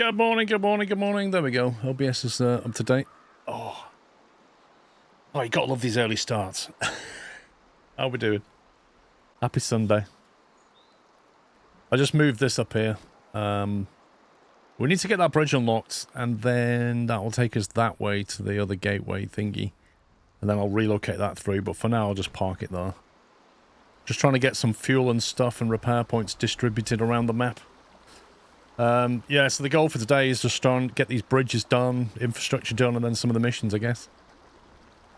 Good morning, good morning, good morning. There we go. OBS is up to date. Oh, you gotta love these early starts. How we doing? Happy Sunday. I just moved this up here. We need to get that bridge unlocked, and then that will take us that way to the other gateway thingy. And then I'll relocate that through, but for now I'll just park it there. Just trying to get some fuel and stuff and repair points distributed around the map. Yeah, so the goal for today is just try and get these bridges done, infrastructure done, and then some of the missions, I guess.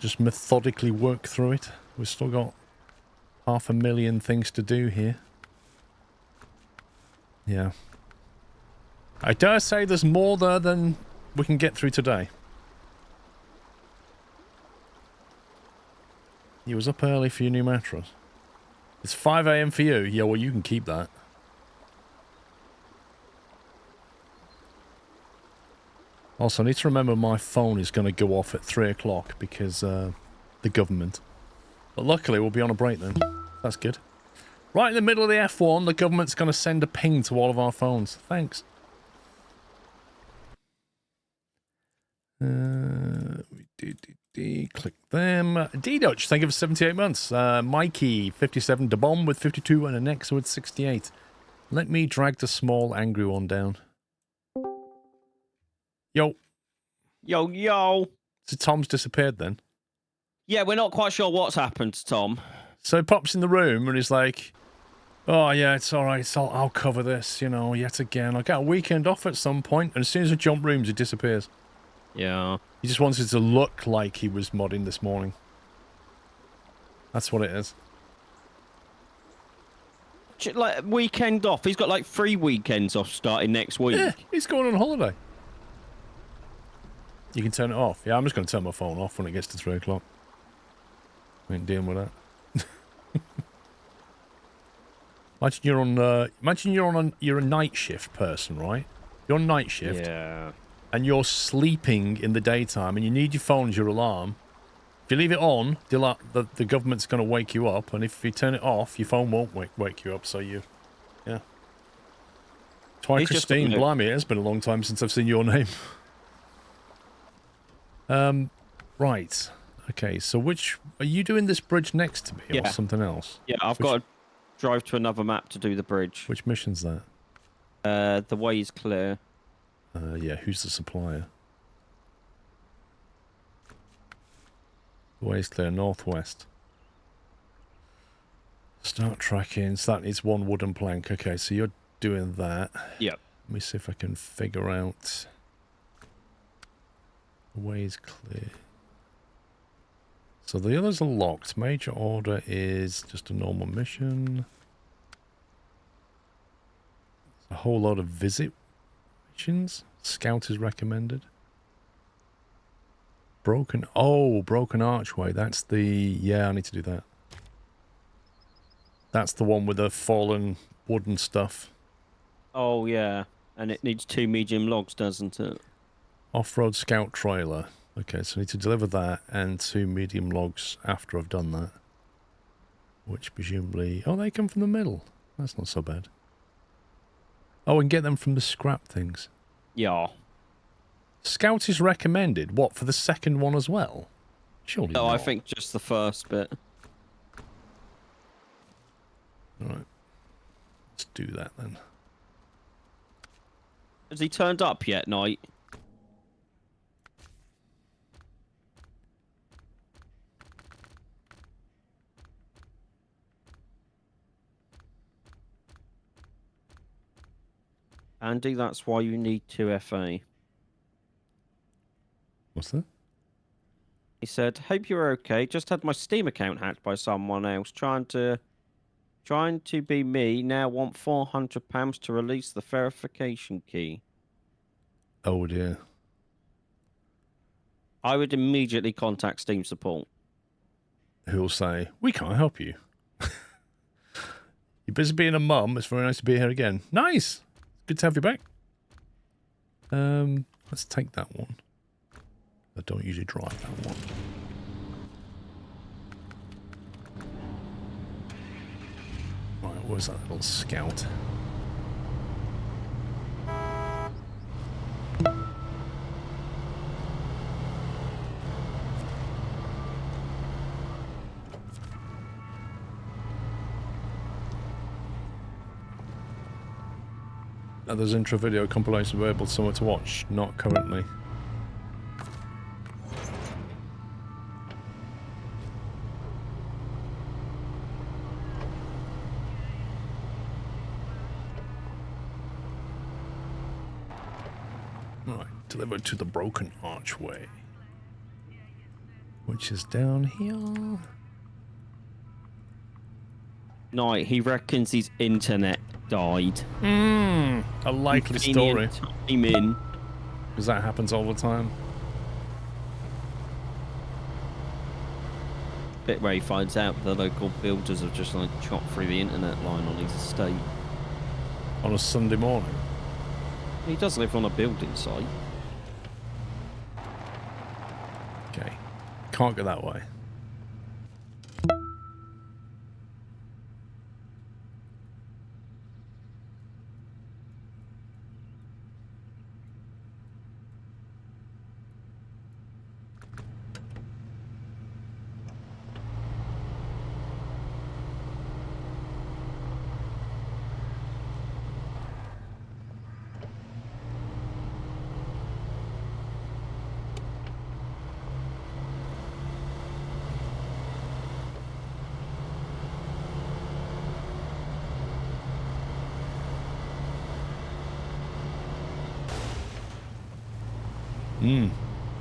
Just methodically work through it. We've still got 500,000 things to do here. Yeah. I dare say there's more there than we can get through today. You was up early for your new mattress. It's 5 AM for you. Yeah, well, you can keep that. Also, I need to remember my phone is going to go off at 3 o'clock because the government. But luckily, we'll be on a break then. That's good. Right in the middle of the F1, the government's going to send a ping to all of our phones. Thanks. Click them. D-Dutch, thank you for 78 months. Mikey, 57. DeBomb with 52 and a Nexa with 68. Let me drag the small angry one down. Yo. Yo, yo. So Tom's disappeared then? Yeah, we're not quite sure what's happened to Tom. So he pops in the room and he's like, oh yeah, it's alright, I'll cover this, you know, yet again. I'll get a weekend off at some point, and as soon as I jump rooms, he disappears. Yeah. He just wants it to look like he was modding this morning. That's what it is. Like, weekend off. He's got like 3 weekends off starting next week. Yeah, he's going on holiday. You can turn it off. Yeah, I'm just going to turn my phone off when it gets to 3 o'clock. I ain't dealing with that. Imagine you're a night shift person, right? You're on night shift. Yeah. And you're sleeping in the daytime, and you need your phone as your alarm. If you leave it on, the government's going to wake you up, and if you turn it off, your phone won't wake you up. So yeah. Twi Christine, blimey, it has been a long time since I've seen your name. Right. Okay, so are you doing this bridge next to me or something else? Yeah, I've got to drive to another map to do the bridge. Which mission's that? The way is clear. Yeah, who's the supplier? The way is clear, northwest. Start tracking, so that needs 1 wooden plank. Okay, so you're doing that. Yep. Let me see if I can figure out... The way is clear. So the others are locked. Major order is just a normal mission. A whole lot of visit missions. Scout is recommended. Broken archway. That's the... Yeah, I need to do that. That's the one with the fallen wooden stuff. Oh, yeah. And it needs 2 medium logs, doesn't it? Off-road scout trailer. Okay, so I need to deliver that and 2 medium logs after I've done that. Which presumably... Oh, they come from the middle. That's not so bad. Oh, and get them from the scrap things. Yeah. Scout is recommended. What, for the second one as well? Surely No, not. I think just the first bit. Alright. Let's do that then. Has he turned up yet, Knight? Andy, that's why you need 2 FA. What's that? He said, hope you're okay. Just had my Steam account hacked by someone else. Trying to be me. Now want £400 to release the verification key. Oh dear. I would immediately contact Steam support. Who'll say, we can't help you. You're busy being a mum. It's very nice to be here again. Nice! Good to have you back. Let's take that one. I don't usually drive that one. Right, where's that little scout? Others intro video compilation available somewhere to watch. Not currently. Right, delivered to the broken archway. Which is down here. No, he reckons his internet died. A likely story. Timing. Because that happens all the time. Bit where he finds out the local builders have just like chopped through the internet line on his estate. On a Sunday morning. He does live on a building site. Okay. Can't go that way.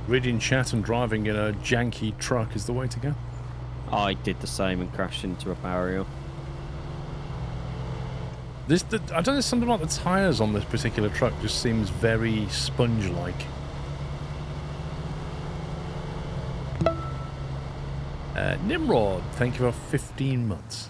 Reading chat and driving in a janky truck is the way to go. I did the same and crashed into a barrier. I don't know, something about the tyres on this particular truck just seems very sponge-like. Nimrod, thank you for 15 months.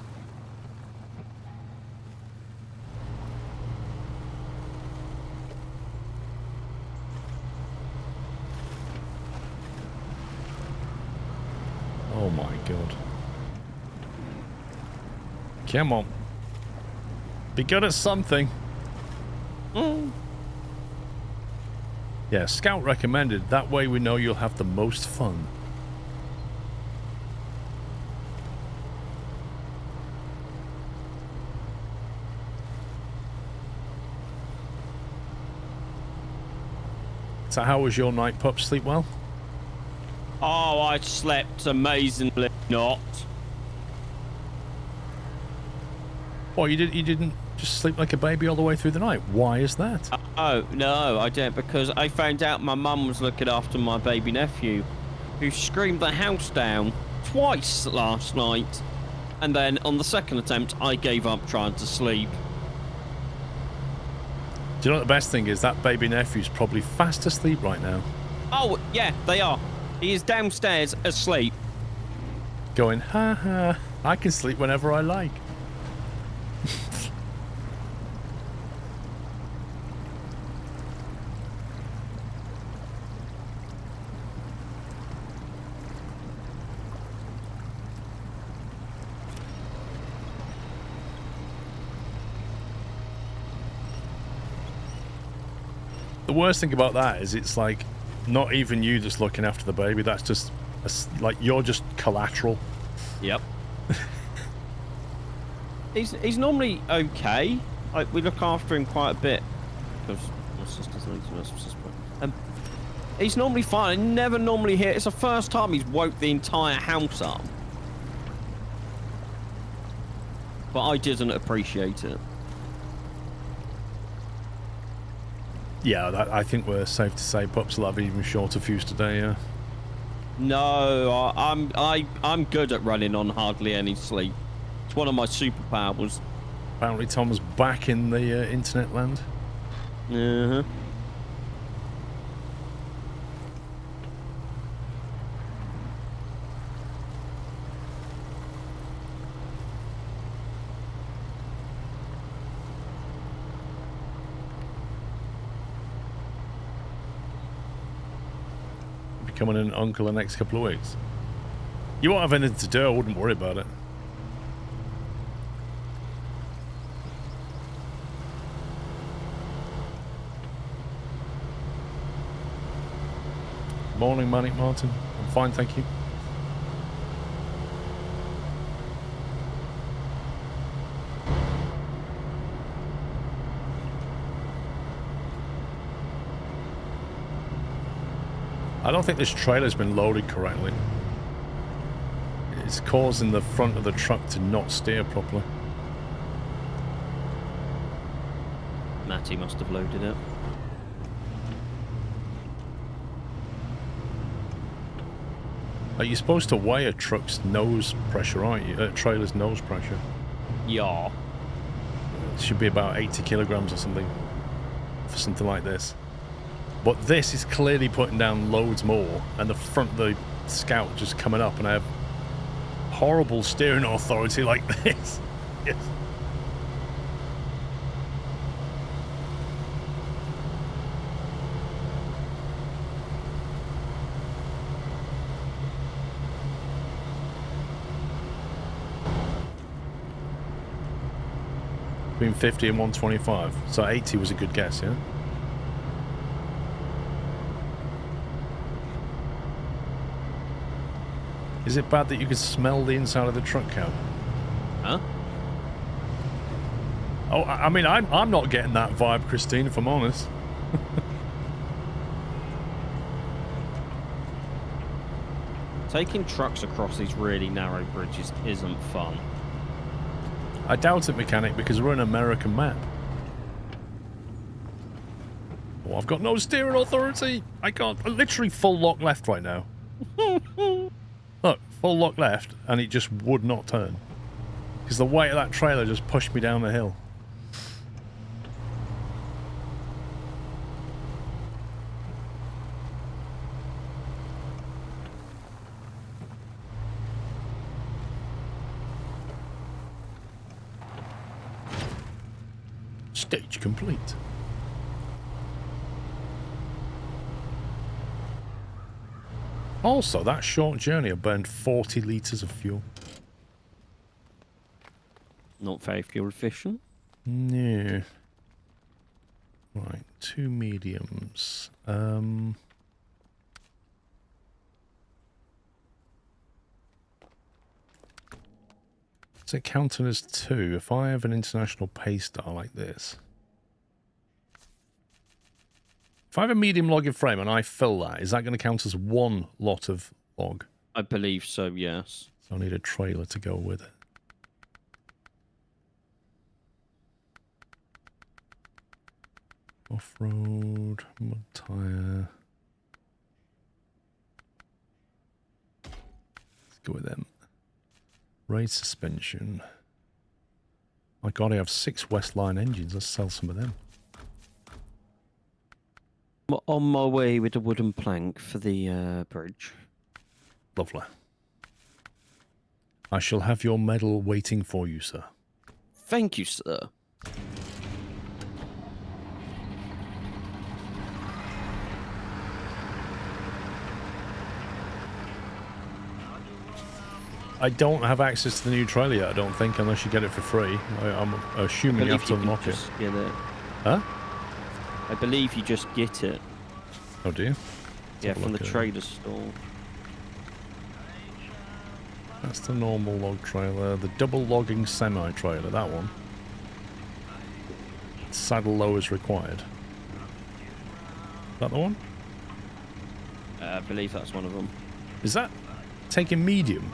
Oh my god. Come on. Be good at something. Yeah, Scout recommended. That way we know you'll have the most fun. So how was your night, pup? Sleep well? Oh, I slept amazingly not. Well, you didn't just sleep like a baby all the way through the night. Why is that? Oh, no, I didn't, because I found out my mum was looking after my baby nephew, who screamed the house down twice last night. And then on the second attempt, I gave up trying to sleep. Do you know what the best thing is? That baby nephew's probably fast asleep right now. Oh, yeah, they are. He is downstairs asleep. Going, ha ha, I can sleep whenever I like. The worst thing about that is it's like not even you that's looking after the baby. That's just like you're just collateral. Yep. He's normally okay. Like, we look after him quite a bit because my sister's he's normally fine. I never normally hear. It's the first time he's woke the entire house up. But I didn't appreciate it. Yeah, I think we're safe to say pups will have an even shorter fuse today. Yeah. No, I'm good at running on hardly any sleep. It's one of my superpowers. Apparently, Tom's back in the internet land. Uh-huh. Becoming an uncle the next couple of weeks. You won't have anything to do. I wouldn't worry about it. Morning, Manic Martin. I'm fine, thank you. I don't think this trailer's been loaded correctly. It's causing the front of the truck to not steer properly. Matty must have loaded it. Are you supposed to weigh a truck's nose pressure, aren't you? Trailer's nose pressure. Yeah. It should be about 80 kilograms or something. For something like this. But this is clearly putting down loads more. And the front of the Scout just coming up. And I have horrible steering authority like this. Yes. Between 50 and 125. So 80 was a good guess, yeah? Is it bad that you can smell the inside of the truck cab? Huh? Oh, I mean, I'm not getting that vibe, Christine, if I'm honest. Taking trucks across these really narrow bridges isn't fun. I doubt it, mechanic, because we're an American map. Oh, I've got no steering authority. I can't. Literally full lock left right now. Look, full lock left, and it just would not turn. Because the weight of that trailer just pushed me down the hill. Stage complete. Also, that short journey I burned 40 litres of fuel. Not very fuel efficient. No. Right, 2 mediums. Is it counted as 2? If I have an international pay star like this. If I have a medium logging frame and I fill that, is that going to count as 1 lot of log? I believe so, yes. So I need a trailer to go with it. Off-road, mud tyre. Let's go with them. Raid suspension. My god, I have 6 Westline engines. Let's sell some of them. I'm on my way with a wooden plank for the bridge. Lovely. I shall have your medal waiting for you, sir. Thank you, sir. I don't have access to the new trailer yet, I don't think, unless you get it for free. I'm assuming you have to unlock it. Get it. Huh? I believe you just get it. Oh, do you? Yeah, from the trader store. That's the normal log trailer. The double logging semi-trailer, that one. Saddle lowers required. Is that the one? I believe that's one of them. Is that taking medium?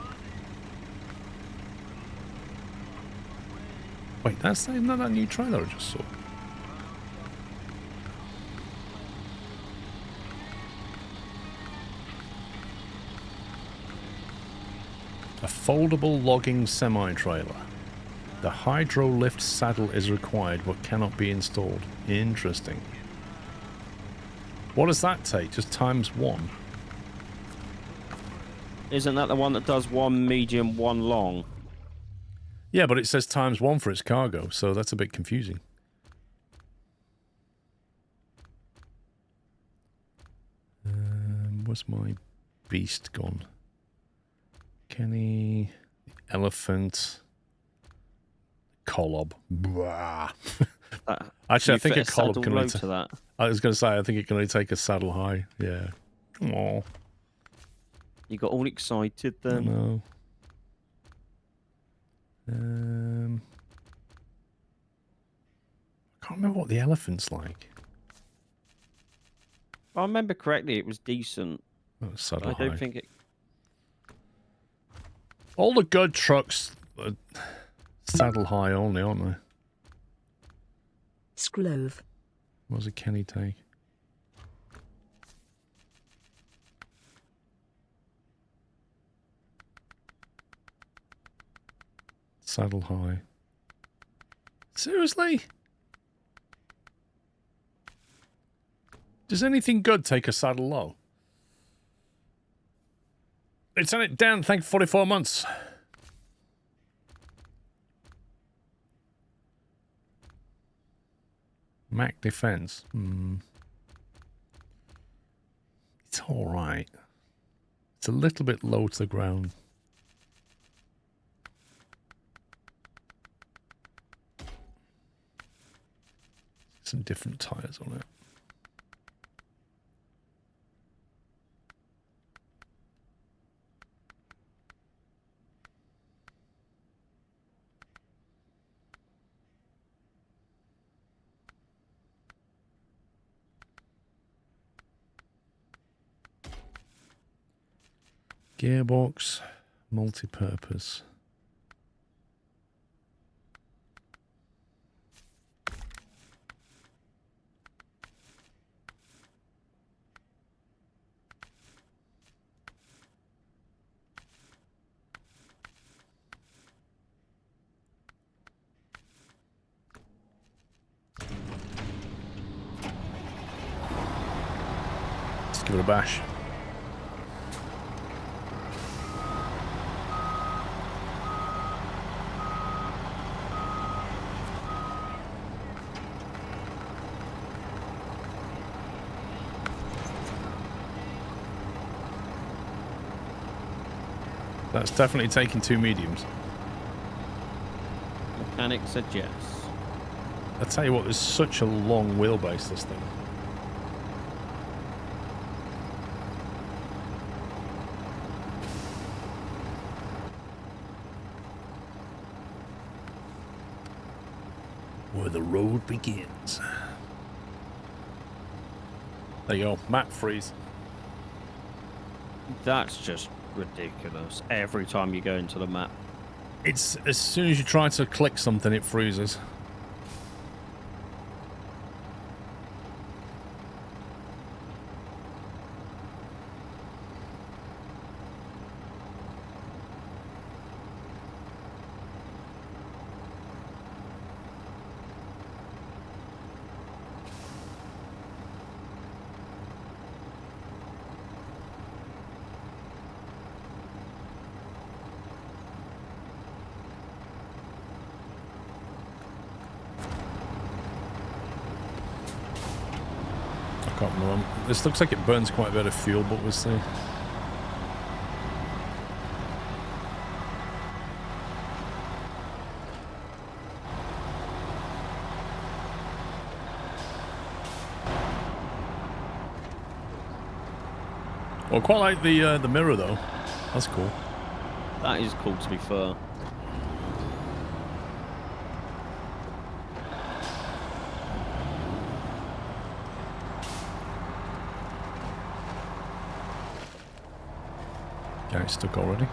Wait, that's not that new trailer I just saw. A foldable logging semi-trailer. The hydro lift saddle is required but cannot be installed. Interesting. What does that take? Just times 1? Isn't that the one that does 1 medium, 1 long? Yeah, but it says times 1 for its cargo, so that's a bit confusing. Where's my beast gone? Kenny, the elephant, Kolob. Actually, I think a Kolob can only to that. I was going to say, I think it can only take a saddle high. Yeah. Aww. You got all excited I then. know. I can't remember what the elephant's like. If I remember correctly, it was decent. Oh, saddle I don't high. think it. All the good trucks are saddle high only, aren't they? Scrove. What does a Kenny take? Saddle high. Seriously? Does anything good take a saddle low? It's on it down, thank 44 months. Mac defense. It's alright. It's a little bit low to the ground. Some different tires on it. Gearbox, multi-purpose. Let's give it a bash. That's definitely taking 2 mediums. Mechanic said yes. I tell you what, there's such a long wheelbase, this thing. Where the road begins. There you go, map freeze. That's just ridiculous. Every time you go into the map. It's as soon as you try to click something, it freezes. Can't remember. This looks like it burns quite a bit of fuel, but we'll see. Well, quite like the mirror though. That's cool. That is cool, to be fair. Yeah, it's stuck already.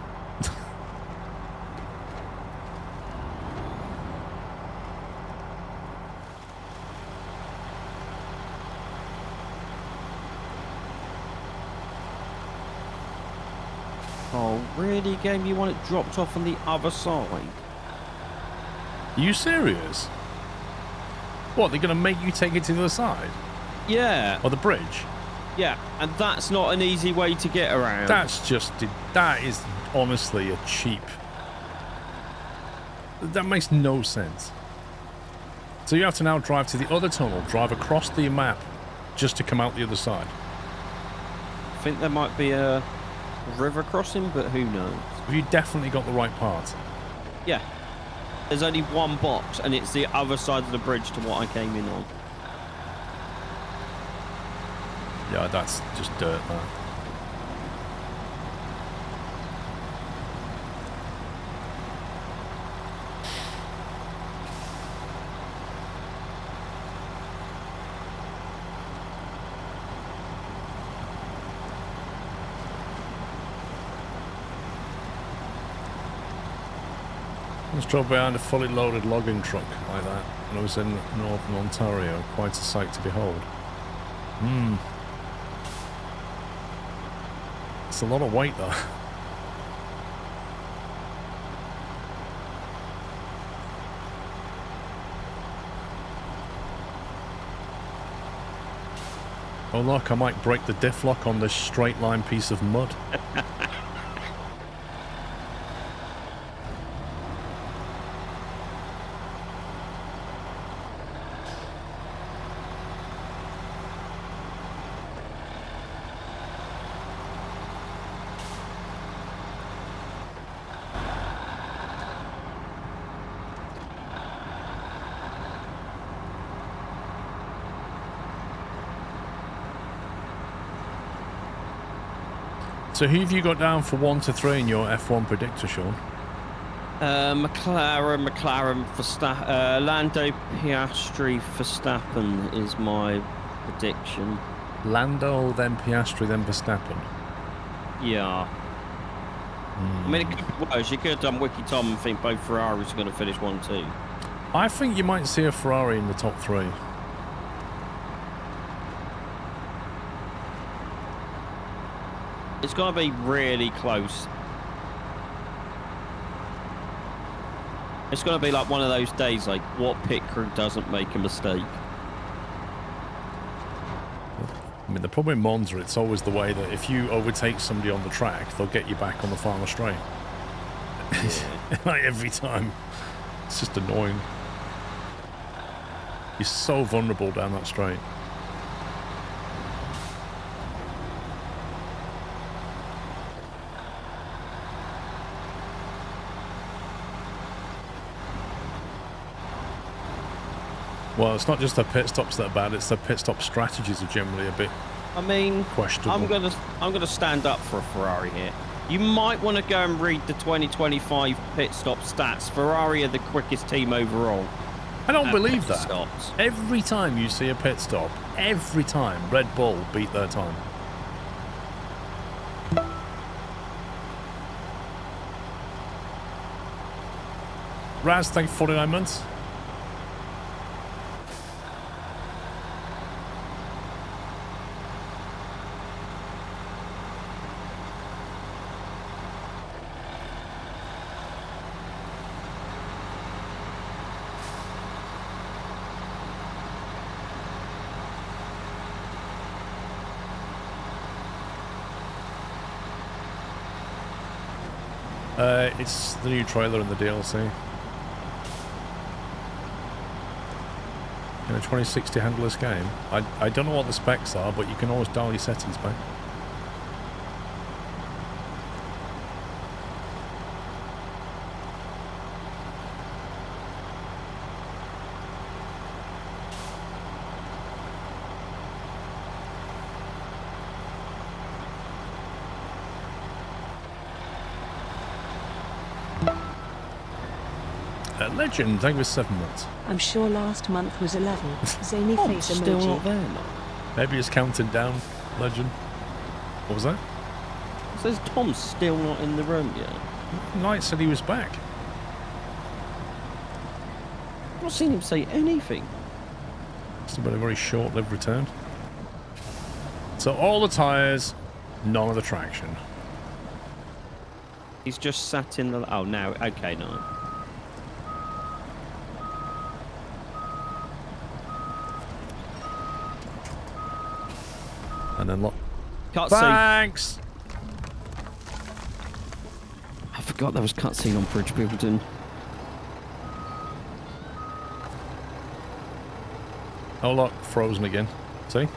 Oh, really, game? You want it dropped off on the other side? Are you serious? What, they're going to make you take it to the other side? Yeah. Or the bridge? Yeah, and that's not an easy way to get around. That's just... That is honestly a cheap... That makes no sense. So you have to now drive to the other tunnel, drive across the map, just to come out the other side. I think there might be a river crossing, but who knows? Have you definitely got the right part? Yeah. There's only one box, and it's the other side of the bridge to what I came in on. Yeah, that's just dirt, man. Let's drove behind a fully loaded logging truck like that when I was in northern Ontario. Quite a sight to behold. It's a lot of weight though. Oh look, I might break the diff lock on this straight line piece of mud. So who have you got down for 1 to 3 in your F1 predictor, Sean? McLaren, Verstappen, Lando, Piastri, Verstappen is my prediction. Lando, then Piastri, then Verstappen. Yeah. I mean, it could be worse. You could have done Wiki Tom and think both Ferraris are going to finish 1-2. I think you might see a Ferrari in the top 3. It's got to be really close. It's going to be like one of those days, like, what pit crew doesn't make a mistake? I mean, the problem in Monza, it's always the way that if you overtake somebody on the track, they'll get you back on the final straight. Yeah. Like every time. It's just annoying. You're so vulnerable down that straight. Well, it's not just the pit stops that are bad, it's the pit stop strategies are generally a bit questionable. I'm gonna stand up for a Ferrari here. You might want to go and read the 2025 pit stop stats. Ferrari are the quickest team overall. I don't believe that. Stops. Every time you see a pit stop, every time Red Bull beat their time. Raz, thank you for 49 months. It's the new trailer in the DLC. In a 2060 handleless game. I don't know what the specs are, but you can always dial your settings back. Legend, thank you for 7 months. I'm sure last month was 11. Zany face emoji. Still not there, no. Maybe it's counting down, Legend. What was that? It says Tom's still not in the room yet. Knight said he was back. I've not seen him say anything. It's been a very short-lived return. So all the tyres, none of the traction. He's just sat in the... Oh, now. Okay, no. And then look. Cutscene. Thanks! I forgot there was cutscene on bridge building. Oh look, frozen again. See?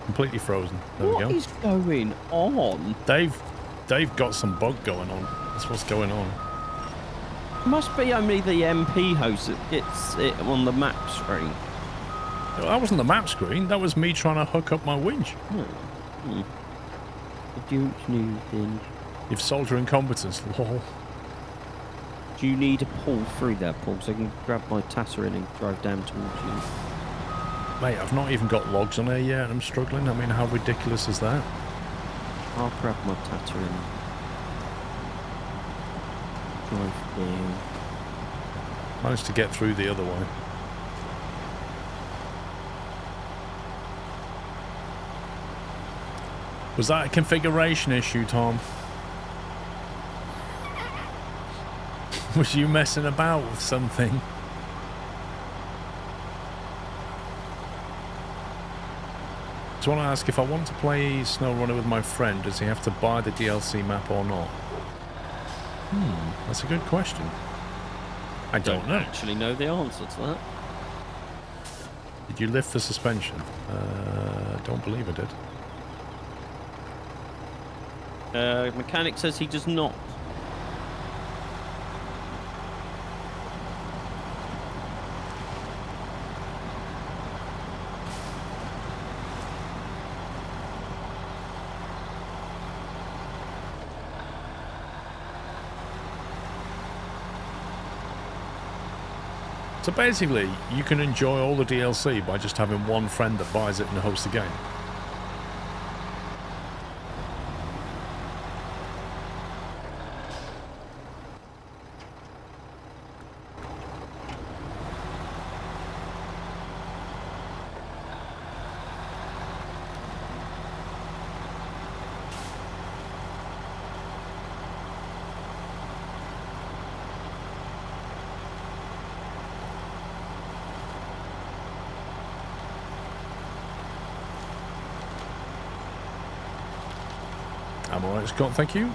Completely frozen. There we go. What is going on? They've got some bug going on. That's what's going on. Must be only the MP host that gets it on the map screen. That wasn't the map screen. That was me trying to hook up my winch. I don't know then. You've soldier incompetence, lol. Do you need to pull through there, Paul, so I can grab my Tatterin and drive down towards you? Mate, I've not even got logs on here yet and I'm struggling. I mean, how ridiculous is that? I'll grab my Tatterin. Drive down. Managed to get through the other way. Was that a configuration issue, Tom? Was you messing about with something? So I want to ask, if I want to play Snowrunner with my friend, does he have to buy the DLC map or not? That's a good question. I don't know. Actually know the answer to that. Did you lift the suspension? Don't believe I did. Mechanic says he does not. So basically, you can enjoy all the DLC by just having one friend that buys it and hosts the game. I'm alright, Scott, thank you.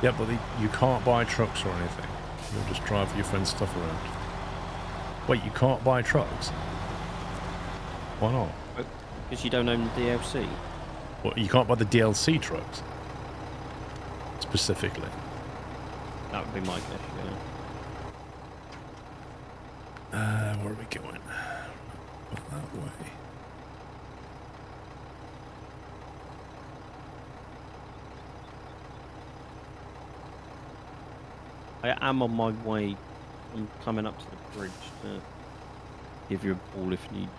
Yeah, but you can't buy trucks or anything. You'll just drive your friend's stuff around. Wait, you can't buy trucks? Why not? Because you don't own the DLC. Well, you can't buy the DLC trucks? Specifically. That would be my guess, yeah. Where are we going? That way. I am on my way. I'm coming up to the bridge to give you a ball if needed.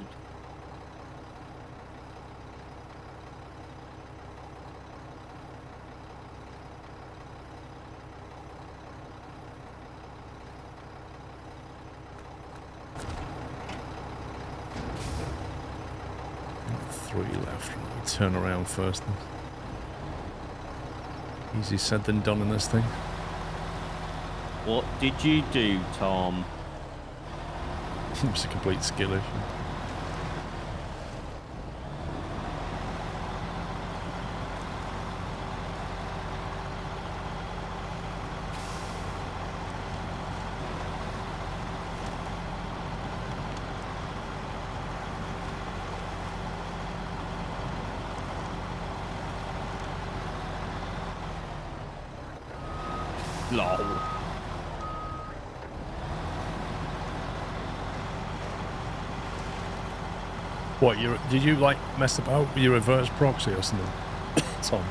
Turn around first then. Easier said than done in this thing. What did you do, Tom? It's a complete skill issue. Lol. What, did you like mess about with your reverse proxy or something, Tom?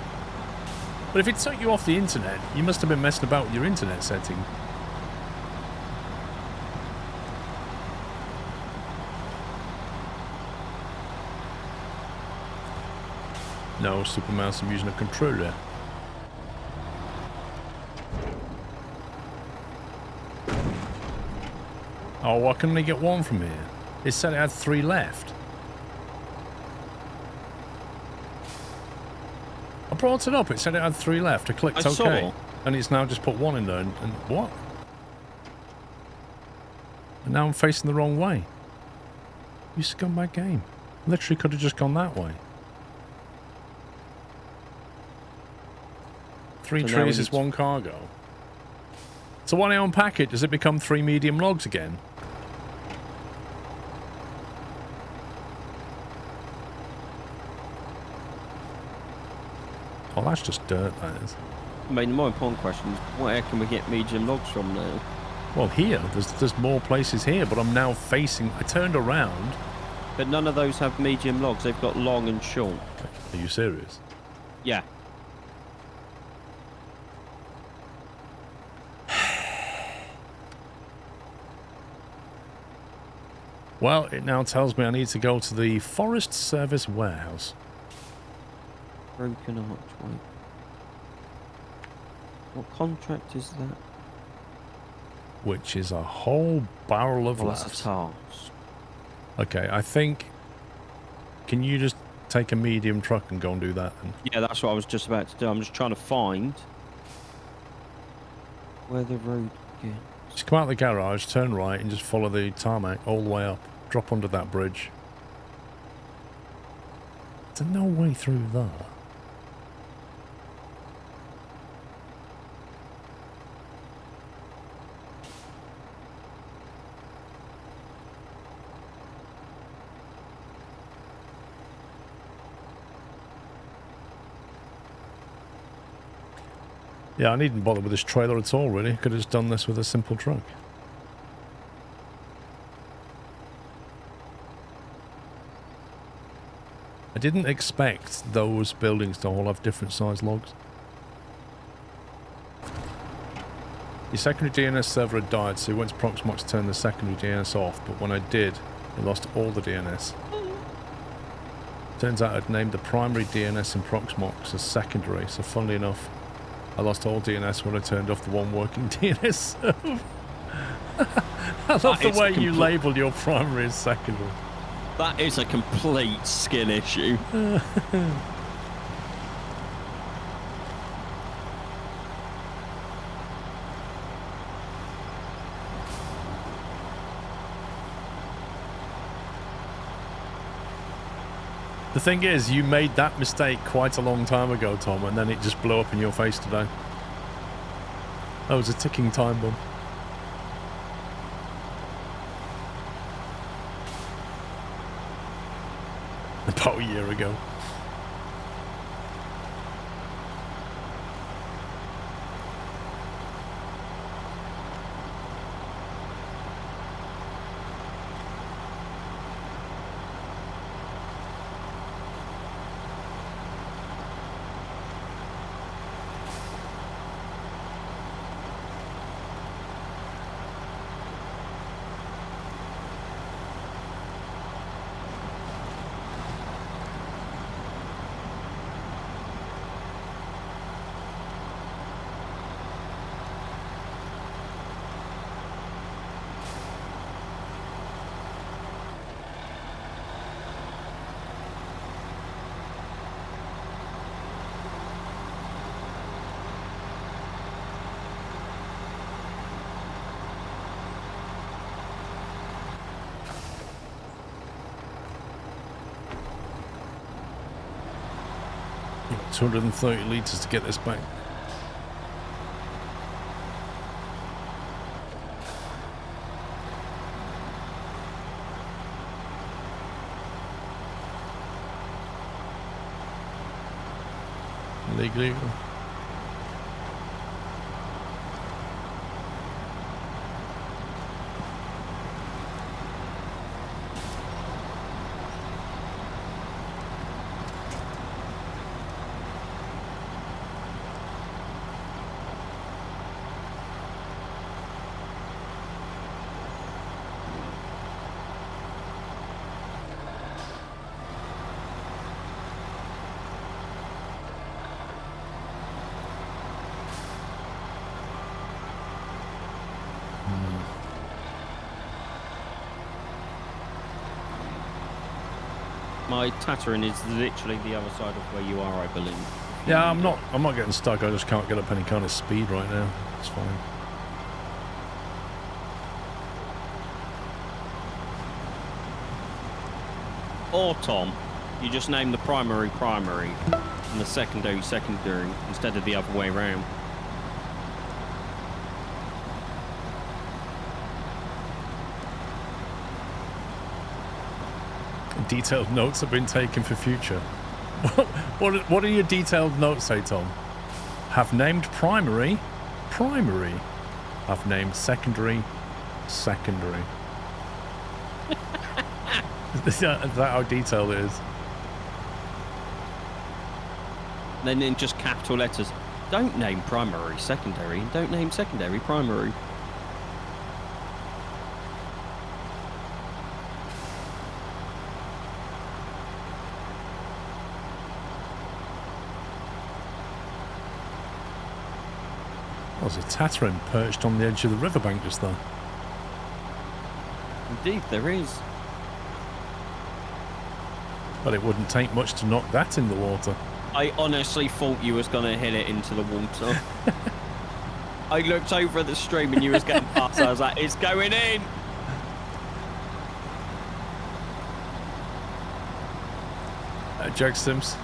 But if it took you off the internet, you must have been messing about with your internet setting. No, Super Mouse, I'm using a controller. Oh, why couldn't I get one from here? It said it had 3 left. I brought it up, it said it had 3 left. I clicked OK. And it's now just put 1 in there. And what? And now I'm facing the wrong way. You scumbag game. Literally could have just gone that way. 3 trees is 1 cargo. So when I unpack it, does it become 3 medium logs again? Oh, that's just dirt, that is. I mean, the more important question is, where can we get medium logs from now? Well, here. There's more places here, but I'm now facing... I turned around. But none of those have medium logs. They've got long and short. Are you serious? Yeah. Well, it now tells me I need to go to the Forest Service warehouse. Broken archway. What contract is that? Which is a whole barrel of Well, that's laughs. a task. Okay, I think... Can you just take a medium truck and go and do that? And... Yeah, that's what I was just about to do. I'm just trying to find where the road begins. Just come out of the garage, turn right, and just follow the tarmac all the way up. Drop under that bridge. There's no way through that. Yeah, I needn't bother with this trailer at all, really. Could have just done this with a simple truck. I didn't expect those buildings to all have different size logs. The secondary DNS server had died, so it went to Proxmox to turn the secondary DNS off, but when I did, it lost all the DNS. Turns out I'd named the primary DNS in Proxmox as secondary, so funnily enough, I lost all DNS when I turned off the one working DNS server. I love the way you label your primary as secondary. That is a complete skin issue. The thing is, you made that mistake quite a long time ago, Tom, and then it just blew up in your face today. That was a ticking time bomb. About a year ago. Got 230 litres to get this back. Legal. My Tatterin is literally the other side of where you are, I believe. Yeah, I'm not getting stuck. I just can't get up any kind of speed right now. It's fine. Or Tom, you just name the primary and the secondary instead of the other way around. Detailed notes have been taken for future. What do your detailed notes say, Tom? Have named primary. Have named secondary. Is that how detailed it is? Then in just capital letters, don't name primary secondary, and don't name secondary primary. There's a Tatterin perched on the edge of the riverbank just there. Indeed, there is. But it wouldn't take much to knock that in the water. I honestly thought you was going to hit it into the water. I looked over at the stream and you was getting past. I was like, it's going in. Jack Sims.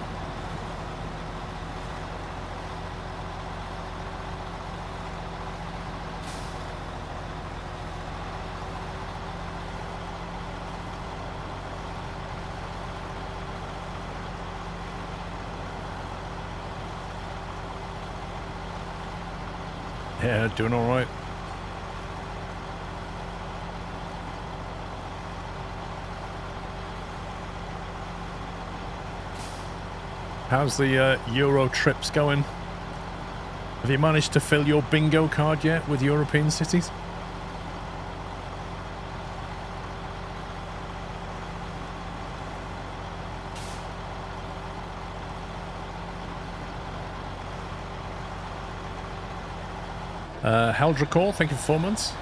Yeah, doing all right. How's the Euro trips going? Have you managed to fill your bingo card yet with European cities? Heldrakor, thank you for 4 months.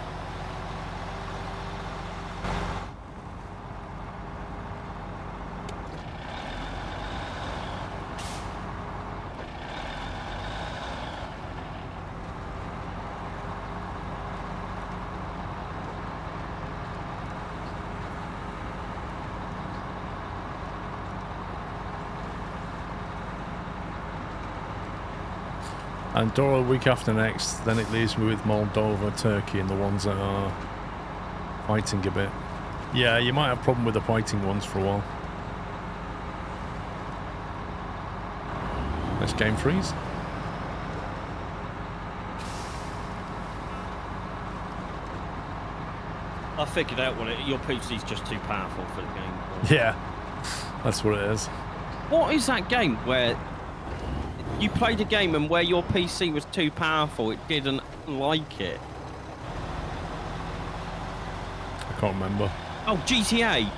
Andorra the week after next, then it leaves me with Moldova, Turkey, and the ones that are fighting a bit. Yeah, you might have a problem with the fighting ones for a while. Let's game freeze. I figured out what your PC's just too powerful for the game. Yeah, that's what it is. What is that game where you played a game and where your PC was too powerful, it didn't like it? I can't remember. Oh, GTA.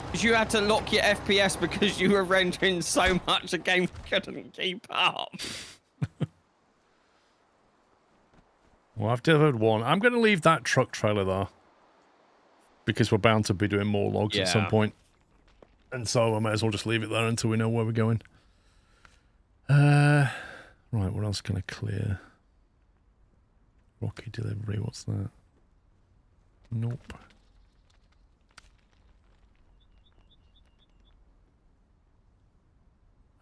Because you had to lock your FPS because you were rendering so much the game couldn't keep up. Well, I've delivered one. I'm going to leave that truck trailer there. Because we're bound to be doing more logs at some point. And so I might as well just leave it there until we know where we're going. Right, what else can I clear? Rocky delivery, what's that? Nope.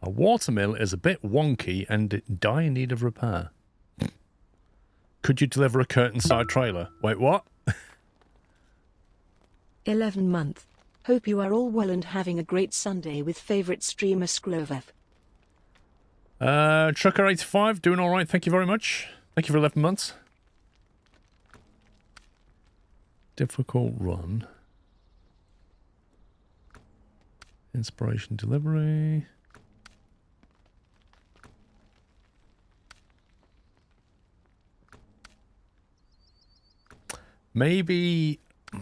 A watermill is a bit wonky and it die in need of repair. Could you deliver a curtain side trailer? Wait, what? 11 month. Hope you are all well and having a great Sunday with favorite streamer SquirrelPlus. Trucker85, doing alright, thank you very much. Thank you for 11 months. Difficult run. Inspiration delivery. Maybe...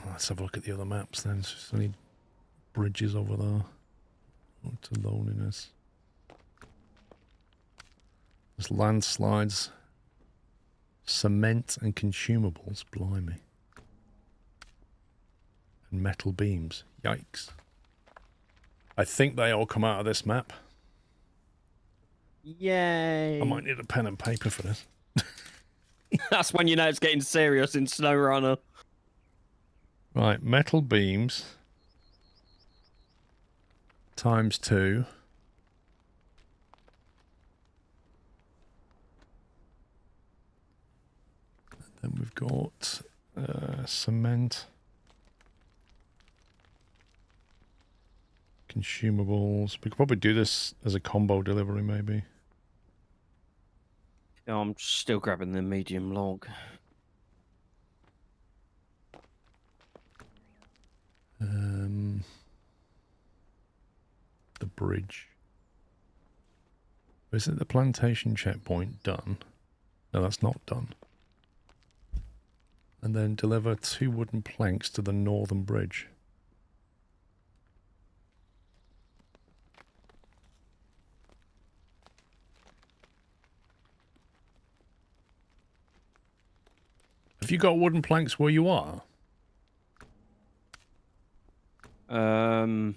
Let's have a look at the other maps then. It's just any bridges over there. Oh, to loneliness. There's landslides. Cement and consumables. Blimey. And metal beams. Yikes. I think they all come out of this map. Yay. I might need a pen and paper for this. That's when you know it's getting serious in Snowrunner. Right, metal beams. ×2. Then we've got cement. Consumables. We could probably do this as a combo delivery, maybe. Oh, I'm still grabbing the medium log. The bridge. Isn't the plantation checkpoint done? No, that's not done. And then deliver 2 wooden planks to the northern bridge. Have you got wooden planks where you are? Not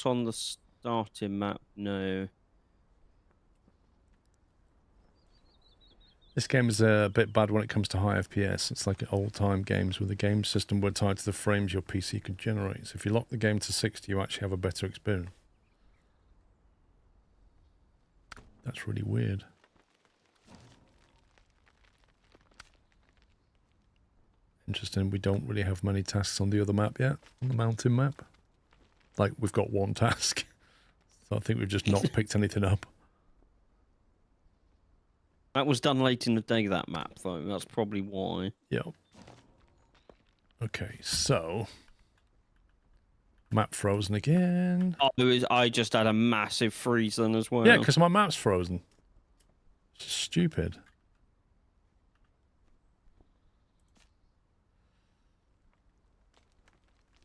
on the starting map, no. This game is a bit bad when it comes to high FPS. It's like old-time games where the game system were tied to the frames your PC could generate. So if you lock the game to 60, you actually have a better experience. That's really weird. Interesting, we don't really have many tasks on the other map yet, on the mountain map. Like, we've got one task. So I think we've just not picked anything up. That was done late in the day, that map, though. That's probably why. Yep. Okay, so... Map frozen again. Oh, I just had a massive freeze then as well. Yeah, because my map's frozen. It's stupid.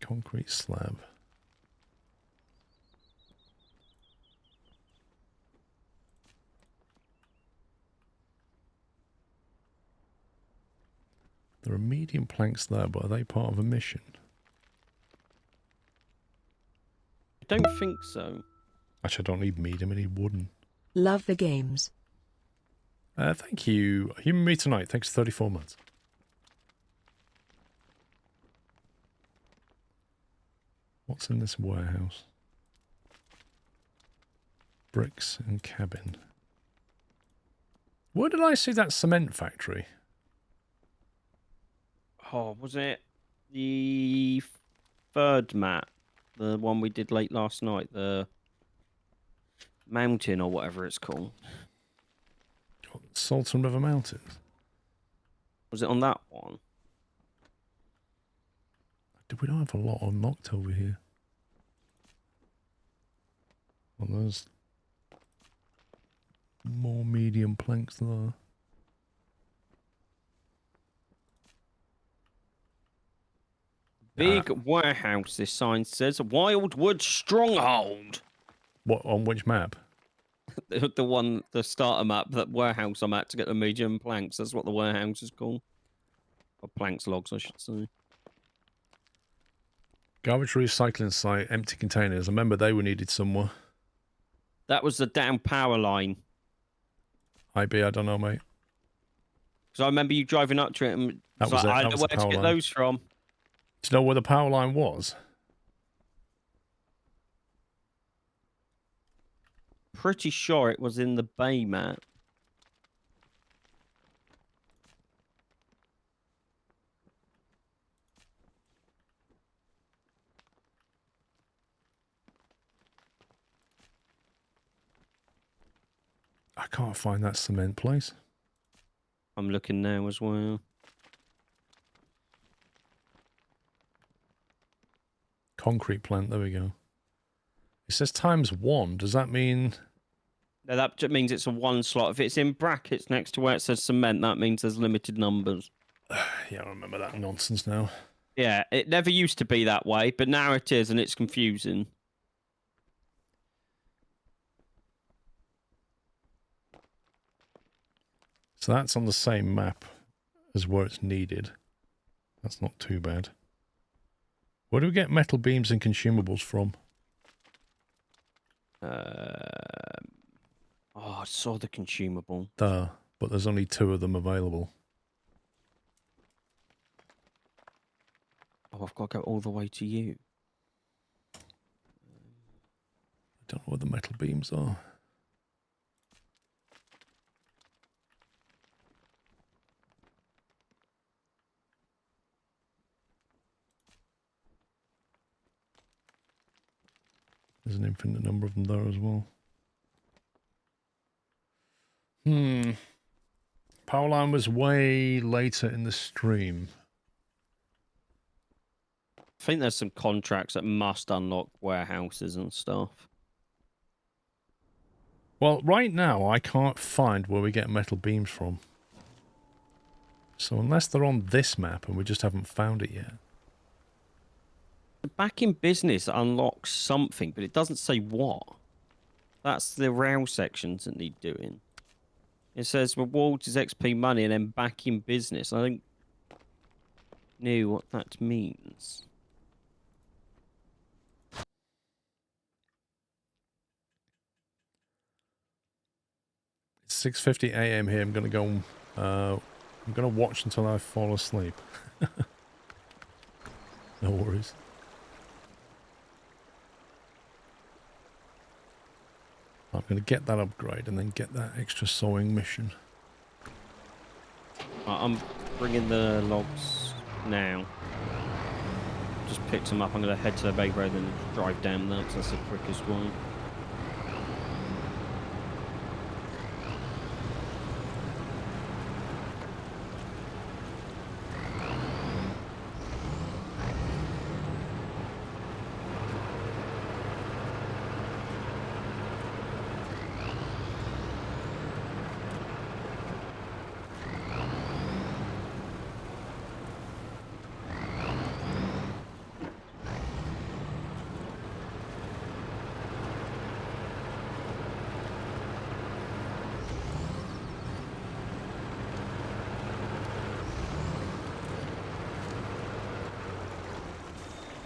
Concrete slab. There are medium planks there, but are they part of a mission? I don't think so. Actually, I don't need medium, I need wooden. Love the games. Thank you. Human Me Tonight, thanks for 34 months. What's in this warehouse? Bricks and cabin. Where did I see that cement factory? Oh, was it the third map? The one we did late last night? The mountain or whatever it's called? Salton River Mountains. Was it on that one? We don't have a lot unlocked over here. Well, there's more medium planks there. Big warehouse, this sign says. Wildwood Stronghold. What, on which map? The one, the starter map, that warehouse I'm at to get the medium planks. That's what the warehouse is called. Or planks logs, I should say. Garbage recycling site, empty containers. I remember they were needed somewhere. That was the down power line. IB, I don't know, mate. Because I remember you driving up to it and That was it. I That know was where the to power get line. those from. Do you know where the power line was? Pretty sure it was in the bay map. I can't find that cement place. I'm looking now as well. Concrete plant, there we go. It says ×1. Does that mean... No, that just means it's a one slot. If it's in brackets next to where it says cement, that means there's limited numbers. Yeah, I remember that nonsense now. Yeah, it never used to be that way, but now it is, and it's confusing. So that's on the same map as where it's needed. That's not too bad. Where do we get metal beams and consumables from? Oh, I saw the consumable. There, but there's only 2 of them available. Oh, I've got to go all the way to you. I don't know where the metal beams are. There's an infinite number of them there as well. Powerline was way later in the stream. I think there's some contracts that must unlock warehouses and stuff. Well, right now, I can't find where we get metal beams from. So unless they're on this map and we just haven't found it yet. Back in business unlocks something, but it doesn't say what. That's the rail sections that need doing. It says rewards is XP money and then back in business. I don't know what that means. It's 6:50 a.m. here. I'm gonna go. I'm gonna watch until I fall asleep. No worries. I'm gonna get that upgrade and then get that extra sewing mission. I'm bringing the logs now. Just picked them up. I'm going to head to the main road and drive down there because that's the quickest way.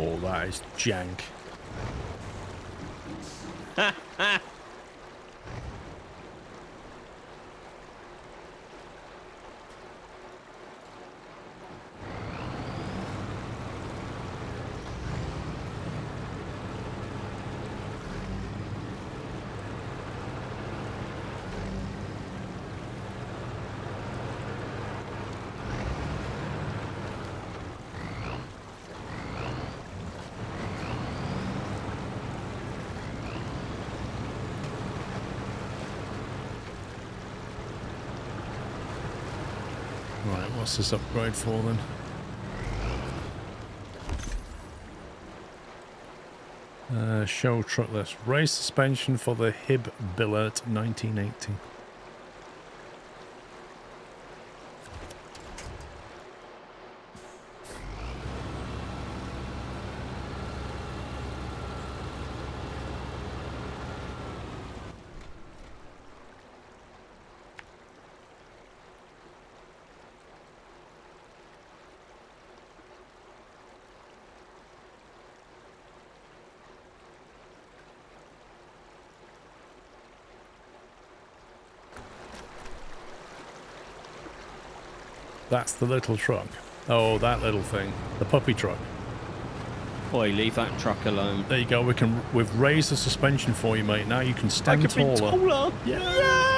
Oh, that is jank. Right, what's this upgrade for then? Show truck list. Race suspension for the Hib Billet 1980. That's the little truck. Oh, that little thing. The puppy truck. Boy, leave that truck alone. There you go. We've raised the suspension for you, mate. Now you can stand taller. Yeah. Yay!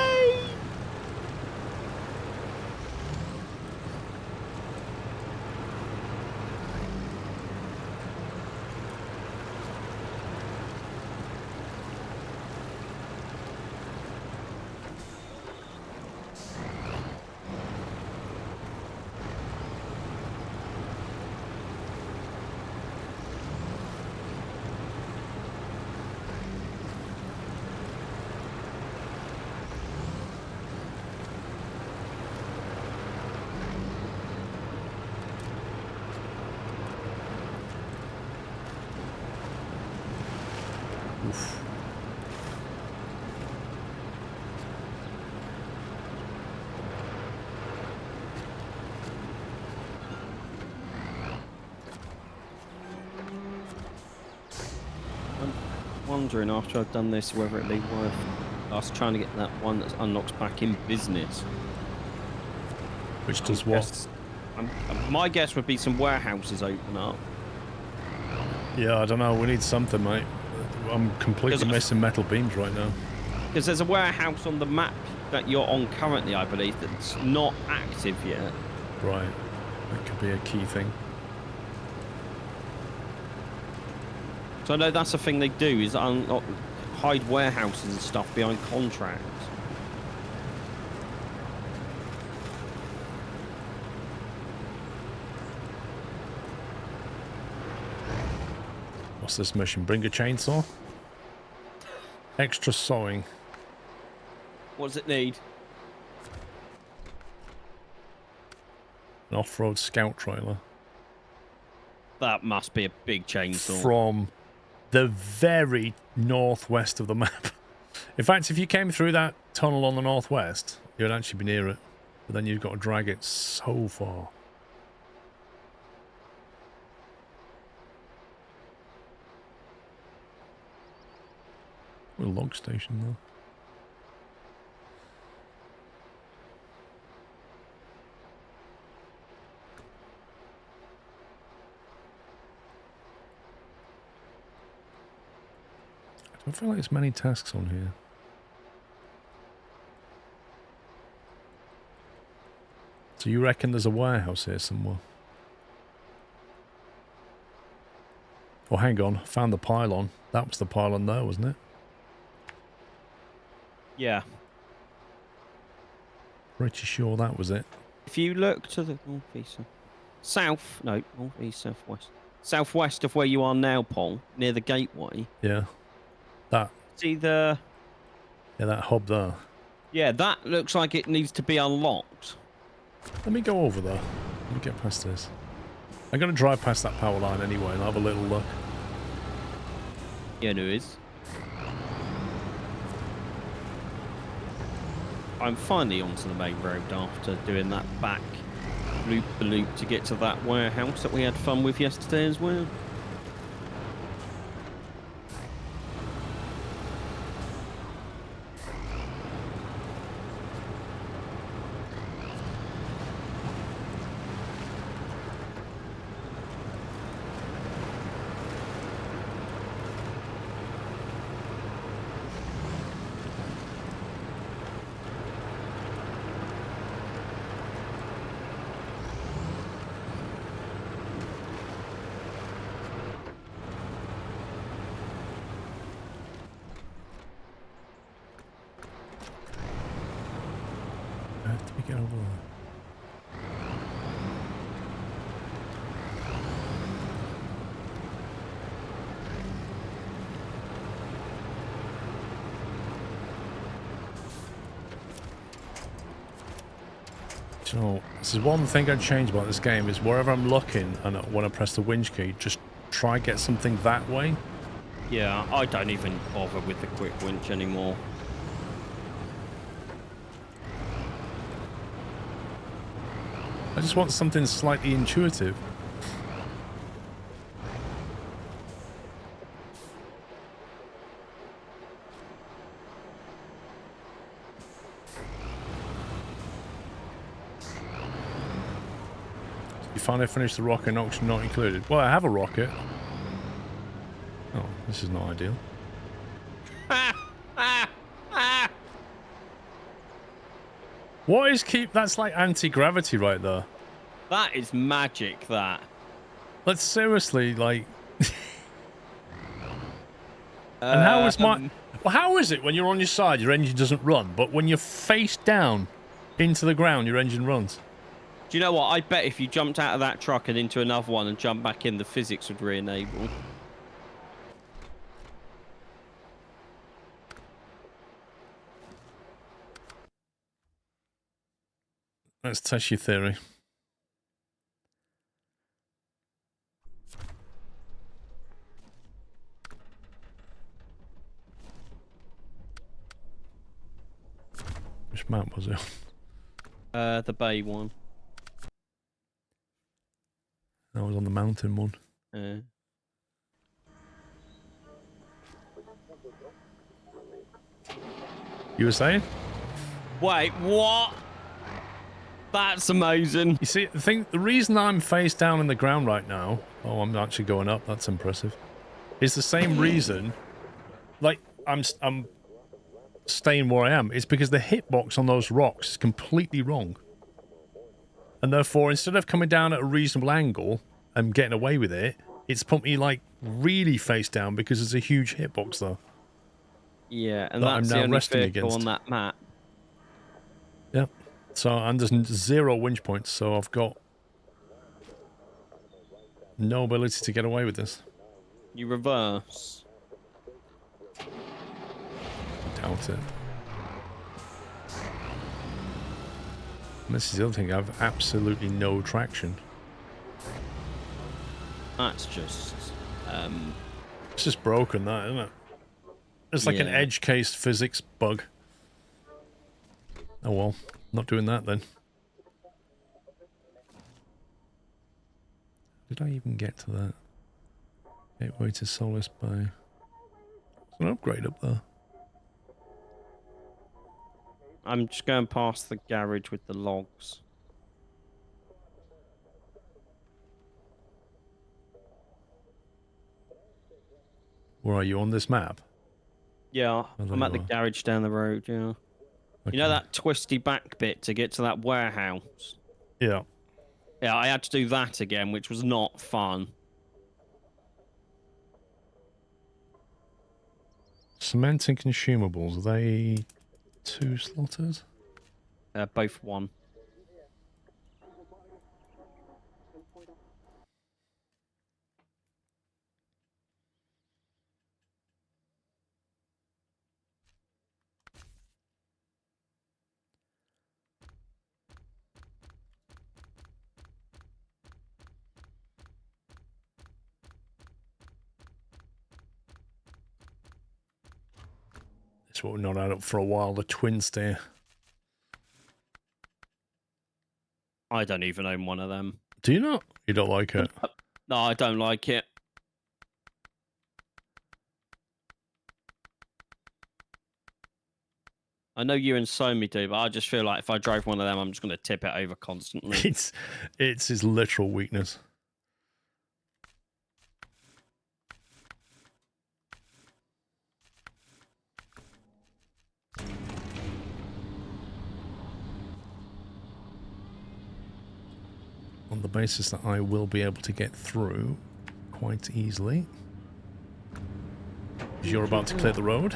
Oof. I'm wondering after I've done this whether it'd be worth us trying to get that one that unlocks back in business. Which does what? My guess would be some warehouses open up. Yeah, I don't know. We need something, mate. I'm completely missing metal beams right now. Because there's a warehouse on the map that you're on currently, I believe, that's not active yet. Right. That could be a key thing. So I know that's a thing they do, is hide warehouses and stuff behind contracts. What's this mission? Bring a chainsaw? Extra sewing. What does it need? An off-road scout trailer. That must be a big chainsaw. From the very northwest of the map. In fact, if you came through that tunnel on the northwest, you'd actually be near it. But then you've got to drag it so far. What a log station, though. I don't feel like there's many tasks on here. So you reckon there's a warehouse here somewhere? Oh, hang on. Found the pylon. That was the pylon there, wasn't it? Yeah. Pretty sure that was it. If you look to the northeast, northeast, southwest. Southwest of where you are now, Paul, near the gateway. Yeah. That. See the... Yeah, that hub there. Yeah, that looks like it needs to be unlocked. Let me go over there. Let me get past this. I'm going to drive past that power line anyway and have a little look. Yeah, there is. I'm finally onto the main road after doing that back loop-the-loop to get to that warehouse that we had fun with yesterday as well. How do we get over there? Do you know, this is one thing I'd change about this game is wherever I'm looking and when I press the winch key, just try get something that way. Yeah, I don't even bother with the quick winch anymore. I just want something slightly intuitive. You finally finished the rocket option not included. Well, I have a rocket. Oh, this is not ideal. What is that's like anti-gravity right there. That is magic, that. Let's seriously, like... And how is my... Well, how is it when you're on your side, your engine doesn't run, but when you're face down into the ground, your engine runs? Do you know what? I bet if you jumped out of that truck and into another one and jumped back in, the physics would re-enable. Let's test your theory. Which map was it? The bay one. That was on the mountain one. You were saying? Wait, what? That's amazing. You see, the reason I'm face down in the ground right now, oh, I'm actually going up, that's impressive, is the same reason, like, I'm staying where I am. It's because the hitbox on those rocks is completely wrong. And therefore, instead of coming down at a reasonable angle and getting away with it, it's put me, like, really face down because there's a huge hitbox there. Yeah, and that's the only vehicle on that map. Yep. So, and there's 0 winch points, so I've got no ability to get away with this. You reverse. Doubt it. And this is the other thing, I have absolutely no traction. That's just... It's just broken, that, isn't it? It's like an edge-case physics bug. Oh well, not doing that then. Did I even get to that? Gateway to Solace Bay. There's an upgrade up there. I'm just going past the garage with the logs. Where are you on this map? Yeah, Oh, there I'm at you the are. garage down the road, yeah. Okay. You know that twisty back bit to get to that warehouse? Yeah. Yeah, I had to do that again, which was not fun. Cement and consumables, are they 2 slotters? Both one. It's what we've not had up for a while, the twin steer. I don't even own one of them. Do you not? You don't like it? No, I don't like it. I know you and Somi do, but I just feel like if I drove one of them, I'm just going to tip it over constantly. It's his literal weakness. On the basis that I will be able to get through quite easily. Because you're about to clear the road.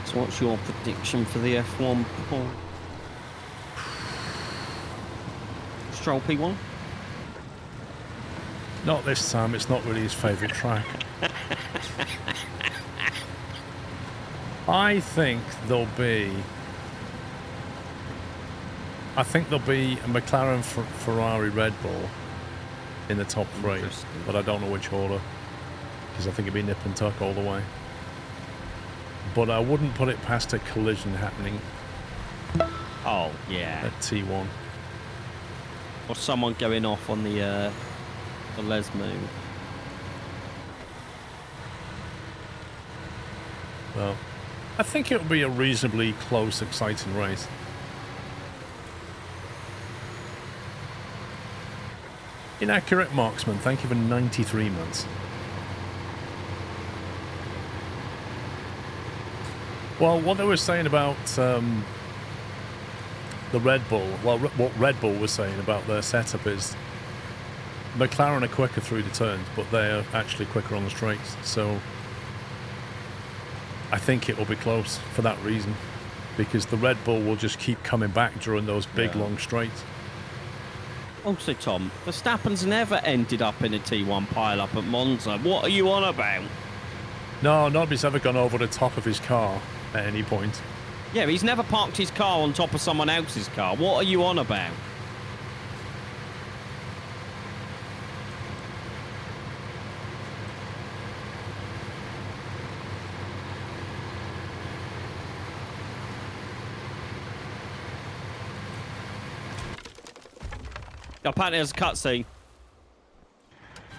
So what's your prediction for the F1, Paul? Stroll P1? Not this time, it's not really his favourite track. I think there'll be a McLaren, Ferrari, Red Bull in the top 3, but I don't know which order, because I think it'd be nip and tuck all the way. But I wouldn't put it past a collision happening Oh, yeah. at T1. Or someone going off on the Les move. Well, I think it'll be a reasonably close, exciting race. Inaccurate marksman, thank you for 93 months. Well, what they were saying about the Red Bull, well, what Red Bull was saying about their setup is McLaren are quicker through the turns, but they're actually quicker on the straights. So I think it will be close for that reason, because the Red Bull will just keep coming back during those big, long straights. Also, Tom, Verstappen's never ended up in a T1 pile-up at Monza. What are you on about? No, nobody's ever gone over the top of his car at any point. Yeah, but he's never parked his car on top of someone else's car. What are you on about? Apparently there's a cutscene.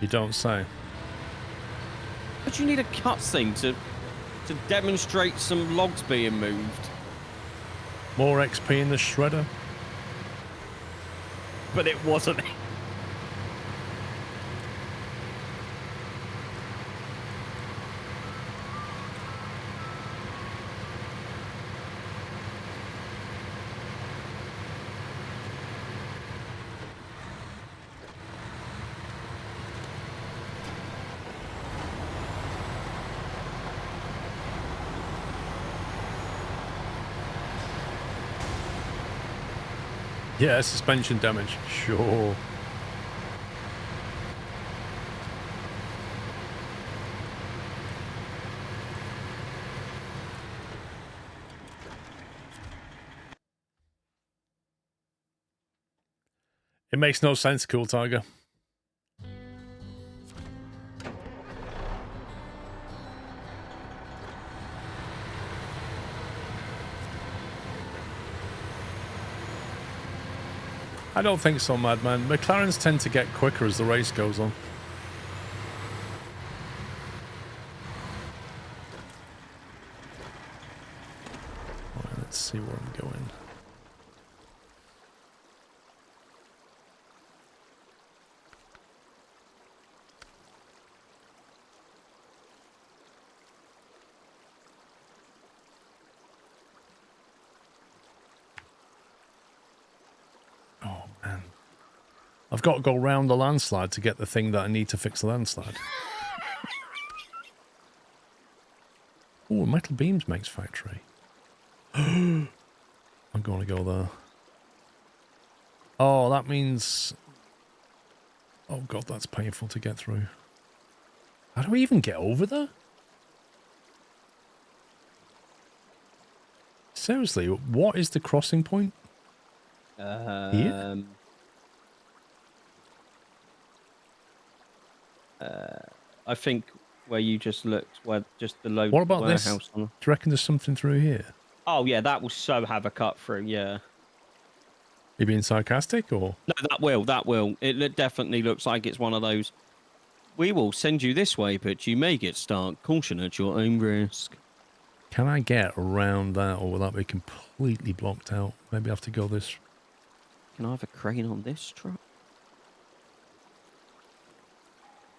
You don't say. But you need a cutscene to demonstrate some logs being moved. More XP in the shredder. But it wasn't. Yeah, suspension damage. Sure. It makes no sense, Cool Tiger. I don't think so, Madman. McLarens tend to get quicker as the race goes on. Right, let's see where I'm going. Oh, man. I've got to go round the landslide to get the thing that I need to fix the landslide. Oh, metal beams makes factory. I'm going to go there. Oh, that means... Oh, God, that's painful to get through. How do we even get over there? Seriously, what is the crossing point? Here? I think where you just looked, where just the load What about this? warehouse Do you reckon there's something through here? Oh yeah, that will so have a cut through. Yeah. Are you being sarcastic, or? No, that will. It definitely looks like it's one of those. We will send you this way, but you may get stuck. Caution at your own risk. Can I get around that, or will that be completely blocked out? Maybe I have to go this... Can I have a crane on this truck?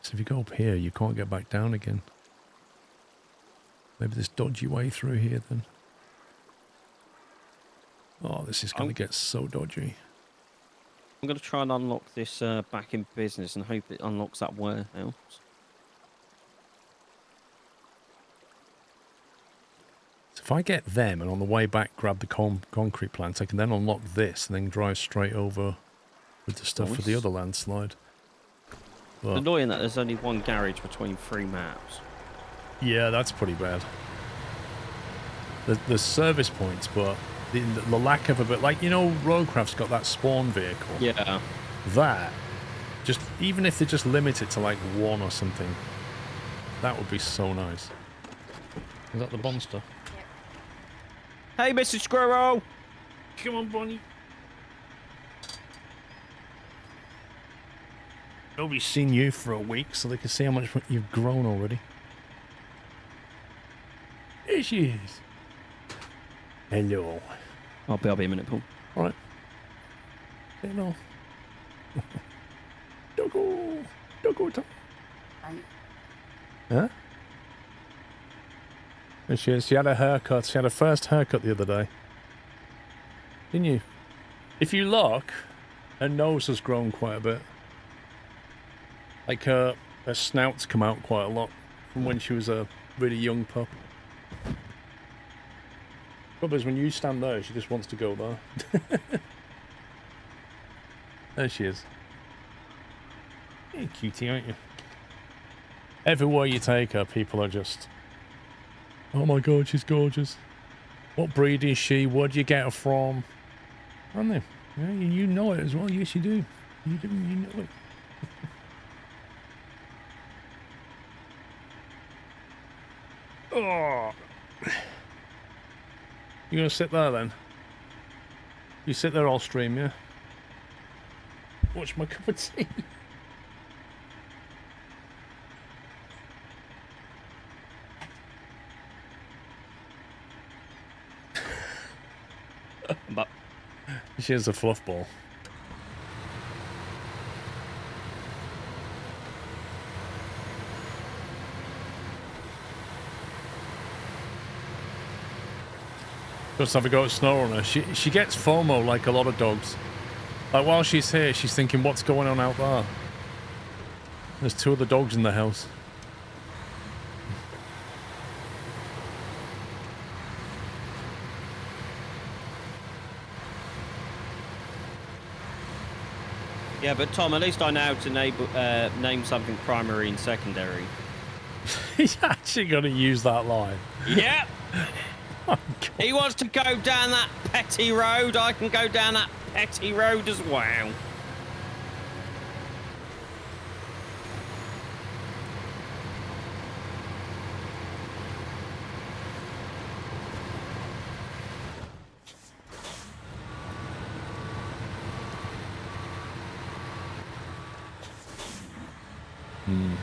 So if you go up here, you can't get back down again. Maybe this dodgy way through here, then. Oh, this is going to get so dodgy. I'm going to try and unlock this back in business and hope it unlocks that warehouse. So if I get them and on the way back grab the concrete plant, I can then unlock this and then drive straight over with the stuff for the other landslide. But, it's annoying that there's only one garage between 3 maps. Yeah, that's pretty bad. There's service points, but the lack of a bit... Like, you know, Roadcraft's got that spawn vehicle. Yeah. That, just even if they just limit it to like 1 or something, that would be so nice. Is that the monster? Hey, Mr. Squirrel! Come on, Bonnie. Nobody's seen you for a week, so they can see how much you've grown already. There she is. Hello. I'll be a minute, Paul. All right. Hello. Doggo. Doggo time. Huh? There she is. She had a haircut. She had her first haircut the other day. Didn't you? If you look, her nose has grown quite a bit. Like her snout's come out quite a lot from when she was a really young pup. Trouble is, when you stand there, she just wants to go there. There she is. You're a cutie, aren't you? Everywhere you take her, people are just... Oh my god, she's gorgeous. What breed is she? Where'd you get her from? Aren't they? Yeah, you know it as well. Yes, you do. You do. You know it. Oh. You gonna sit there then? You sit there all stream, yeah? Watch my cup of tea. But She has a fluff ball. Let's have a go at Snowrunner. She gets FOMO like a lot of dogs. Like while she's here, she's thinking, what's going on out there? There's 2 other dogs in the house. yeah, but Tom, at least I know how to name something primary and secondary. He's actually going to use that line. Yeah. Oh, He wants to go down that petty road. I can go down that petty road as well.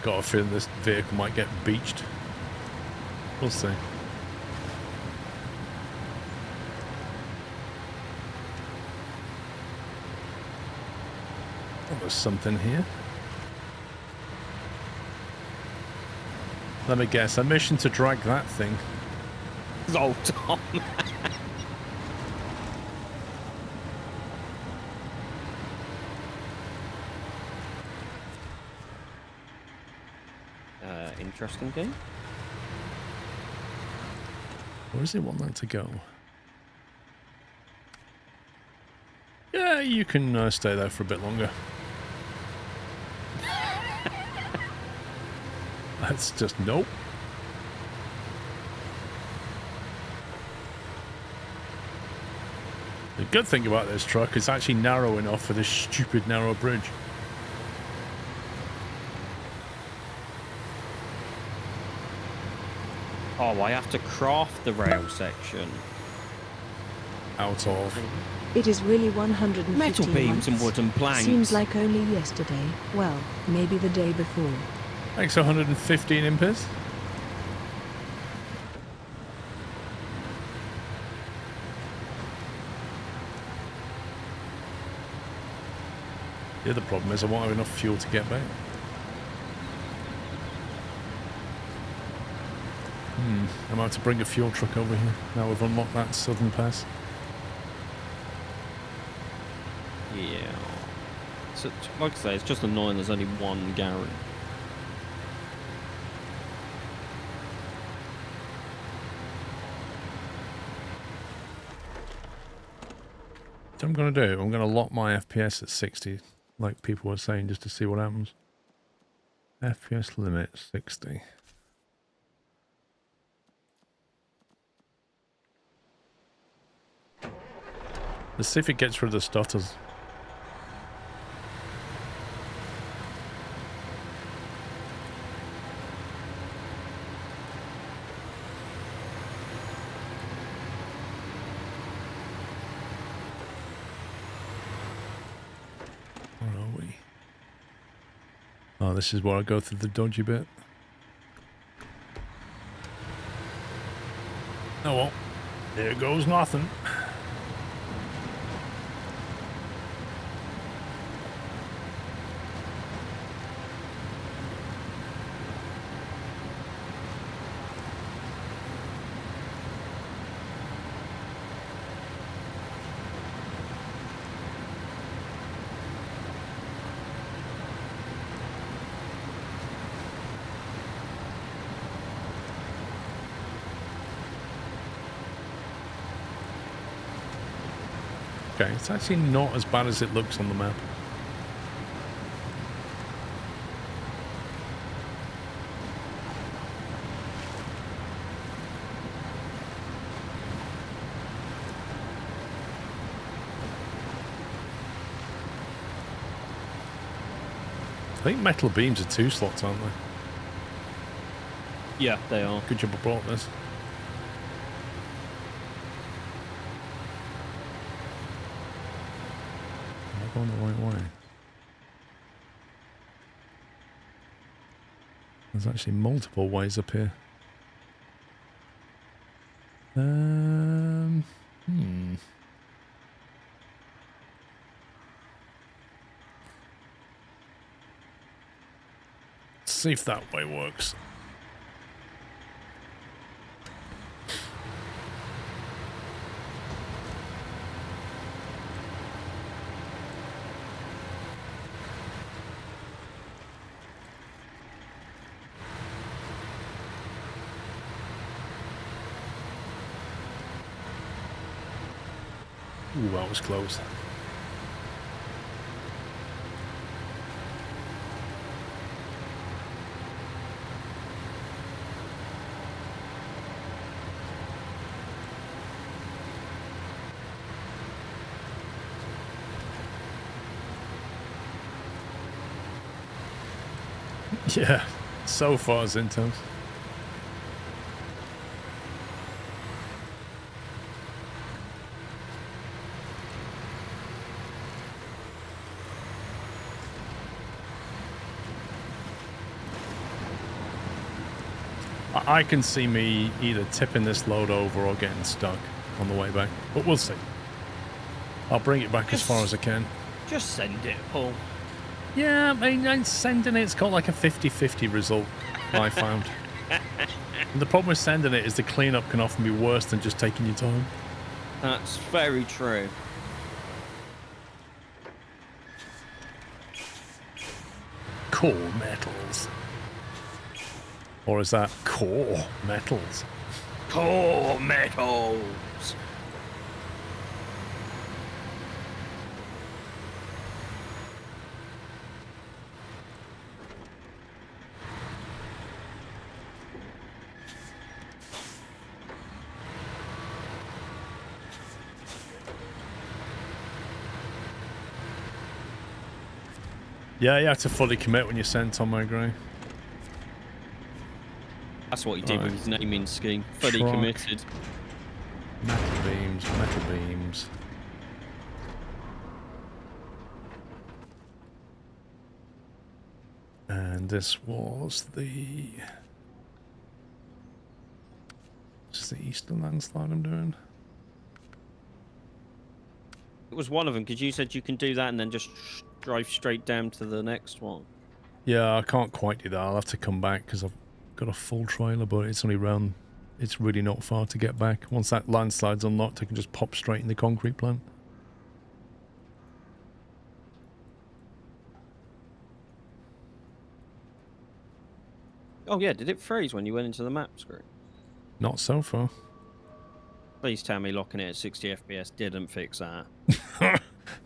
Got a feeling this vehicle might get beached. We'll see. Oh, there's something here. Let me guess. A mission to drag that thing. Oh, Tom. Interesting game. Where does it want that to go? Yeah, you can stay there for a bit longer. That's just nope. The good thing about this truck is actually narrow enough for this stupid narrow bridge. Oh, I have to craft the rail section. Out of. It is really 150 Metal beams and months. wooden planks. Seems like only yesterday. Well, maybe the day before. Thanks, 115 impers. The other problem is I won't have enough fuel to get back. I'm about to bring a fuel truck over here. Now we've unlocked that southern pass. Yeah. So, like I say, it's just annoying there's only one garage. What I'm going to do, I'm going to lock my FPS at 60, like people were saying, just to see what happens. FPS limit 60. Let's see if it gets rid of the stutters. Where are we? Oh, this is where I go through the dodgy bit. Oh well, there goes nothing. Okay, it's actually not as bad as it looks on the map. I think metal beams are 2 slots, aren't they? Yeah, they are. Good job I brought this. Am I going the right way? There's actually multiple ways up here. see if that way works. Ooh, that was close. Yeah, so far Zintos. I can see me either tipping this load over or getting stuck on the way back, but we'll see. I'll bring it back as far as I can. Just send it, Paul. Yeah, I mean, sending it's got like a 50-50 result, I found. And the problem with sending it is the cleanup can often be worse than just taking your time. That's very true. Core metals. Or is that core metals? Core metals. Yeah, you have to fully commit when you send Tom, I agree. That's what he did with his naming scheme. Fully Truck. committed. Metal beams, metal beams. And this was the... This is the eastern landslide I'm doing. It was one of them because you said you can do that and then just drive straight down to the next one. Yeah, I can't quite do that. I'll have to come back because I've got a full trailer, but it's only round. It's really not far to get back. Once that landslide's unlocked, I can just pop straight in the concrete plant. Oh yeah, did it freeze when you went into the map screen? Not so far. Please tell me locking it at 60 FPS didn't fix that.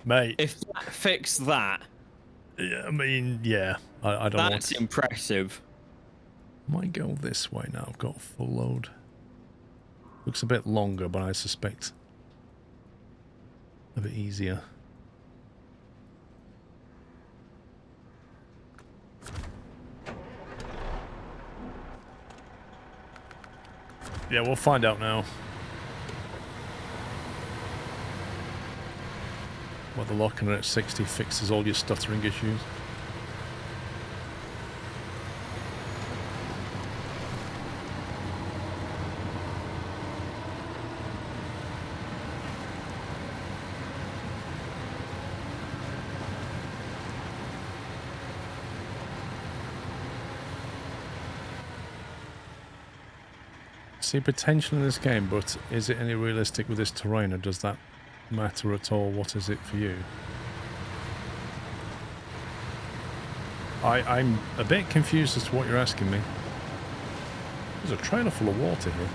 Mate. If that fixed that... Yeah, I mean, yeah. I don't know. That's impressive. Might go this way now. I've got a full load. Looks a bit longer, but I suspect a bit easier. Yeah, we'll find out now. Whether locking it at 60 fixes all your stuttering issues. See potential in this game, but is it any realistic with this terrain, or does that matter at all? What is it for you? I'm a bit confused as to what you're asking me. There's a trailer full of water here.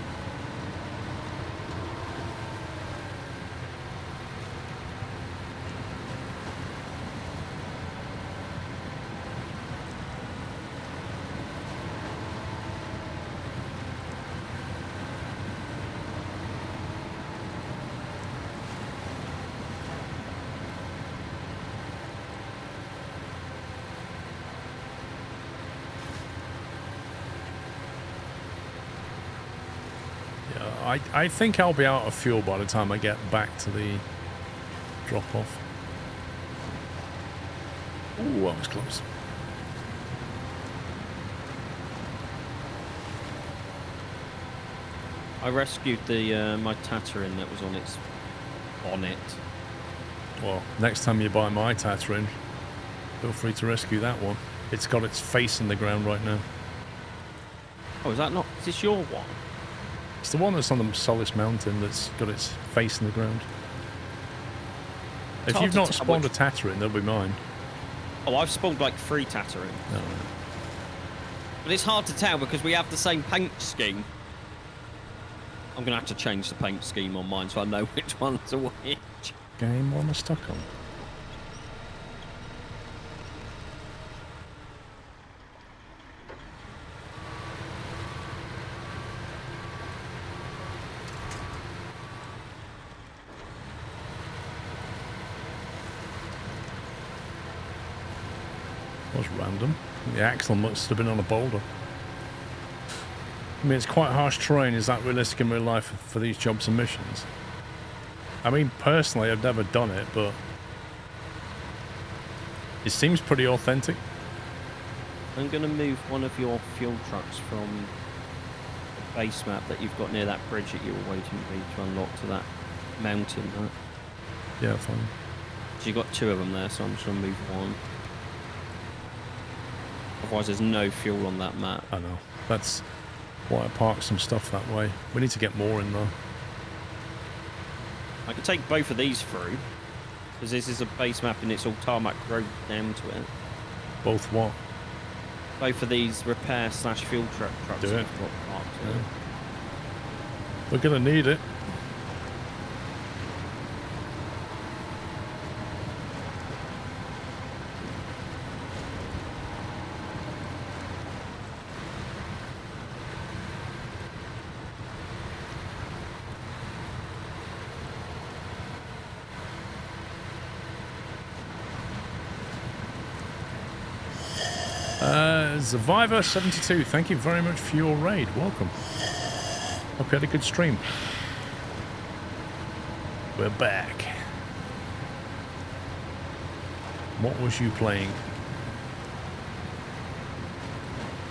I think I'll be out of fuel by the time I get back to the drop-off. Ooh, that was close. I rescued the my Tatterin that was on its bonnet. Well, next time you buy my Tatterin, feel free to rescue that one. It's got its face in the ground right now. Oh, is that not? Is this your one? It's the one that's on the Solace Mountain that's got its face in the ground. If you've not spawned a Tatterin, they'll be mine. Oh, I've spawned like 3 Tatterins. No. But it's hard to tell because we have the same paint scheme. I'm going to have to change the paint scheme on mine so I know which ones are which. Game, what am I stuck on? Was random. The axle must have been on a boulder. I mean, it's quite harsh terrain. Is that realistic in real life for these jobs and missions? I mean, personally, I've never done it, but it seems pretty authentic. I'm going to move one of your fuel trucks from the base map that you've got near that bridge that you were waiting for me to unlock to that mountain, right? Yeah, fine. So you've got 2 of them there, so I'm just going to move one. Otherwise, there's no fuel on that map. I know. That's why I parked some stuff that way. We need to get more in though. I could take both of these through, because this is a base map and it's all tarmac road down to it. Both what? Both of these repair / fuel trucks. Do it. I've got parked Yeah. there. We're gonna need it. Survivor72, thank you very much for your raid. Welcome. Hope you had a good stream. We're back. What was you playing?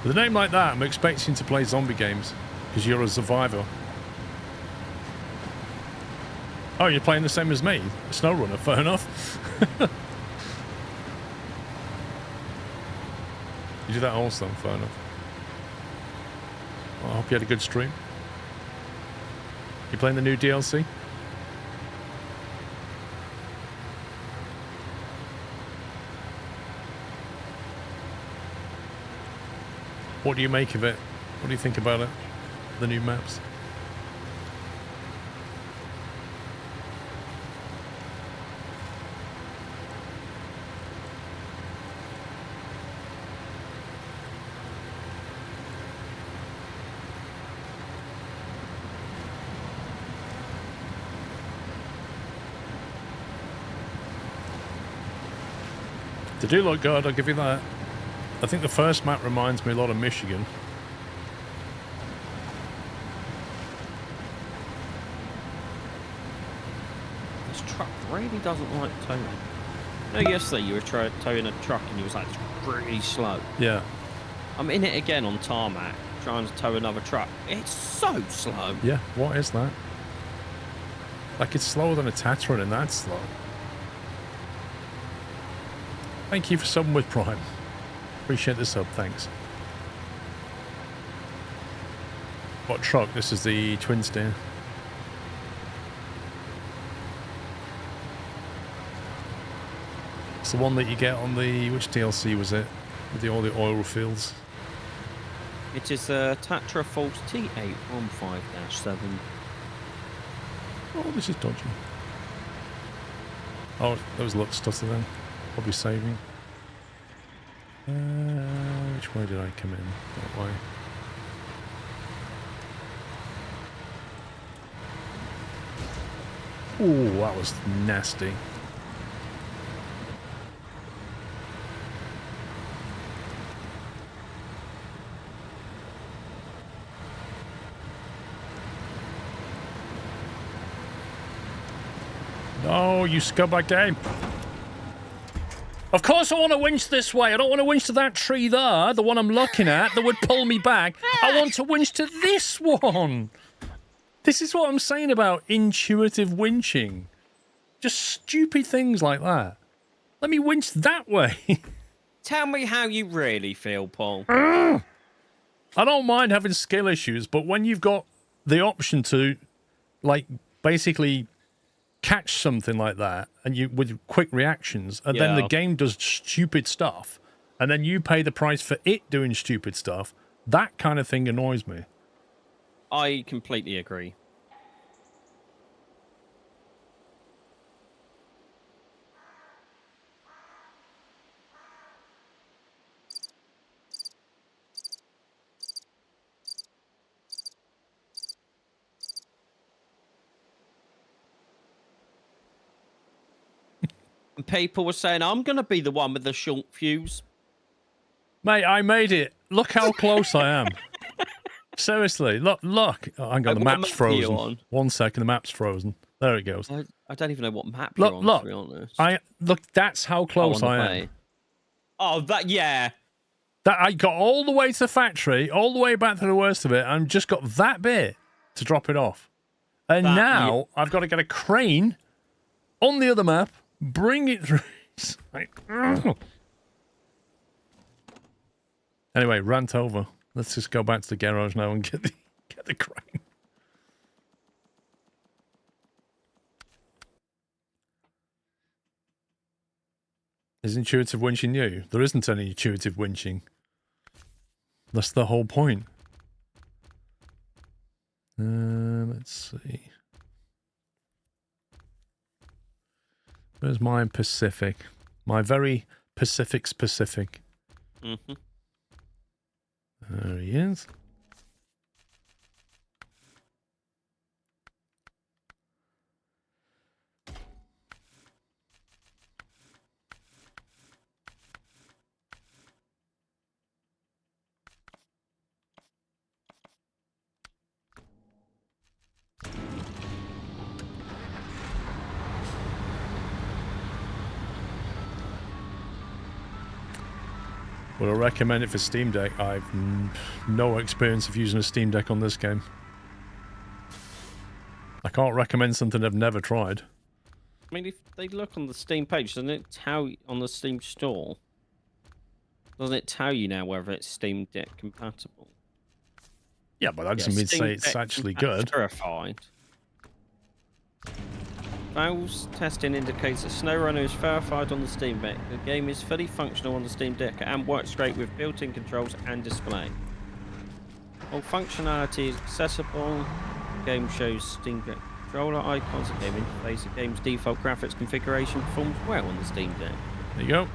With a name like that, I'm expecting to play zombie games, because you're a survivor. Oh, you're playing the same as me? Snowrunner, fair enough. You do that also, fair enough. Well, I hope you had a good stream. You playing the new DLC? What do you make of it? What do you think about it? The new maps? They do look good, I'll give you that. I think the first map reminds me a lot of Michigan. This truck really doesn't like towing. No, yesterday you were towing a truck and you was like, it's really slow. Yeah. I'm in it again on tarmac, trying to tow another truck. It's so slow. Yeah, what is that? Like, it's slower than a Tatterin and that's slow. Thank you for subbing with Prime. Appreciate the sub, thanks. What truck? This is the twin steer. It's the one that you get on the... Which DLC was it? With all the oil fields. It is a Tatra Falls T815-7. Oh, this is dodgy. Oh, there was a lot of stuff then. Probably saving. Which way did I come in? That way. Ooh, that was nasty. No, you scumbag game. Of course I want to winch this way. I don't want to winch to that tree there, the one I'm looking at, that would pull me back. I want to winch to this one. This is what I'm saying about intuitive winching. Just stupid things like that. Let me winch that way. Tell me how you really feel, Paul. I don't mind having skill issues, but when you've got the option to, like, basically catch something like that, and you with quick reactions, and then the game does stupid stuff, and then you pay the price for it doing stupid stuff, that kind of thing annoys me. I completely agree. And people were saying, I'm going to be the one with the short fuse. Mate, I made it. Look how close I am. Seriously, look. Oh, hang on, the map's frozen. On? 1 second, the map's frozen. There it goes. I don't even know what map you're on, to be honest. Look, that's how close I am. Oh, that. I got all the way to the factory, all the way back to the worst of it, and just got that bit to drop it off. And now I've got to get a crane on the other map, bring it through. Anyway, rant over. Let's just go back to the garage now and get the crane. Is intuitive winching new? There isn't any intuitive winching. That's the whole point. Let's see. Where's my Pacific? My very Pacific. Mm-hmm. There he is. Would I recommend it for Steam Deck? I've no experience of using a Steam Deck on this game. I can't recommend something I've never tried. I mean, if they look on the Steam page, doesn't it tell you on the Steam store? Doesn't it tell you now whether it's Steam Deck compatible? Yeah, but that doesn't mean to say it's actually good. Verified. Valve's testing indicates that Snowrunner is verified on the Steam Deck. The game is fully functional on the Steam Deck and works great with built-in controls and display. All functionality is accessible. The game shows Steam Deck controller icons, the game interface, the game's default graphics configuration performs well on the Steam Deck. There you go.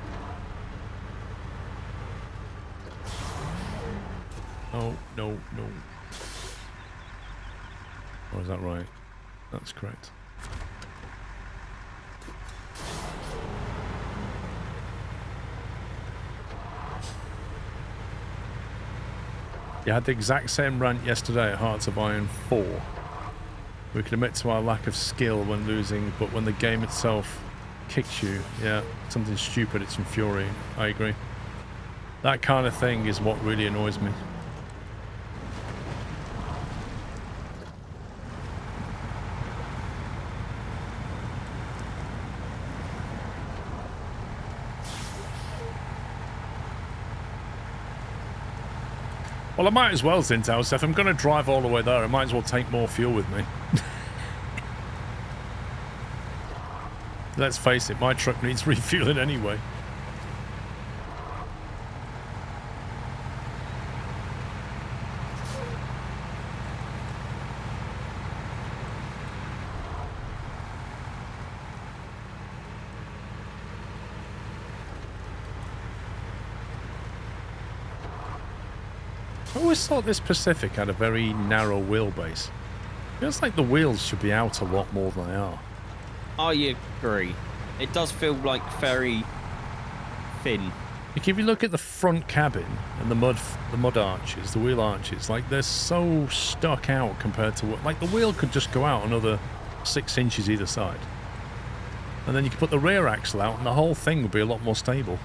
Oh, no. Oh, is that right? That's correct. You had the exact same rant yesterday at Hearts of Iron 4. We can admit to our lack of skill when losing, but when the game itself kicks you, yeah, something stupid, it's infuriating. I agree. That kind of thing is what really annoys me. Well, I might as well, Zintel. If I'm going to drive all the way there, I might as well take more fuel with me. Let's face it, my truck needs refueling anyway. I always thought this Pacific had a very narrow wheelbase. Feels like the wheels should be out a lot more than they are. I agree. It does feel like very thin. Like if you look at the front cabin and the mud arches, the wheel arches, like they're so stuck out compared to what, like the wheel could just go out another 6 inches either side. And then you could put the rear axle out and the whole thing would be a lot more stable.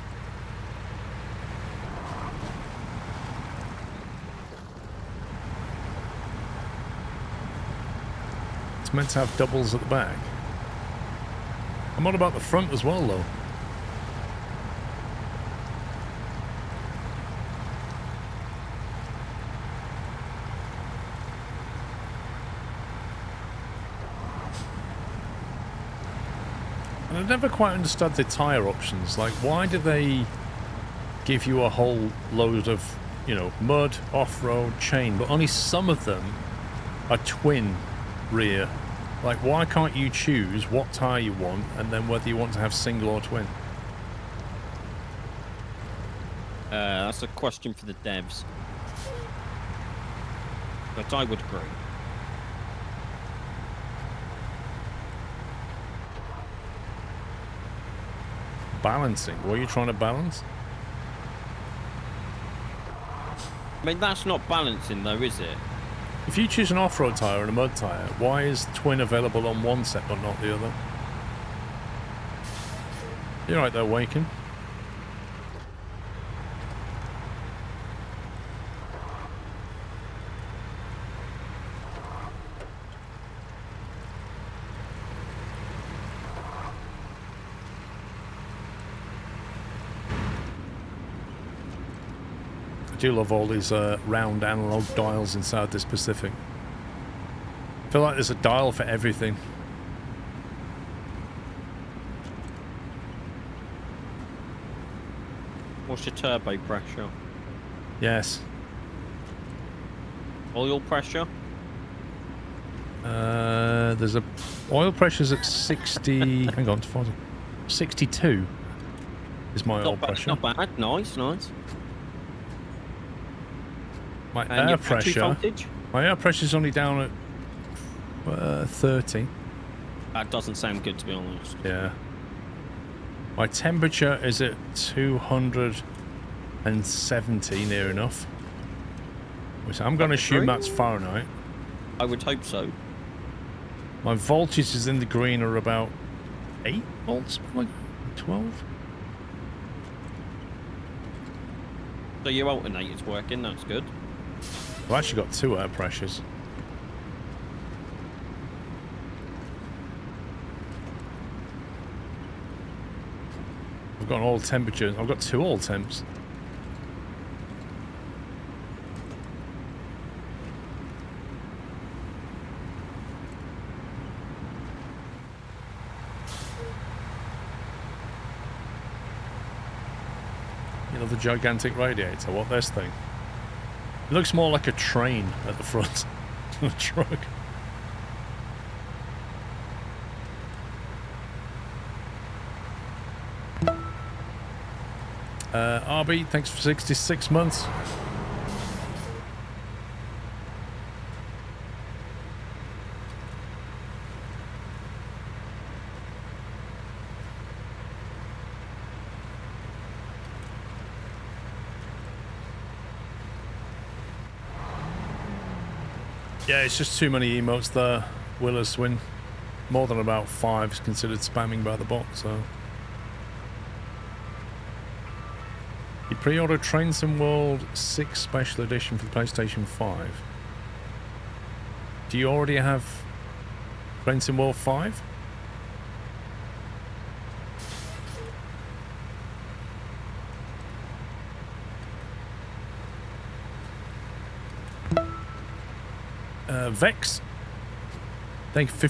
Meant to have doubles at the back. I'm on about the front as well, though. And I never quite understood the tyre options. Like, why do they give you a whole load of, you know, mud, off-road, chain, but only some of them are twin rear? Like, why can't you choose what tyre you want and then whether you want to have single or twin? That's a question for the devs. But I would agree. Balancing. What are you trying to balance? I mean, that's not balancing, though, is it? If you choose an off-road tyre and a mud tyre, why is twin available on one set but not the other? You're right there, Waken. I do love all these round analog dials inside this Pacific. I feel like there's a dial for everything. What's your turbo pressure? Yes. Oil pressure? There's a oil pressure's at 60. Hang on, 40. 62 is my oil pressure. Not bad. Nice, nice. My And air your battery pressure. voltage? My air pressure's only down at 30. That doesn't sound good, to be honest. Yeah. My temperature is at 270, near enough. Which I'm going to assume that's Fahrenheit. I would hope so. My voltage is in the green, are about 8 volts, like 12. So your alternator's working, that's good. I've actually got 2 air pressures. I've got an all temperature. I've got 2 all temps. You know, the gigantic radiator. What this thing? It looks more like a train at the front than a truck. RB, thanks for 66 months. Yeah, it's just too many emotes there, Willis win. More than about 5 is considered spamming by the bot, so... You pre-ordered Train Sim World 6 Special Edition for the PlayStation 5. Do you already have Train Sim World 5? Vex. Thank you,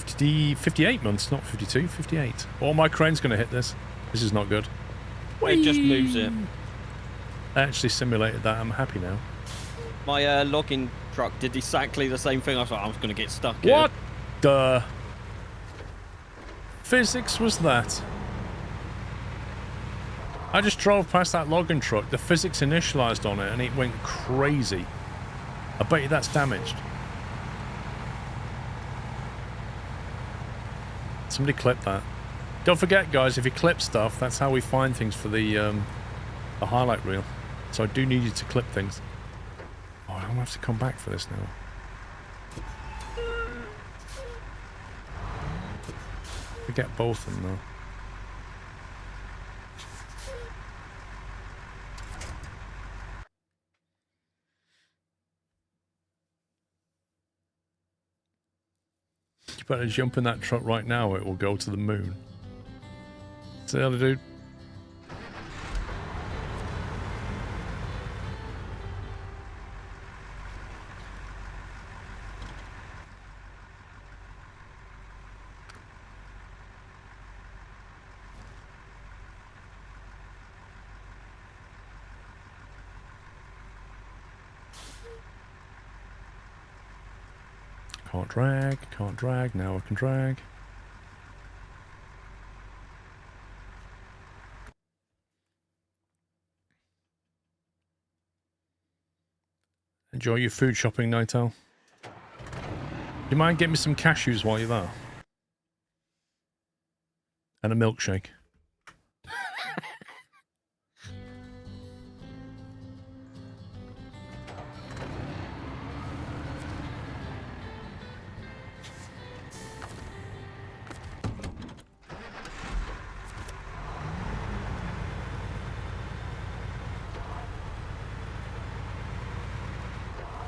58 months, not 52, 58. Oh, my crane's going to hit this. This is not good. It just moves it. I actually simulated that. I'm happy now. My logging truck did exactly the same thing. I thought I was going to get stuck here. What the physics was that? I just drove past that logging truck. The physics initialized on it and it went crazy. I bet you that's damaged. Somebody clip that. Don't forget, guys, if you clip stuff, that's how we find things for the highlight reel. So I do need you to clip things. Oh, I'm gonna have to come back for this now. Forget both of them though. You better jump in that truck right now or it will go to the moon. See how to do? Can't drag, can't drag. Now I can drag. Enjoy your food shopping, Nightel. You mind getting me some cashews while you're there? And a milkshake.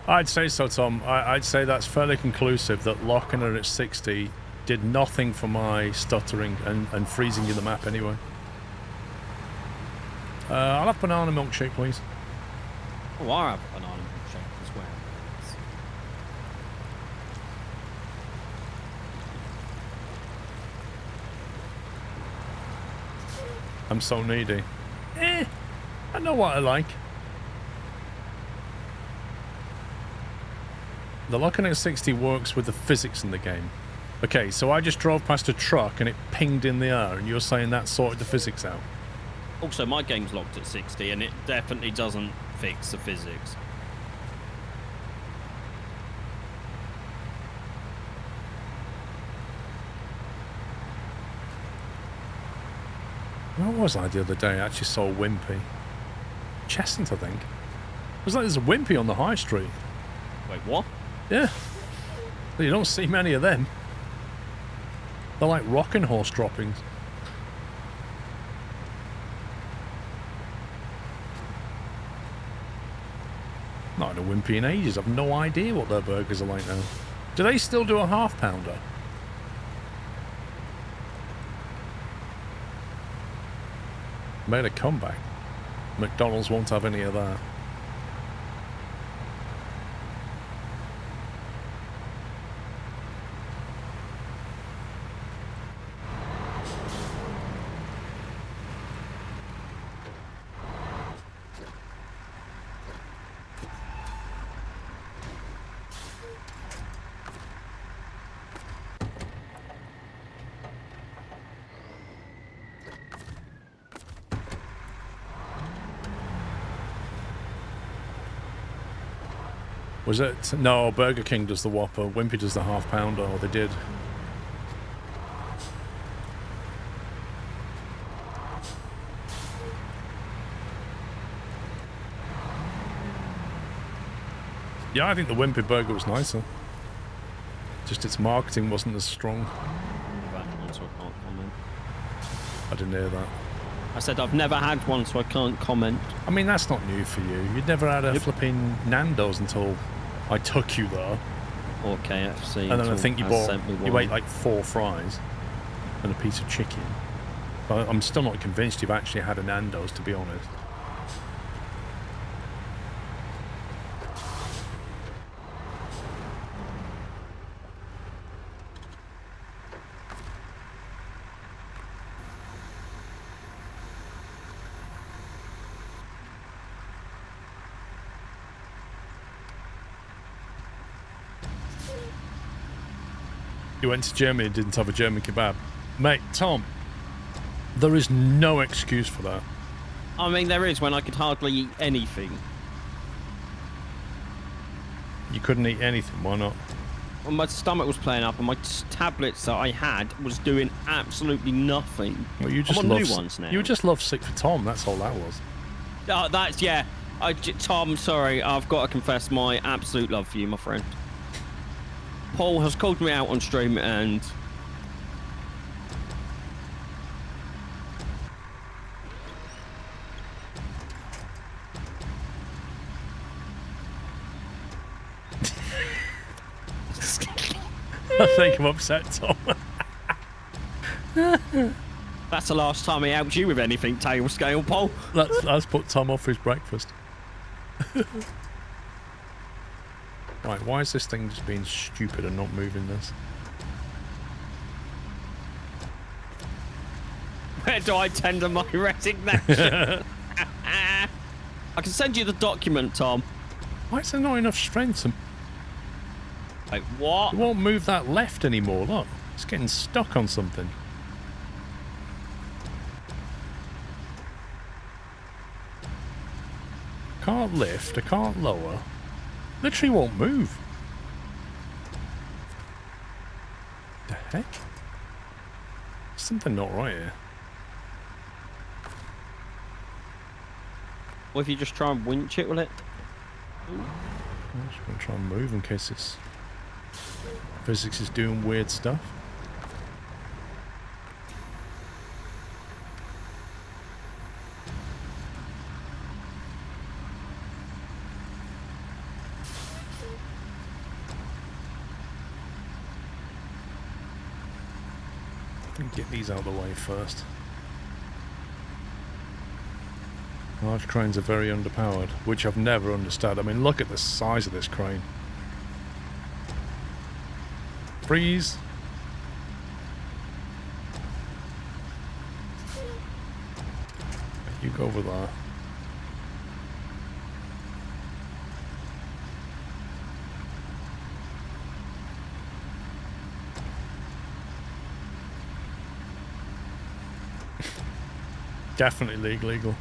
I'd say so, Tom. I'd say that's fairly conclusive that locking her at 60 did nothing for my stuttering and freezing in the map anyway. I'll have banana milkshake, please. Oh, I'll have a banana milkshake as well. I'm so needy. I know what I like. The locking at 60 works with the physics in the game. Okay, so I just drove past a truck and it pinged in the air, and you're saying that sorted the physics out? Also, my game's locked at 60, and it definitely doesn't fix the physics. Where was I the other day? I actually saw a Wimpy. Cheshunt, I think. It was like there's a Wimpy on the high street. Wait, what? Yeah. You don't see many of them. They're like rocking horse droppings. Not had a Wimpy in ages. I've no idea what their burgers are like now. Do they still do a half pounder? Made a comeback. McDonald's won't have any of that. Was it? No, Burger King does the Whopper. Wimpy does the half pounder, or they did. Yeah, I think the Wimpy burger was nicer. Just its marketing wasn't as strong. I've had one, so I can't comment. I didn't hear that. I said I've never had one, so I can't comment. I mean, that's not new for you. You'd never had a flipping Nando's until I took you there. Or KFC. And then I think you you ate like 4 fries and a piece of chicken. But I'm still not convinced you've actually had a Nando's, to be honest. You went to Germany and didn't have a German kebab. Mate, Tom, there is no excuse for that. I mean, there is when I could hardly eat anything. You couldn't eat anything, why not? Well, my stomach was playing up, and my tablets that I had was doing absolutely nothing. Well, you just I'm on love, new ones now. You just love sick for Tom, that's all that was. That's, yeah. Tom, sorry, I've got to confess my absolute love for you, my friend. Paul has called me out on stream and... I think I'm upset, Tom. That's the last time he helped you with anything, tail scale, Paul. Let's put Tom off his breakfast. Right, why is this thing just being stupid and not moving this? Where do I tender my resignation? I can send you the document, Tom. Why is there not enough strength to... Like, what? It won't move that left anymore, look. It's getting stuck on something. Can't lift, I can't lower. Literally won't move. The heck? Something not right here. What if you just try and winch it, will it? I'm just going to try and move in case it's... physics is doing weird stuff. Get these out of the way first. Large cranes are very underpowered, which I've never understood. I mean, look at the size of this crane. Freeze! You go over there. Definitely legal.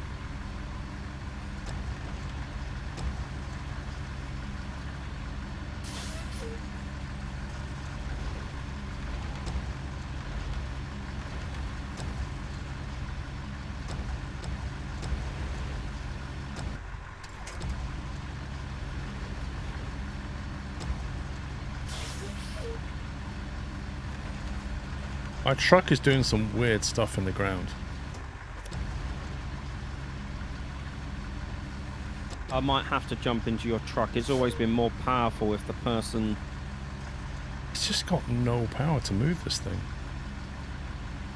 My truck is doing some weird stuff in the ground. I might have to jump into your truck. It's always been more powerful if the person... It's just got no power to move this thing.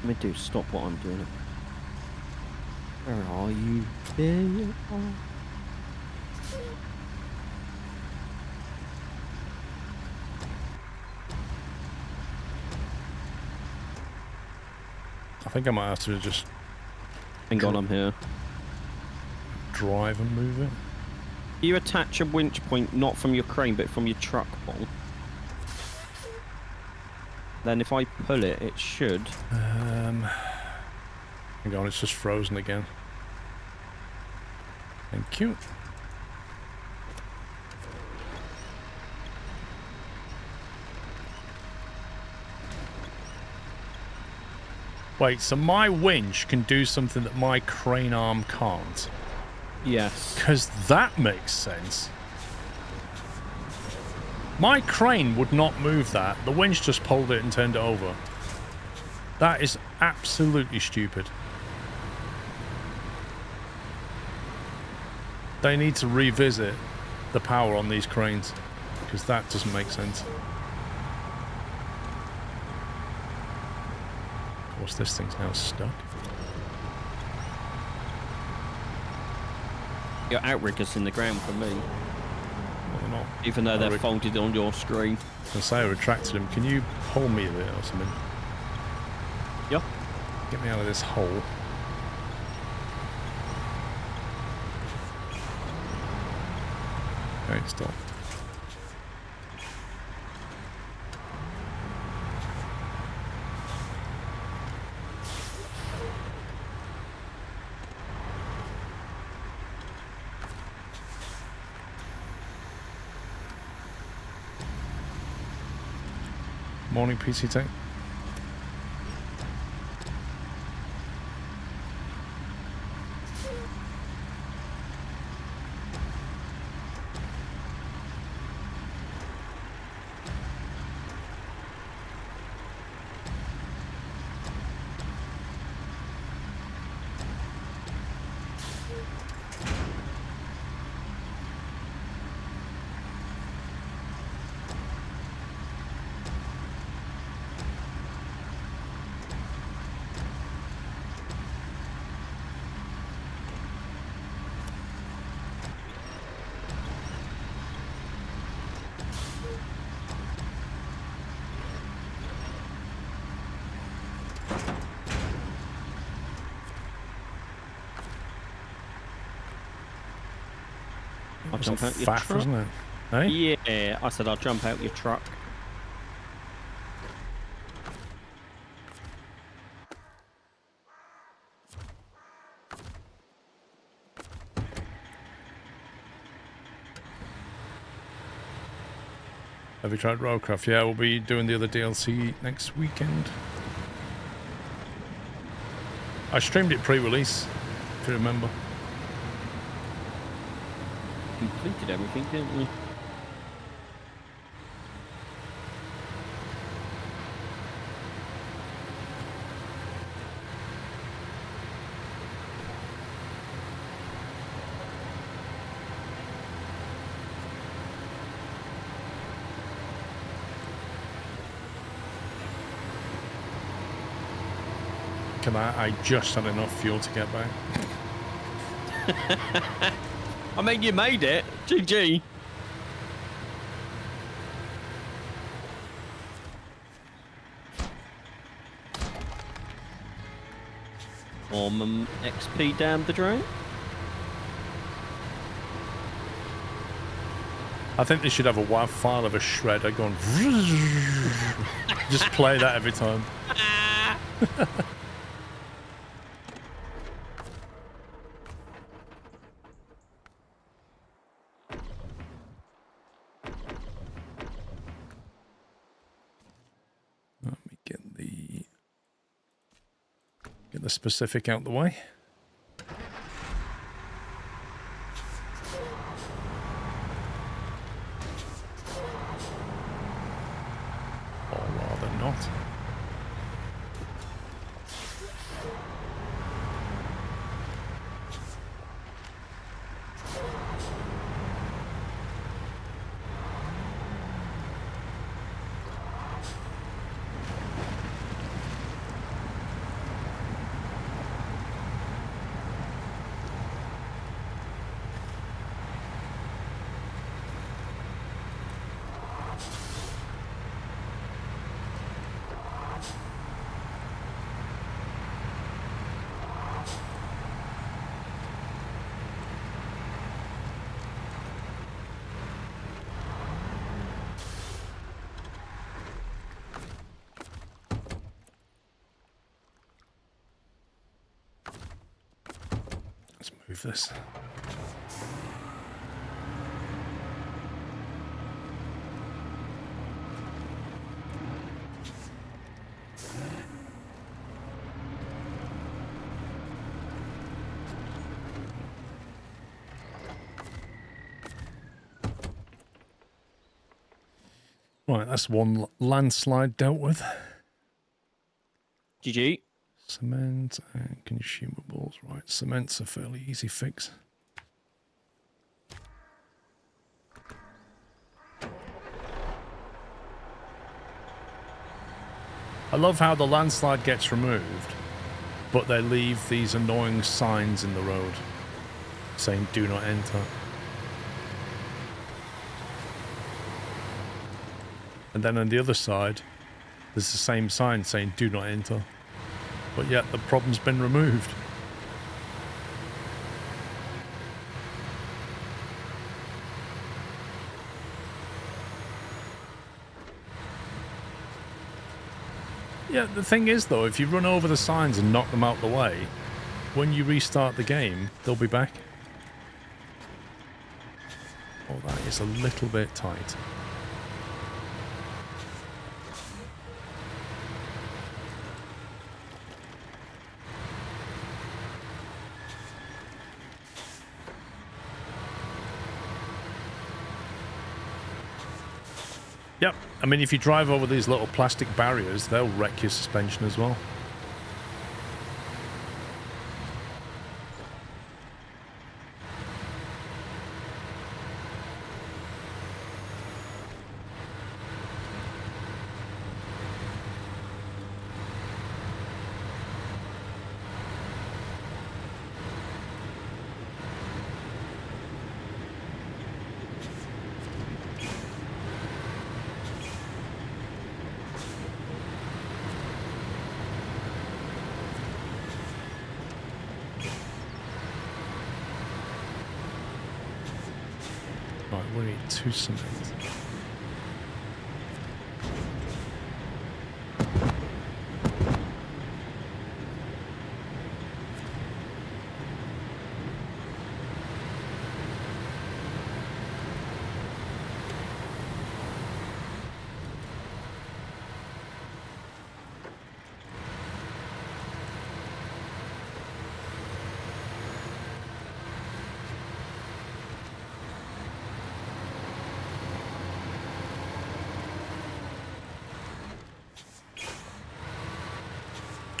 Let me do stop what I'm doing. Where are you? There you are. I think I might have to just Hang on, I'm here. drive and move it. You attach a winch point not from your crane but from your truck pole. Then if I pull it, it should. Hang on, it's just frozen again. Thank you. Wait, so my winch can do something that my crane arm can't? Yes. Because that makes sense. My crane would not move that. The winch just pulled it and turned it over. That is absolutely stupid. They need to revisit the power on these cranes, because that doesn't make sense. Of course, this thing's now stuck. Your outriggers in the ground for me. No, they're not. Even though they're folded on your screen. I say I retracted them. Can you pull me a bit or something? Yeah. Get me out of this hole. Okay, stop. Morning, PC Tech. I'll jump out your Faff, truck. wasn't it? Hey? Yeah, I said I'll jump out your truck. Have you tried Roadcraft? Yeah, we'll be doing the other DLC next weekend. I streamed it pre-release, if you remember. Completed everything, didn't you? I just had enough fuel to get back. I mean, you made it. GG. XP down the drain. I think they should have a WAV file of a shredder going. Just play that every time. Let me get the specific out the way. Or rather not. Move this. Right, that's one landslide dealt with. GG. Cement and consumables. Right, cement's a fairly easy fix. I love how the landslide gets removed, but they leave these annoying signs in the road saying do not enter. And then on the other side, there's the same sign saying do not enter. But yet the problem's been removed. Yeah, the thing is though, if you run over the signs and knock them out the way, when you restart the game, they'll be back. Oh, that is a little bit tight. Yep, I mean, if you drive over these little plastic barriers, they'll wreck your suspension as well. Right, we need 2 cement.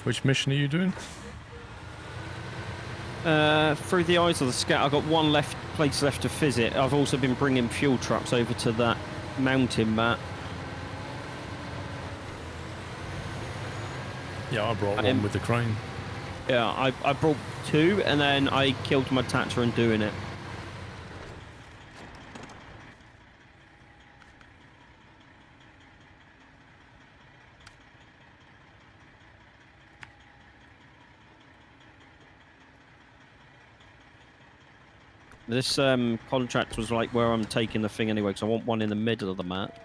Which mission are you doing? Through the eyes of the scout, I've got one place left to visit. I've also been bringing fuel trucks over to that mountain, Matt. Yeah, I brought one with the crane. Yeah, I brought 2, and then I killed my Tatcher in doing it. This contract was like where I'm taking the thing anyway, because I want one in the middle of the map.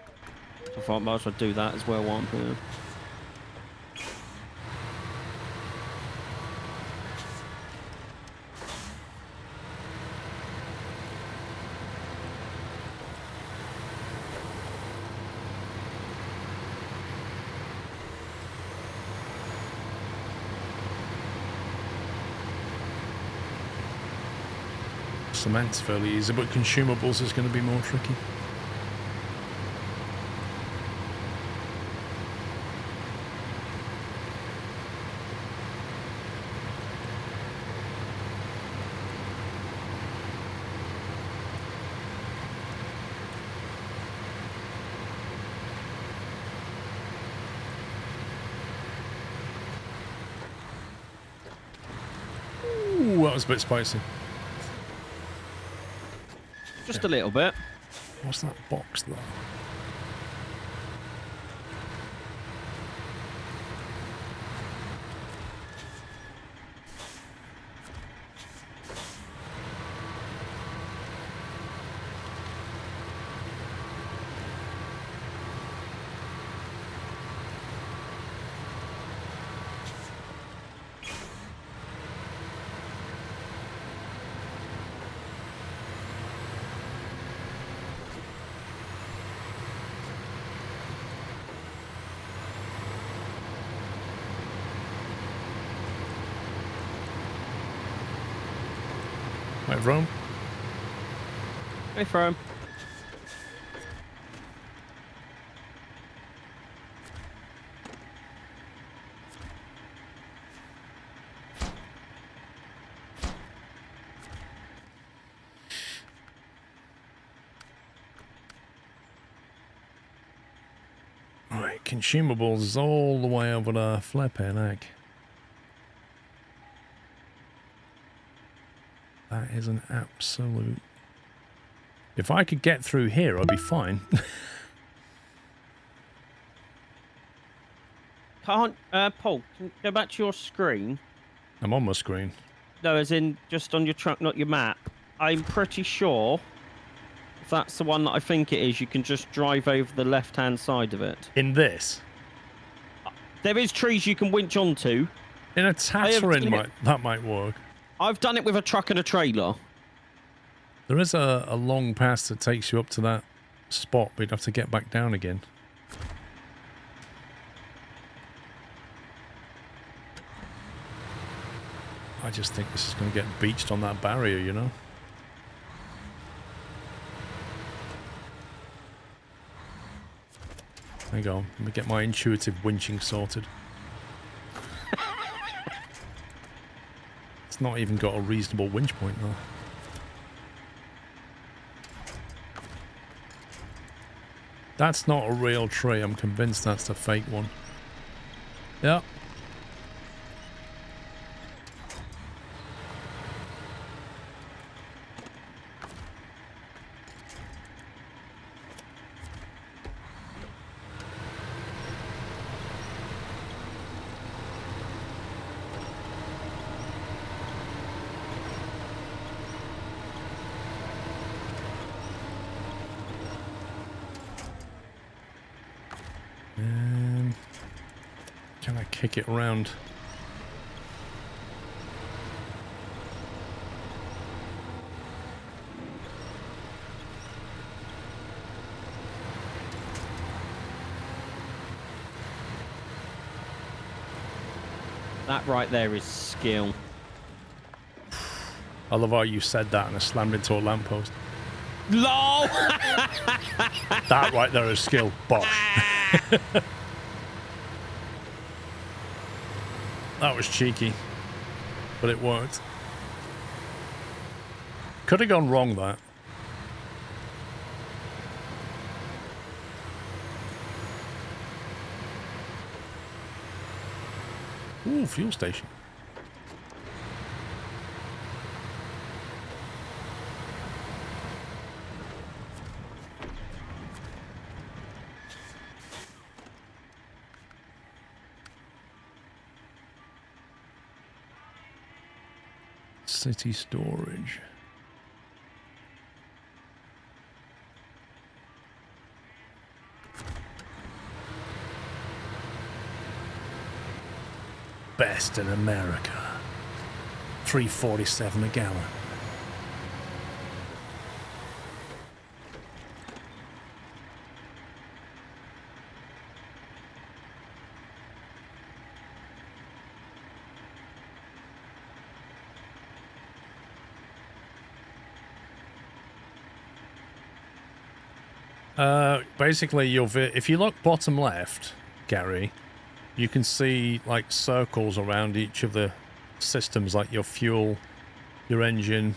So I thought I might as well do that as well while I'm here. Cement's fairly easy, but consumables is going to be more tricky. Ooh, that was a bit spicy. Just a little bit. What's that box there? Right, Rome. Hey, Frome. Right, consumables all the way over to flipping egg. That is an absolute... If I could get through here, I'd be fine. Paul, can you go back to your screen? I'm on my screen. No, as in just on your truck, not your map. I'm pretty sure if that's the one that I think it is, you can just drive over the left-hand side of it. In this? There is trees you can winch onto. In a Tatterin, that might work. I've done it with a truck and a trailer. There is a long pass that takes you up to that spot, but you'd have to get back down again. I just think this is going to get beached on that barrier, you know? There you go. Let me get my intuitive winching sorted. It's not even got a reasonable winch point, though. That's not a real tree. I'm convinced that's the fake one. Yep. Can I kick it around? That right there is skill. I love how you said that and I slammed into a lamppost. LOL! That right there is skill. Bosh. That was cheeky, but it worked. Could have gone wrong, that. Ooh, fuel station. City storage. Best in America. $3.47 a gallon. Basically, if you look bottom left, Gary, you can see like circles around each of the systems, like your fuel, your engine,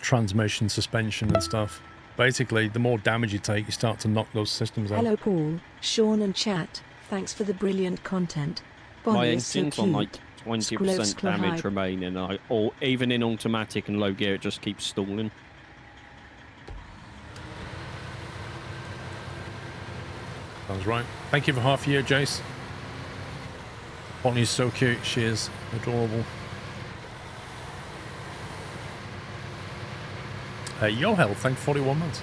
transmission, suspension and stuff. Basically, the more damage you take, you start to knock those systems out. Hello Paul, Sean and chat. Thanks for the brilliant content. My Bonnie is so engine's on like cute. 20% damage hype. remaining, or even in automatic and low gear, it just keeps stalling. Sounds right. Thank you for half a year, Jace. Bonnie's so cute. She is adorable. Yo health, thank 41 months.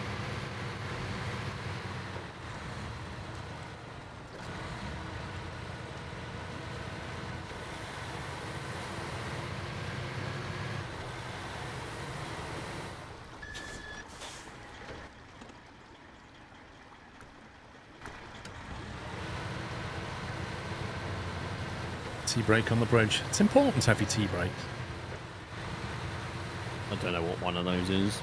T-brake on the bridge. It's important to have your T-brake. I don't know what one of those is.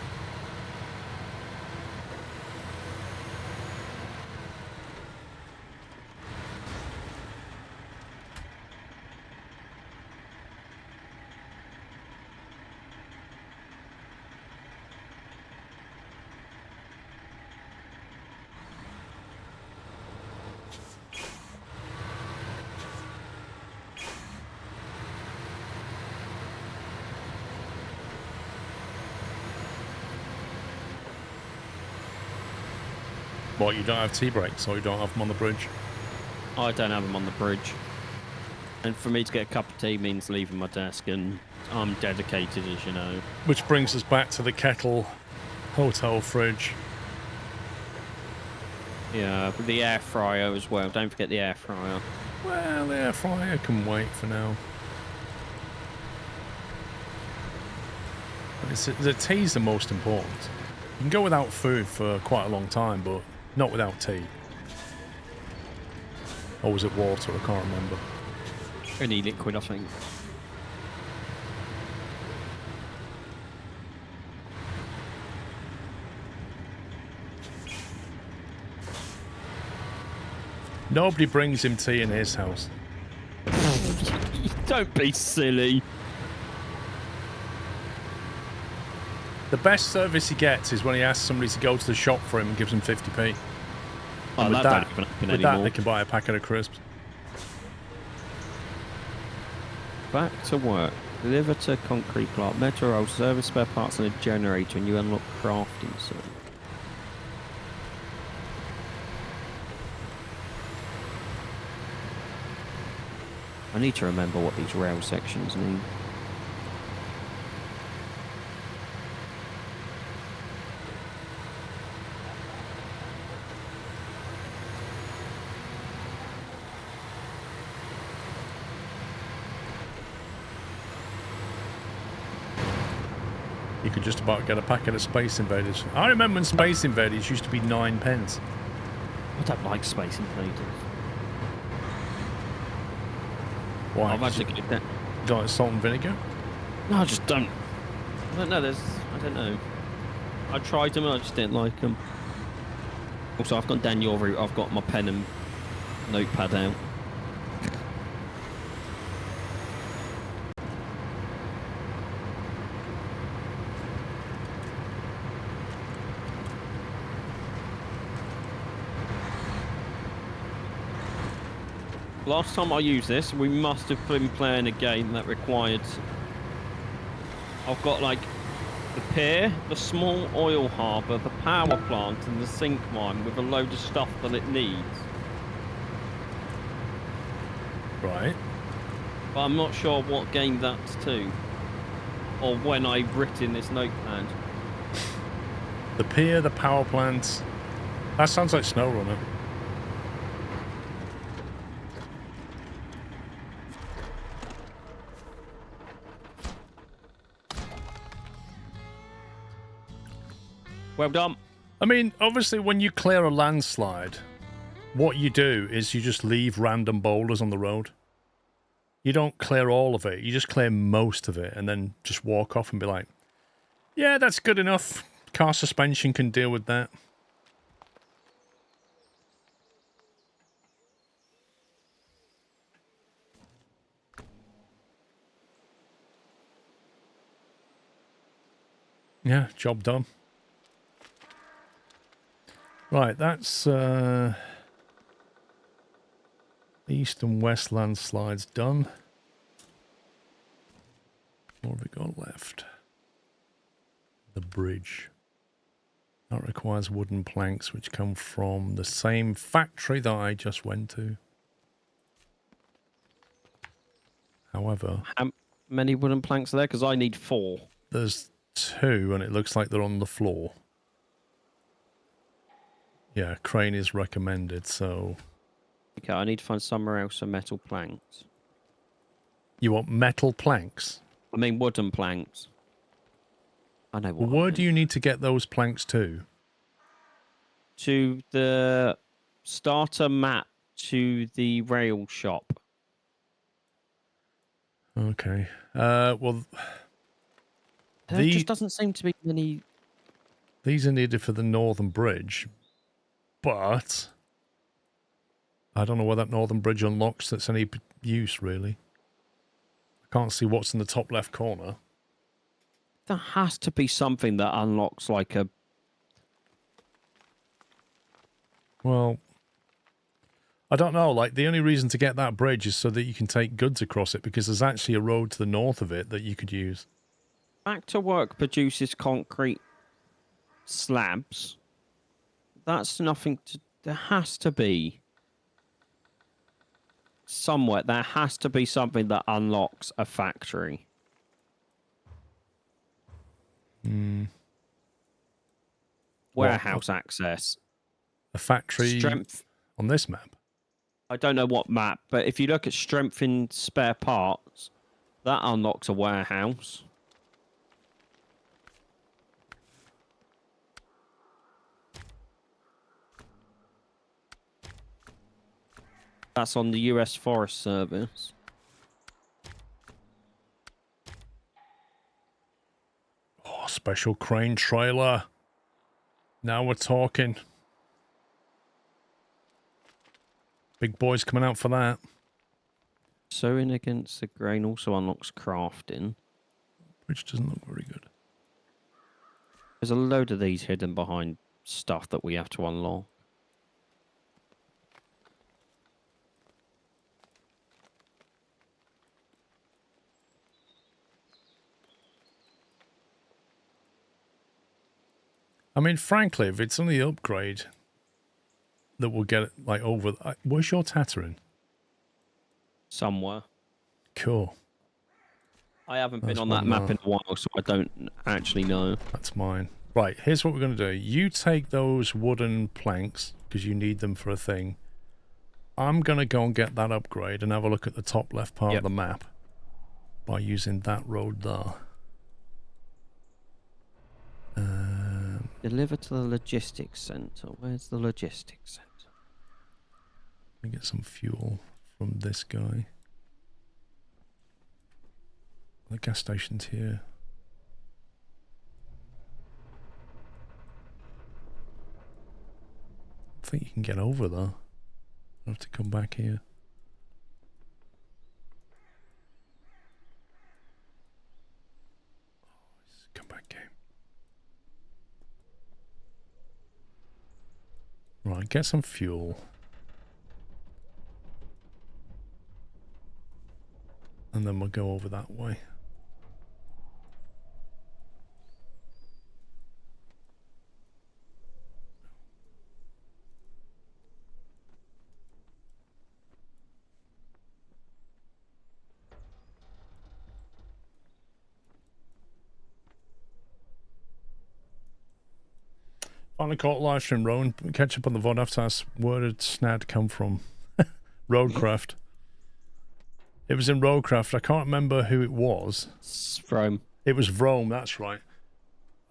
What, you don't have T-brakes, or you don't have them on the bridge? I don't have them on the bridge. And for me to get a cup of tea means leaving my desk, and I'm dedicated, as you know. Which brings us back to the kettle, hotel fridge. Yeah, but the air fryer as well. Don't forget the air fryer. Well, the air fryer can wait for now. The tea's the most important. You can go without food for quite a long time, but not without tea. Or was it water? I can't remember. Any liquid, I think. Nobody brings him tea in his house. Don't be silly. The best service he gets is when he asks somebody to go to the shop for him and gives them 50p. Oh, And that don't even happen with that, anymore. they can buy a packet of crisps. Back to work. Deliver to concrete plant. Metal roll, service spare parts and a generator, and you unlock crafting zone. I need to remember what these rail sections mean. You could just about get a packet of Space Invaders. I remember when Space Invaders used to be 9 pence. I don't like Space Invaders. Why? I've had to get that. You don't like salt and vinegar? No, I just don't. I don't know. I don't know. I tried them and I just didn't like them. Also, I've gone down your route. I've got my pen and notepad out. Last time I used this, we must have been playing a game that required... I've got, like, the pier, the small oil harbour, the power plant, and the zinc mine with a load of stuff that it needs. Right. But I'm not sure what game that's to. Or when I've written this notepad. The pier, the power plant. That sounds like Snowrunner. Well done. I mean, obviously, when you clear a landslide, what you do is you just leave random boulders on the road. You don't clear all of it. You just clear most of it and then just walk off and be like, yeah, that's good enough. Car suspension can deal with that. Yeah, job done. Right, that's east and west landslides done. What have we got left? The bridge. That requires wooden planks which come from the same factory that I just went to. However... How many wooden planks are there? Because I need 4. There's 2 and it looks like they're on the floor. Yeah, crane is recommended, so... Okay, I need to find somewhere else some metal planks. You want metal planks? I mean wooden planks. I know what Where do you need to get those planks to? To the starter map to the rail shop. Okay. Well... There just doesn't seem to be many... These are needed for the northern bridge, but... I don't know where that northern bridge unlocks that's any use, really. I can't see what's in the top left corner. There has to be something that unlocks like a... Well, I don't know. Like, the only reason to get that bridge is so that you can take goods across it, because there's actually a road to the north of it that you could use. Back to Work produces concrete slabs. That's nothing to... There has to be... Somewhere, there has to be something that unlocks a factory. Warehouse access. A factory Strength. on this map? I don't know what map, but if you look at strength in spare parts, that unlocks a warehouse. That's on the US Forest Service. Oh, special crane trailer. Now we're talking. Big boys coming out for that. Sewing against the grain also unlocks crafting. Which doesn't look very good. There's a load of these hidden behind stuff that we have to unlock. I mean, frankly, if it's only the upgrade that will get it, like, over... Where's your tattering? Somewhere. Cool. I haven't That's been on that one map more. in a while, so I don't actually know. That's mine. Right, here's what we're going to do. You take those wooden planks, because you need them for a thing. I'm going to go and get that upgrade and have a look at the top left part of the map by using that road there. Deliver to the logistics center. Where's the logistics center? Let me get some fuel from this guy. The gas station's here. I think you can get over there. I have to come back here. Come back, game. Right, get some fuel. And then we'll go over that way. Finally caught live stream, Rowan. Catch up on the VOD after I asked where did Snad come from? Roadcraft. It was in Roadcraft. I can't remember who it was. It's from. It was Vrome, that's right.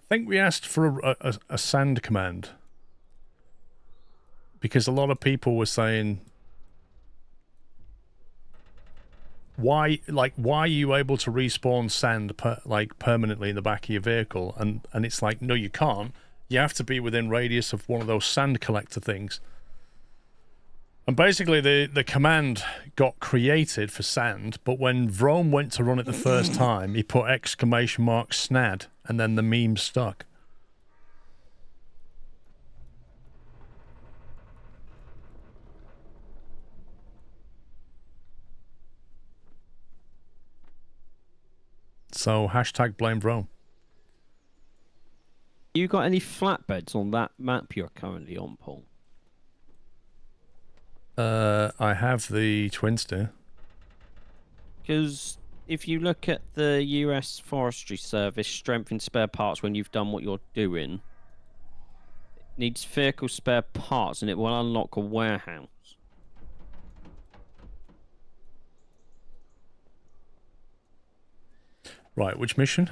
I think we asked for a sand command. Because a lot of people were saying, why are you able to respawn sand permanently in the back of your vehicle? And it's like, no, you can't. You have to be within radius of one of those sand collector things. And basically the command got created for sand, but when Vrome went to run it the first time, he put exclamation mark snad, and then the meme stuck. So hashtag blame Vrome. You got any flatbeds on that map you're currently on, Paul? I have the Twinster. Because if you look at the US Forestry Service strength in spare parts when you've done what you're doing, it needs vehicle spare parts and it will unlock a warehouse. Right, which mission?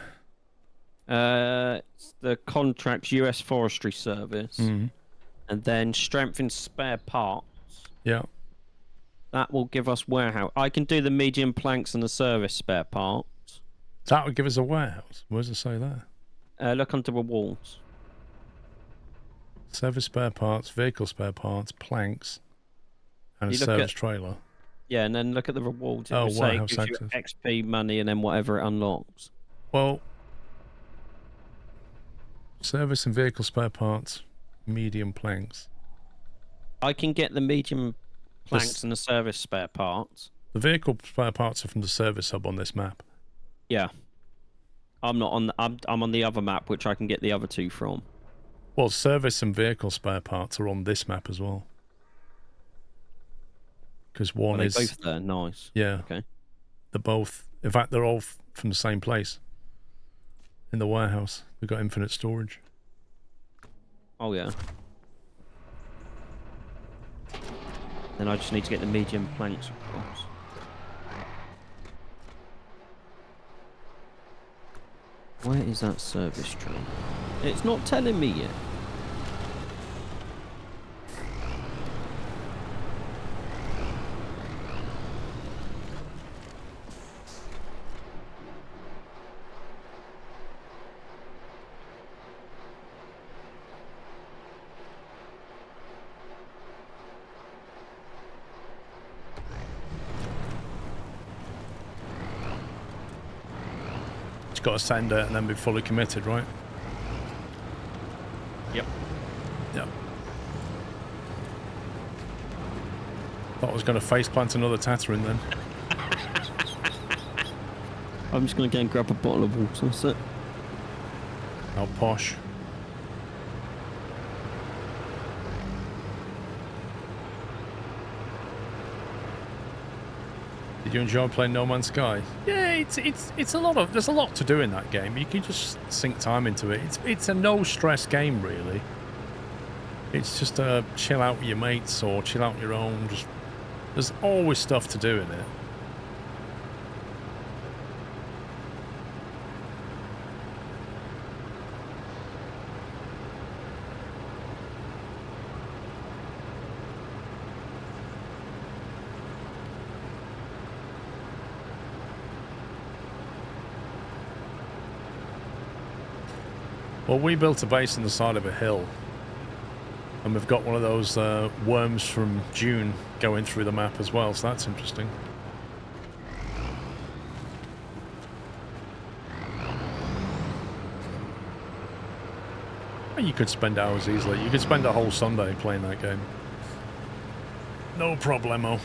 It's the contracts US Forestry Service. Mm-hmm. And then strength in spare parts. Yeah. That will give us warehouse. I can do the medium planks and the service spare parts. That would give us a warehouse. Where does it say that? Look under rewards. Service spare parts, vehicle spare parts, planks, and a service trailer. Yeah, and then look at the rewards. It Oh, will say warehouse it gives you access. XP, money, and then whatever it unlocks. Well, service and vehicle spare parts, medium planks. I can get the medium planks and the service spare parts. The vehicle spare parts are from the service hub on this map. Yeah. I'm not on. I'm on the other map, which I can get the other two from. Well, service and vehicle spare parts are on this map as well. Because one Are is they both there? Nice. yeah. Okay. They're both. In fact, they're all from the same place. In the warehouse, they've got infinite storage. Oh yeah. Then I just need to get the medium planks across. Where is that service train? It's not telling me yet. Got to send it and then be fully committed, right? Yep. Yep. Thought I was going to faceplant another Tatterin then. I'm just going to go and grab a bottle of water. That's it. How posh. Did you enjoy playing No Man's Sky? Yeah, it's a lot of there's a lot to do in that game. You can just sink time into it. It's a no stress game really. It's just a chill out with your mates or chill out on your own. Just there's always stuff to do in it. Well, we built a base on the side of a hill, and we've got one of those worms from June going through the map as well, so that's interesting. You could spend hours easily. You could spend a whole Sunday playing that game. No problemo.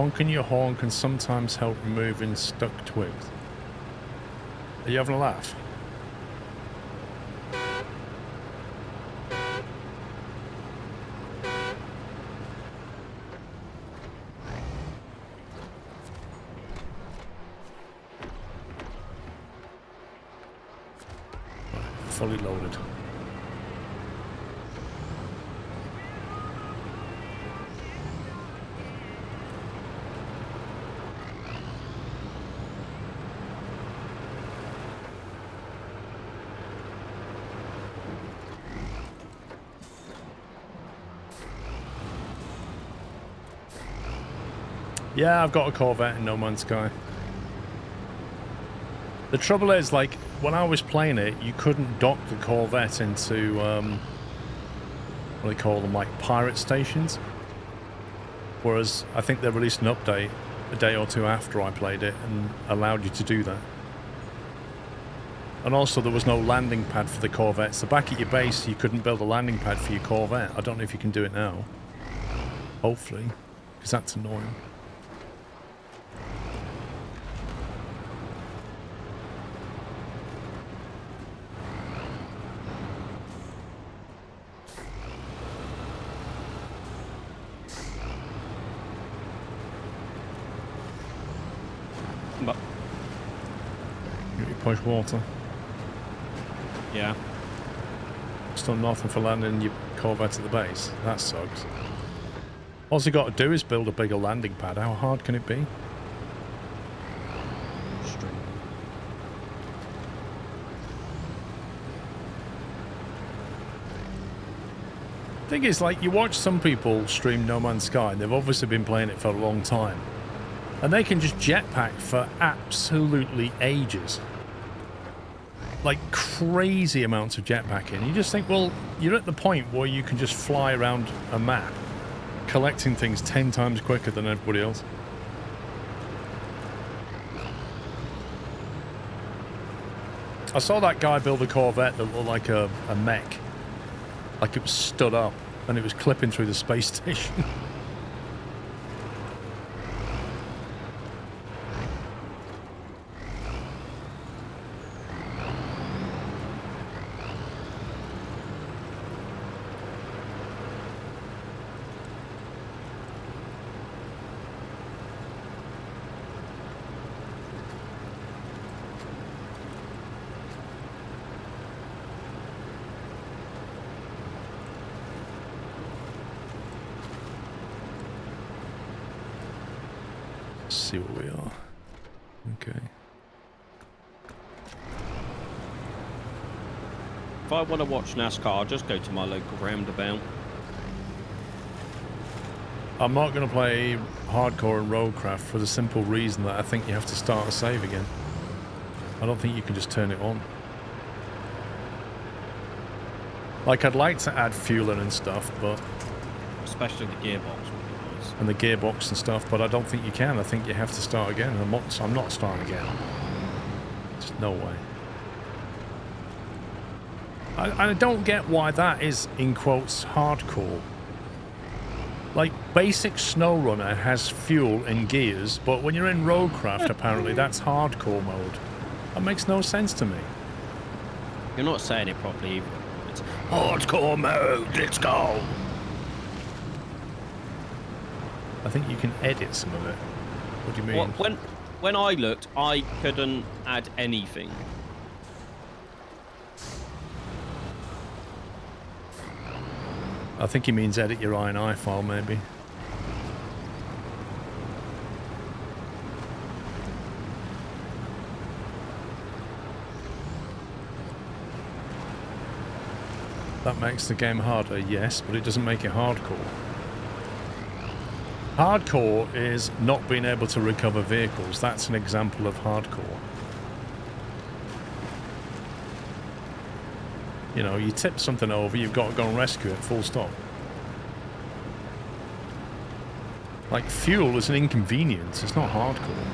Honking your horn can sometimes help removing stuck twigs. Are you having a laugh? Fully loaded. Yeah, I've got a Corvette in No Man's Sky. The trouble is, like, when I was playing it, you couldn't dock the Corvette into, what do they call them, like, pirate stations? Whereas, I think they released an update a day or two after I played it and allowed you to do that. And also, there was no landing pad for the Corvette, so back at your base, you couldn't build a landing pad for your Corvette. I don't know if you can do it now. Hopefully, because that's annoying. But You push water. yeah. Still nothing for landing your Corvette at the base. That sucks. All you got to do is build a bigger landing pad. How hard can it be? Straight. Thing is, like, you watch some people stream No Man's Sky, and they've obviously been playing it for a long time. And they can just jetpack for absolutely ages. Like, crazy amounts of jetpacking. You just think, well, you're at the point where you can just fly around a map, collecting things 10 times quicker than everybody else. I saw that guy build a Corvette that looked like a mech. Like it was stood up, and it was clipping through the space station. See where we are. Okay. If I want to watch NASCAR, I'll just go to my local roundabout. I'm not going to play hardcore in Roadcraft for the simple reason that I think you have to start a save again. I don't think you can just turn it on. Like, I'd like to add fueling and stuff, but... Especially the gearbox would be nice. And the gearbox and stuff, but I don't think you can. I think you have to start again. I'm not starting again. Just no way. I don't get why that is, in quotes, hardcore. Like, basic Snowrunner has fuel and gears, but when you're in Roadcraft, apparently, that's hardcore mode. That makes no sense to me. You're not saying it properly either. It's Hardcore mode, let's go! I think you can edit some of it. What do you mean? When I looked, I couldn't add anything. I think he means edit your INI file, maybe. That makes the game harder, yes, but it doesn't make it hardcore. Hardcore is not being able to recover vehicles. That's an example of hardcore. You know, you tip something over, you've got to go and rescue it, full stop. Like, fuel is an inconvenience, it's not hardcore.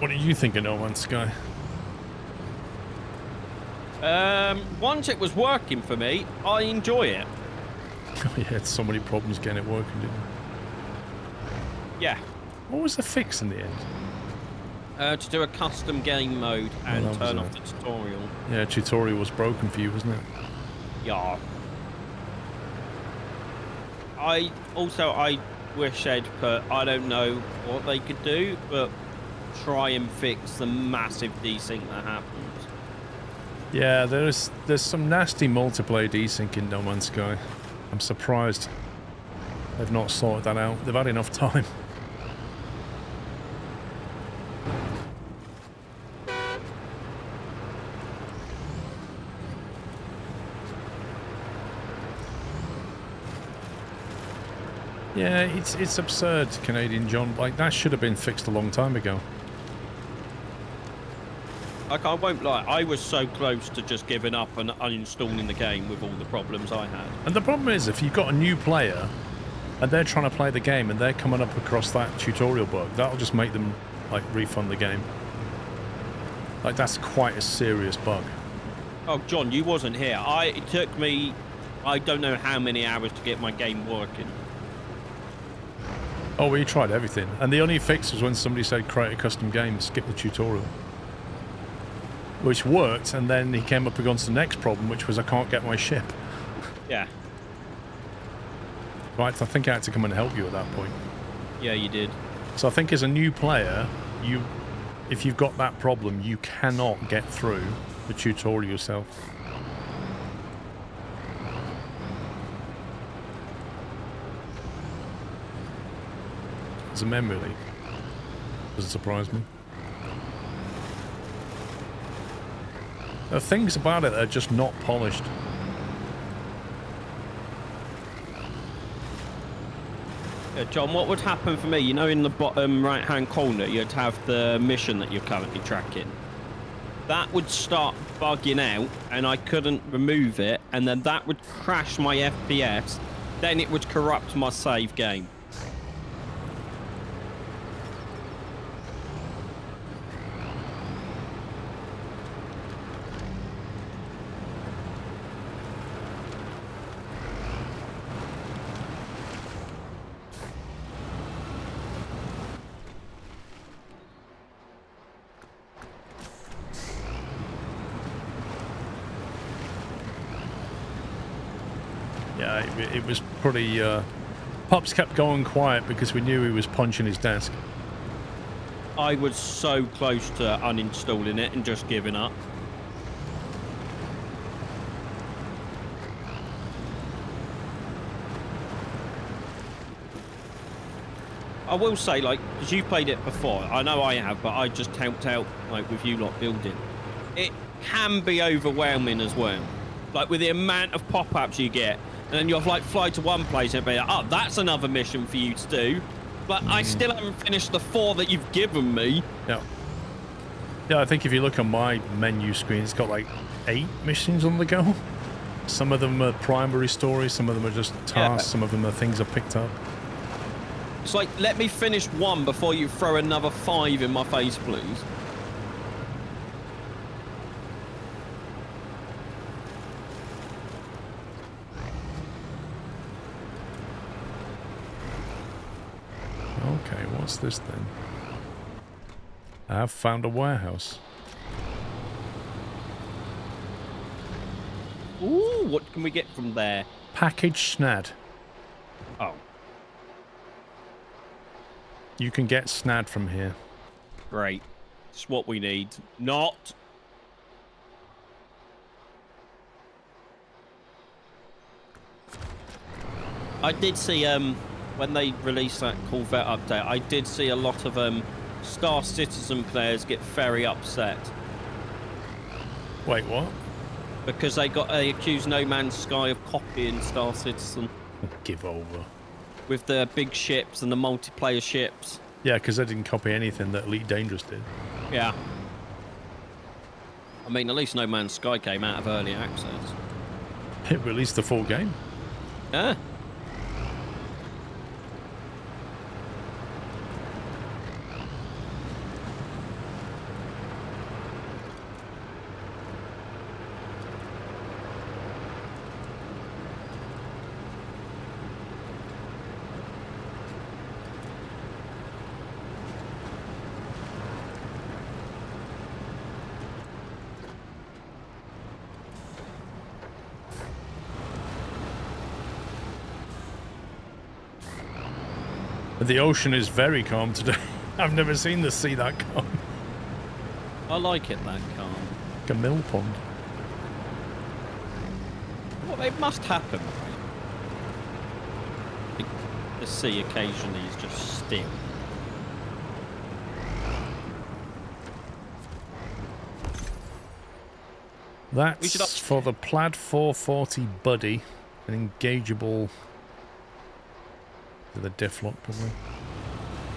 What do you think of No Man's Sky? Once it was working for me, I enjoy it. Oh, you had so many problems getting it working, didn't you? Yeah. What was the fix in the end? To do a custom game mode and that was turn it. off the tutorial. Yeah, tutorial was broken for you, wasn't it? Yeah. I wish they'd put, I don't know what they could do, but try and fix the massive desync that happens. Yeah, there's some nasty multiplayer desync in No Man's Sky. I'm surprised they've not sorted that out. They've had enough time. Yeah, it's absurd, Canadian John. Like, that should have been fixed a long time ago. Like, I won't lie, I was so close to just giving up and uninstalling the game with all the problems I had. And the problem is, if you've got a new player and they're trying to play the game and they're coming up across that tutorial bug, that'll just make them, like, refund the game. Like, that's quite a serious bug. Oh, John, you wasn't here. It took me, I don't know how many hours to get my game working. Oh, we tried everything. And the only fix was when somebody said create a custom game, skip the tutorial. Which worked, and then he came up against the next problem, which was I can't get my ship. Yeah. Right, I think I had to come and help you at that point. Yeah, you did. So I think as a new player, if you've got that problem, you cannot get through the tutorial yourself. It's a memory leak. Doesn't surprise me. There are things about it that are just not polished. Yeah, John, what would happen for me? You know, in the bottom right-hand corner, you'd have the mission that you're currently tracking. That would start bugging out, and I couldn't remove it, and then that would crash my FPS. Then it would corrupt my save game. Yeah, it was pretty... Pops kept going quiet because we knew he was punching his desk. I was so close to uninstalling it and just giving up. I will say, like, because you've played it before, I know I have, but I just helped out, like, with you lot building. It can be overwhelming as well. Like, with the amount of pop-ups you get, and then you'll, like, fly to one place and be like, oh, that's another mission for you to do. But I still haven't finished the 4 that you've given me. Yeah. Yeah, I think if you look on my menu screen, it's got, like, 8 missions on the go. Some of them are primary stories, some of them are just tasks, some of them are things I picked up. It's like, let me finish 1 before you throw another 5 in my face, please. Okay, what's this then? I have found a warehouse. Ooh, what can we get from there? Package snad. Oh, You can get snad from here. great. It's what we need. Not. I did see, when they released that Corvette update, I did see a lot of, Star Citizen players get very upset. Wait, what? Because they accused No Man's Sky of copying Star Citizen Give over. with the big ships and the multiplayer ships. Yeah, because they didn't copy anything that Elite Dangerous did. Yeah. I mean, at least No Man's Sky came out of early access. It released the full game. Yeah. But the ocean is very calm today. I've never seen the sea that calm. I like it that calm. Like a mill pond. Well, it must happen, right? The sea occasionally is just still. That's for the Plaid 440 Buddy. An engageable... with a diff lock, probably.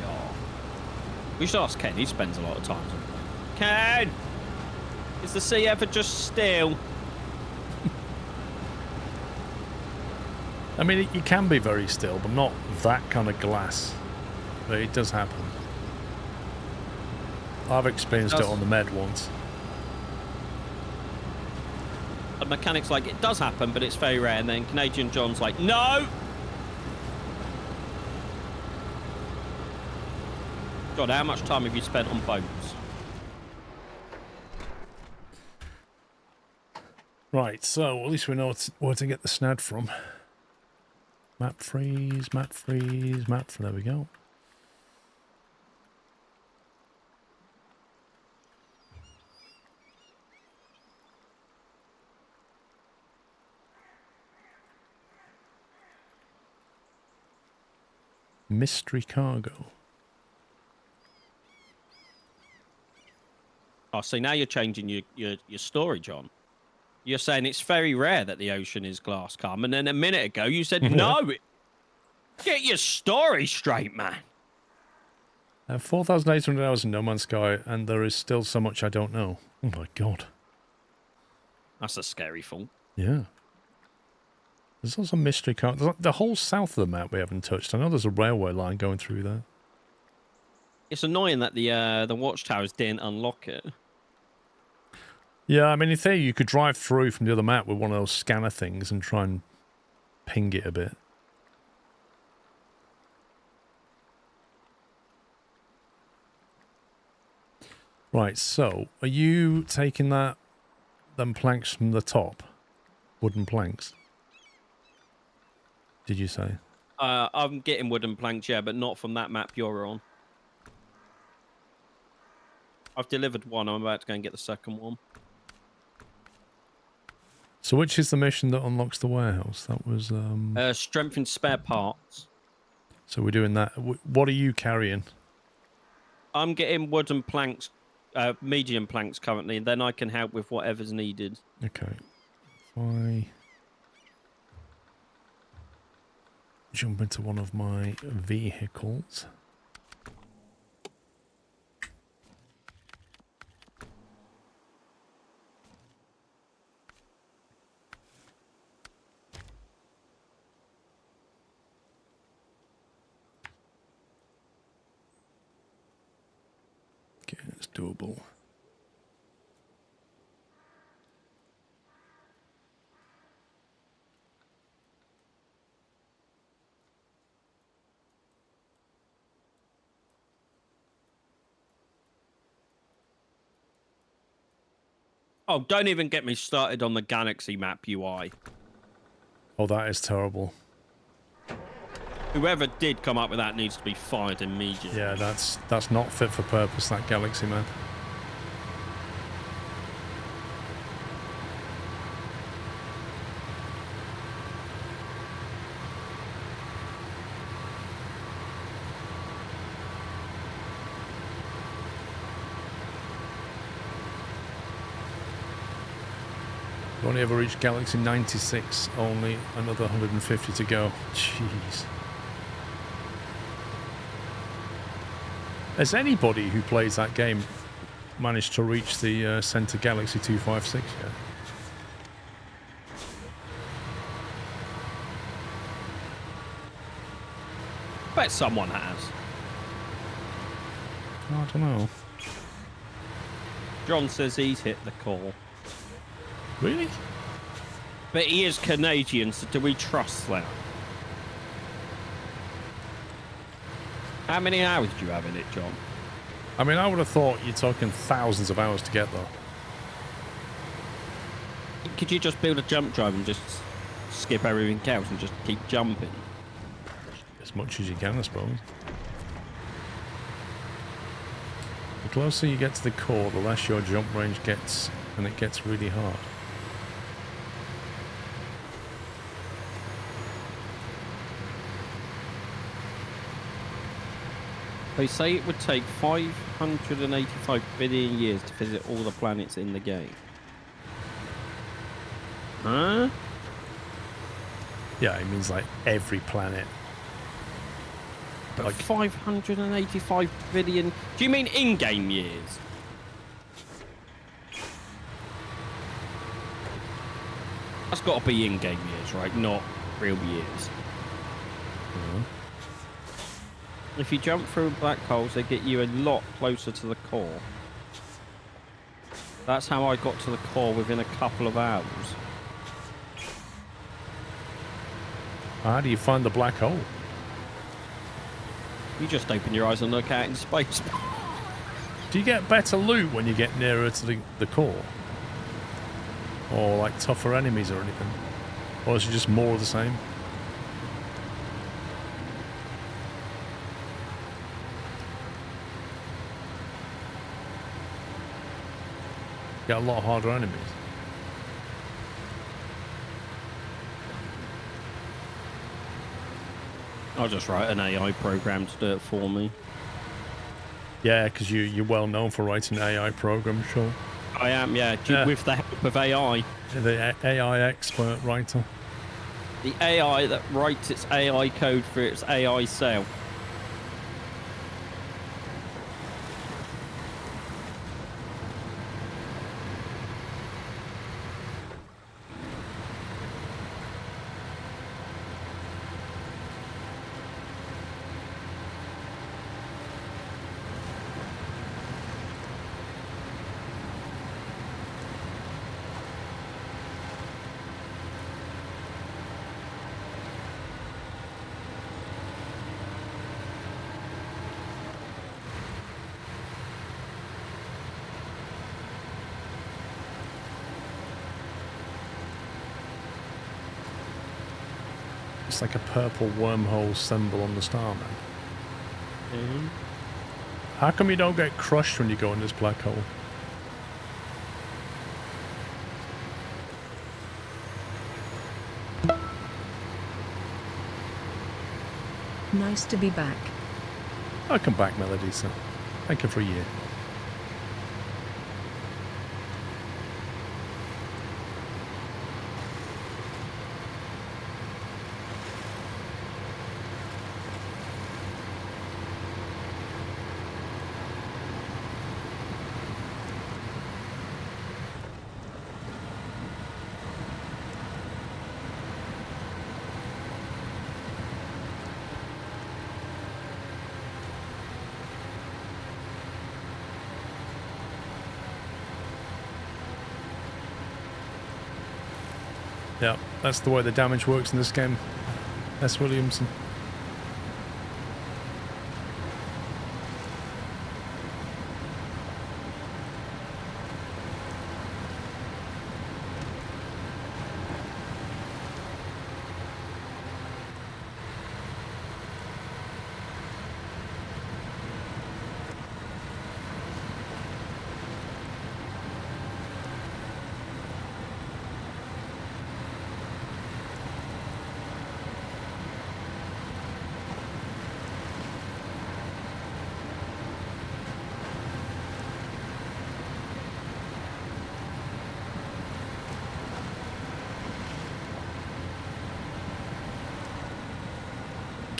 Yeah. We should ask Ken. He spends a lot of time on it. Ken! Is the sea ever just still? I mean, it can be very still, but not that kind of glass. But it does happen. I've experienced it on the Med once. The mechanic's like, it does happen, but it's very rare. And then Canadian John's like, no! God, how much time have you spent on boats? Right, so at least we know where to get the snad from. Map freeze, map freeze, map... There we go. Mystery cargo. Oh, see, now you're changing your story, John. You're saying it's very rare that the ocean is glass calm, and then a minute ago you said no. Get your story straight, man. 4,800 hours in No Man's Sky, and there is still so much I don't know. Oh my god. That's a scary thought. Yeah. There's also mystery cargo. The whole south of the map we haven't touched. I know there's a railway line going through there. It's annoying that the watchtowers didn't unlock it. Yeah, I mean, in theory, you could drive through from the other map with one of those scanner things and try and ping it a bit. Right, so, are you taking them planks from the top? Wooden planks? Did you say? I'm getting wooden planks, yeah, but not from that map you're on. I've delivered one. I'm about to go and get the second one. So which is the mission that unlocks the warehouse? That was... Strengthen spare parts. So we're doing that. What are you carrying? I'm getting wooden planks, medium planks currently, and then I can help with whatever's needed. Okay. If I jump into one of my vehicles... Okay, it's doable. Oh, don't even get me started on the Galaxy map UI. Oh, that is terrible. Whoever did come up with that needs to be fired immediately. Yeah, that's not fit for purpose, that Galaxy map. We've only ever reached Galaxy 96, only another 150 to go. Jeez. Has anybody who plays that game managed to reach the Center Galaxy 256 yet? Bet someone has. I don't know. John says he's hit the call. Really? But he is Canadian, so do we trust that? How many hours do you have in it, John? I mean, I would have thought you're talking thousands of hours to get there. Could you just build a jump drive and just skip everything else and just keep jumping? As much as you can, I suppose. closer you get to the core, the less your jump range gets, and it gets really hard. They say it would take 585 billion years to visit all the planets in the game. Huh? Yeah, it means like every planet. But Like 585 billion... Do you mean in-game years? That's got to be in-game years, right? Not real years. If you jump through black holes, they get you a lot closer to the core. That's how I got to the core within a couple of hours. how do you find the black hole? You just open your eyes and look out in space. Do you get better loot when you get nearer to the core? Or like tougher enemies or anything? Or is it just more of the same? Get a lot harder enemies. I'll just write an AI program to do it for me. Yeah, because you're well known for writing AI programs, sure. I am, yeah, with the help of AI. The AI expert writer. The AI that writes its AI code for its AI self. It's like a purple wormhole symbol on the star map. How come you don't get crushed when you go in this black hole? Nice to be back. Welcome back, Melodisa. Thank you for a year. Yeah, that's the way the damage works in this game. S. Williamson.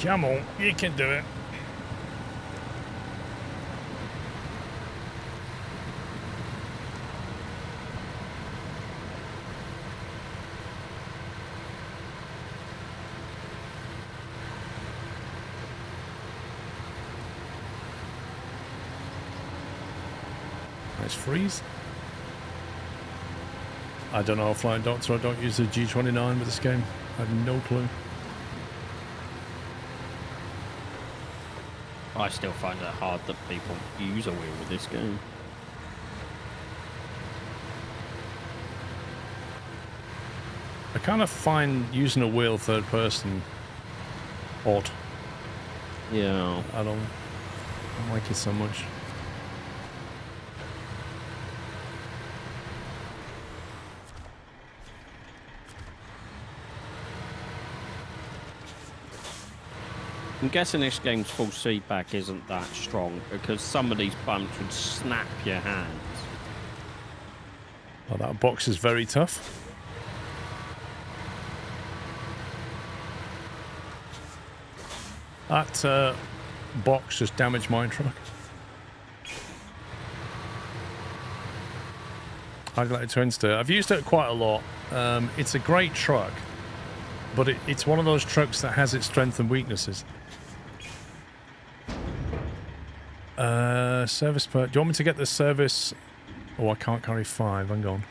Come on, you can do it. Nice freeze. I don't know, Flying Doctor, I don't use the G29 with this game. I have no clue. I still find it hard that people use a wheel with this game. I kind of find using a wheel third person odd. Yeah. I don't like it so much. I'm guessing this game's force feedback isn't that strong because some of these bumps would snap your hands. Oh, that box is very tough. That box just damaged my truck. I'd like to install. I've used it quite a lot. It's a great truck, but it's one of those trucks that has its strengths and weaknesses. Service per. Do you want me to get the service? Oh, I can't carry 5. Hang on.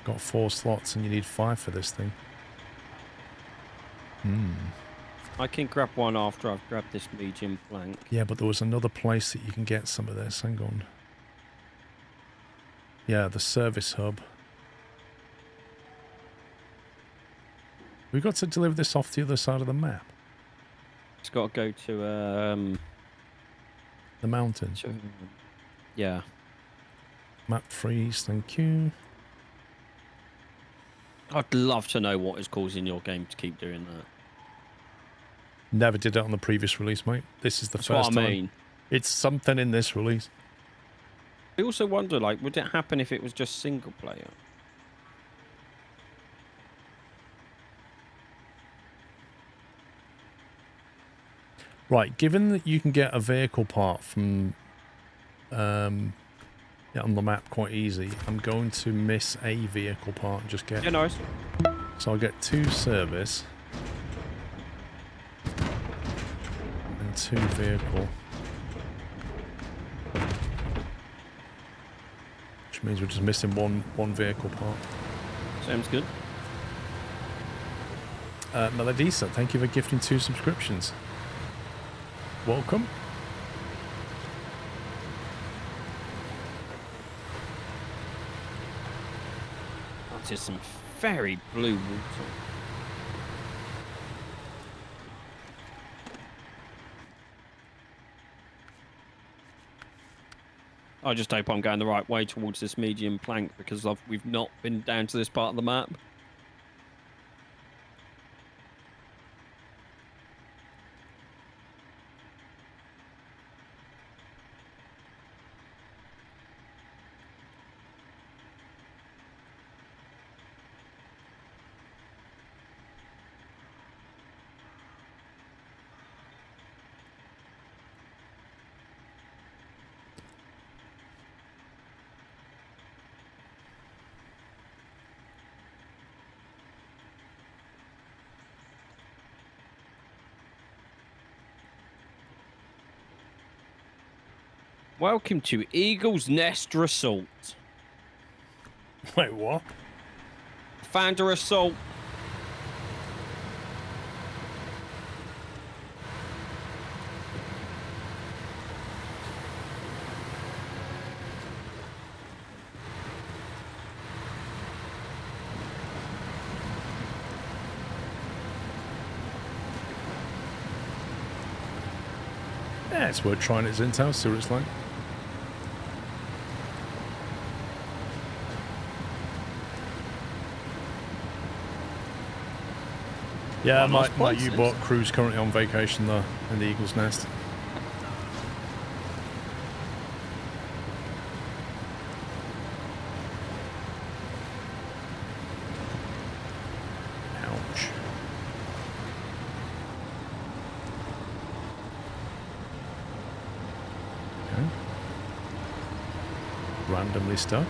Got 4 slots, and you need 5 for this thing. I can grab one after I've grabbed this medium plank. Yeah, but there was another place that you can get some of this. Hang on. Yeah, the service hub. We've got to deliver this off the other side of the map. It's got to go to The mountains. yeah. Map freeze, thank you. I'd love to know what is causing your game to keep doing that. Never did it on the previous release, mate. This is the That's first what I time. mean. It's something in this release. I also wonder, like, would it happen if it was just single player? Right, given that you can get a vehicle part from on the map quite easy, I'm going to miss a vehicle part and just get... Yeah, nice. So I'll get 2 service and 2 vehicle. Which means we're just missing one vehicle part. Sounds good. Melodisa, thank you for gifting 2 subscriptions. Welcome. That's just some very blue water. I just hope I'm going the right way towards this medium plank because we've not been down to this part of the map. Welcome to Eagle's Nest Resort. Wait, what? Found a resort. Yeah, it's worth trying it at Zintel, see what it's like. Yeah, Well, nice my places. U-boat crew's currently on vacation though, in the Eagle's Nest. Ouch. Okay. Randomly stuck.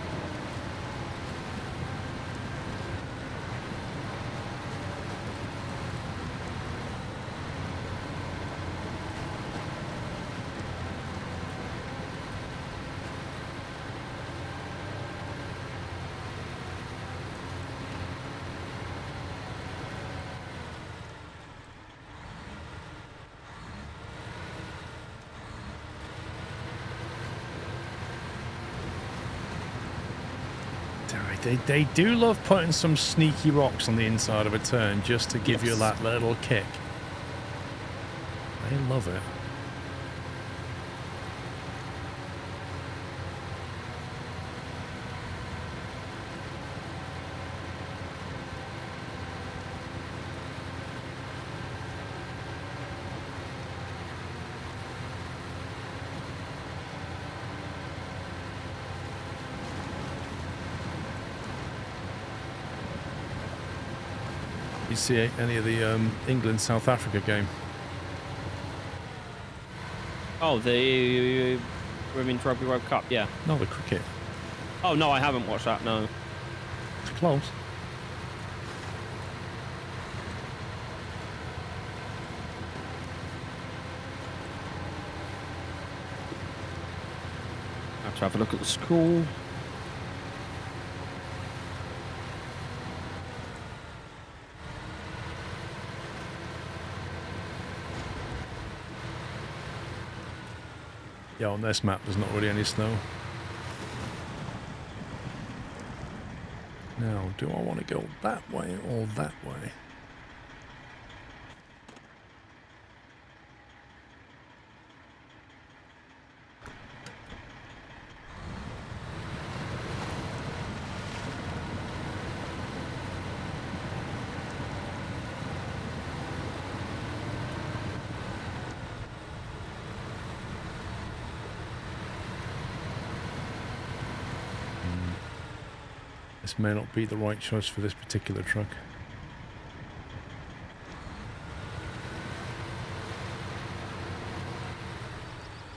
They do love putting some sneaky rocks on the inside of a turn just to give you that little kick. They love it. You see any of the England-South Africa game? Oh, the Women's Rugby World Cup, yeah. No, the cricket. Oh, no, I haven't watched that, no. It's close. Have to have a look at the school. Yeah, on this map, there's not really any snow. Now, do I want to go that way or that way? This may not be the right choice for this particular truck.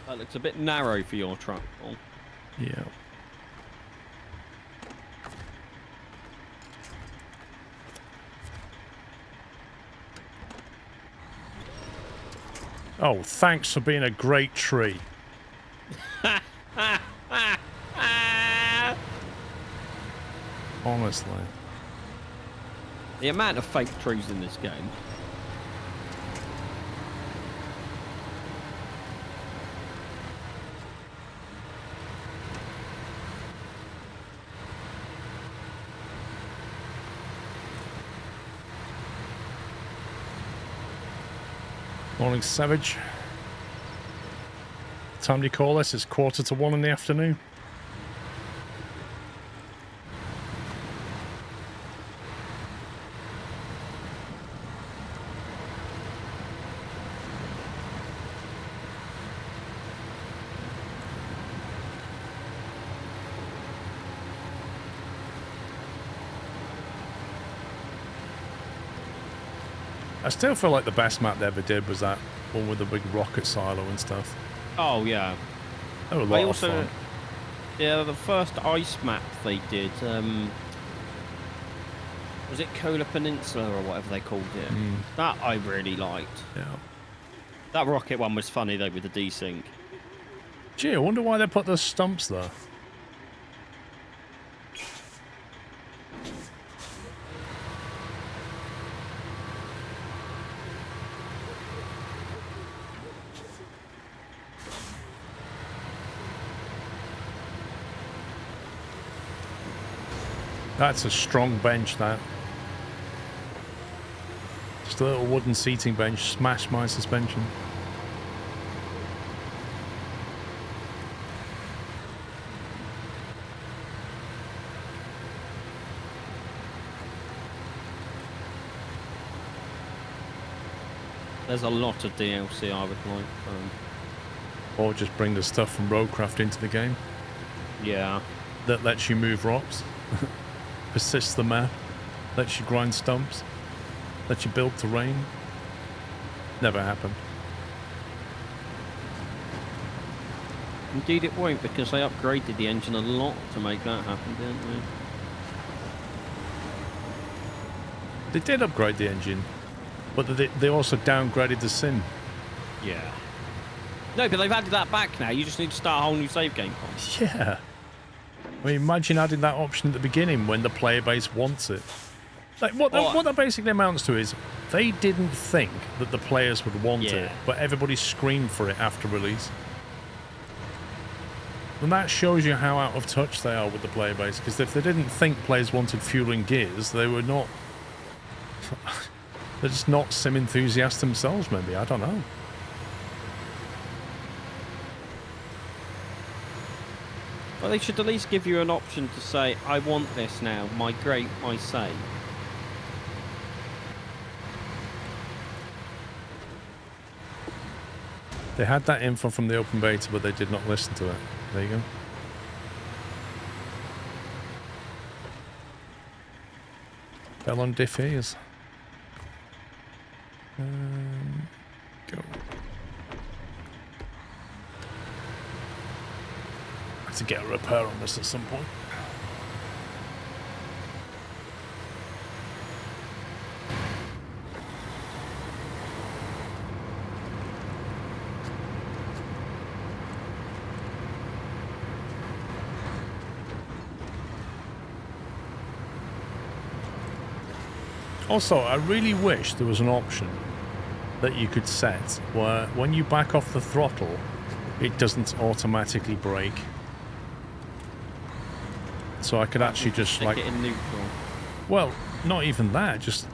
That looks a bit narrow for your truck, Paul. Yeah. Oh, thanks for being a great tree. Honestly. The amount of fake trees in this game. Morning, Savage. Time do you call this? It's 1:45 in the afternoon. I still feel like the best map they ever did was that one with the big rocket silo and stuff. Oh, yeah. They were a lot of fun. Yeah, the first ice map they did, was it Kola Peninsula or whatever they called it? That I really liked. Yeah. That rocket one was funny, though, with the desync. Gee, I wonder why they put those stumps there. That's a strong bench, that. Just a little wooden seating bench, smashed my suspension. There's a lot of DLC I would like. Or just bring the stuff from Roadcraft into the game. Yeah. That lets you move rocks. Persists the map. Lets you grind stumps. Lets you build terrain. Never happened. Indeed it won't, because they upgraded the engine a lot to make that happen, didn't they? They did upgrade the engine, but they also downgraded the sim. Yeah. No, but they've added that back now. You just need to start a whole new save game. Yeah. I mean, imagine adding that option at the beginning when the player base wants it. Like what that basically amounts to is they didn't think that the players would want it, but everybody screamed for it after release. And that shows you how out of touch they are with the player base, because if they didn't think players wanted fueling gears, they were not... They're just not sim enthusiasts themselves, maybe. I don't know. Well, they should at least give you an option to say, I want this now, migrate my save. They had that info from the open beta, but they did not listen to it. There you go. Fell on deaf ears. Go. I have to get a repair on this at some point. Also, I really wish there was an option that you could set where when you back off the throttle, it doesn't automatically brake. So I could actually just Stick like... it in neutral. Well, not even that, just...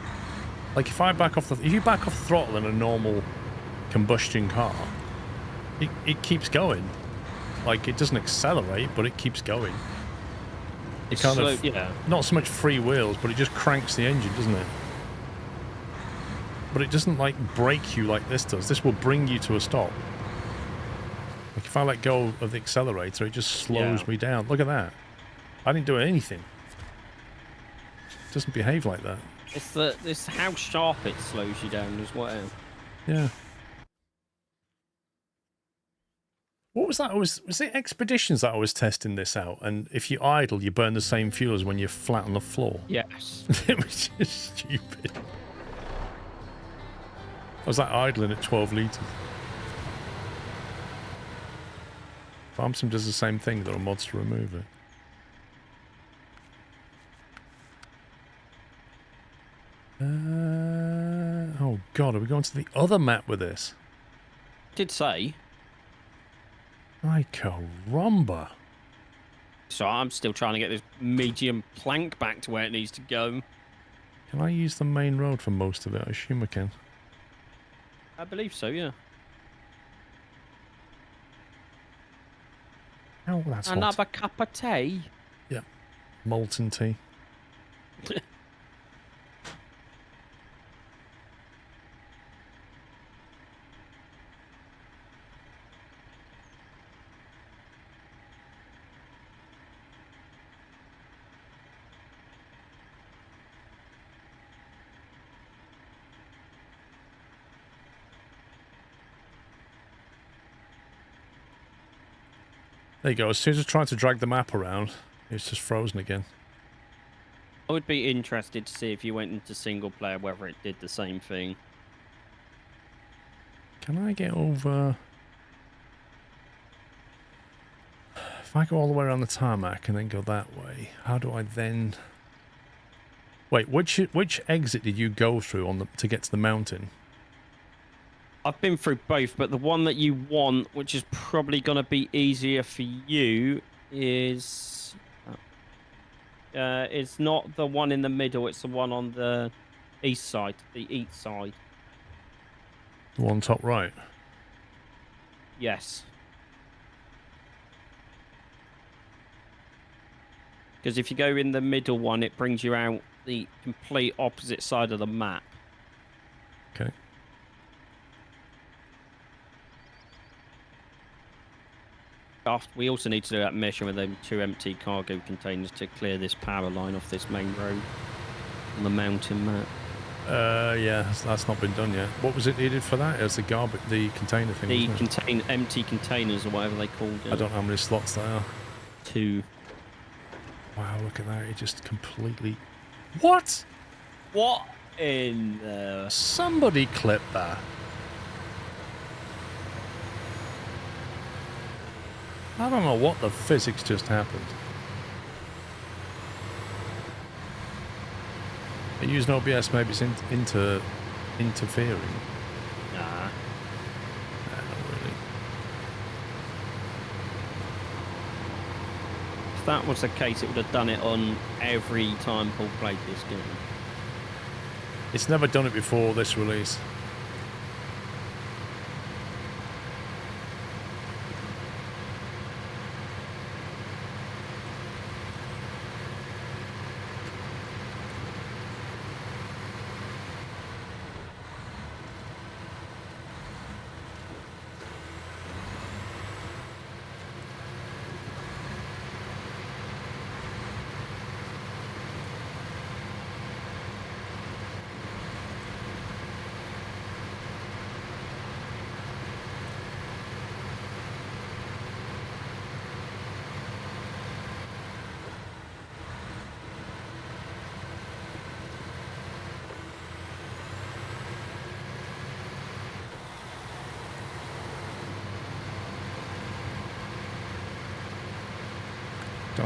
Like if I back off the... If you back off the throttle in a normal combustion car, it keeps going. Like, it doesn't accelerate, but it keeps going. It kind of... Yeah. Not so much free wheels, but it just cranks the engine, doesn't it? But it doesn't, like, brake you like this does. This will bring you to a stop. Like, if I let go of the accelerator, it just slows me down. Look at that. I didn't do anything. It doesn't behave like that. It's how sharp it slows you down as well. Yeah. What was that? Was it Expeditions that I was testing this out? And if you idle, you burn the same fuel as when you're flat on the floor. Yes. It was just stupid. I was like idling at 12 litres. Farmsim does the same thing. There are mods to remove it. Oh god, are we going to the other map with this? Did say. My caramba. So I'm still trying to get this medium plank back to where it needs to go. Can I use the main road for most of it? I assume I can. I believe so, yeah. Oh, that's Another hot. cup of tea? Yeah. Molten tea. There you go. As soon as I tried to drag the map around, it's just frozen again. I would be interested to see if you went into single player whether it did the same thing. Can I get over... If I go all the way around the tarmac and then go that way, how do I then... Wait, which exit did you go through on to get to the mountain? I've been through both, but the one that you want, which is probably going to be easier for you, is... it's not the one in the middle, it's the one on the east side, the east side. The one top right? Yes. Because if you go in the middle one, it brings you out the complete opposite side of the map. Okay. We also need to do that mission with them 2 empty cargo containers to clear this power line off this main road on the mountain map. Yeah, that's not been done yet. What was it needed for that? It was the container thing. The empty containers or whatever they called it. I don't know how many slots there are. 2. Wow, look at that. It just completely... What? What in the... Somebody clip that. I don't know what the physics just happened. I used OBS, maybe it's interfering. Nah. Nah, not really. If that was the case, it would have done it on every time Paul played this game. It's never done it before this release.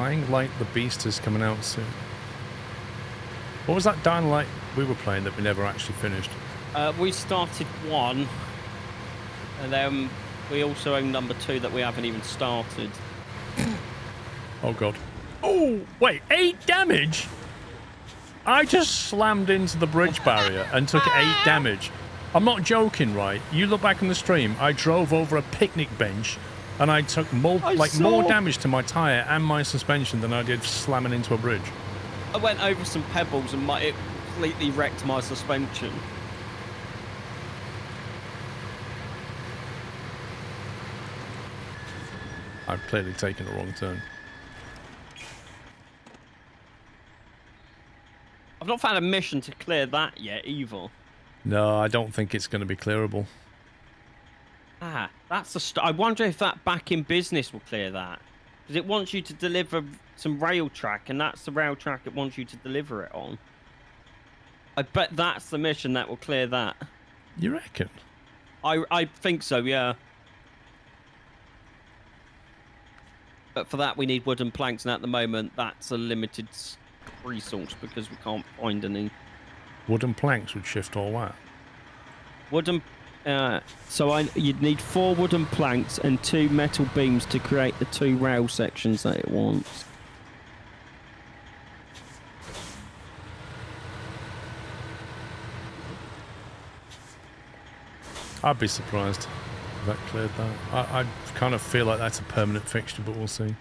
Dying Light the Beast is coming out soon. What was that Dying Light we were playing that we never actually finished? We started 1, and then we also own number 2 that we haven't even started. Oh god. Oh, wait, 8 damage? I just slammed into the bridge barrier and took 8 damage. I'm not joking, right? You look back in the stream, I drove over a picnic bench and I took more damage to my tyre and my suspension than I did slamming into a bridge. I went over some pebbles and it completely wrecked my suspension. I've clearly taken a wrong turn. I've not found a mission to clear that yet, either. No, I don't think it's going to be clearable. Ah, that's I wonder if that back in business will clear that. Because it wants you to deliver some rail track, and that's the rail track it wants you to deliver it on. I bet that's the mission that will clear that. You reckon? I think so, yeah. But for that, we need wooden planks, and at the moment, that's a limited resource because we can't find any. Wooden planks would shift all that. Wooden. You'd need 4 wooden planks and 2 metal beams to create the 2 rail sections that it wants. I'd be surprised if that cleared that. I kind of feel like that's a permanent fixture, but we'll see.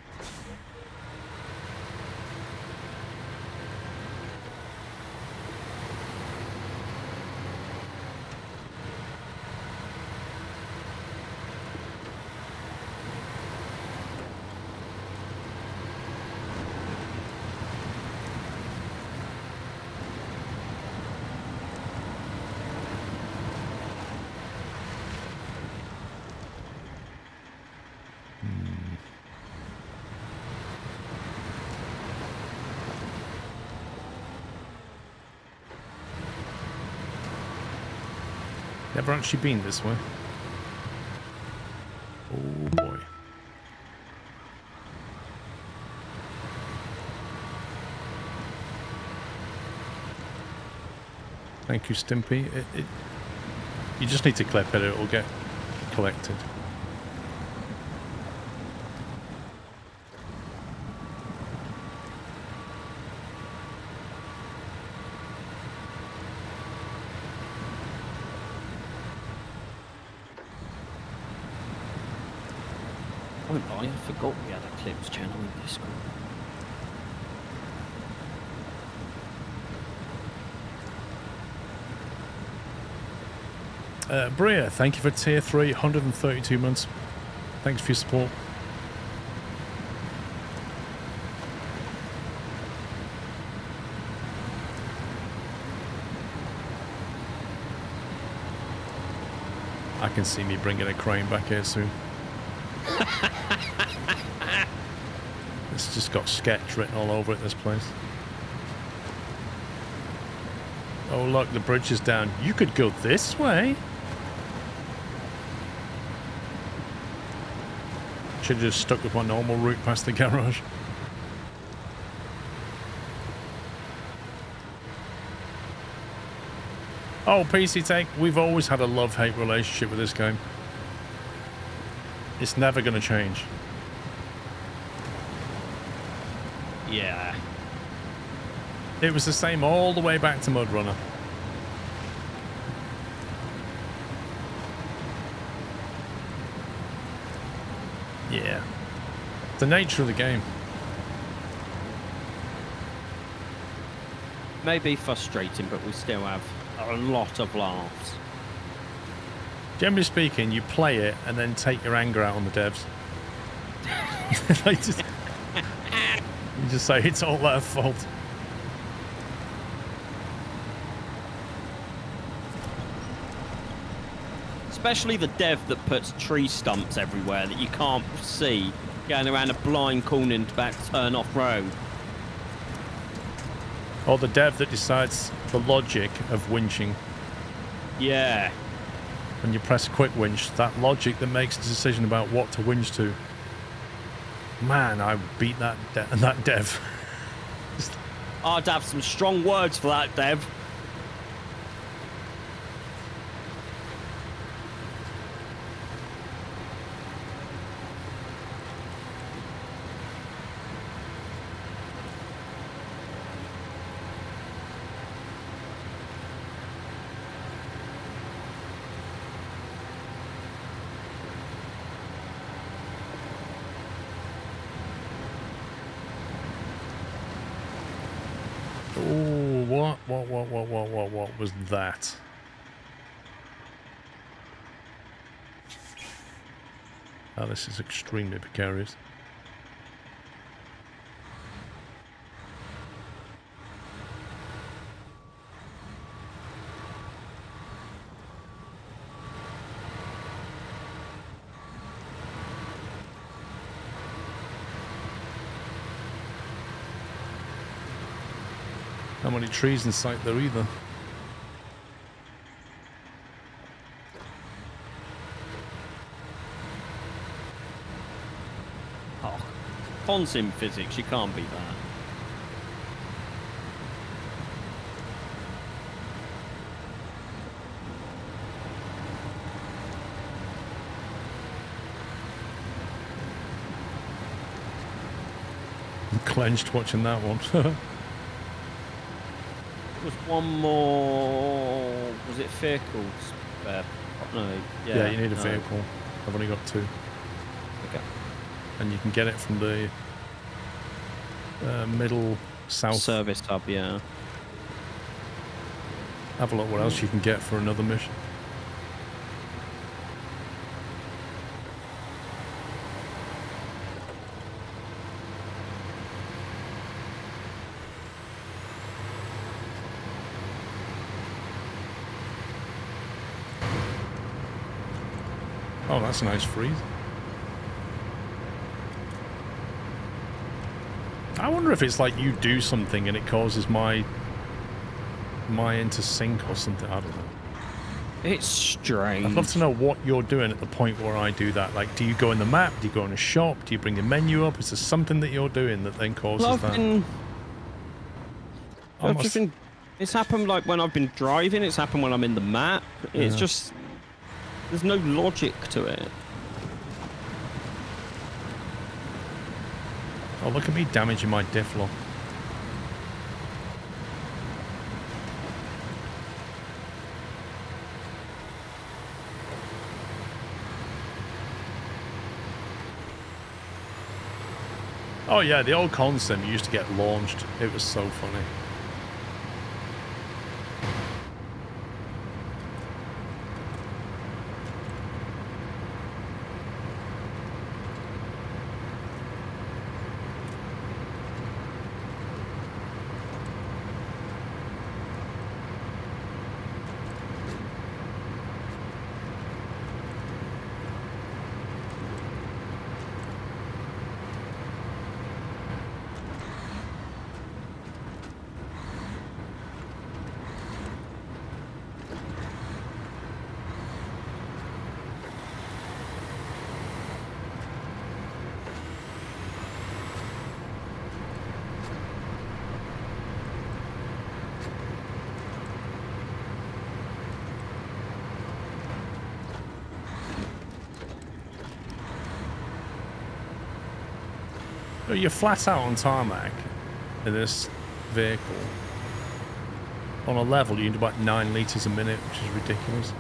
Never actually been this way. Oh boy. Thank you, Stimpy. You just need to clip it, it'll get collected. I forgot we had a clips channel in Discord. Bria, thank you for tier 3, 132 months. Thanks for your support. I can see me bringing a crane back here soon. It's just got sketch written all over it, this place. Oh look, the bridge is down. You could go this way. Should have just stuck with my normal route past the garage. Oh, PC Tech, we've always had a love-hate relationship with this game. It's never going to change. Yeah. It was the same all the way back to Mud Runner. Yeah. The nature of the game. May be frustrating, but we still have a lot of laughs. Generally speaking, you play it and then take your anger out on the devs. You just say it's all their fault. Especially the dev that puts tree stumps everywhere that you can't see, going around a blind corner and about to turn off road. Or the dev that decides the logic of winching. Yeah. When you press quick winch, that logic that makes the decision about what to winch to. Man, I beat that that dev. I'd have some strong words for that, Dev. Oh, what was that? Oh, this is extremely precarious. Not many trees in sight there either. Oh, quantum physics, you can't beat that. I'm clenched watching that one. There was one more. Was it vehicles? No. Yeah, you need a no. vehicle. I've only got 2. Okay. And you can get it from the middle south. Service hub, yeah. Have a look what else you can get for another mission. Oh, that's a nice freeze. I wonder if it's like you do something and it causes my into sync or something. I don't know. It's strange. I'd love to know what you're doing at the point where I do that. Like, do you go in the map? Do you go in a shop? Do you bring the menu up? Is there something that you're doing that then causes that? It's happened like when I've been driving. It's happened when I'm in the map. It's Yeah. just there's no logic to it. Oh, look at me damaging my diff lock. Oh yeah, the old consum used to get launched. It was so funny. You're flat out on tarmac in this vehicle. On a level, you can do about 9 litres a minute, which is ridiculous.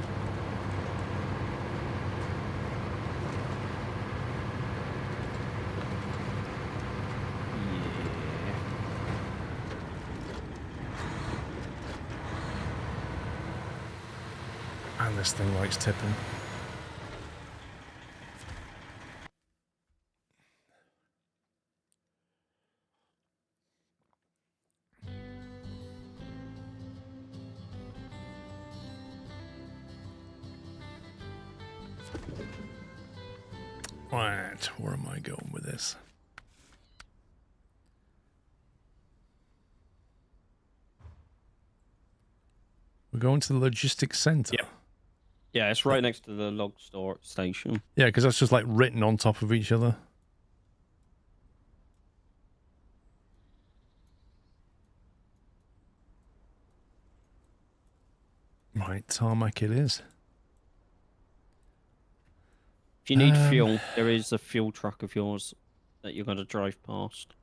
And this thing likes tipping. Right, where am I going with this? We're going to the logistics centre. Yep. Yeah, it's right next to the log store station. Yeah, because that's just like written on top of each other. Right, tarmac it is. If you need fuel, there is a fuel truck of yours that you're going to drive past.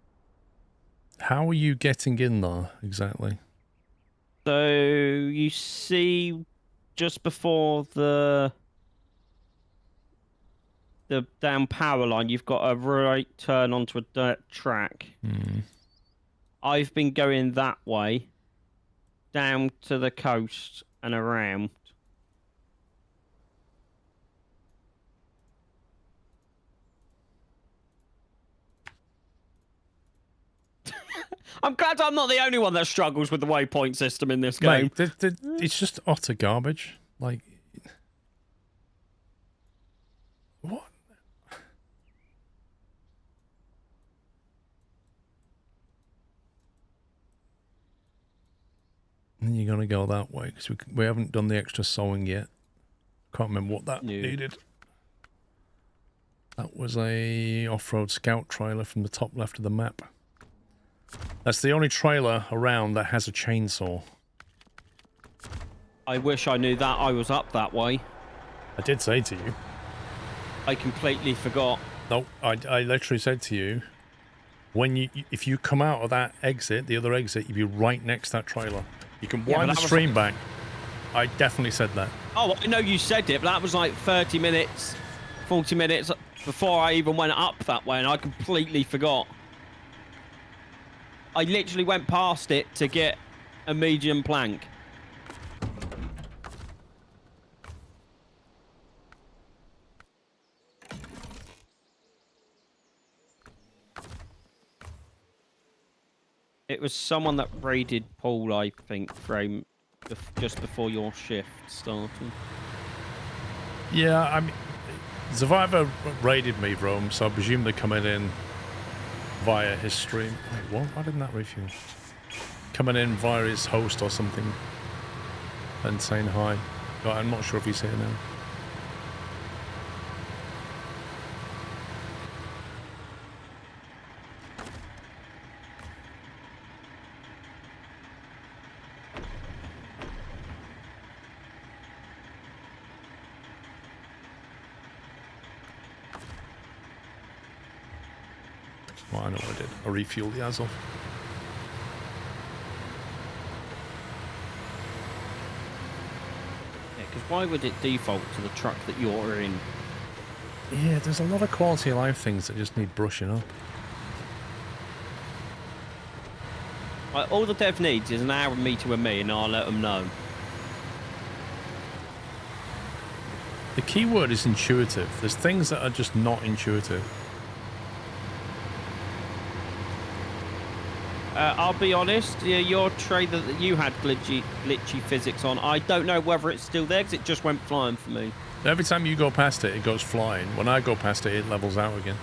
How are you getting in there exactly? So you see, just before the down power line, you've got a right turn onto a dirt track. I've been going that way, down to the coast and around. I'm glad I'm not the only one that struggles with the waypoint system in this game. Mate, it's just utter garbage. Like, what? And you're going to go that way, because we haven't done the extra sewing yet. Can't remember what that needed. That was a off-road scout trailer from the top left of the map. That's the only trailer around that has a chainsaw. I wish I knew that I was up that way. I did say to you. I completely forgot. No, I literally said to you, if you come out of that exit, the other exit, you'd be right next to that trailer. You can wind the stream back. I definitely said that. Oh, I know you said it, but that was like 30 minutes, 40 minutes before I even went up that way, and I completely forgot. I literally went past it to get a medium plank. It was someone that raided Paul, I think, from just before your shift started. Yeah, I mean, Survivor raided me, Rome, so I presume they're coming in via his stream. Wait, what? Why didn't that refuel? Coming in via his host or something and saying hi. But I'm not sure if he's here now. Well, I know what I did. I refueled the Azov. Yeah, because why would it default to the truck that you're in? Yeah, there's a lot of quality of life things that just need brushing up. Like, all the dev needs is an hour meeting with me, and I'll let them know. The key word is intuitive. There's things that are just not intuitive. I'll be honest, yeah, your trailer that you had glitchy physics on, I don't know whether it's still there because it just went flying for me. Every time you go past it, it goes flying. When I go past it, it levels out again.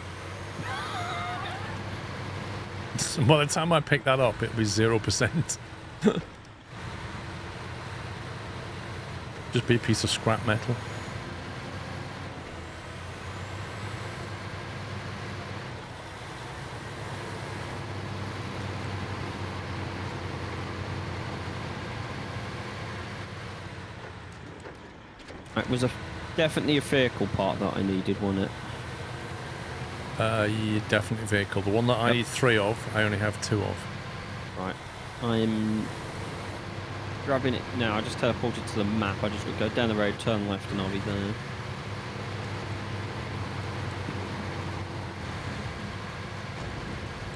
So by the time I pick that up, it'll be 0%. Just be a piece of scrap metal. It was definitely a vehicle part that I needed, wasn't it? Yeah, definitely vehicle. The one that I need 3 of, I only have 2 of. Right. I'm grabbing it now. I just teleported to the map. I just would go down the road, turn left, and I'll be there.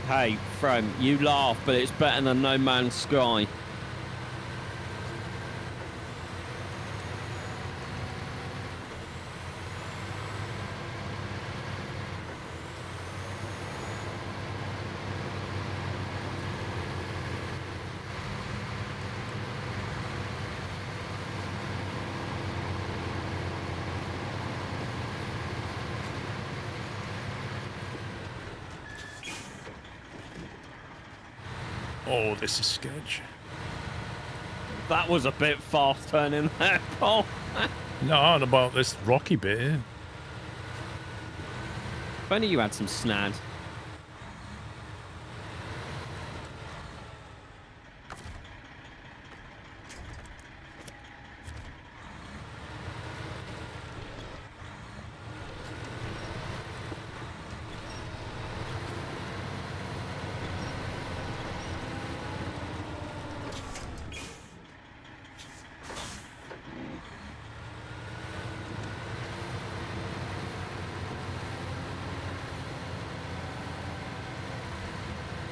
Hey, Frome, you laugh, but it's better than No Man's Sky. Oh, this is sketch. That was a bit fast turning there, Paul. No, about this rocky bit here. If only you had some snad.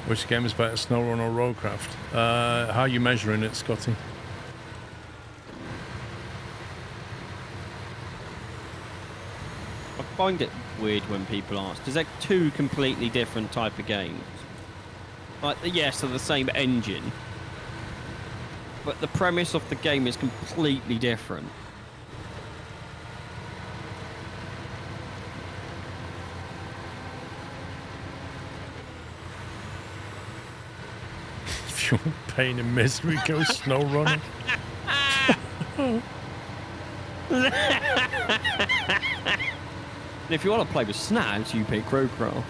Which game is better, SnowRunner or Roadcraft? How are you measuring it, Scotty? I find it weird when people ask, because they're two completely different type of games. Like, yes, they're the same engine, but the premise of the game is completely different. If you want pain and misery, go SnowRunner. And if you want to play with snags, you pick Roadcraft.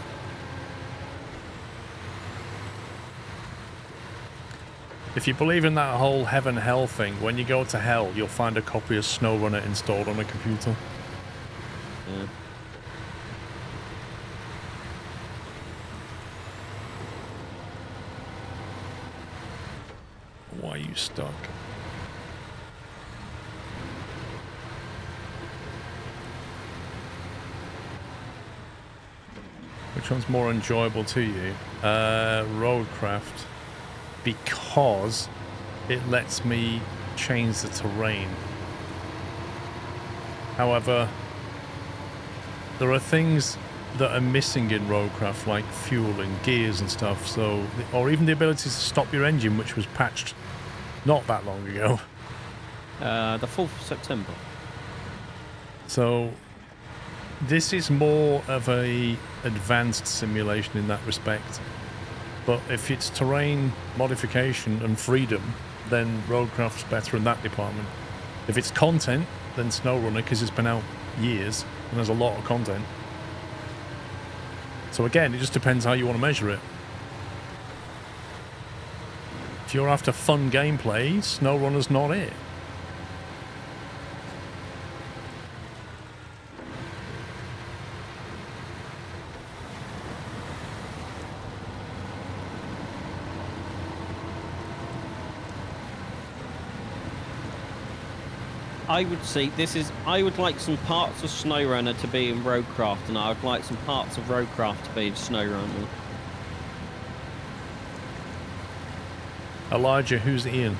If you believe in that whole heaven-hell thing, when you go to hell, you'll find a copy of SnowRunner installed on a computer. Yeah. Why are you stuck? Which one's more enjoyable to you? Roadcraft, because it lets me change the terrain. However, there are things that are missing in Roadcraft, like fuel and gears and stuff, so, or even the ability to stop your engine, which was patched not that long ago. The 4th of September. So this is more of a advanced simulation in that respect. But if it's terrain modification and freedom, then Roadcraft's better in that department. If it's content, then SnowRunner, because it's been out years and there's a lot of content. So again, it just depends how you want to measure it. If you're after fun gameplay, SnowRunner's not it. I would say I would like some parts of SnowRunner to be in Roadcraft, and I would like some parts of Roadcraft to be in SnowRunner. Elijah, who's Ian?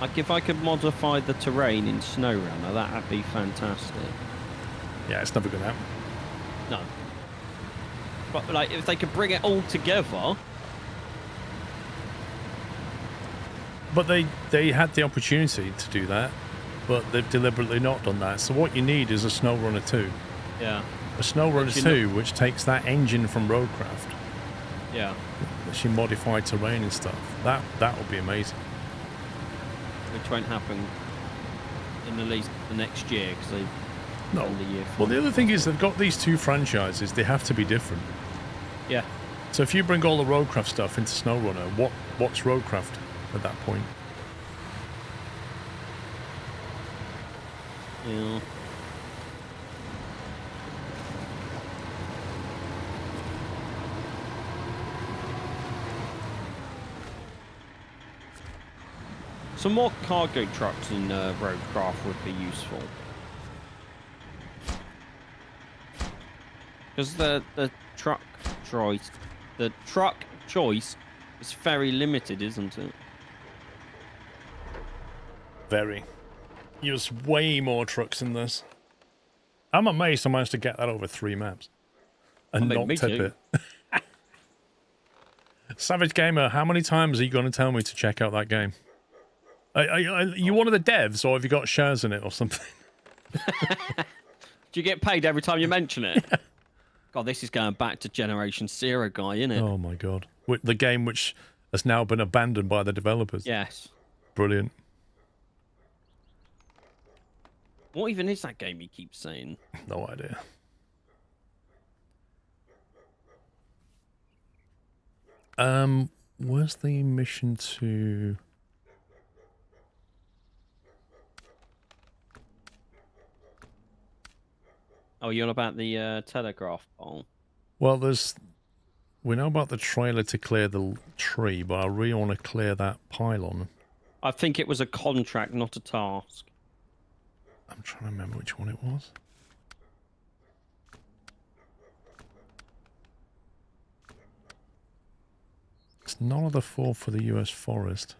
Like, if I could modify the terrain in SnowRunner, that'd be fantastic. Yeah, it's never going to happen. No. But, like, if they could bring it all together... But they had the opportunity to do that, but they've deliberately not done that. So what you need is a SnowRunner 2. Yeah. A SnowRunner 2, which takes that engine from Roadcraft. Yeah. Which you modify terrain and stuff. That would be amazing. Which won't happen in at least the next year, because they've No. done the year Well, before. the other thing is they've got these two franchises. They have to be different. Yeah. So if you bring all the Roadcraft stuff into SnowRunner, what's Roadcraft at that point? Yeah. Some more cargo trucks in Roadcraft would be useful. Because the truck choice is very limited, isn't it? Very. Use way more trucks in this. I'm amazed I managed to get that over 3 maps. And I mean, not me too. Tidbit. Savage Gamer, how many times are you going to tell me to check out that game? Are you one of the devs, or have you got shares in it or something? Do you get paid every time you mention it? God, this is going back to Generation Zero guy, isn't it? Oh my god. The game which has now been abandoned by the developers. Yes. Brilliant. What even is that game you keep saying? No idea. Where's the mission to... Oh, you're on about the telegraph pole. Well, we know about the trailer to clear the tree, but I really want to clear that pylon. I think it was a contract, not a task. I'm trying to remember which one it was. It's none of the 4 for the US forest.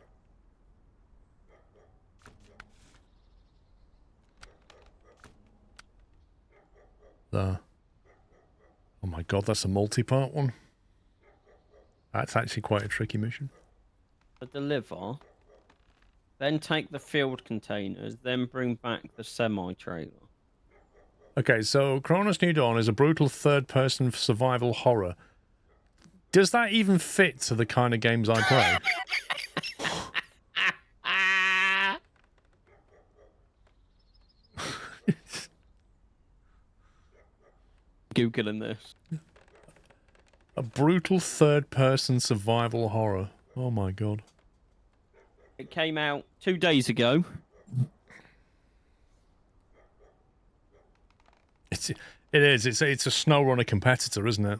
Oh my god, that's a multi-part one. That's actually quite a tricky mission. To deliver, then take the filled containers, then bring back the semi-trailer. Okay, so Chronos New Dawn is a brutal third-person survival horror. Does that even fit to the kind of games I play? Googling this. A brutal third-person survival horror. Oh my god. It came out 2 days ago. It is. It's a Snowrunner competitor, isn't it?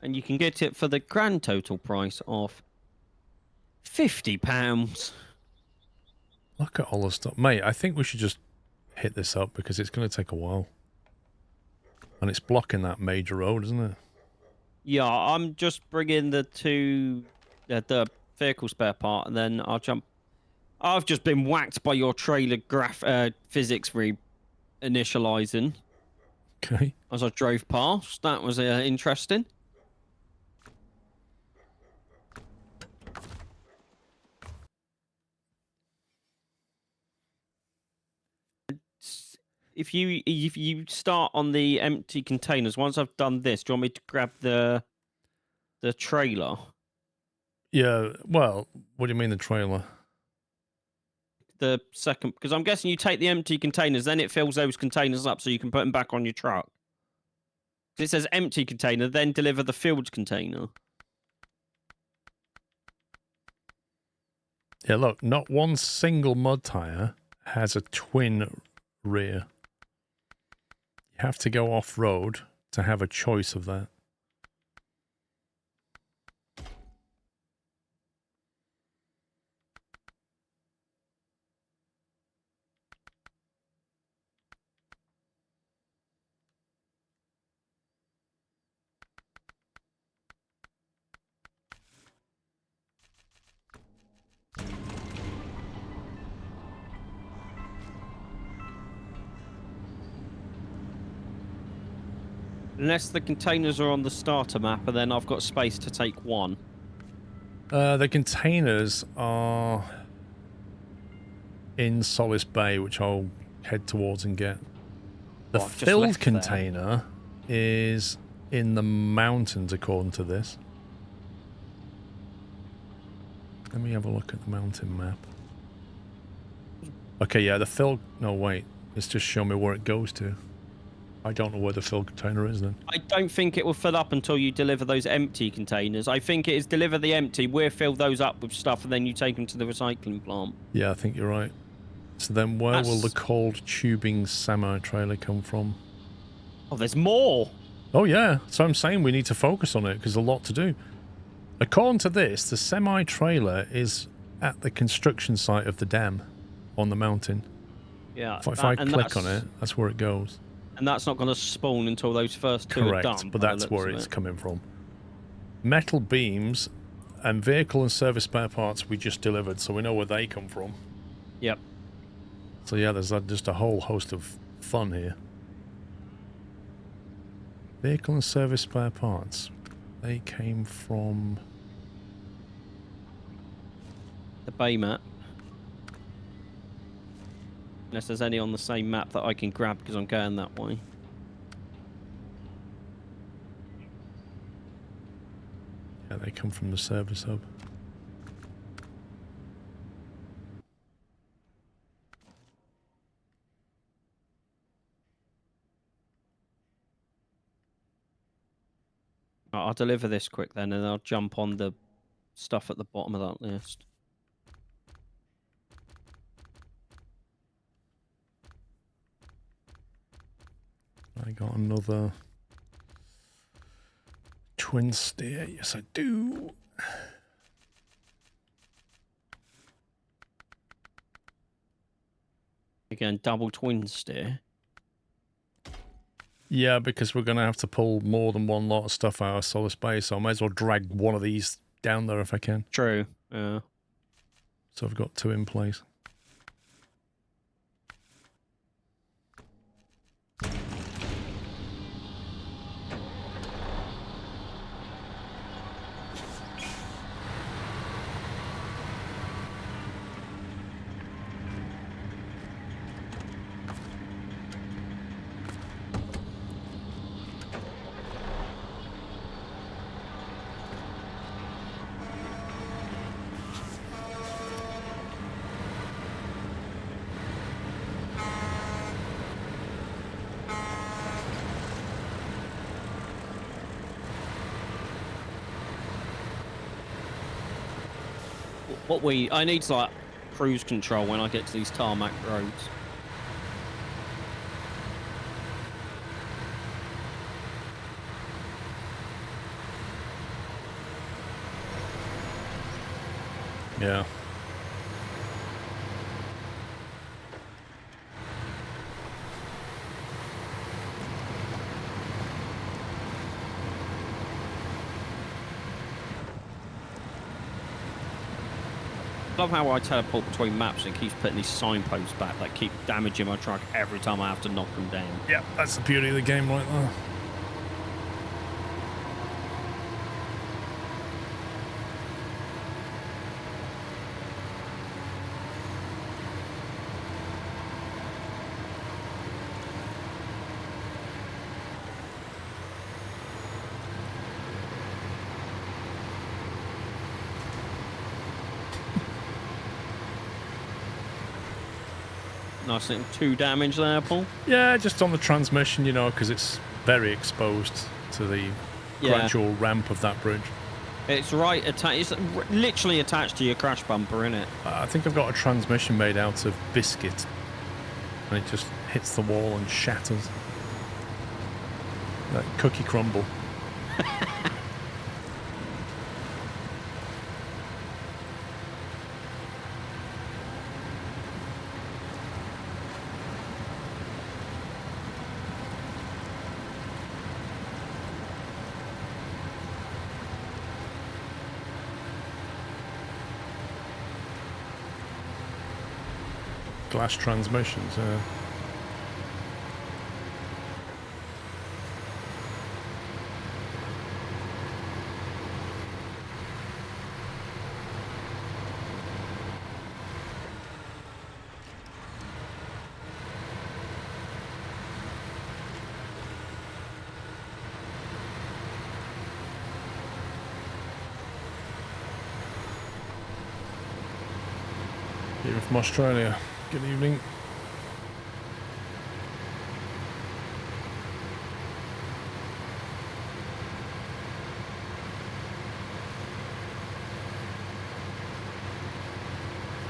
And you can get it for the grand total price of £50. Look at all the stuff. Mate, I think we should just hit this up because it's going to take a while. And it's blocking that major road, isn't it? Yeah, I'm just bringing the the vehicle spare part, and then I'll jump. I've just been whacked by your trailer physics initializing Okay. as I drove past. That was interesting. If you start on the empty containers, once I've done this, do you want me to grab the trailer? Yeah, well, what do you mean the trailer? The second, because I'm guessing you take the empty containers, then it fills those containers up so you can put them back on your truck. It says empty container, then deliver the filled container. Yeah, look, not one single mud tire has a twin rear. You have to go off-road to have a choice of that. Unless the containers are on the starter map, and then I've got space to take one. The containers are in Solace Bay, which I'll head towards and get. The Oh, I've just filled left there. container is in the mountains, according to this. Let me have a look at the mountain map. Okay, yeah, the filled... No, wait. It's just showing me where it goes to. I don't know where the filled container is then. I don't think it will fill up until you deliver those empty containers. I think it is deliver the empty, we'll fill those up with stuff, and then you take them to the recycling plant. Yeah, I think you're right. So then where will the cold tubing semi-trailer come from? Oh, there's more! Oh yeah, so I'm saying we need to focus on it because there's a lot to do. According to this, the semi-trailer is at the construction site of the dam on the mountain. Yeah. If I click on it, that's where it goes. And that's not going to spawn until those first two are done. Correct, but that's where it's coming from. Metal beams and vehicle and service spare parts we just delivered, so we know where they come from. Yep. So yeah, there's just a whole host of fun here. Vehicle and service spare parts. They came from... The bay map. Unless there's any on the same map that I can grab because I'm going that way. Yeah, they come from the service hub. Right, I'll deliver this quick then, and I'll jump on the stuff at the bottom of that list. I got another twin steer. Yes, I do. Again, double twin steer. Yeah, because we're going to have to pull more than one lot of stuff out of Solid Space, so I might as well drag one of these down there if I can. True. Yeah. So I've got 2 in place. I need like cruise control when I get to these tarmac roads. Yeah. I love how I teleport between maps and it keeps putting these signposts back that keep damaging my truck every time I have to knock them down. Yeah, that's the beauty of the game right there. Nice little 2 damage there, Paul. Yeah, just on the transmission, you know, because it's very exposed to the gradual ramp of that bridge. It's right attached. It's literally attached to your crash bumper, isn't it? I think I've got a transmission made out of biscuit, and it just hits the wall and shatters. Like cookie crumble. Glass transmissions, Here from Australia. Good evening.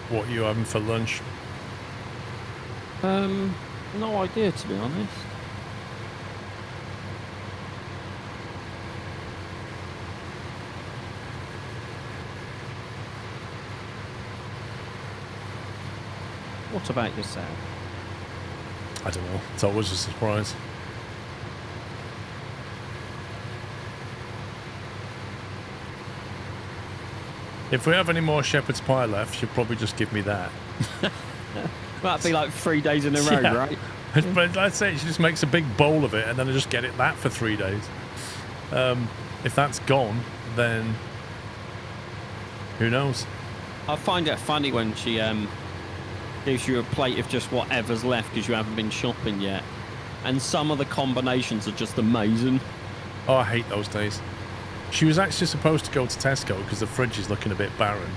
What are you having for lunch? No idea, to be honest. What about yourself? I don't know. It's always a surprise. If we have any more shepherd's pie left, you'll probably just give me that. That'd be like 3 days in a row, Yeah. right? But I'd say she just makes a big bowl of it, and then I just get it that for 3 days. If that's gone, then who knows? I find it funny when she gives you a plate of just whatever's left because you haven't been shopping yet. And some of the combinations are just amazing. Oh, I hate those days. She was actually supposed to go to Tesco because the fridge is looking a bit barren.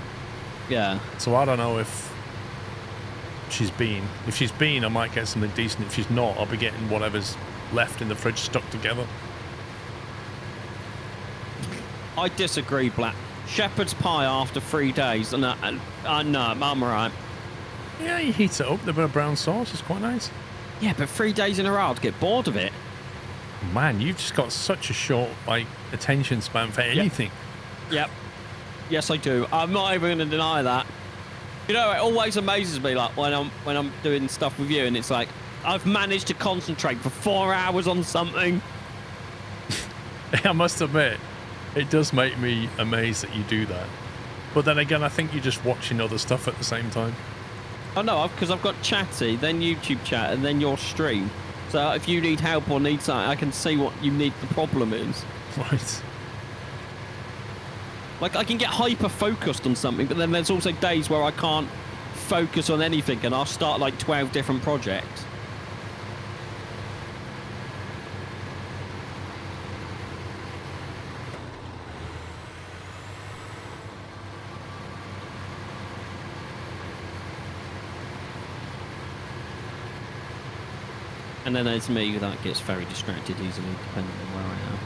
Yeah. So I don't know if she's been. If she's been, I might get something decent. If she's not, I'll be getting whatever's left in the fridge stuck together. I disagree, Black. Shepherd's pie after 3 days. No, I'm alright. Yeah, you heat it up, the bit of brown sauce is quite nice. Yeah, but 3 days in a row, I'd get bored of it. Man, you've just got such a short, attention span for anything. Yep. Yes, I do. I'm not even going to deny that. You know, it always amazes me, like when I'm doing stuff with you, and it's like I've managed to concentrate for 4 hours on something. I must admit, it does make me amazed that you do that. But then again, I think you're just watching other stuff at the same time. Oh no, because I've got Chatty, then YouTube chat, and then your stream. So if you need help or need something, I can see what you need. The problem is, Right. like I can get hyper focused on something, but then there's also days where I can't focus on anything, and I'll start like 12 different projects. And then there's me that gets very distracted easily, depending on where I am.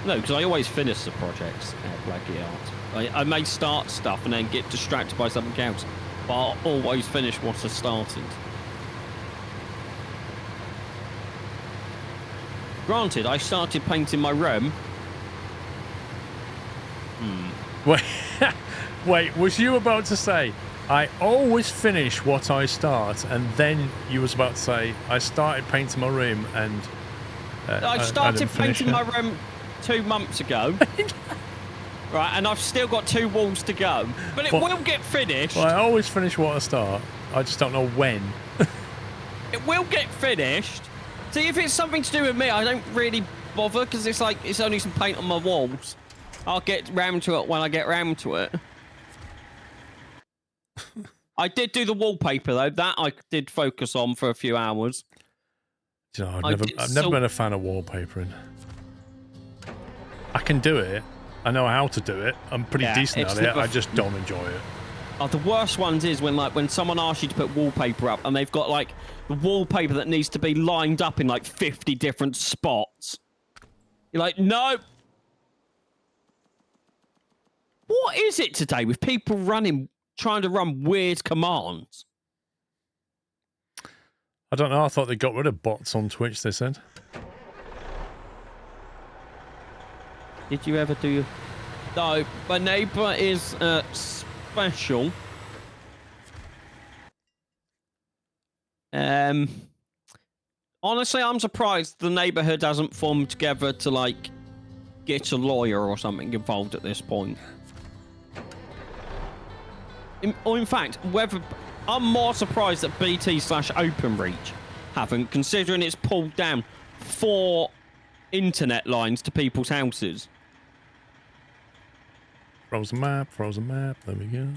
No, because I always finish the projects at Blackie Art. I may start stuff and then get distracted by something else, but I'll always finish what I started. Granted, I started painting my room. Wait, wait, was you about to say, I always finish what I start, and then you was about to say, I started painting my room and... I started didn't finish painting it. my room 2 months ago. Right, and I've still got 2 walls to go. But it will get finished. Well, I always finish what I start. I just don't know when. It will get finished. See, if it's something to do with me, I don't really bother, because it's like, it's only some paint on my walls. I'll get round to it when I get round to it. I did do the wallpaper, though. That I did focus on for a few hours. You know, I've never been a fan of wallpapering. I can do it. I know how to do it. I'm pretty decent at it. I just don't enjoy it. Oh, the worst ones is when someone asks you to put wallpaper up and they've got like the wallpaper that needs to be lined up in like 50 different spots. You're like, no. What is it today with people trying to run weird commands? I don't know. I thought they got rid of bots on Twitch, they said. Did you ever do... No, my neighbour is special. Honestly, I'm surprised the neighbourhood hasn't formed together to, like, get a lawyer or something involved at this point. In fact, I'm more surprised that BT/OpenReach haven't, considering it's pulled down 4 internet lines to people's houses. Frozen map, there we go.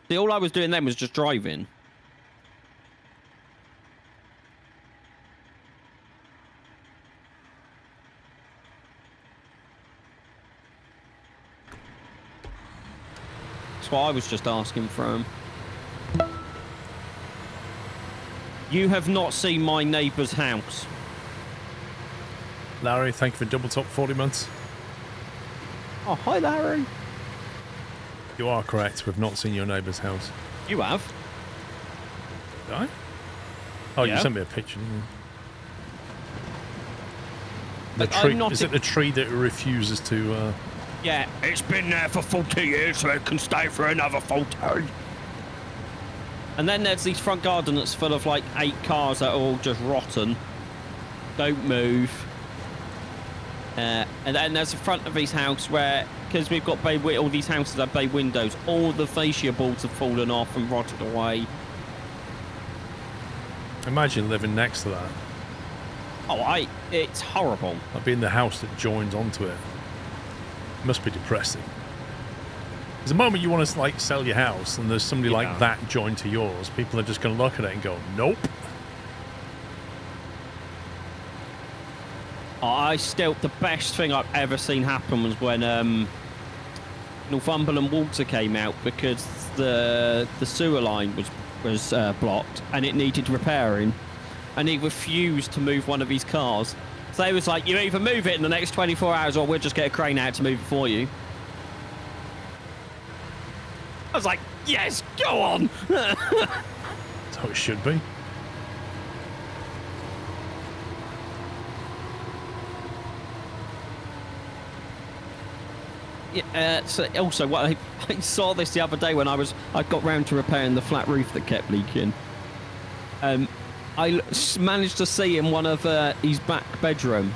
See, all I was doing then was just driving. That's what I was just asking from. You have not seen my neighbour's house. Larry, thank you for double top 40 months. Oh, hi, Larry. You are correct. We've not seen your neighbour's house. You have? Did I? Oh, Yeah. you sent me a picture, didn't you? The But I'm tree, not is it the tree that refuses to... Yeah, it's been there for 40 years, so it can stay for another 40. And then there's these front garden that's full of like 8 cars that are all just rotten. Don't move. And then there's the front of his house where, because we've got all these houses have bay windows, all the fascia boards have fallen off and rotted away. Imagine living next to that. Oh, it's horrible. Like being the house that joins onto it. It must be depressing. There's a moment you want to like sell your house and there's somebody like that joined to yours. People are just going to look at it and go, nope. The best thing I've ever seen happen was when Northumberland Water came out because the sewer line was blocked and it needed repairing, and he refused to move one of his cars. So he was like, you either move it in the next 24 hours or we'll just get a crane out to move it for you. I was like, yes, go on. That's how it should be. Yeah, so also, what I saw this the other day when I got round to repairing the flat roof that kept leaking. I managed to see in one of his back bedrooms,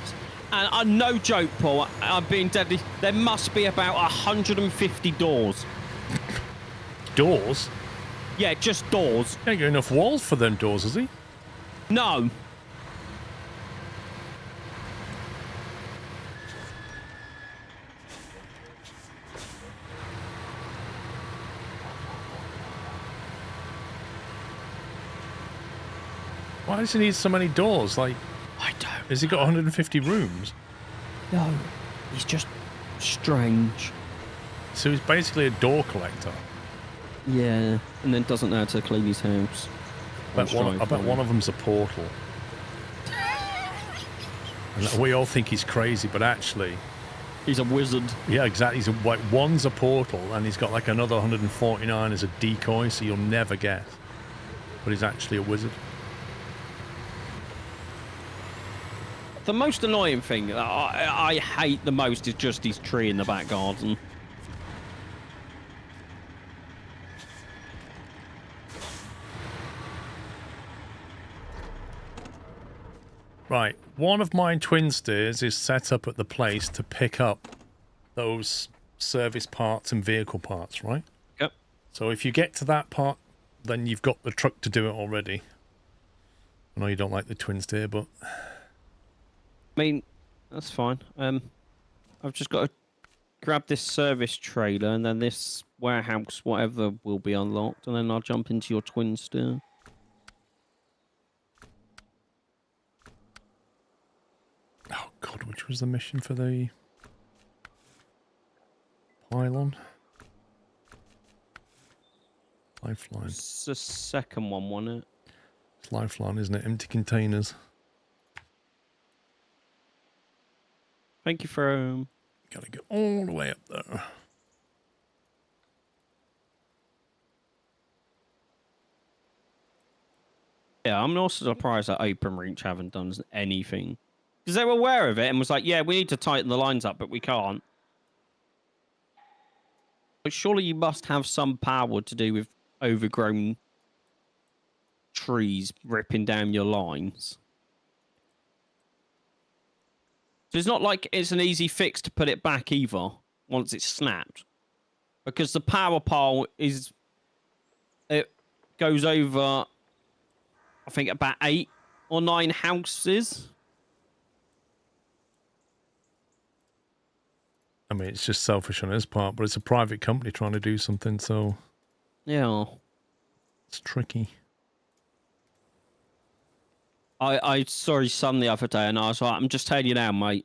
and no joke, Paul, I'm being deadly. There must be about 150 doors. Doors? Yeah, just doors. Ain't got enough walls for them doors, has he? No. Why does he need so many doors? Like, I don't. has he got 150 rooms? No. He's just strange. So he's basically a door collector. Yeah, and then doesn't know how to clean his house. I bet one of them's a portal. And we all think he's crazy, but actually... He's a wizard. Yeah, exactly. He's like, one's a portal, and he's got like another 149 as a decoy, so you'll never guess. But he's actually a wizard. The most annoying thing that I hate the most is just his tree in the back garden. Right, one of my twin steers is set up at the place to pick up those service parts and vehicle parts, right? Yep. So if you get to that part, then you've got the truck to do it already. I know you don't like the twin steer, but... I mean, that's fine. I've just got to grab this service trailer, and then this warehouse, whatever, will be unlocked, and then I'll jump into your twin steer. Oh god, which was the mission for the pylon? Lifeline. It's the second one, wasn't it? It's lifeline, isn't it? Empty containers. Thank you for... Gotta go all the way up there. Yeah, I'm also surprised that OpenReach haven't done anything. Because they were aware of it and was like, yeah, we need to tighten the lines up, but we can't. But surely you must have some power to do with overgrown trees ripping down your lines. So it's not like it's an easy fix to put it back either, once it's snapped. Because the power pole is... It goes over, I think, about 8 or 9 houses. I mean, it's just selfish on his part, but it's a private company trying to do something, so... Yeah. It's tricky. I saw his son the other day, and I was like, I'm just telling you now, mate.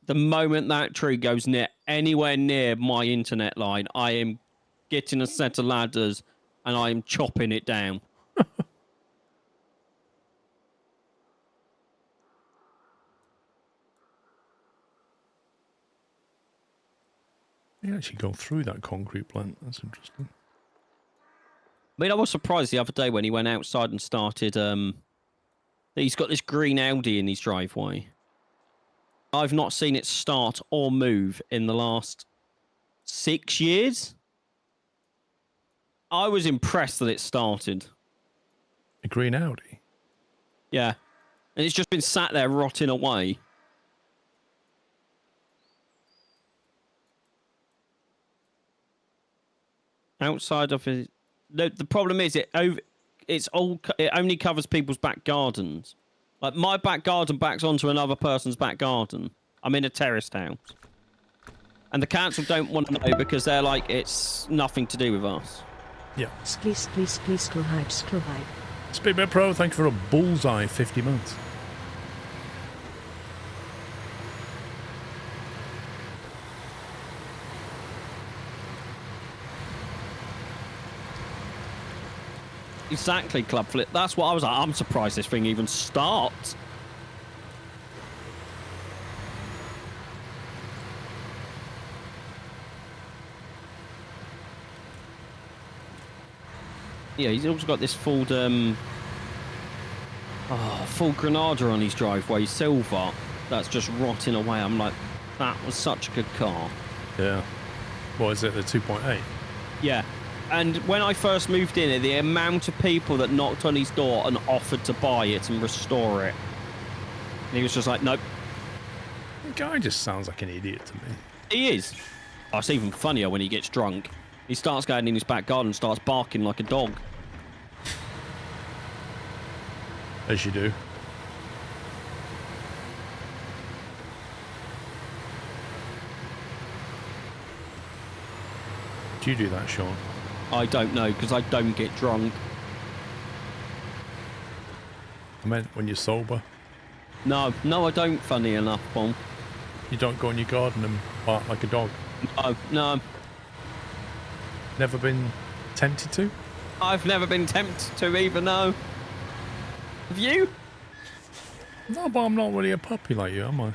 The moment that tree goes anywhere near my internet line, I am getting a set of ladders, and I am chopping it down. You actually go through that concrete plant. That's interesting. I mean, I was surprised the other day when he went outside and started, that he's got this green Audi in his driveway. I've not seen it start or move in the last 6 years. I was impressed that it started. A green Audi? Yeah. And it's just been sat there rotting away. Outside of it... The problem is it only covers people's back gardens. Like, my back garden backs onto another person's back garden. I'm in a terraced house. And the council don't want to know because they're like, it's nothing to do with us. Yeah. Please, school hype. Speedbit Pro, thank you for a bullseye 50 months. Exactly, Club Flip. That's what I was like. I'm surprised this thing even starts. Yeah, he's also got this full Granada on his driveway, silver, that's just rotting away. I'm like, that was such a good car. Yeah. What is it, the 2.8? Yeah. And when I first moved in, the amount of people that knocked on his door and offered to buy it and restore it. And he was just like, nope. The guy just sounds like an idiot to me. He is. Oh, it's even funnier when he gets drunk. He starts going in his back garden and starts barking like a dog. As you do. Do you do that, Sean? I don't know, because I don't get drunk. I meant when you're sober. No, I don't, funny enough, Paul. You don't go in your garden and bark like a dog? No. Never been tempted to? I've never been tempted to either, no. Have you? No, but I'm not really a puppy like you, am I?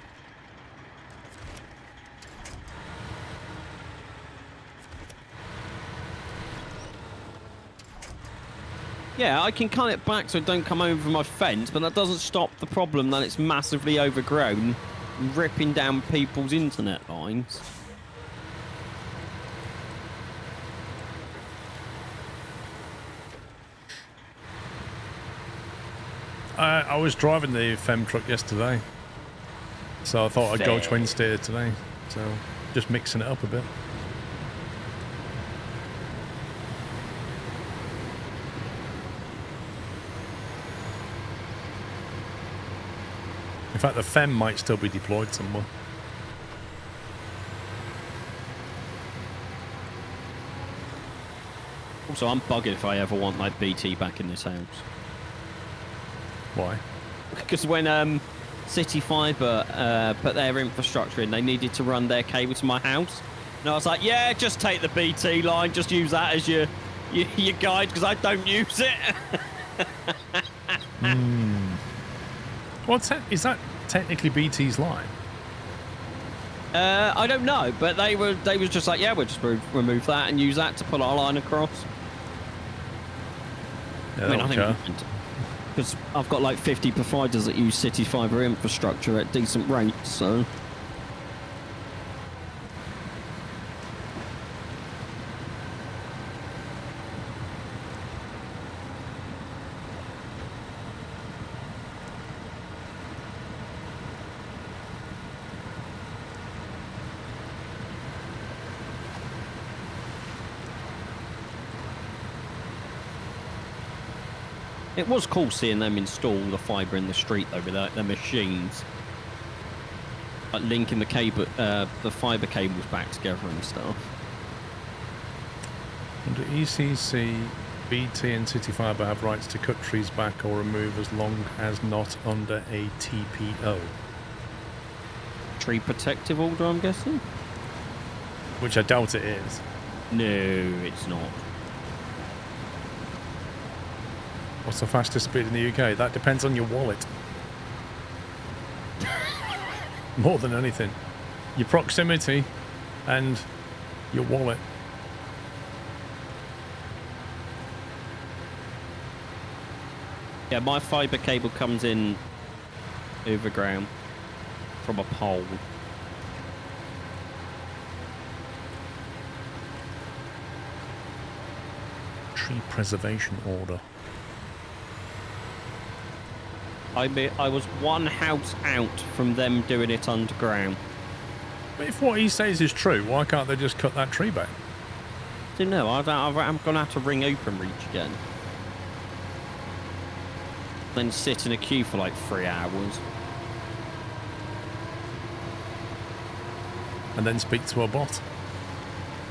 Yeah, I can cut it back so it don't come over my fence, but that doesn't stop the problem that it's massively overgrown, ripping down people's internet lines. I was driving the Fem truck yesterday, so I thought I'd go twin steer today. So just mixing it up a bit. In fact, the Fem might still be deployed somewhere. Also, I'm bugging if I ever want my BT back in this house. Why? Because when City Fibre put their infrastructure in, they needed to run their cable to my house. And I was like, yeah, just take the BT line, just use that as your guide, because I don't use it. Is that technically BT's line? I don't know, but they were just like, yeah, we'll just remove that and use that to put our line across. Yeah, I think because I've got like 50 providers that use City Fibre infrastructure at decent rates, so. It was cool seeing them install the fibre in the street though, with their machines, like linking the cable, the fibre cables back together and stuff. Under ECC, BT and City Fibre have rights to cut trees back or remove as long as not under a TPO. Tree protective order, I'm guessing? Which I doubt it is. No, it's not. What's the fastest speed in the UK? That depends on your wallet. More than anything. Your proximity and your wallet. Yeah, my fibre cable comes in overground from a pole. Tree preservation order. I was one house out from them doing it underground. But if what he says is true, why can't they just cut that tree back? So no, I'm going to have to ring OpenReach again. Then sit in a queue for like 3 hours. And then speak to a bot.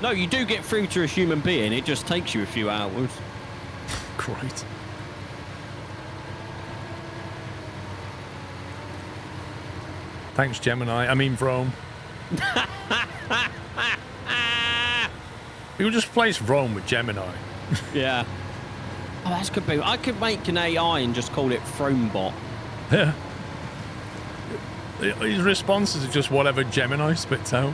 No, you do get through to a human being. It just takes you a few hours. Great. Thanks, Gemini. I mean, Rome. You'll just replace Rome with Gemini. Yeah. Oh, that's good. I could make an AI and just call it Thronebot. Yeah. His responses are just whatever Gemini spits out.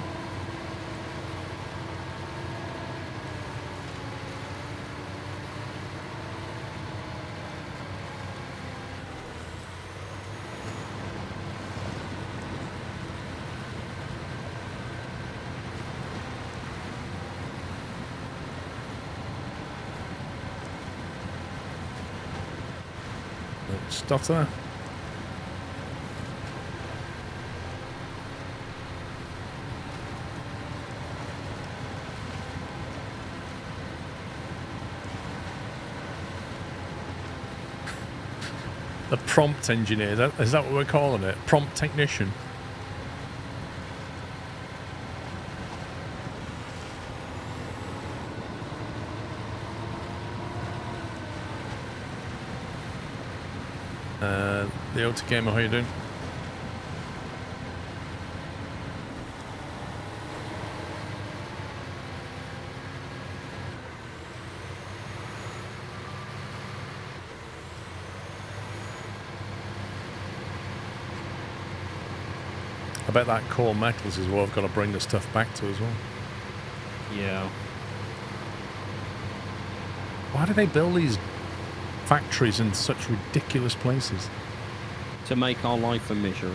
Stutter. The prompt engineer, is that what we're calling it? Prompt technician. The Ota Gamer, how you doing? I bet that core metals is what I've got to bring the stuff back to as well. Yeah. Why do they build these factories in such ridiculous places? To make our life a misery.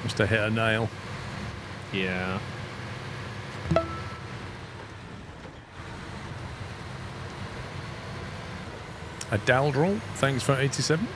Must have hit a nail. Yeah. A Daldrol, thanks for 87.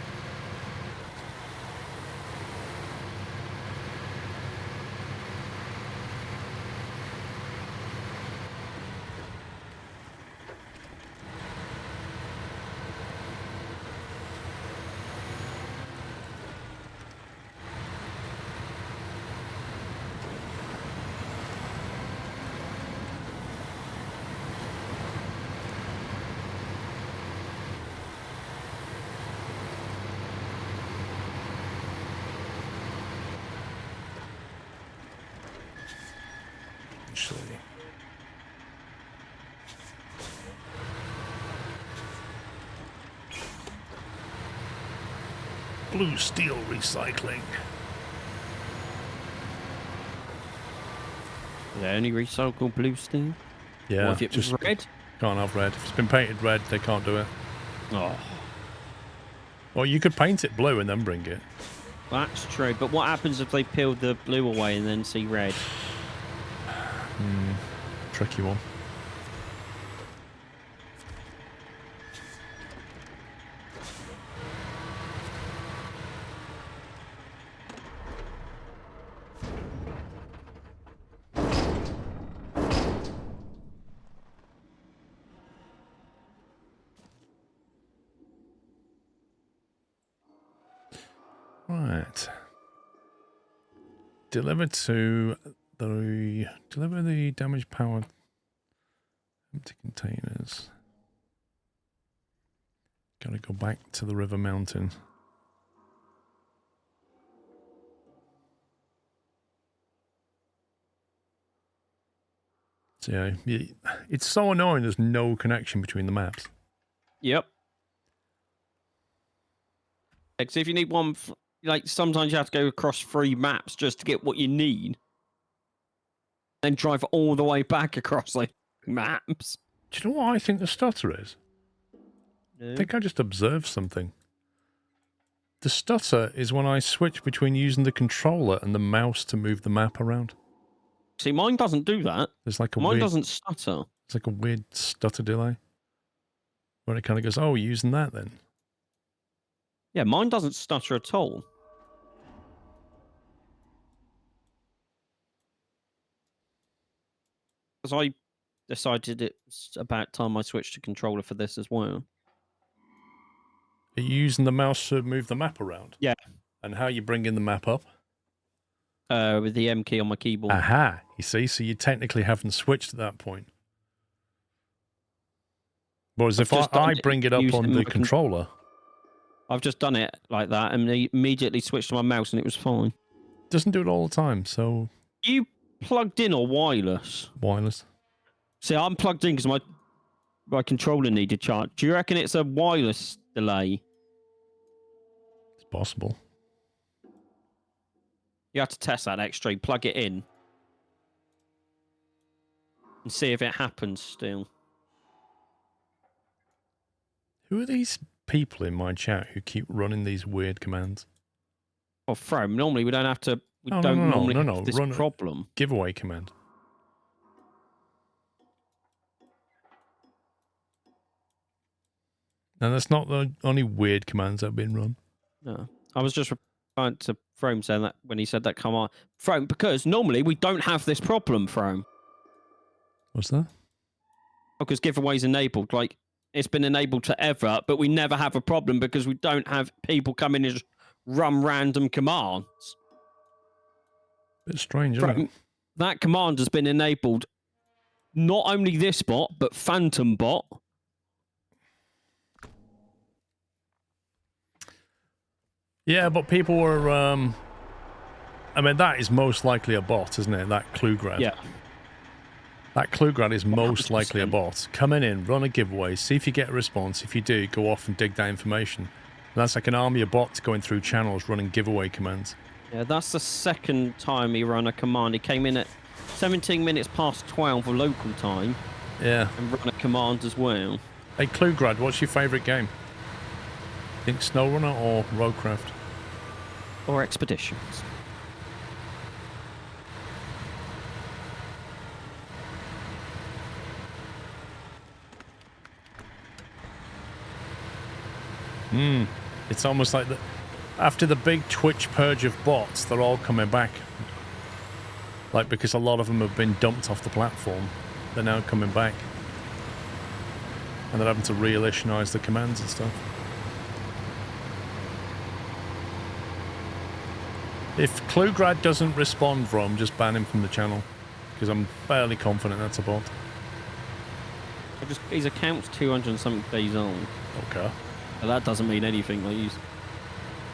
Blue steel recycling. Is there any recycled blue steel? Yeah, What if it was red? Can't have red. If it's been painted red, they can't do it. Oh, Well, you could paint it blue and then bring it. that's true. But what happens if they peel the blue away and then see red? Tricky one. Right. Deliver the damaged power empty containers. Gotta go back to the river mountain. So yeah, it's so annoying there's no connection between the maps. Yep. Because if you need one, like sometimes you have to go across 3 maps just to get what you need. Then drive all the way back across like maps. Do you know what I think the stutter is? No. I think I just observed something. The stutter is when I switch between using the controller and the mouse to move the map around. See, mine doesn't do that. There's like a Mine weird, doesn't stutter. it's like a weird stutter delay. Where it kind of goes, oh, using that then. Yeah, mine doesn't stutter at all. Because I decided it's about time I switched to controller for this as well. Are you using the mouse to move the map around? Yeah. And how you bring in the map up? With the M key on my keyboard. Aha, you see, so you technically haven't switched at that point. Whereas if I bring it up on the controller... I've just done it like that and immediately switched to my mouse and it was fine. Doesn't do it all the time, so... You plugged in or wireless? Wireless. See, I'm plugged in because my controller needed charge. Do you reckon it's a wireless delay? It's possible. You have to test that extra. Plug it in. And see if it happens still. Who are these people in my chat who keep running these weird commands? Oh, From, normally we don't have to... We Oh, don't no, normally no, have this run problem. Giveaway command. And that's not the only weird commands that have been run. No. I was just replying to Frome saying that when he said that command. Frome, because normally we don't have this problem, Frome. What's that? Because giveaways enabled. Like, it's been enabled forever, but we never have a problem because we don't have people come in and just run random commands. Bit strange, isn't it? That command has been enabled. Not only this bot, but Phantom bot. Yeah, but people were... I mean, that is most likely a bot, isn't it? That clue grad. Yeah. That clue grad is most 100%. likely a bot. Come in, run a giveaway, see if you get a response. If you do, go off and dig that information. And that's like an army of bots going through channels running giveaway commands. Yeah, that's the second time he ran a command. He came in at 17 minutes past 12 of local time. Yeah. And ran a command as well. Hey, clue grad, what's your favourite game? Think Snowrunner or Roadcraft? Or Expeditions. It's almost like after the big Twitch purge of bots, they're all coming back. Like, because a lot of them have been dumped off the platform, they're now coming back. And they're having to re-elitionize the commands and stuff. If Cluegrad doesn't respond from, just ban him from the channel. Because I'm fairly confident that's a bot. His account's 200 and something days old. Okay. But that doesn't mean anything. Like,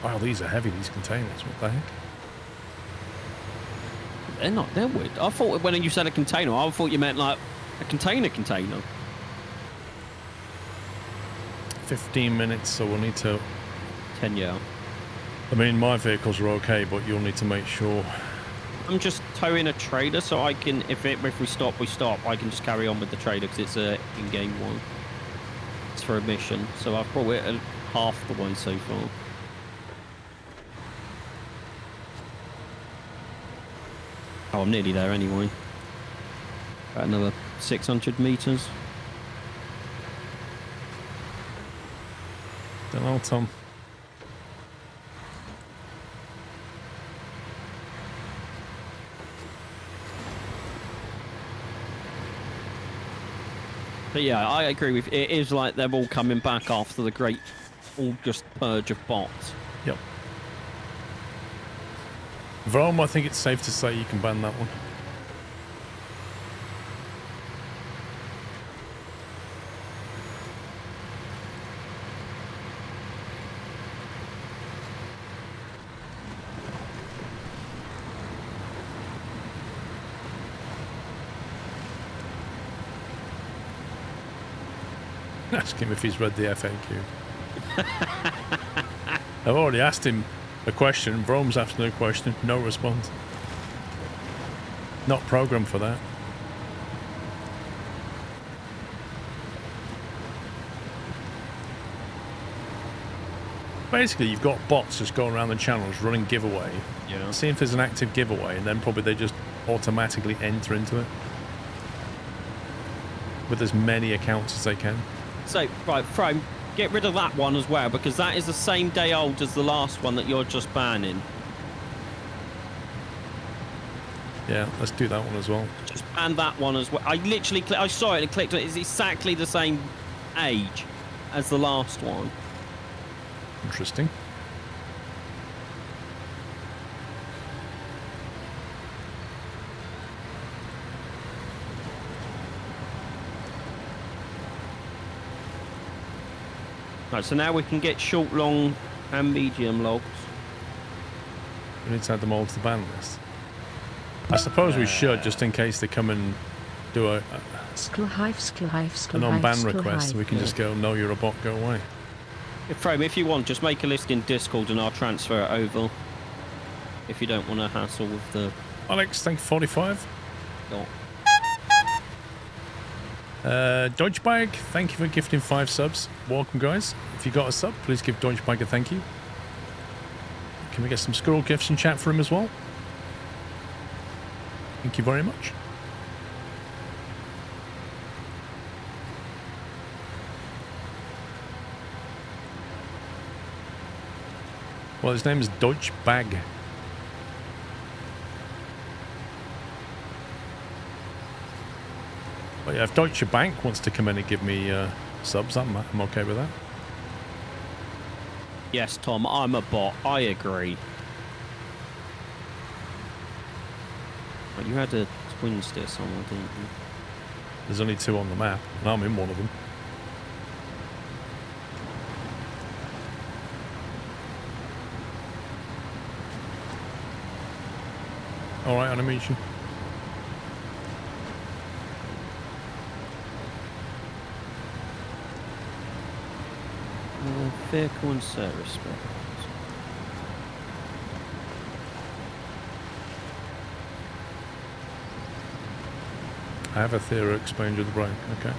Wow, these are heavy, these containers. What the heck? they're not. They're weird. I thought when you said a container, I thought you meant like a container. 15 minutes, so we'll need to... 10, yeah. I mean, my vehicles are okay, but you'll need to make sure... I'm just towing a trailer so I can, if we stop, we stop. I can just carry on with the trailer because it's a in-game one. It's for a mission, so I've brought it half the way so far. Oh, I'm nearly there anyway. About another 600 meters. Don't know, Tom. But yeah, I agree with it. Is like they're all coming back after the great August purge of bots. Yep. Vrome, I think it's safe to say you can ban that one. Ask him if he's read the FAQ. I've already asked him a question. Vrome's asking a question. No response. Not programmed for that. Basically, you've got bots just going around the channels running giveaway. Yeah. See if there's an active giveaway, and then probably they just automatically enter into it with as many accounts as they can. So, right, Frome, get rid of that one as well, because that is the same day old as the last one that you're just banning. Yeah, let's do that one as well. Just ban that one as well. I literally, I saw it and clicked on it. It's exactly the same age as the last one. Interesting. Right, so now we can get short, long, and medium logs. We need to add them all to the ban list. I suppose we should, just in case they come and do a non-ban request. We can just go, no, you're a bot, go away. Frome, if you want, just make a list in Discord and I'll transfer it over. If you don't want to hassle with the... Alex, thank you, 45. dot. Dodgebag, thank you for gifting 5 subs. Welcome, guys. If you got a sub, please give Dodgebag a thank you. Can we get some squirrel gifts in chat for him as well? Thank you very much. Well, his name is Dodgebag. But yeah, if Deutsche Bank wants to come in and give me subs, I'm okay with that. Yes, Tom, I'm a bot. I agree. But you had a twin stick somewhere, didn't you? There's only 2 on the map, and I'm in one of them. Alright, animation. Vehicle and service spare. I have a theory explained with the brake, okay.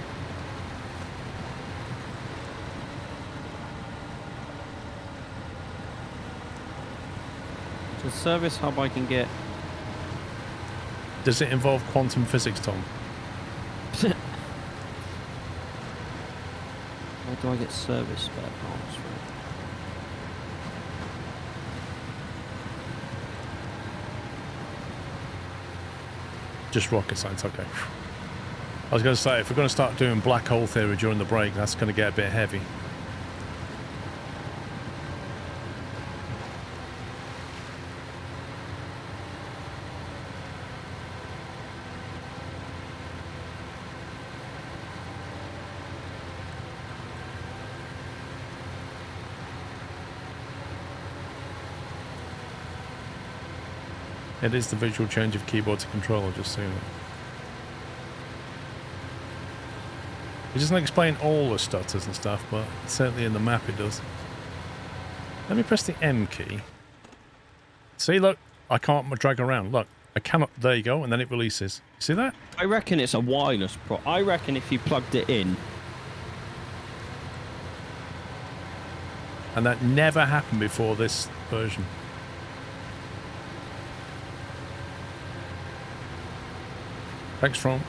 The service hub I can get. Does it involve quantum physics, Tom? Where do I get service spare parts from? Just rocket science, okay. I was going to say, if we're going to start doing black hole theory during the break, that's going to get a bit heavy. It is the visual change of keyboard to controller, just saying it. It doesn't explain all the stutters and stuff, but certainly in the map it does. Let me press the M key. See, look, I can't drag around. Look, I cannot. There you go, and then it releases. See that? I reckon it's a wireless pro. I reckon if you plugged it in. And that never happened before this version. Thanks, From.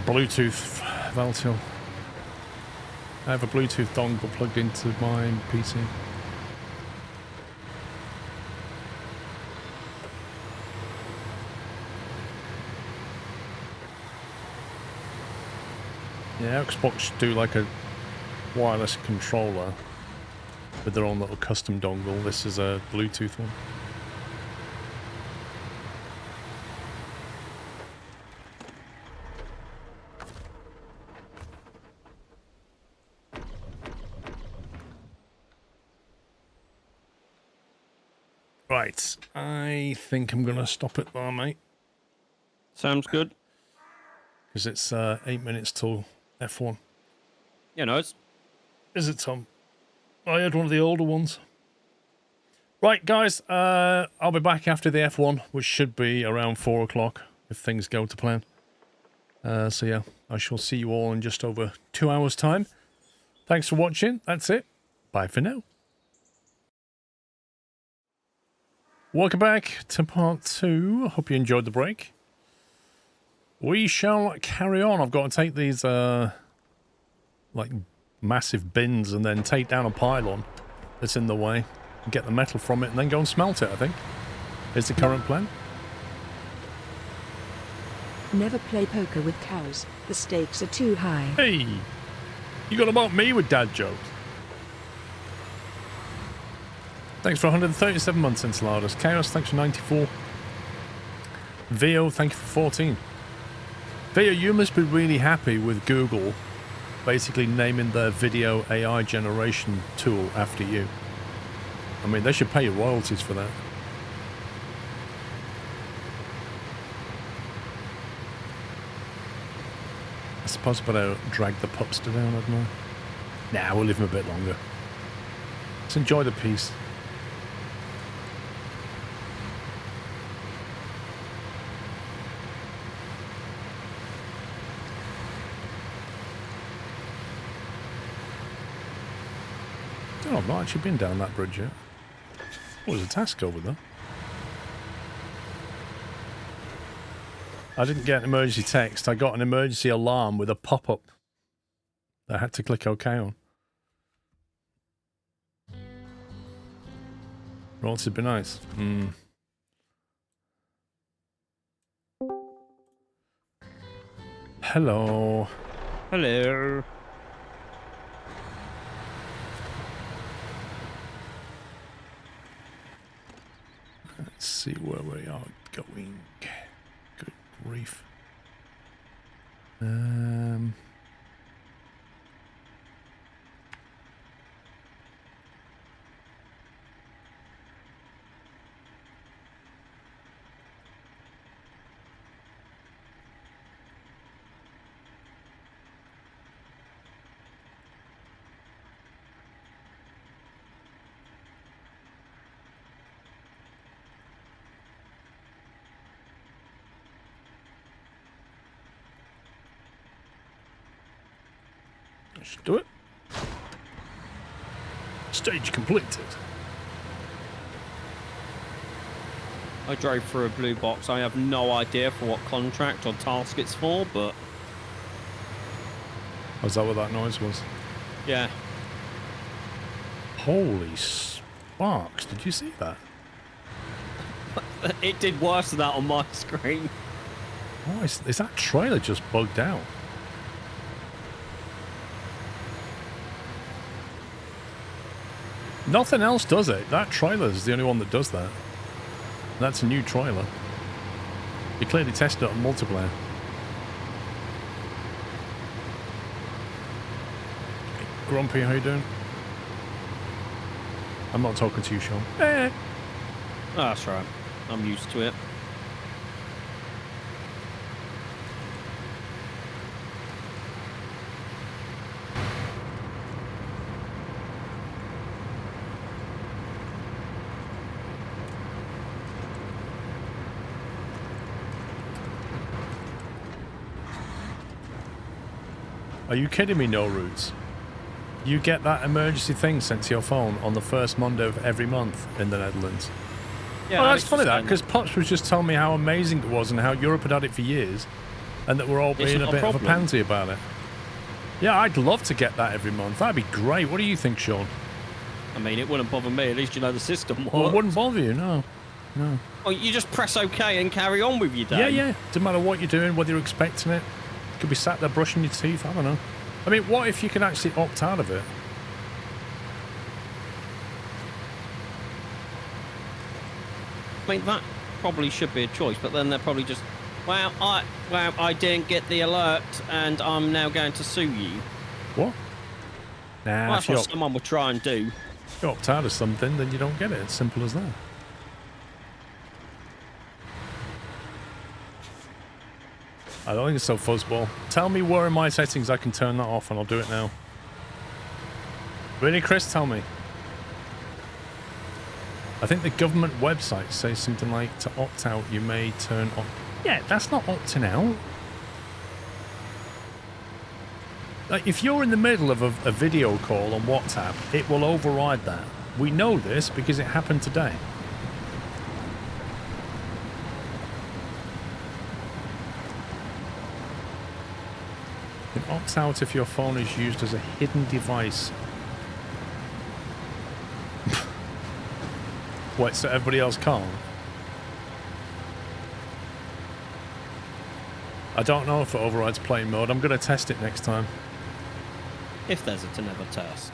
Bluetooth Valtil. I have a Bluetooth dongle plugged into my PC. Yeah, Xbox do like a wireless controller with their own little custom dongle. This is a Bluetooth one. Right, I think I'm going to stop it there, mate. Sounds good. Because it's 8 minutes till F1. You know, it's... Is it, Tom? I had one of the older ones. Right, guys, I'll be back after the F1, which should be around 4 o'clock, if things go to plan. So yeah, I shall see you all in just over 2 hours' time. Thanks for watching. That's it. Bye for now. Welcome back to part 2. Hope you enjoyed the break. We shall carry on. I've got to take these, like, massive bins and then take down a pylon that's in the way and get the metal from it and then go and smelt it, I think, is the current plan. Never play poker with cows. The stakes are too high. Hey, you got about me with dad jokes. Thanks for 137 months, Enceladus. Chaos, thanks for 94. Vio, thank you for 14. Vio, you must be really happy with Google basically naming their video AI generation tool after you. I mean, they should pay you royalties for that. I suppose I better drag the pupster down, hadn't I? Nah, we'll leave him a bit longer. Let's enjoy the peace. Oh, I've not actually been down that bridge yet. Oh, there's a task over there. I didn't get an emergency text. I got an emergency alarm with a pop-up that I had to click OK on. Royalties would be nice. Hello. Hello. Let's see where we are going. Good grief. Let's do it. Stage completed. I drove through a blue box. I have no idea for what contract or task it's for, but... Was that what that noise was? Yeah. Holy sparks, did you see that? It did worse than that on my screen. Oh, is that trailer just bugged out? Nothing else does it. That trailer is the only one that does that. That's a new trailer. You clearly tested it on multiplayer. Hey, Grumpy, how you doing? I'm not talking to you, Sean. Oh, that's right. I'm used to it. Are you kidding me, No Roots? You get that emergency thing sent to your phone on the first Monday of every month in the Netherlands. Yeah, Oh, that's funny that, because Pops was just telling me how amazing it was and how Europe had had it for years, and that we're all being a bit of a pansy about it. Yeah, I'd love to get that every month. That'd be great. What do you think, Sean? I mean, it wouldn't bother me. At least you know the system works. Well, it wouldn't bother you, no. No. Oh, you just press OK and carry on with your day. Yeah, yeah. Doesn't matter what you're doing, whether you're expecting it. You could be sat there brushing your teeth. I don't know. I mean, what if you could actually opt out of it? I mean, that probably should be a choice, but then they're probably just, well, I didn't get the alert, and I'm now going to sue you. What? Nah, Well, that's what someone would try and do. If you opt out of something, then you don't get it. It's simple as that. I don't think it's so fuzzball. Tell me where in my settings I can turn that off, and I'll do it now. Really, Chris? Tell me. I think the government website says something like, to opt out, you may turn on... Yeah, that's not opting out. Like, if you're in the middle of a video call on WhatsApp, it will override that. We know this because it happened today. You can opt out if your phone is used as a hidden device. What, so everybody else can't? I don't know if it overrides plane mode. I'm going to test it next time. If there's a to never test.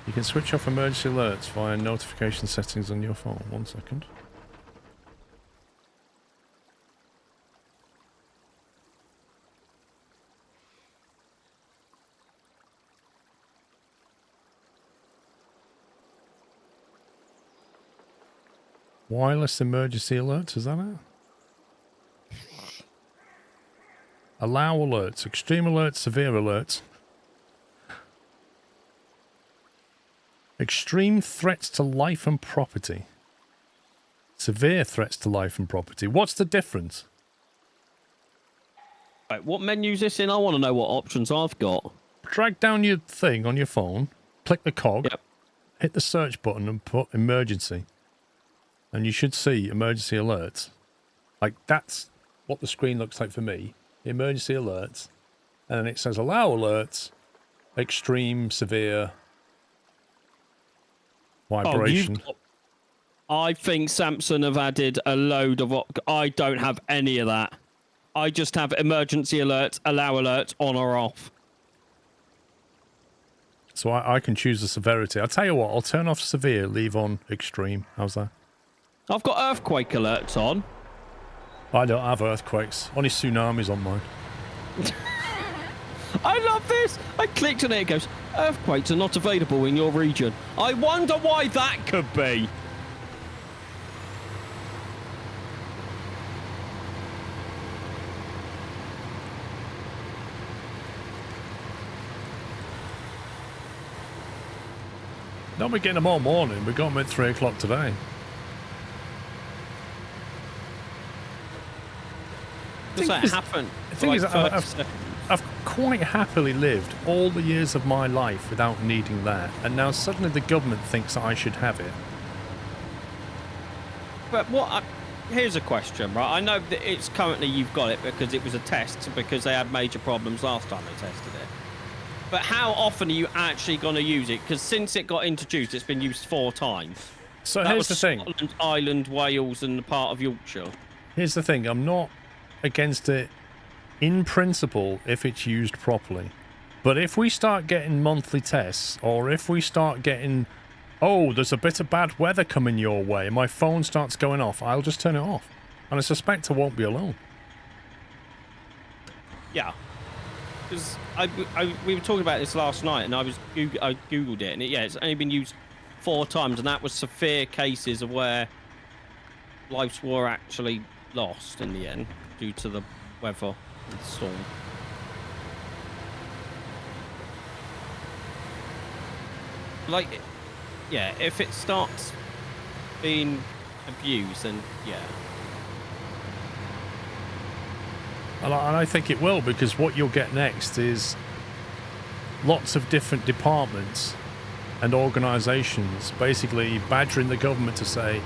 You can switch off emergency alerts via notification settings on your phone. 1 second. Wireless emergency alerts, is that it? Allow alerts, extreme alerts, severe alerts. Extreme threats to life and property. Severe threats to life and property. What's the difference? Right, what menu's this in? I want to know what options I've got. Drag down your thing on your phone, click the cog, Yep. hit the search button and put emergency. And you should see emergency alerts. Like, that's what the screen looks like for me. Emergency alerts. And then it says allow alerts, extreme, severe, vibration. I think Samsung have added a load of... I don't have any of that. I just have emergency alerts, allow alerts, on or off. So I can choose the severity. I'll tell you what, I'll turn off severe, leave on extreme. How's that? I've got earthquake alerts on. I don't have earthquakes. Only tsunamis on mine. I love this. I clicked on it. It goes, earthquakes are not available in your region. I wonder why that could be. No, we're getting them all morning. We got them at 3 o'clock today. Does that happen? The thing is, I've quite happily lived all the years of my life without needing that, and now suddenly the government thinks that I should have it. But here's a question, right? I know that it's currently you've got it because it was a test, because they had major problems last time they tested it. But how often are you actually going to use it? Because since it got introduced, it's been used 4 times. So That here's was the thing. Scotland, Ireland, Wales, and the part of Yorkshire. Here's the thing. I'm not against it in principle if it's used properly. But if we start getting monthly tests, or if we start getting, oh, there's a bit of bad weather coming your way, my phone starts going off, I'll just turn it off. And I suspect I won't be alone. Yeah. Because we were talking about this last night, and I googled it, and it's only been used 4 times, and that was severe cases of where lives were actually lost in the end due to the weather and the storm. Like, yeah, if it starts being abused, then yeah. And I think it will, because what you'll get next is lots of different departments and organisations basically badgering the government to say,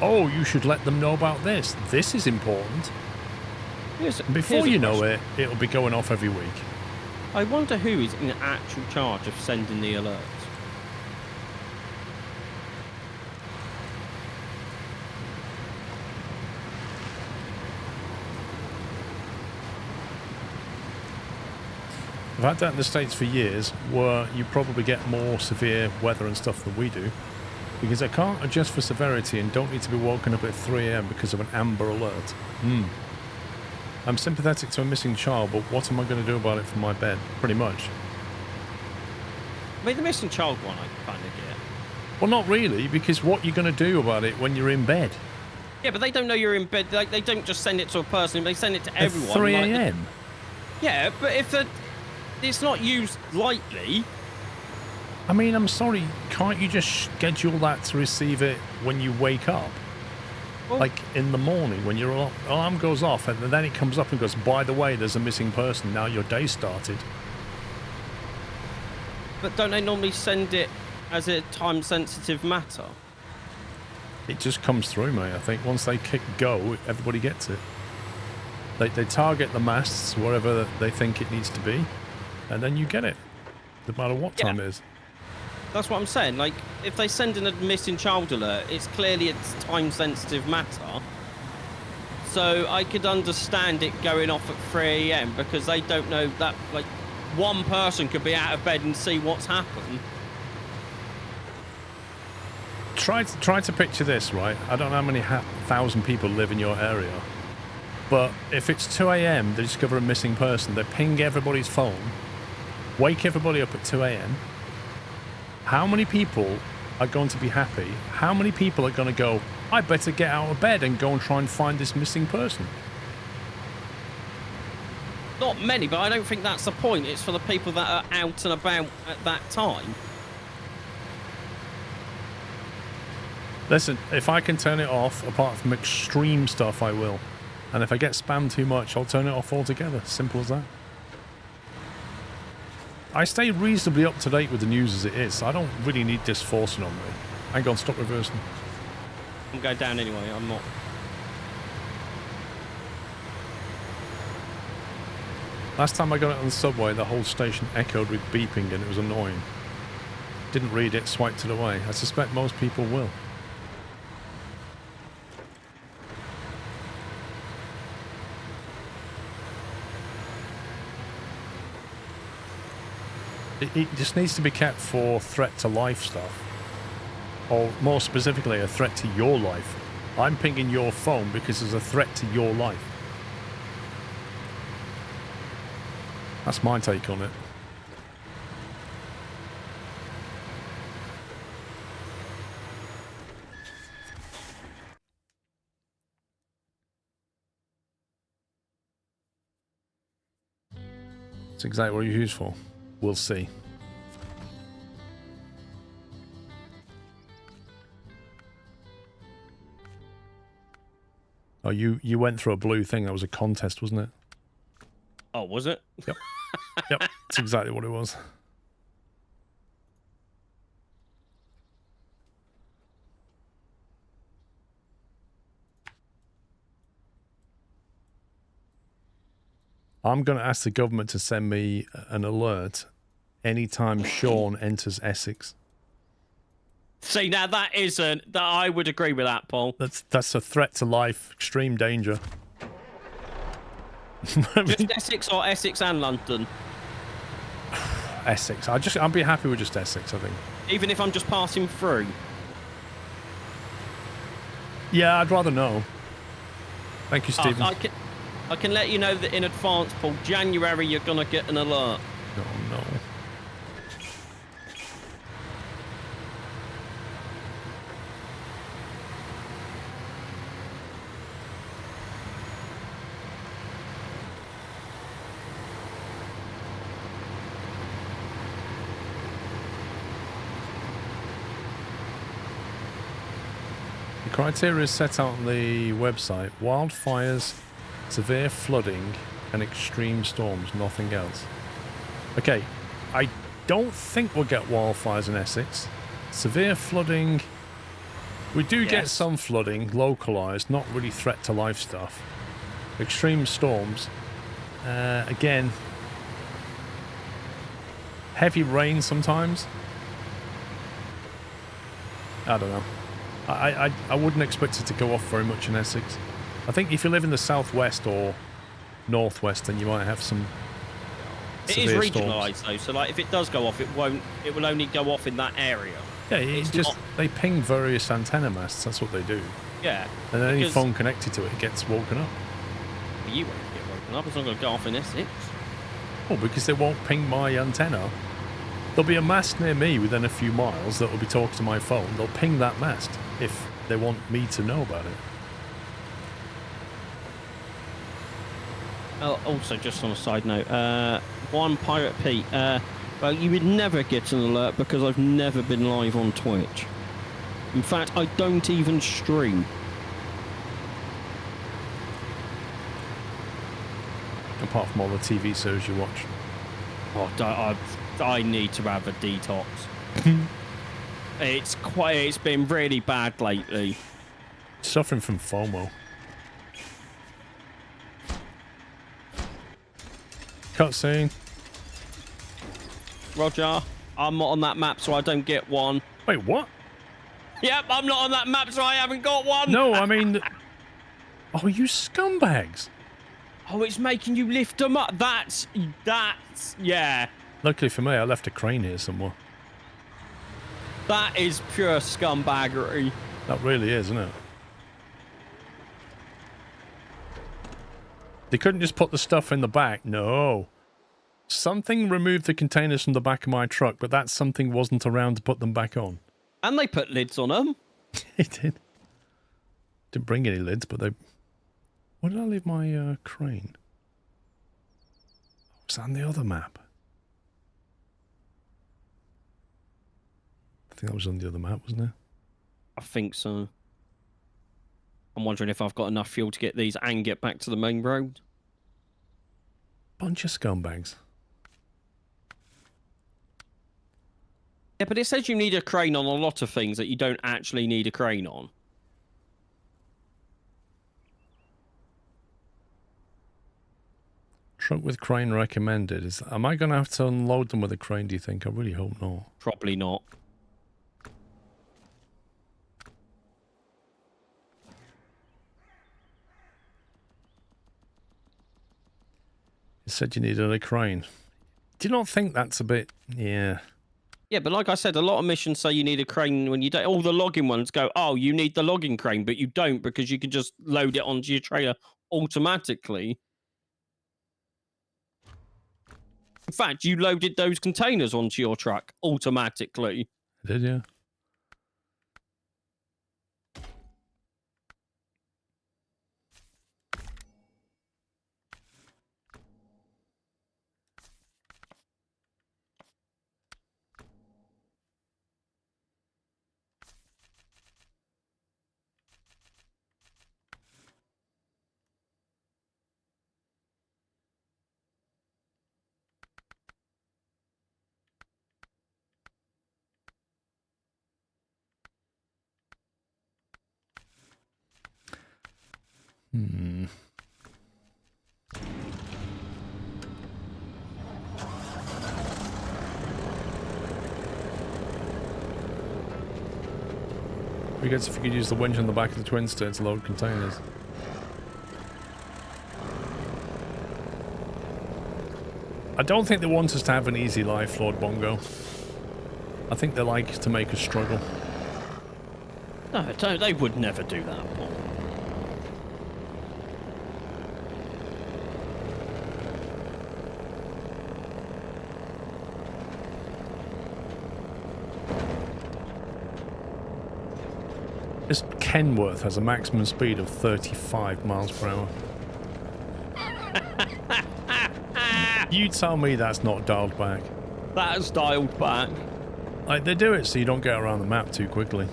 oh, you should let them know about this. This is important. Before you know it, it'll be going off every week. I wonder who is in actual charge of sending the alerts. I've had that in the States for years, where you probably get more severe weather and stuff than we do, because they can't adjust for severity and don't need to be woken up at 3 AM because of an amber alert. I'm sympathetic to a missing child, but what am I going to do about it from my bed? Pretty much. I mean, the missing child one I kind of get. Well, not really, because what you're going to do about it when you're in bed? Yeah, but they don't know you're in bed. They don't just send it to a person. They send it to everyone. At 3 AM? Yeah, but if it's not used lightly. I mean, I'm sorry, can't you just schedule that to receive it when you wake up? Well, like in the morning when your alarm goes off and then it comes up and goes, by the way, there's a missing person, now your day started. But don't they normally send it as a time-sensitive matter? It just comes through, mate. I think once they kick go, everybody gets it. They target the masts wherever they think it needs to be, and then you get it, no matter what time it is. That's what I'm saying. Like, if they send in a missing child alert, it's clearly a time-sensitive matter. So I could understand it going off at 3 a.m. because they don't know that, like, one person could be out of bed and see what's happened. Try to picture this, right? I don't know how many thousand people live in your area, but if it's 2 a.m., they discover a missing person, they ping everybody's phone, wake everybody up at 2 a.m. How many people are going to be happy? How many people are going to go, I better get out of bed and go and try and find this missing person? Not many, but I don't think that's the point. It's for the people that are out and about at that time. Listen, if I can turn it off, apart from extreme stuff, I will. And if I get spammed too much, I'll turn it off altogether. Simple as that. I stay reasonably up to date with the news as it is, so I don't really need this forcing on me. Hang on, stop reversing. I'm going down anyway, I'm not. Last time I got it on the subway, the whole station echoed with beeping and it was annoying. Didn't read it, swiped it away. I suspect most people will. It just needs to be kept for threat to life stuff. Or more specifically, a threat to your life. I'm pinging your phone because there's a threat to your life. That's my take on it. That's exactly what you're used for. We'll see. Oh, you went through a blue thing. That was a contest, wasn't it? Oh, was it? Yep. Yep. That's exactly what it was. I'm going to ask the government to send me an alert anytime Sean enters Essex. See, now that I would agree with that, Paul. That's a threat to life, extreme danger. Just Essex or Essex and London? Essex. I'll be happy with just Essex, I think. Even if I'm just passing through? Yeah, I'd rather know. Thank you, Stephen. I can let you know that in advance, Paul. January, you're going to get an alert. Oh, no. The criteria is set out on the website. Wildfires, severe flooding, and extreme storms, nothing else. Okay, I don't think we'll get wildfires in Essex. Severe flooding, we do get some flooding, localised, not really threat to life stuff. Extreme storms, again, heavy rain sometimes. I don't know. I wouldn't expect it to go off very much in Essex. I think if you live in the southwest or northwest, then you might have some severe It is storms. regionalised though, so like if it does go off, it will only go off in that area. Yeah, it's just not... they ping various antenna masts. That's what they do. Yeah. And then any phone connected to it gets woken up. You won't get woken up. It's not going to go off in Essex. Oh, because they won't ping my antenna. There'll be a mast near me within a few miles that will be talking to my phone. They'll ping that mast if they want me to know about it. Oh, also, just on a side note, one Pirate Pete. Well, you would never get an alert because I've never been live on Twitch. In fact, I don't even stream. Apart from all the TV shows you watch. Oh, I need to have a detox. It's been really bad lately. Suffering from FOMO. Cutscene. Roger, I'm not on that map, so I don't get one. Wait, what? Yep, I'm not on that map, so I haven't got one. No, I mean, Oh, you scumbags! Oh, it's making you lift them up. That's yeah. Luckily for me, I left a crane here somewhere. That is pure scumbaggery. That really is, isn't it? They couldn't just put the stuff in the back. No. Something removed the containers from the back of my truck, but that something wasn't around to put them back on. And they put lids on them. It did. Didn't bring any lids, but they... Where did I leave my crane? Was that on the other map? I think that was on the other map, wasn't it? I think so. I'm wondering if I've got enough fuel to get these and get back to the main road. Bunch of scumbags. Yeah, but it says you need a crane on a lot of things that you don't actually need a crane on. Truck with crane recommended. Am I going to have to unload them with a crane, do you think? I really hope not. Probably not. It said you needed a crane. Do you not think that's a bit... Yeah. Yeah, but like I said, a lot of missions say you need a crane when you don't. All the logging ones go, oh, you need the logging crane, but you don't because you can just load it onto your trailer automatically. In fact, you loaded those containers onto your truck automatically. I did, yeah. Hmm. I guess if you could use the winch on the back of the twin stick to load containers. I don't think they want us to have an easy life, Lord Bongo. I think they like to make us struggle. No, don't. They would never do that, Paul. This Kenworth has a maximum speed of 35 miles per hour. You tell me that's not dialed back. That's dialed back. Like, they do it so you don't get around the map too quickly.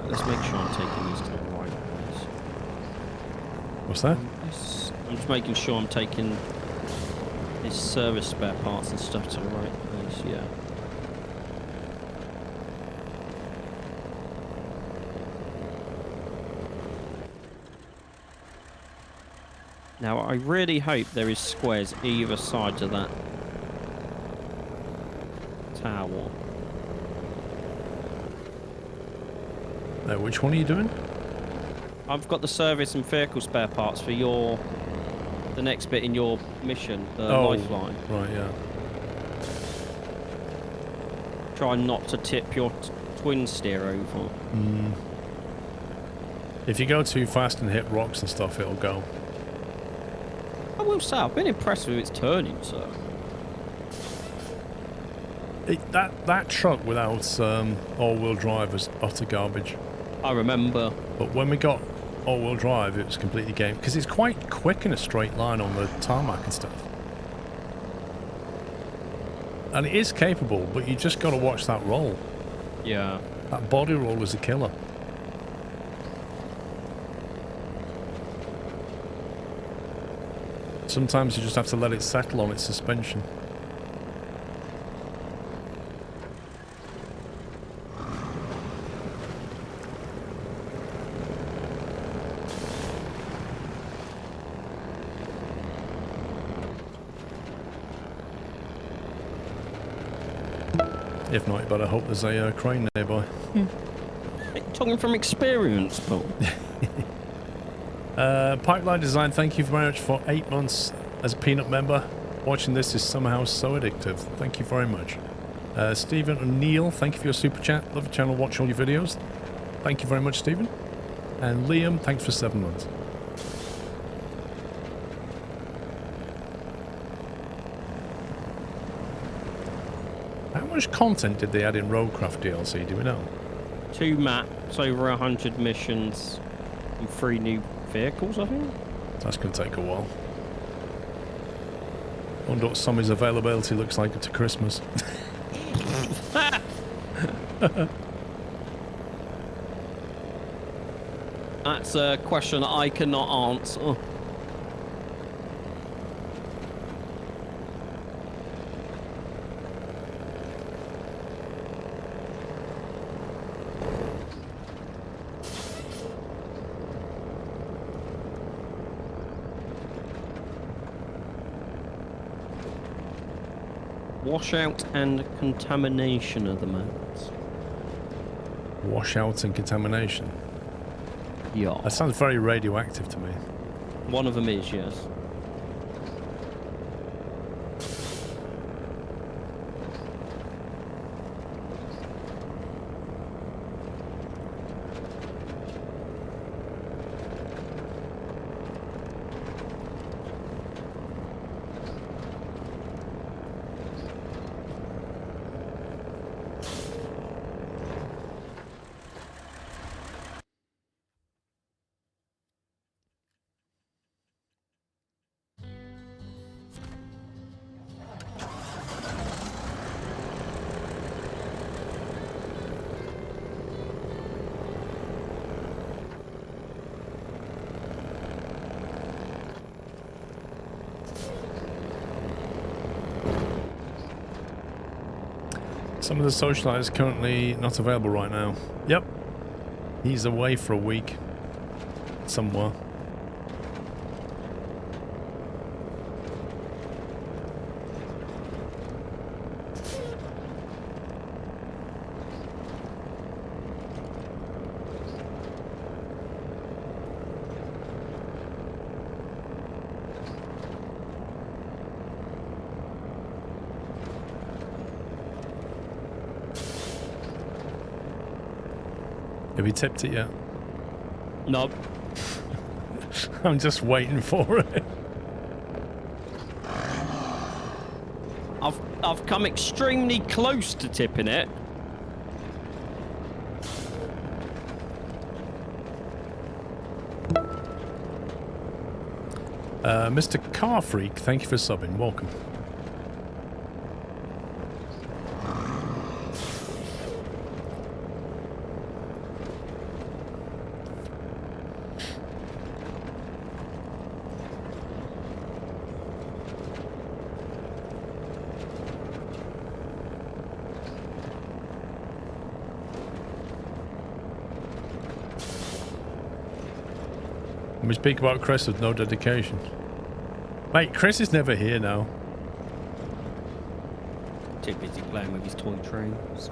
Let's make sure I'm taking these to the right place. What's that? I'm just making sure I'm taking this service spare parts and stuff to the right place, yeah. Now, I really hope there is squares either side of that tower. Which one are you doing? I've got the service and vehicle spare parts for the next bit in your mission, the lifeline. Right, yeah. Try not to tip your twin steer over. Mm. If you go too fast and hit rocks and stuff, it'll go. I will say, I've been impressed with its turning, sir. That truck without all-wheel drive was utter garbage. I remember. But when we got all-wheel drive, it was completely game. Because it's quite quick in a straight line on the tarmac and stuff. And it is capable, but you just got to watch that roll. Yeah. That body roll is a killer. Sometimes you just have to let it settle on its suspension. If not, you better hope there's a crane nearby. Talking from experience, Paul. Pipeline Design, thank you very much for 8 months as a Peanut member. Watching this is somehow so addictive. Thank you very much. Stephen and Neil, thank you for your super chat. Love your channel, watch all your videos. Thank you very much, Stephen. And Liam, thanks for 7 months. How much content did they add in Roadcraft DLC, do we know? 2 maps, over 100 missions, and 3 new vehicles, I think. That's going to take a while. Wonder what Sommy's availability looks like to Christmas. That's a question I cannot answer. Washout and contamination are the maps. Washout and contamination. Yeah. That sounds very radioactive to me. One of them is, yes. Some of the socialites currently not available right now. Yep. He's away for a week. Somewhere. Have you tipped it yet? No. I'm just waiting for it. I've come extremely close to tipping it. Mr. Car Freak, thank you for subbing. Welcome. We speak about Chris with no dedication. Mate, Chris is never here now. Too busy playing with his toy trains.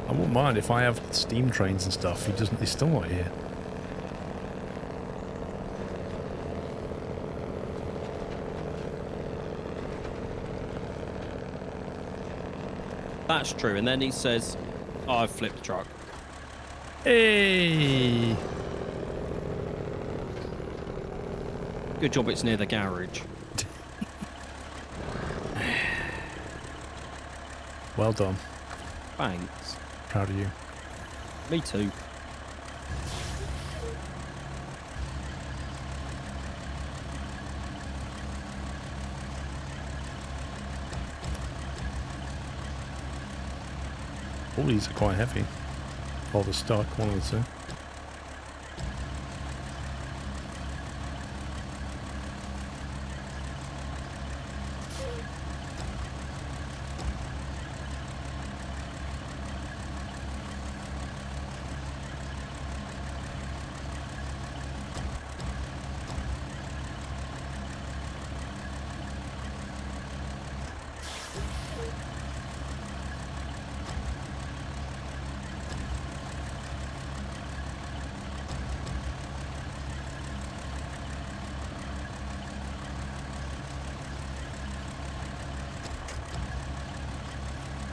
I wouldn't mind if I have steam trains and stuff. He's still not here. That's true. And then he says, oh, I've flipped the truck. Hey! Good job it's near the garage. Well done. Thanks. Proud of you. Me too. All these are quite heavy. All the stock, one of the two.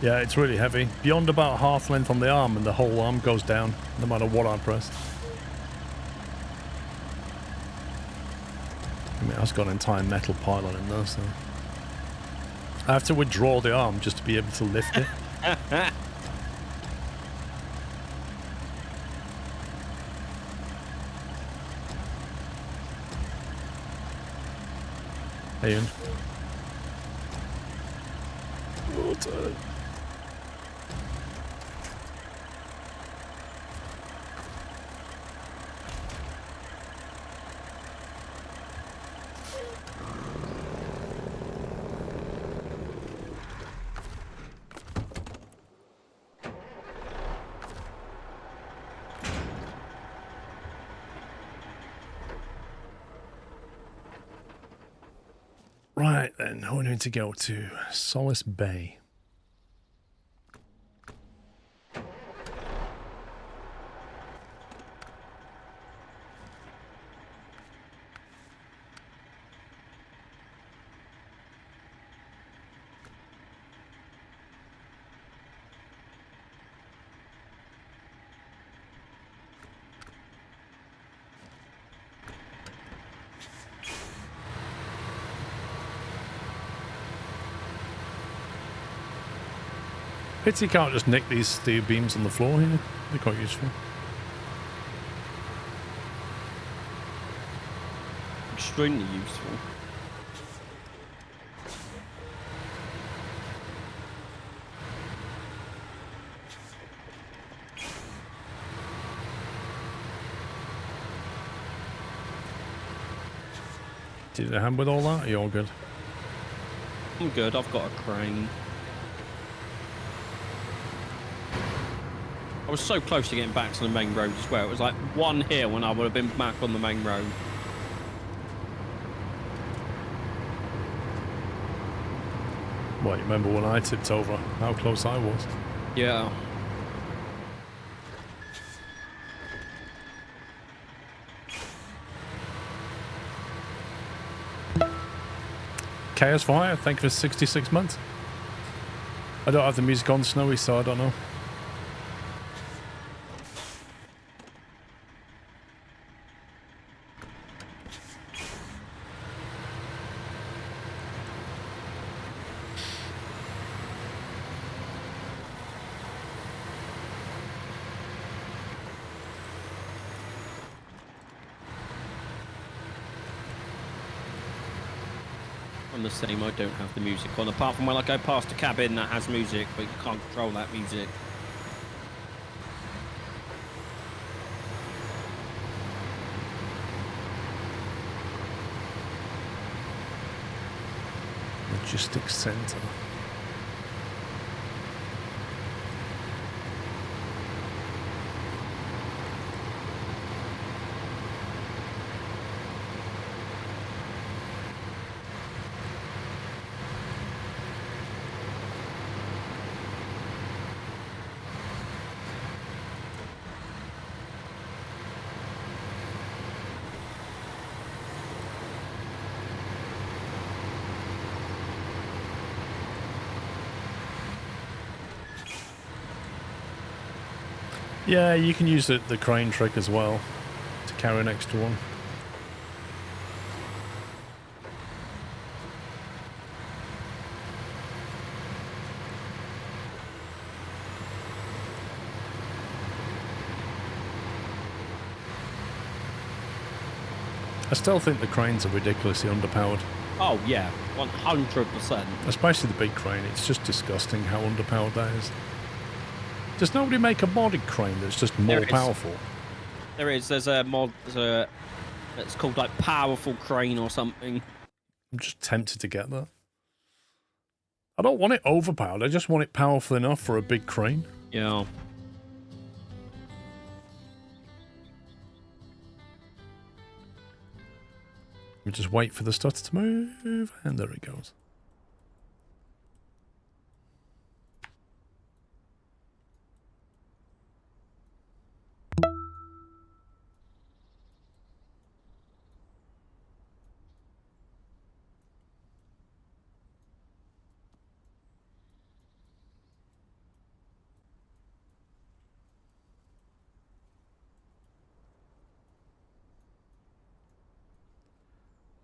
Yeah, it's really heavy. Beyond about half length on the arm, and the whole arm goes down, no matter what I press. I mean, it's got an entire metal pylon in there, so... I have to withdraw the arm just to be able to lift it. Hey, Ian. Water. Right then, we need to go to Solace Bay. Pity you can't just nick these steel beams on the floor here. They're quite useful. Extremely useful. Did you hand with all that? Are you all good? I'm good. I've got a crane. I was so close to getting back to the main road as well. It was like one hill and I would have been back on the main road. Well, you remember when I tipped over, how close I was? Yeah. Chaos Fire, thank you for 66 months. I don't have the music on Snowy, so I don't know. I'm the same. I don't have the music on, apart from when I go past a cabin that has music, but you can't control that music. Logistics Center. Yeah, you can use the crane trick as well to carry an extra one. I still think the cranes are ridiculously underpowered. Oh, yeah. 100%. Especially the big crane. It's just disgusting how underpowered that is. Does nobody make a modded crane that's just more powerful? There is. There's a mod. It's called like Powerful Crane or something. I'm just tempted to get that. I don't want it overpowered. I just want it powerful enough for a big crane. Yeah. We just wait for the stuff to move, and there it goes.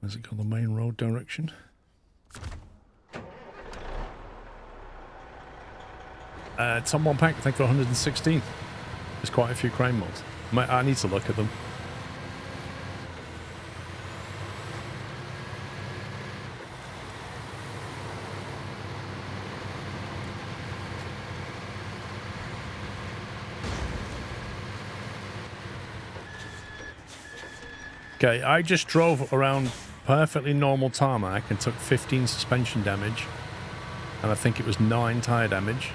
Has it got the main road direction? It's on one pack, I think, for 116. There's quite a few crane mods. I need to look at them. Okay, I just drove around perfectly normal tarmac and took 15 suspension damage. And I think it was 9 tyre damage.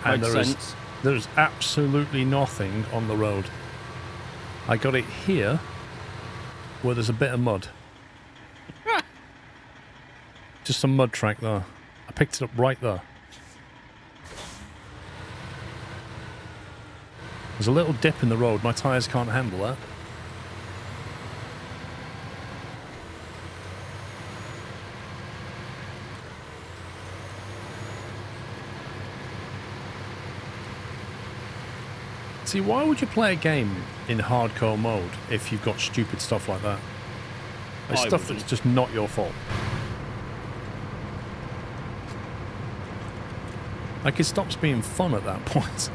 And there's absolutely nothing on the road. I got it here, where there's a bit of mud. Just some mud track there. I picked it up right there. There's a little dip in the road. My tyres can't handle that. See, why would you play a game in hardcore mode if you've got stupid stuff like that? It's stuff that's just not your fault. Like, it stops being fun at that point.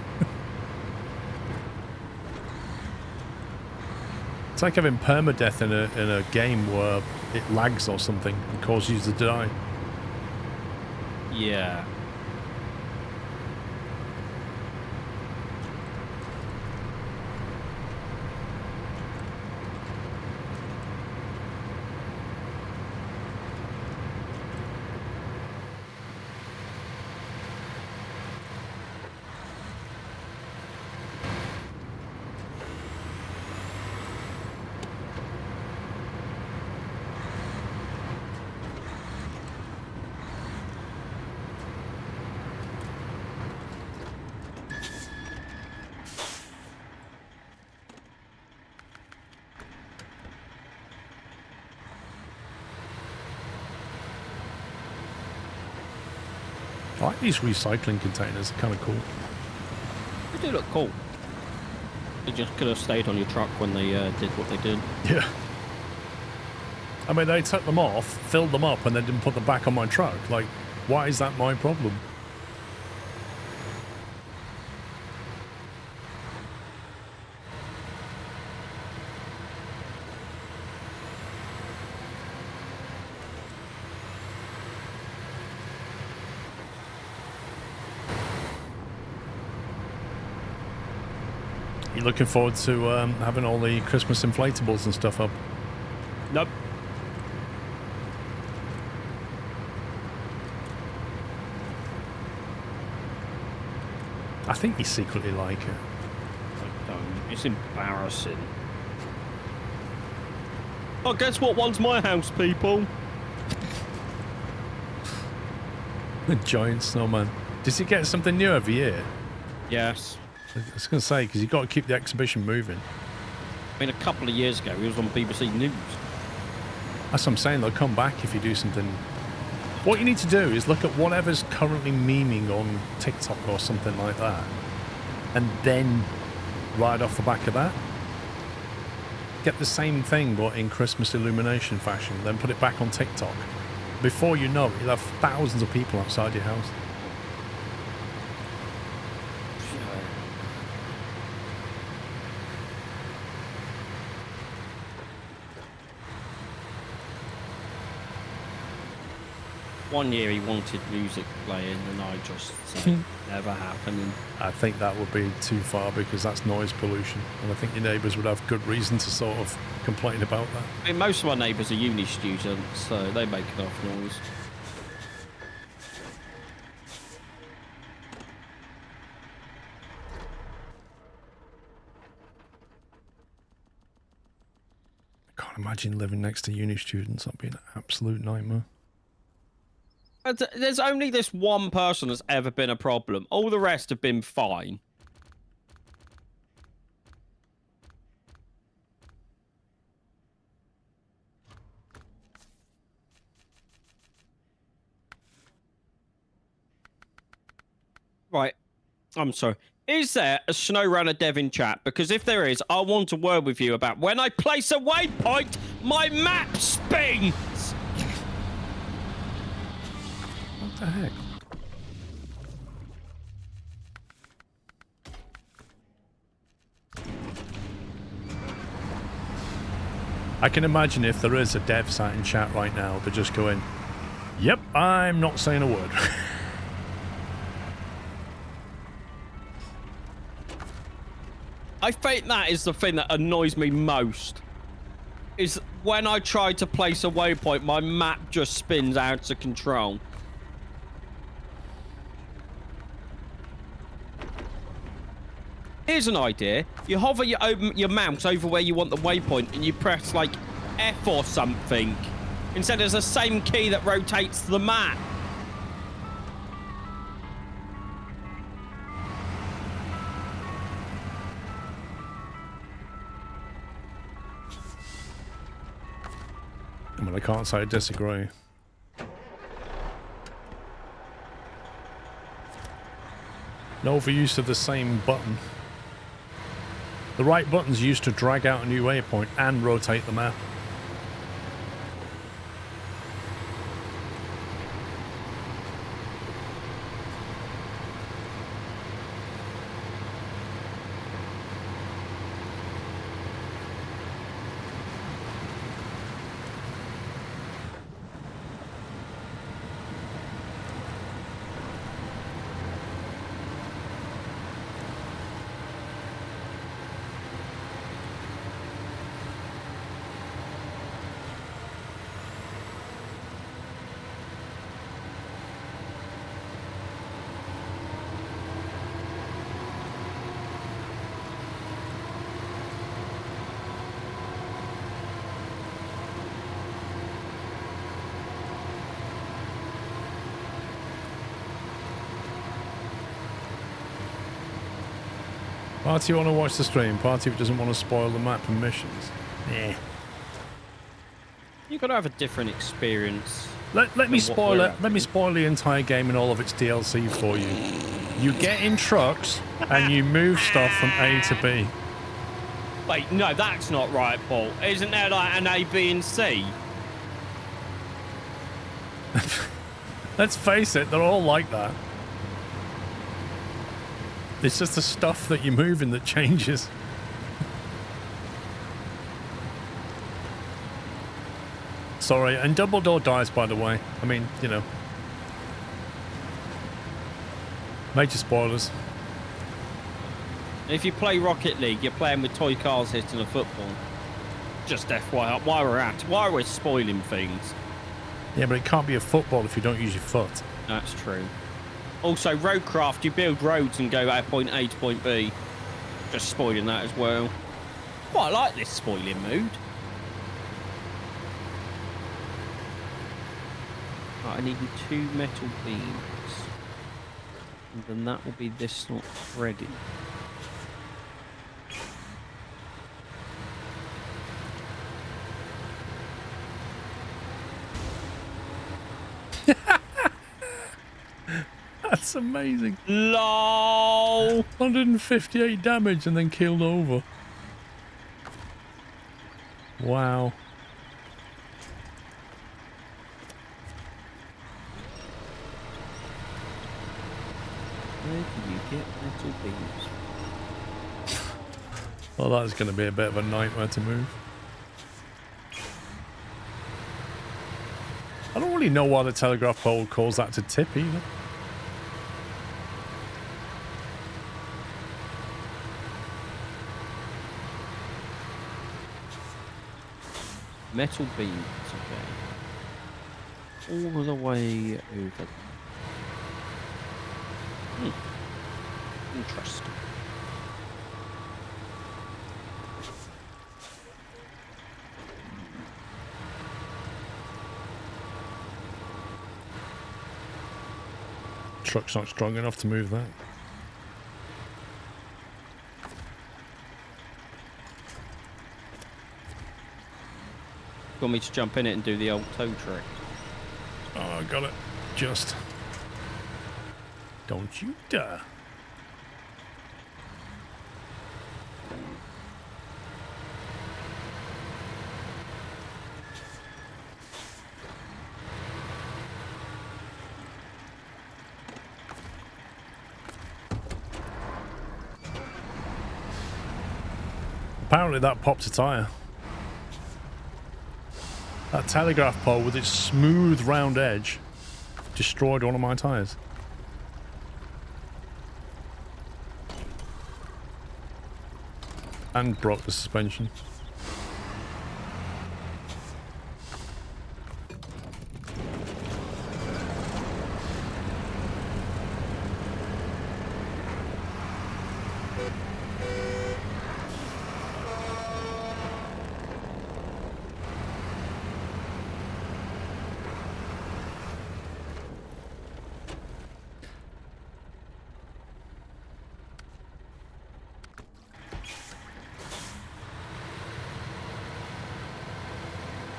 It's like having permadeath in a game where it lags or something and causes you to die. Yeah. I like these recycling containers, they're kind of cool. They do look cool. They just could have stayed on your truck when they did what they did. Yeah. I mean, they took them off, filled them up, and then didn't put them back on my truck. Like, why is that my problem? You looking forward to having all the Christmas inflatables and stuff up? Nope. I think you secretly like it. I don't. It's embarrassing. Oh, guess what one's my house, people? The giant snowman. Does he get something new every year? Yes. I was going to say, because you've got to keep the exhibition moving. I mean, a couple of years ago, he was on BBC News. That's what I'm saying, they'll come back if you do something. What you need to do is look at whatever's currently memeing on TikTok or something like that, and then ride off the back of that. Get the same thing, but in Christmas illumination fashion, then put it back on TikTok. Before you know it, you'll have thousands of people outside your house. One year he wanted music playing, and I just said, never happening. I think that would be too far because that's noise pollution, and I think your neighbours would have good reason to sort of complain about that. I mean, most of my neighbours are uni students, so they make enough noise. I can't imagine living next to uni students. That'd be an absolute nightmare. There's only this one person that's ever been a problem. All the rest have been fine. Right. I'm sorry. Is there a Snowrunner dev in chat? Because if there is, I want to word with you about when I place a waypoint My map spins! What the heck? I can imagine if there is a dev sat in chat right now, they're just going, yep, I'm not saying a word. I think that is the thing that annoys me most. Is when I try to place a waypoint, my map just spins out of control. Here's an idea. You hover your mouse over where you want the waypoint and you press like F or something. Instead it's the same key that rotates the map. I mean, I can't say I disagree. No overuse of the same button. The right button's used to drag out a new waypoint and rotate the map. Party want to watch the stream. Party doesn't want to spoil the map and missions. Yeah. You've got to have a different experience. Let me spoil it. Let me spoil the entire game and all of its DLC for you. You get in trucks and you move stuff from A to B. Wait, no, that's not right, Paul. Isn't there like an A, B, and C? Let's face it, they're all like that. It's just the stuff that you're moving that changes. Sorry, and Dumbledore dies, by the way. I mean, you know. Major spoilers. If you play Rocket League, you're playing with toy cars hitting a football. Just FYI, why we're spoiling things. Yeah, but it can't be a football if you don't use your foot. That's true. Also, roadcraft, you build roads and go out point A to point B. Just spoiling that as well. Quite like this spoiling mood. Right, I need 2 metal beams. And then that will be this slot ready. That's amazing. LOL! 158 damage and then killed over. Wow. Where do you get metal beams? Well, that's going to be a bit of a nightmare to move. I don't really know why the telegraph pole calls that to tip either. Metal beams, okay. All the way over. Interesting. Truck's not strong enough to move that. Want me to jump in it and do the old tow trick? Oh, I got it. Just. Don't you dare. Apparently that popped a tyre. That telegraph pole with its smooth round edge destroyed one of my tyres. And broke the suspension.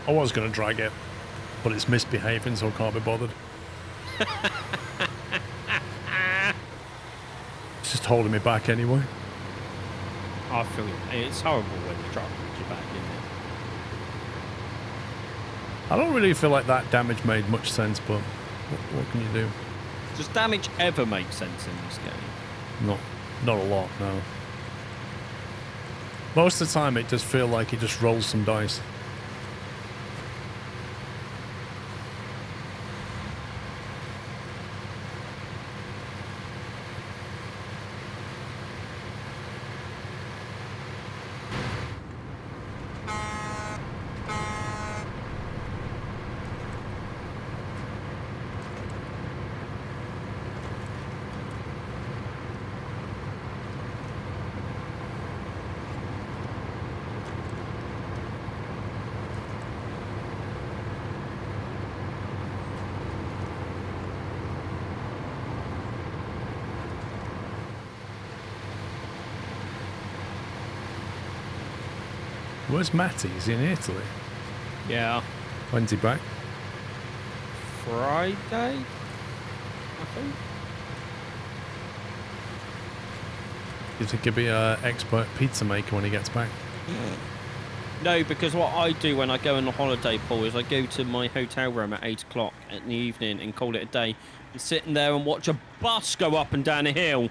I was going to drag it, but it's misbehaving, so I can't be bothered. It's just holding me back anyway. I feel it's horrible when the truck puts you back in there. I don't really feel like that damage made much sense, but what can you do? Does damage ever make sense in this game? Not a lot, no. Most of the time it does feel like it just rolls some dice. Where's Matty? Is he in Italy? Yeah. When's he back? Friday, I think. You think he'll be an expert pizza maker when he gets back? No, because what I do when I go on the holiday pool is I go to my hotel room at 8 o'clock in the evening and call it a day and sit in there and watch a bus go up and down a hill.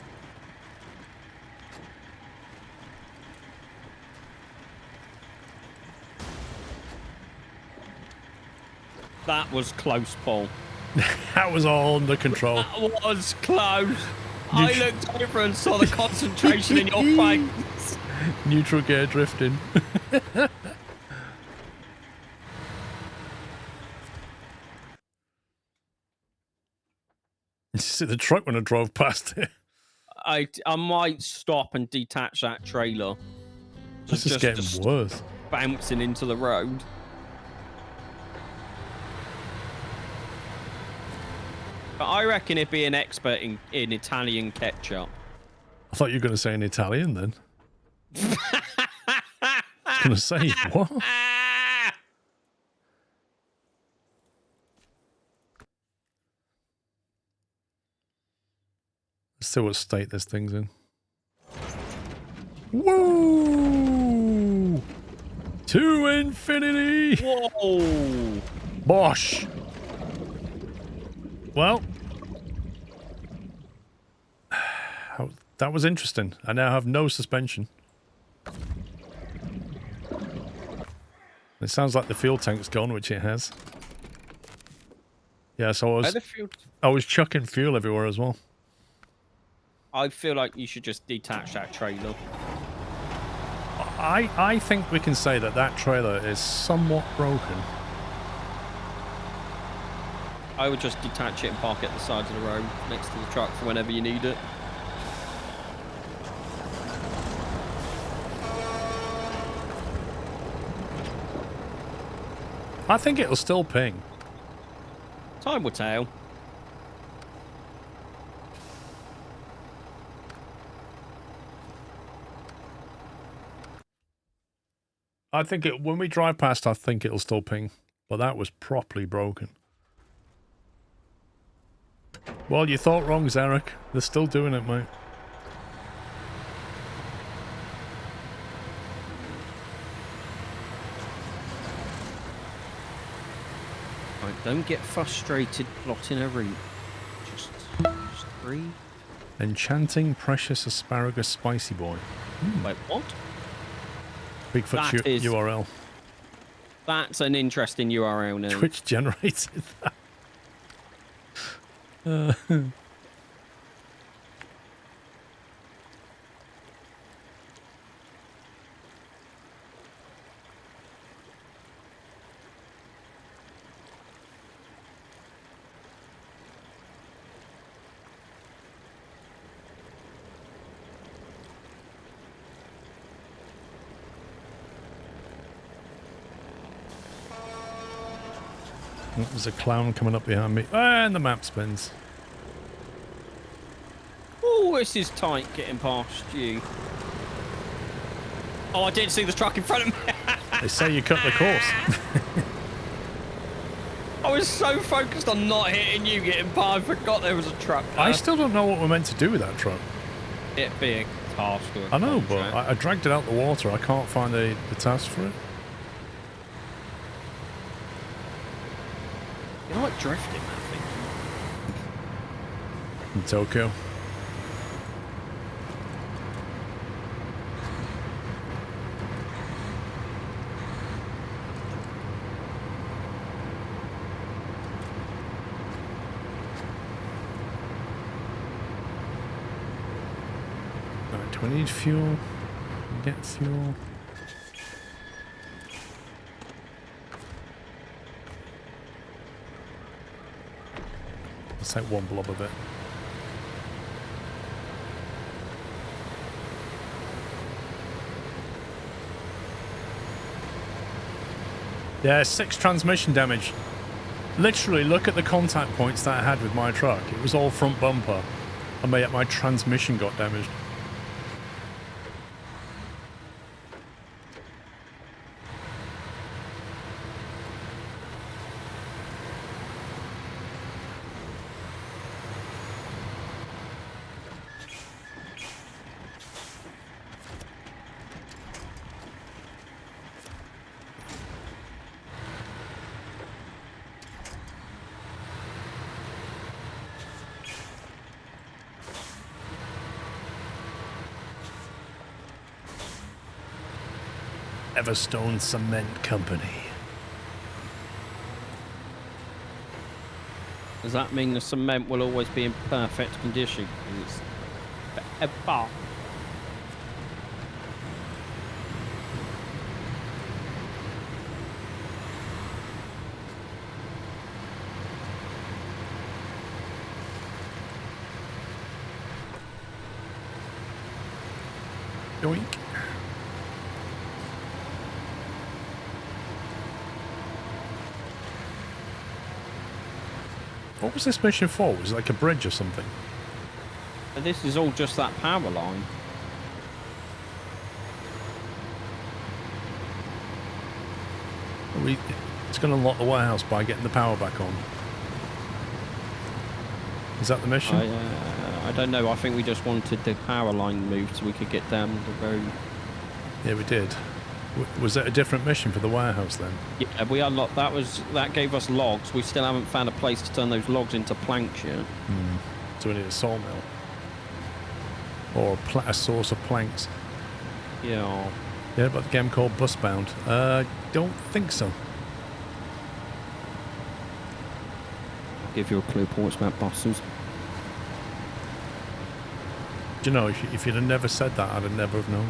That was close, Paul. That was all under control. That was close. I looked over and saw the concentration in your face. Neutral gear drifting. You see the truck when I drove past it. I might stop and detach that trailer. This is getting worse. Bouncing into the road. But I reckon he'd be an expert in Italian ketchup. I thought you were going to say in Italian then. I was going to say, what? Let's see what state this thing's in. Woo! To infinity! Whoa! Bosh! Well, that was interesting. I now have no suspension. It sounds like the fuel tank's gone, which it has. Yeah, so I was chucking fuel everywhere as well. I feel like you should just detach that trailer. I think we can say that that trailer is somewhat broken. I would just detach it and park it at the side of the road next to the truck for whenever you need it. I think it'll still ping. Time will tell. I think when we drive past, I think it'll still ping. But that was properly broken. Well, you thought wrong, Zarek. They're still doing it, mate. Right, don't get frustrated plotting a route. Just breathe. Enchanting precious asparagus spicy boy. Wait, what? Bigfoot's That is- URL. That's an interesting URL name. Twitch generated that. Oh, there's a clown coming up behind me. And the map spins. Oh, this is tight getting past you. Oh, I didn't see the truck in front of me. They say you cut the course. I was so focused on not hitting you getting past, I forgot there was a truck there. I still don't know what we're meant to do with that truck. It being a task or a I know, but contract. I dragged it out the water. I can't find the task for it. You like drifting, that thing. In Tokyo. Right, do I need fuel? Get fuel. Let's take one blob of it. Yeah, 6 transmission damage. Literally, look at the contact points that I had with my truck. It was all front bumper. And my transmission got damaged. Everstone Cement Company. Does that mean the cement will always be in perfect condition? It's forever. Yoink. What was this mission for? Was it like a bridge or something? And this is all just that power line. It's going to unlock the warehouse by getting the power back on. Is that the mission? I don't know. I think we just wanted the power line moved so we could get down the road. Yeah, we did. Was it a different mission for the warehouse then? Yeah, we unlocked. That gave us logs. We still haven't found a place to turn those logs into planks yet. So we need a sawmill. Or a source of planks. Yeah. Yeah, but the game called Busbound. Don't think so. I'll give you a clue, points about buses. Do you know, if you'd have never said that, I'd have never have known.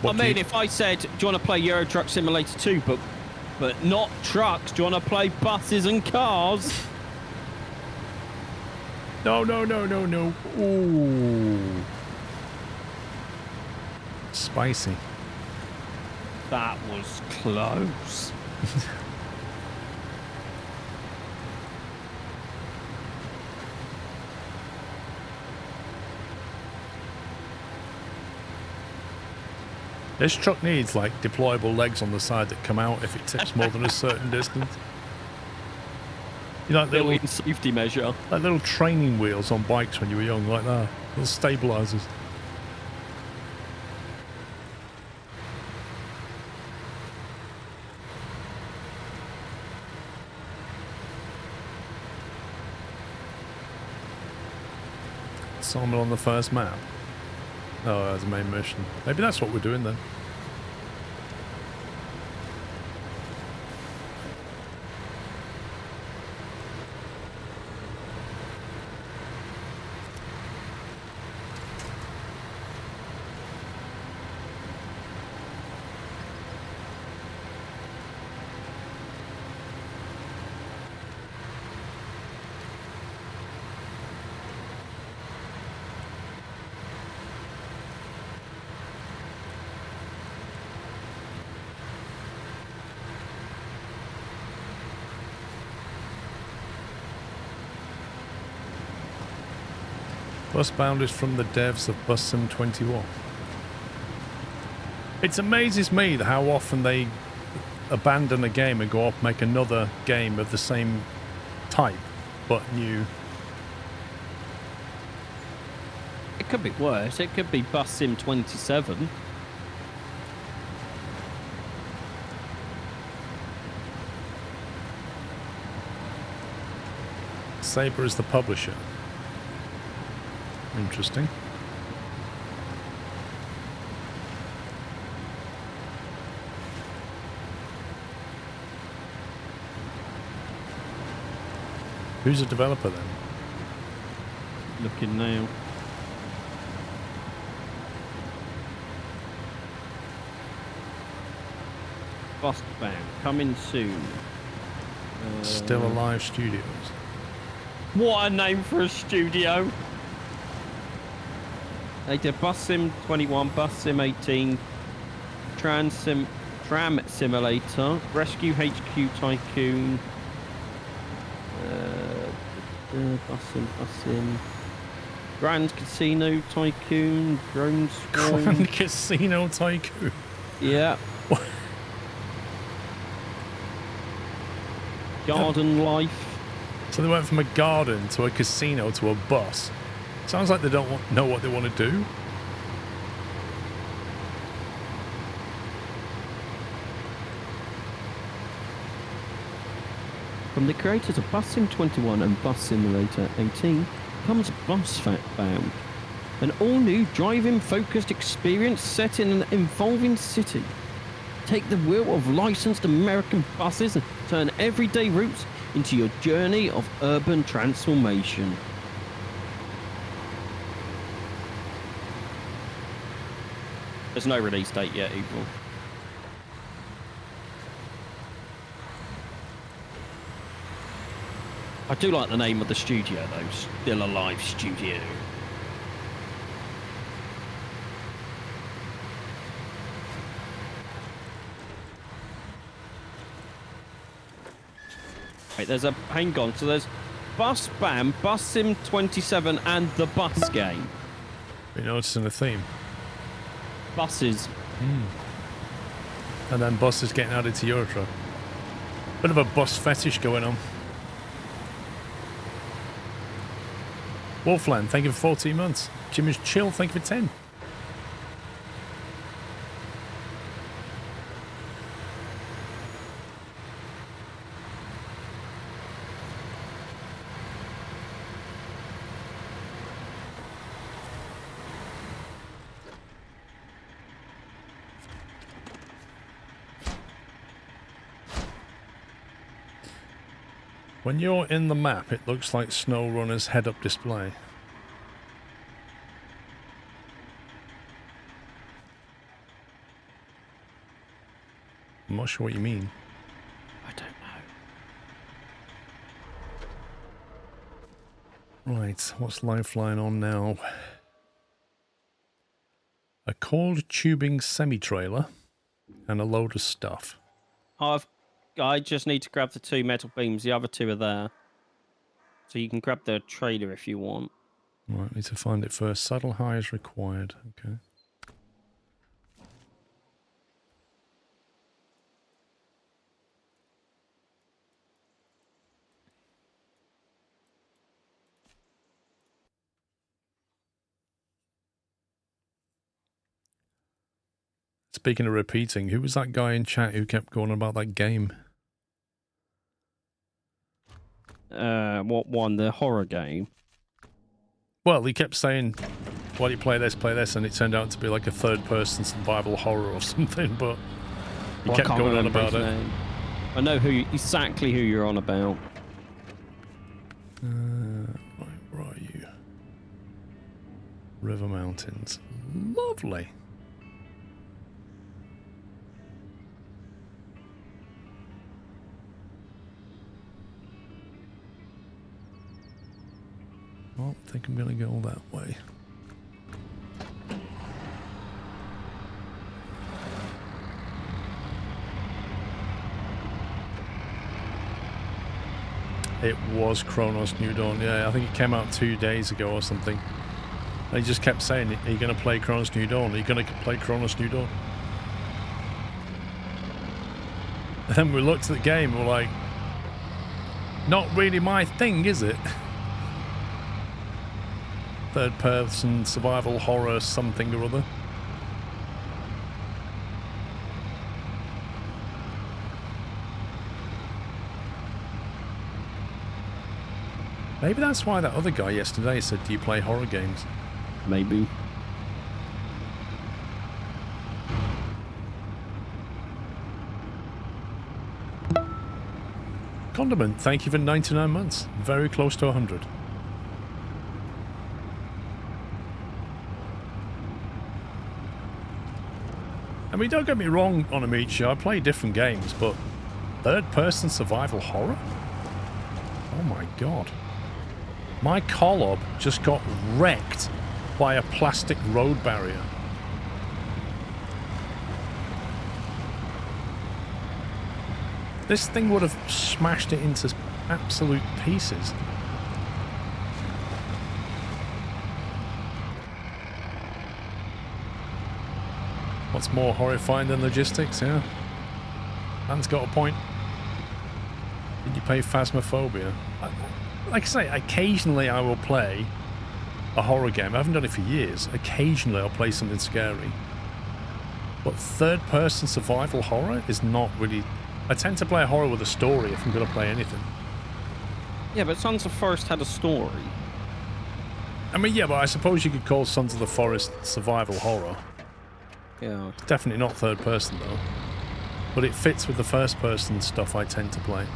If I said, do you want to play Euro Truck Simulator 2, but not trucks, do you want to play buses and cars? No. Ooh. Spicy. That was close. This truck needs like deployable legs on the side that come out if it tips more than a certain distance. You know, like Little safety measure. like little training wheels on bikes when you were young, like that. Little stabilizers. Sawmill on the first map. Oh, as a main mission. Maybe that's what we're doing then. Busbound is from the devs of Bus Sim 21. It amazes me how often they abandon a game and go off make another game of the same type, but new. It could be worse. It could be Bus Sim 27. Saber is the publisher. Interesting. Who's a developer then? Looking now. Busbound, coming soon. Still Alive Studios. What a name for a studio! They did Bus Sim 21, Bus Sim 18, Tram Simulator, Rescue HQ Tycoon, Bus Sim, Grand Casino Tycoon, Drone Swarm. Grand Casino Tycoon. Yeah. Garden Life. So they went from a garden to a casino to a bus. Sounds like they don't know what they want to do. From the creators of Bus Sim 21 and Bus Simulator 18 comes Busbound, an all-new driving-focused experience set in an evolving city. Take the wheel of licensed American buses and turn everyday routes into your journey of urban transformation. There's no release date yet, April. I do like the name of the studio, though. Still Alive Studio. Wait, there's a... Hang on. So there's Busbound, Bus Sim 27, and the bus game. You're noticing a theme. Buses. And then buses getting added to Euro Truck. Bit of a bus fetish going on. Wolfland, thank you for 14 months. Jimmy's Chill, thank you for 10. When you're in the map, it looks like Snowrunner's head-up display. I'm not sure what you mean. I don't know. Right, what's Lifeline on now? A cold tubing semi-trailer and a load of stuff. I just need to grab the 2 metal beams. The other 2 are there. So you can grab the trailer if you want. Right, need to find it first. Saddle high is required. Okay. Speaking of repeating, who was that guy in chat who kept going about that game? What one? The horror game? Well, he kept saying why do you play this, and it turned out to be like a third-person survival horror or something, but he Well, I kept can't going on remember about his it. name. I know exactly who you're on about. Right, where are you? River Mountains. Lovely. Well, I think I'm going to go that way. It was Chronos New Dawn, yeah. I think it came out 2 days ago or something. And he just kept saying, are you going to play Chronos New Dawn? Are you going to play Chronos New Dawn? And then we looked at the game and we're like, not really my thing, is it? Third person survival horror something or other. Maybe that's why that other guy yesterday said, do you play horror games? Maybe. Condiment, thank you for 99 months. Very close to 100. I mean, don't get me wrong on Amici, I play different games, but third-person survival horror? Oh my god. My Kolob just got wrecked by a plastic road barrier. This thing would have smashed it into absolute pieces. What's more horrifying than logistics, yeah? Man's got a point. Did you play Phasmophobia? Like I say, occasionally I will play a horror game. I haven't done it for years. Occasionally I'll play something scary. But third-person survival horror is not really... I tend to play a horror with a story if I'm going to play anything. Yeah, but Sons of Forest had a story. I mean, yeah, but I suppose you could call Sons of the Forest survival horror. Yeah. It's definitely not third-person, though. But it fits with the first-person stuff I tend to play.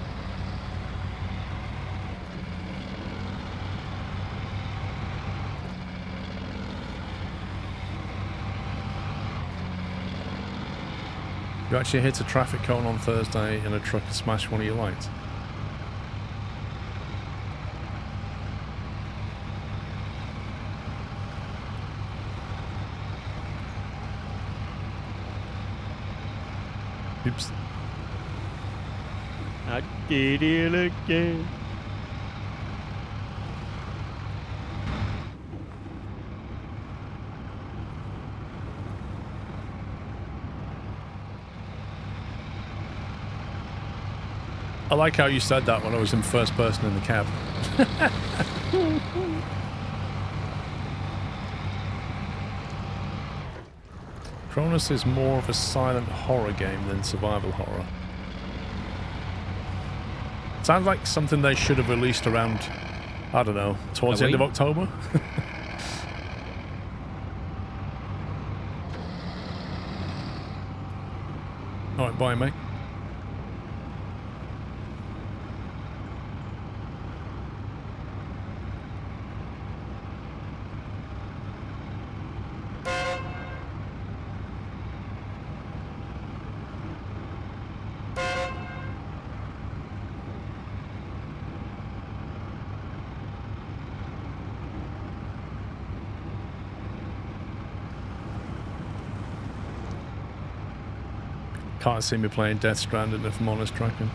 You actually hit a traffic cone on Thursday in a truck and smashed one of your lights. Oops. I did it again. I like how you said that when I was in first person in the cab. Cronus is more of a silent horror game than survival horror. Sounds like something they should have released around, I don't know, towards the end of October? Alright, bye mate. Can't see me playing Death Stranding if I'm honest, tracking.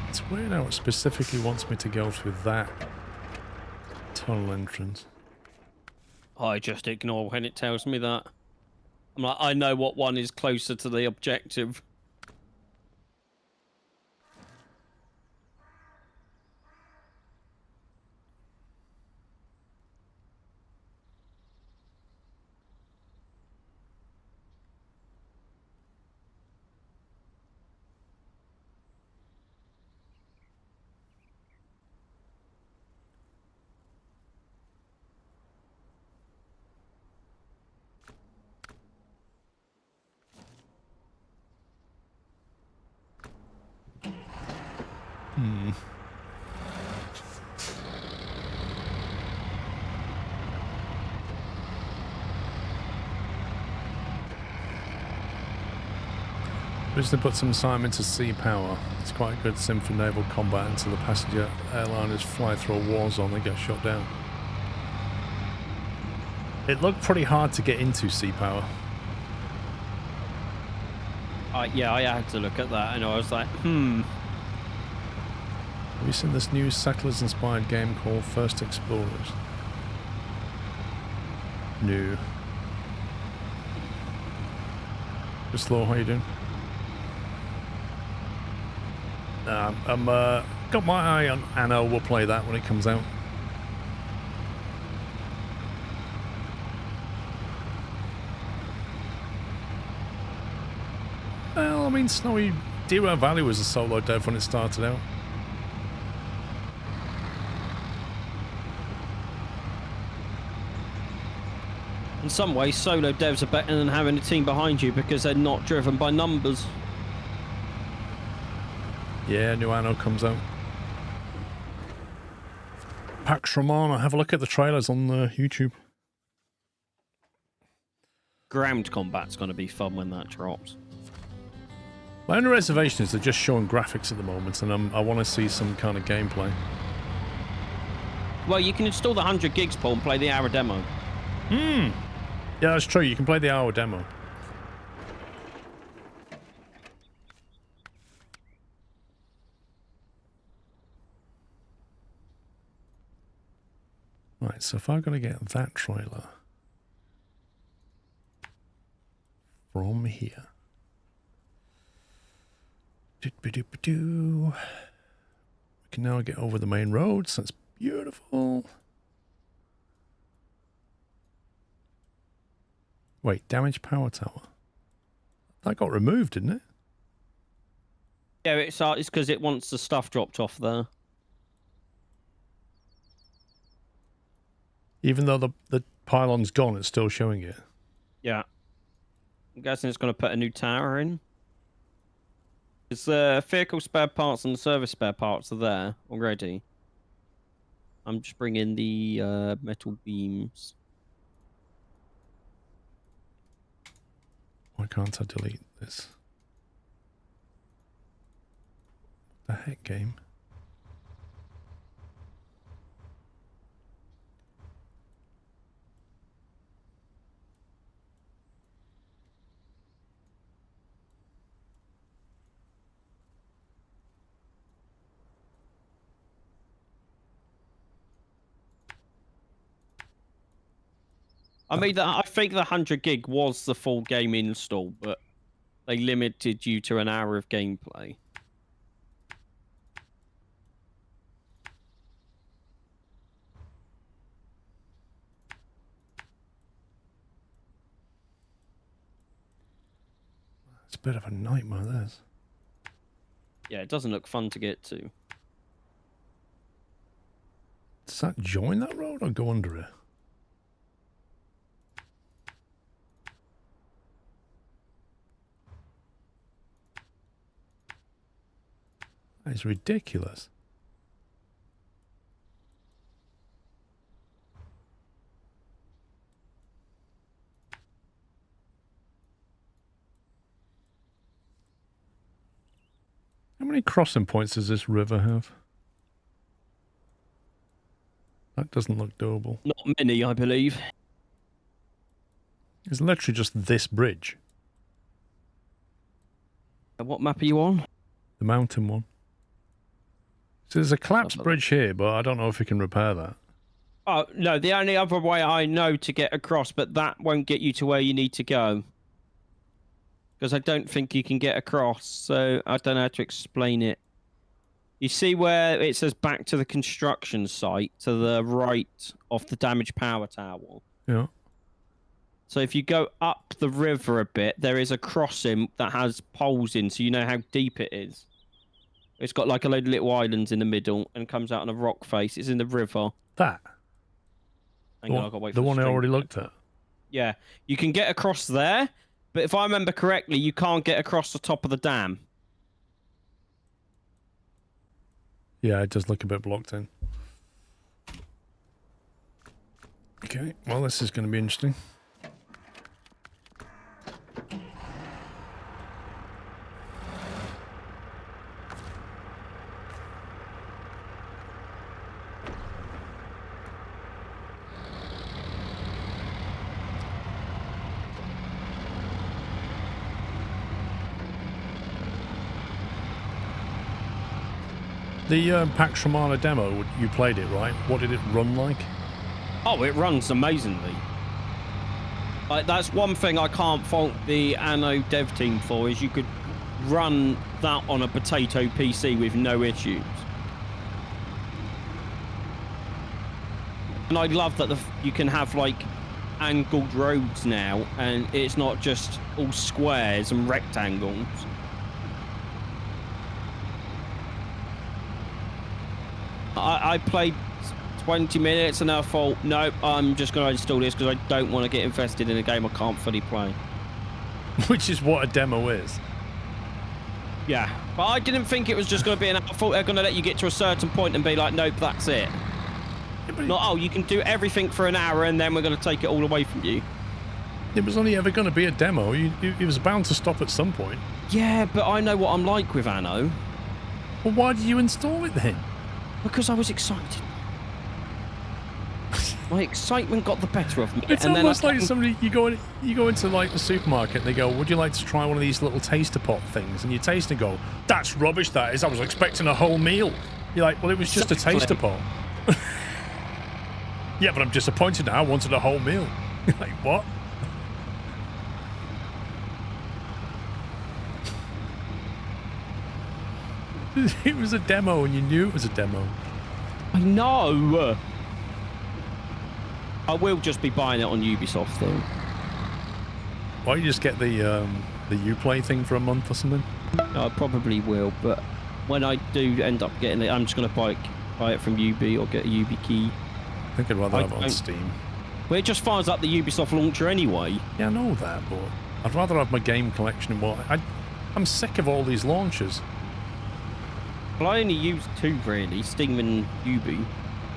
It's weird how it specifically wants me to go through that tunnel entrance. I just ignore when it tells me that. I'm like, I know what one is closer to the objective. Hmm. Wish they put some time into sea power. It's quite a good sim for naval combat until the passenger airliners fly through a war zone and get shot down. It looked pretty hard to get into sea power. Yeah, I had to look at that and I was like, Have you seen this new settlers-inspired game called First Explorers? No. Just slow, how you doing? I'm got my eye on Anno. We'll play that when it comes out. Well, I mean, Snowy Deer Valley was a solo dev when it started out. In some ways, solo devs are better than having a team behind you because they're not driven by numbers. Yeah, new Anno comes out. Pax Romana, have a look at the trailers on YouTube. Ground combat's going to be fun when that drops. My only reservation is they're just showing graphics at the moment, and I want to see some kind of gameplay. Well, you can install the 100 gigs, Paul, and play the hour demo. Yeah, that's true. You can play the hour demo. Right, so if I've got to get that trailer from here. We can now get over the main road, so that's beautiful. Wait, damaged power tower. That got removed, didn't it? Yeah, it's because it wants the stuff dropped off there. Even though the pylon's gone, it's still showing it. Yeah. I'm guessing it's going to put a new tower in. It's the vehicle spare parts and the service spare parts are there already. I'm just bringing the metal beams. Why can't I delete this? What the heck, game? I mean, I think the 100 gig was the full game install, but they limited you to an hour of gameplay. It's a bit of a nightmare, this. Yeah, it doesn't look fun to get to. Does that join that road or go under it? That is ridiculous. How many crossing points does this river have? That doesn't look doable. Not many, I believe. It's literally just this bridge. What map are you on? The mountain one. So there's a collapsed bridge here, but I don't know if we can repair that. Oh, no, the only other way I know to get across, but that won't get you to where you need to go. Because I don't think you can get across, so I don't know how to explain it. You see where it says back to the construction site, to the right of the damaged power tower? Yeah. So if you go up the river a bit, there is a crossing that has poles in, so you know how deep it is. It's got like a load of little islands in the middle and comes out on a rock face. It's in the river. That? Hang on, I've got to wait the for one I stream already to looked catch at? up. Yeah. You can get across there, but if I remember correctly, you can't get across the top of the dam. Yeah, it does look a bit blocked in. Okay, well, this is going to be interesting. The Pax Romana demo, you played it, right? What did it run like? Oh, it runs amazingly. Like, that's one thing I can't fault the Anno dev team for, is you could run that on a potato PC with no issues. And I love that you can have, like, angled roads now, and it's not just all squares and rectangles. I played 20 minutes and I thought, nope, I'm just going to install this because I don't want to get invested in a game I can't fully play. Which is what a demo is. Yeah, but I didn't think it was just going to be I thought they're going to let you get to a certain point and be like, nope, that's it. Yeah, Not, oh, you can do everything for an hour and then we're going to take it all away from you. It was only ever going to be a demo. It was bound to stop at some point. Yeah, but I know what I'm like with Anno. Well, why did you install it then? Because I was excited. My excitement got the better of me. It's and almost then like somebody, you go into like the supermarket and they go, would you like to try one of these little taster pot things? And you taste and go, that's rubbish, that is. I was expecting a whole meal. You're like, well, it was just a taster pot. Yeah, but I'm disappointed now. I wanted a whole meal. You're like, what? It was a demo and you knew it was a demo. I know. I will just be buying it on Ubisoft though. Why don't you just get the Uplay thing for a month or something? I probably will, but when I do end up getting it, I'm just going to buy it from Ub or get a Ub key. I think I'd rather have it on Steam. Well, it just fires up the Ubisoft launcher anyway. Yeah, I know that, but I'd rather have my game collection in what... I'm sick of all these launchers. Well, I only use two really, Steam and Ubi,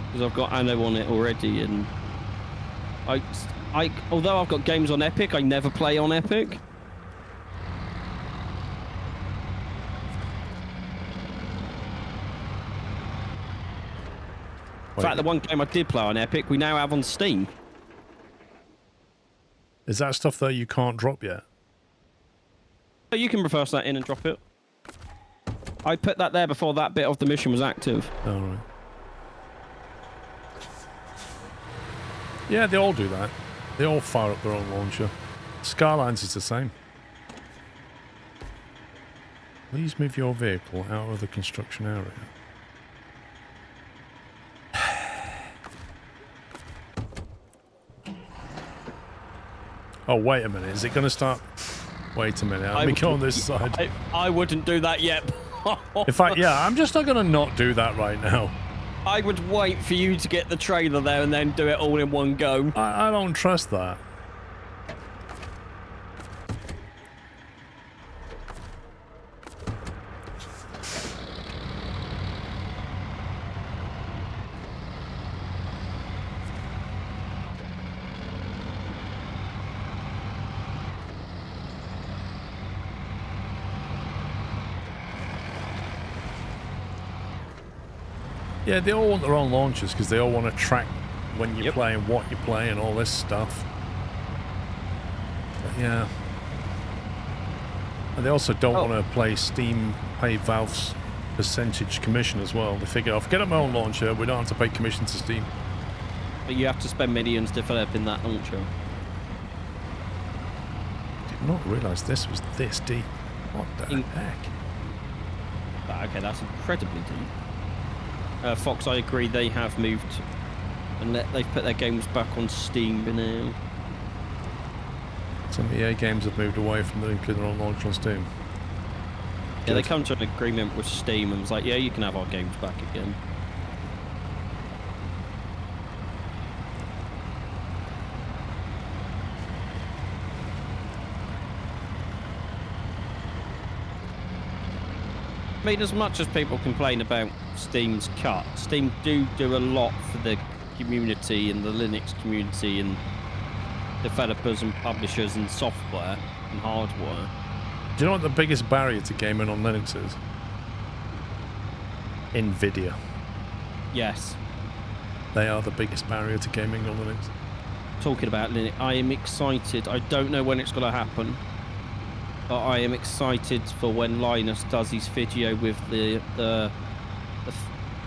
because I've got Anno on it already, and although I've got games on Epic, I never play on Epic. In fact, the one game I did play on Epic, we now have on Steam. Is that stuff that you can't drop yet? So you can reverse that in and drop it. I put that there before that bit of the mission was active. Oh, right. Yeah, they all do that. They all fire up their own launcher. Skylines is the same. Please move your vehicle out of the construction area. Oh, wait a minute. Is it going to start? Wait a minute. Let me go on this side. I wouldn't do that yet. In fact, yeah, I'm just not going to not do that right now. I would wait for you to get the trailer there and then do it all in one go. I don't trust that. Yeah, they all want their own launchers because they all want to track when you play and what you play and all this stuff. But yeah. And they also don't want to play Steam, pay Valve's percentage commission as well. They figure, oh, forget my own launcher, we don't have to pay commission to Steam. But you have to spend millions developing that launcher. Did not realise this was this deep. What the heck? Okay, that's incredibly deep. Fox, I agree, they have moved and they've put their games back on Steam now. Some EA games have moved away from including their own launch on Steam. Yeah, they come to an agreement with Steam and was like, yeah, you can have our games back again. I mean, as much as people complain about Steam's cut, Steam do a lot for the community and the Linux community and developers and publishers and software and hardware. Do you know what the biggest barrier to gaming on Linux is? Nvidia. Yes. They are the biggest barrier to gaming on Linux. Talking about Linux, I am excited. I don't know when it's going to happen, but I am excited for when Linus does his video with the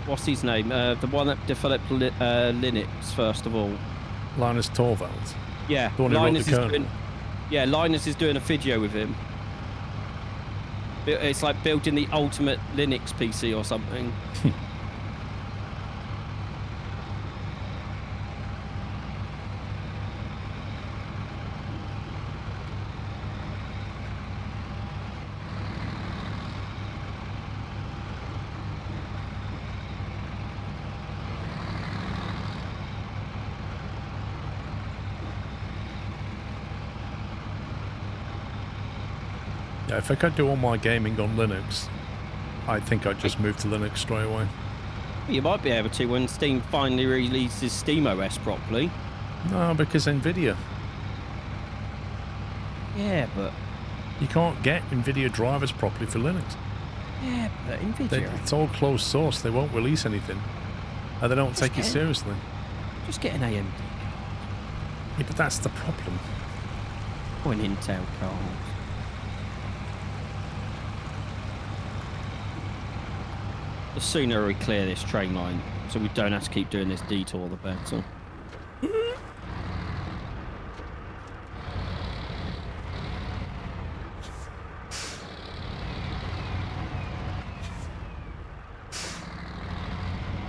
what's his name? The one that developed Linux first of all. Linus Torvalds. Yeah, The one who wrote the kernel. Linus is doing a video with him. It's like building the ultimate Linux PC or something. Yeah, if I could do all my gaming on Linux, I think I'd just move to Linux straight away. You might be able to when Steam finally releases SteamOS properly. No, because Nvidia. Yeah, but... You can't get Nvidia drivers properly for Linux. Yeah, but Nvidia... It's all closed source. They won't release anything. And they don't take it seriously. Just get an AMD card. Yeah, but that's the problem. Or an Intel card. The sooner we clear this train line, so we don't have to keep doing this detour, the better.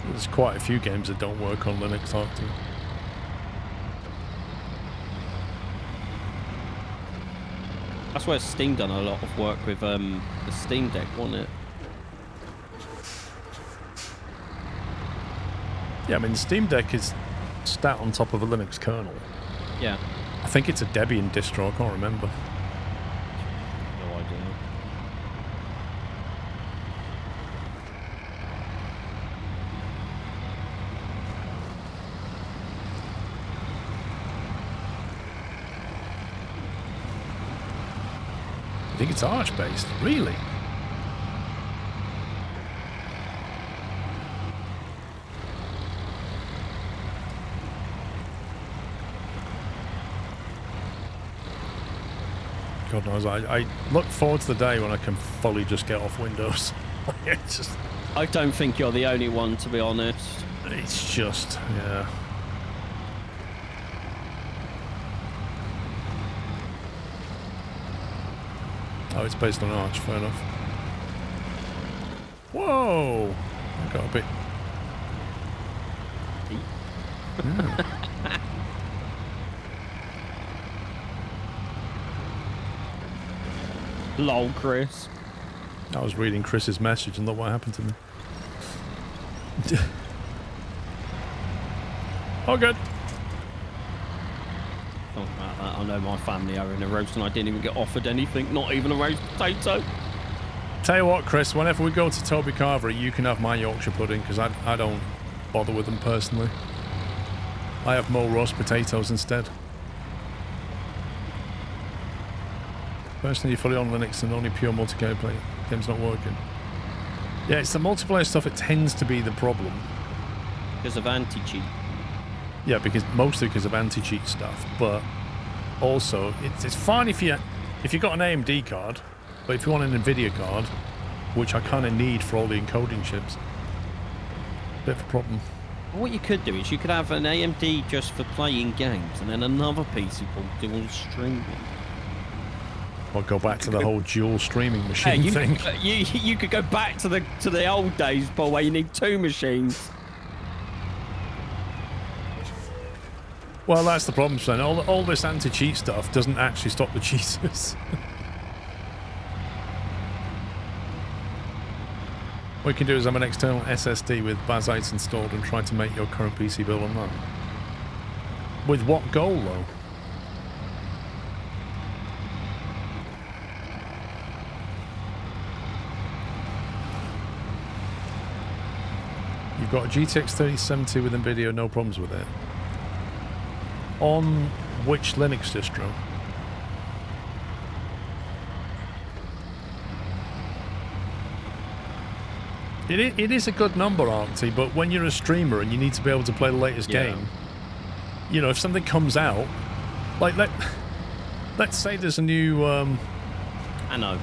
There's quite a few games that don't work on Linux, aren't there? That's where Steam done a lot of work with the Steam Deck, wasn't it? Yeah, I mean, Steam Deck is sat on top of a Linux kernel. Yeah. I think it's a Debian distro, I can't remember. No idea. I think it's Arch-based, really? God knows, I look forward to the day when I can fully just get off Windows. It's just... I don't think you're the only one, to be honest. It's just, yeah. Oh, it's based on Arch, fair enough. Whoa! I got a bit... Yeah. Lol, Chris. I was reading Chris's message and look what happened to me. Oh, good. Talk about that. I know my family are in a roast and I didn't even get offered anything, not even a roast potato. Tell you what, Chris, whenever we go to Toby Carvery, you can have my Yorkshire pudding, because I don't bother with them personally. I have more roast potatoes instead. Personally, you're fully on Linux and only pure multiplayer play. Game's not working. Yeah, it's the multiplayer stuff, it tends to be the problem. Because of anti-cheat. Yeah, mostly because of anti-cheat stuff, but also it's fine if you've got an AMD card, but if you want an Nvidia card, which I kind of need for all the encoding chips, bit of a problem. What you could do is you could have an AMD just for playing games and then another PC for doing streaming. Or go back to the whole dual streaming machine thing. You could go back to the old days, Paul, where you need two machines. Well, that's the problem, son. All this anti-cheat stuff doesn't actually stop the cheaters. What you can do is have an external SSD with Bazites installed and try to make your current PC build on that. With what goal, though? got a GTX 3070 with NVIDIA, no problems with it. On which Linux distro? It is a good number, Arcty, but when you're a streamer and you need to be able to play the latest game, you know, if something comes out, like let's say there's a new Anno.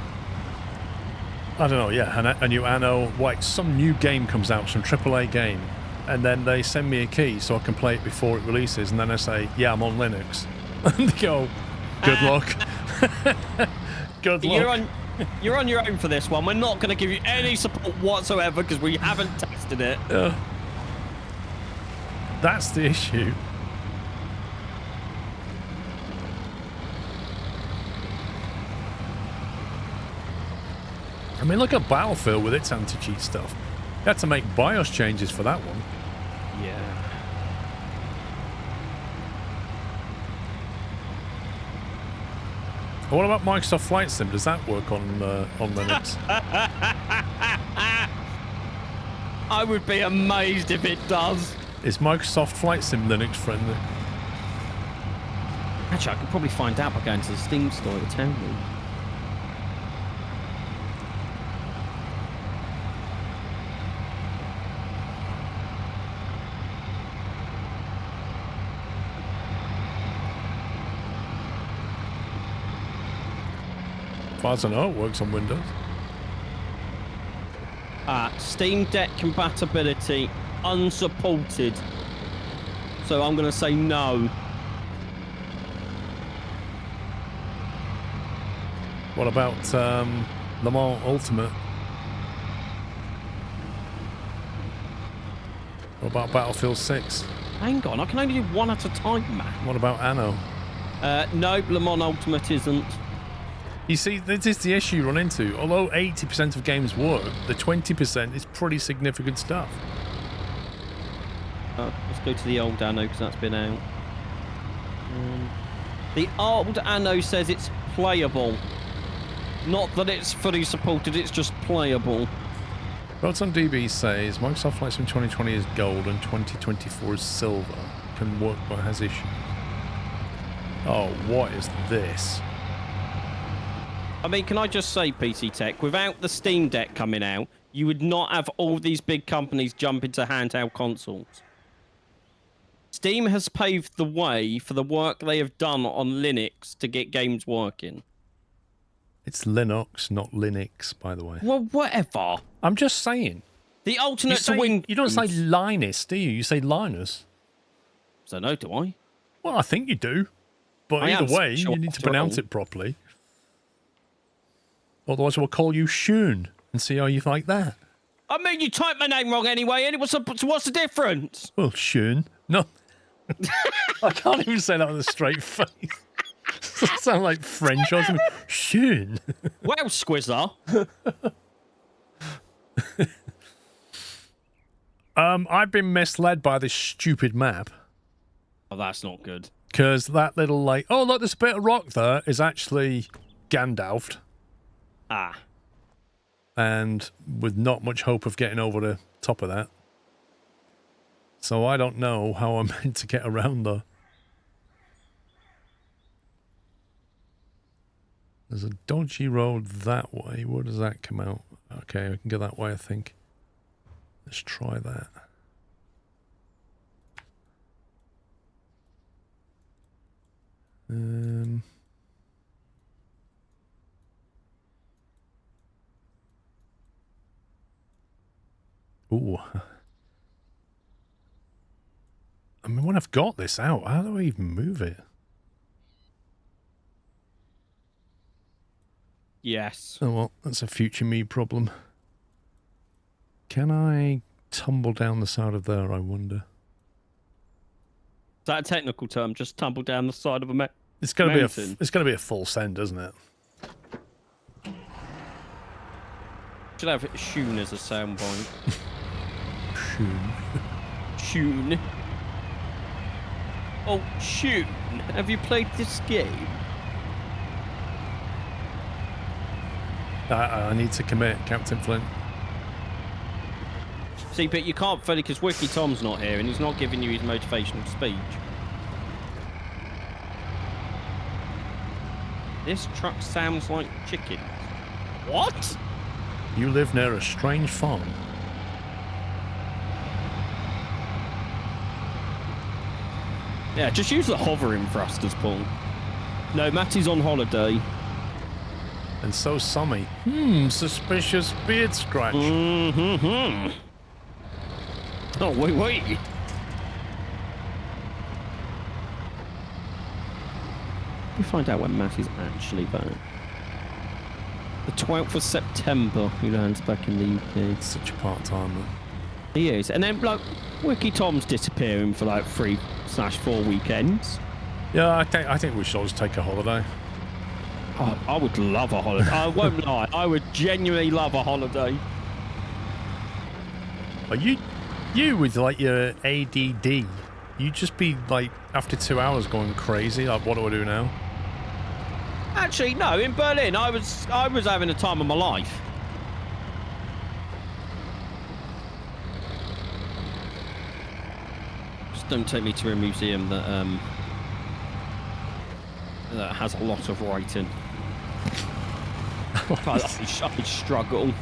I don't know, yeah, a new Anno, like some new game comes out, some AAA game, and then they send me a key so I can play it before it releases, and then I say, yeah, I'm on Linux. And they go, good luck. Good luck. You're on your own for this one. We're not going to give you any support whatsoever because we haven't tested it. That's the issue. I mean, look at Battlefield with its anti-cheat stuff. You had to make BIOS changes for that one. Yeah. What about Microsoft Flight Sim? Does that work on Linux? I would be amazed if it does. Is Microsoft Flight Sim Linux friendly? Actually, I could probably find out by going to the Steam store to tell you. As far as I know, it works on Windows. Steam Deck compatibility unsupported. So I'm going to say no. What about Le Mans Ultimate? What about Battlefield 6? Hang on, I can only do one at a time, man. What about Anno? No, Le Mans Ultimate isn't. You see, this is the issue you run into. Although 80% of games work, the 20% is pretty significant stuff. Let's go to the old Anno because that's been out. The old Anno says it's playable. Not that it's fully supported, it's just playable. Proton DB says Microsoft Flight Sim 2020 is gold and 2024 is silver. Can work but has issues. Oh, what is this? I mean, can I just say, PC Tech, without the Steam Deck coming out, you would not have all these big companies jump into handheld consoles. Steam has paved the way for the work they have done on Linux to get games working. It's Linux, not Linux, by the way. Well, whatever. I'm just saying. The alternate to Windows. You don't say Linus, do you? You say Linus. So no, do I? Well, I think you do. But either way, you need to pronounce it properly. Otherwise, we'll call you Shun and see how you like that. I mean, you typed my name wrong anyway, and what's the difference? Well, Shun. No. I can't even say that with a straight face. Doesn't sound like French or something. Shun. Well, Squizzer. I've been misled by this stupid map. Oh, that's not good. Because that little, like, oh, look, there's a bit of rock there, is actually Gandalfed. Ah. And with not much hope of getting over the top of that. So I don't know how I'm meant to get around there. There's a dodgy road that way. Where does that come out? Okay, I can go that way, I think. Let's try that. Ooh. I mean, when I've got this out, how do I even move it? Yes. Oh, well, that's a future me problem. Can I tumble down the side of there, I wonder? Is that a technical term? Just tumble down the side of a mountain? It's going to be a full send, isn't it? Should have Shun as a soundbite. Shun. Shun. Oh, Shun. Have you played this game? I need to commit, Captain Flint. See, but you can't fully because Wiki Tom's not here and he's not giving you his motivational speech. This truck sounds like chickens. What? You live near a strange farm. Yeah, just use the hovering thrusters, Paul. No, Matty's on holiday. And so Sammy. Suspicious beard scratch. Mm-hmm. Oh, wait. We find out when Matty's actually back. The 12th of September, he lands back in the UK. Such a part-timer. He is. And then, like, Wiki Tom's disappearing for, like, 3/4 weekends. Yeah, I think we should all just take a holiday. Oh, I would love a holiday. I won't lie. I would genuinely love a holiday. Are you with, like, your ADD, you'd just be, like, after 2 hours going crazy. Like, what do I do now? Actually, no. In Berlin, I was having the time of my life. Just don't take me to a museum that that has a lot of writing. I'd struggle.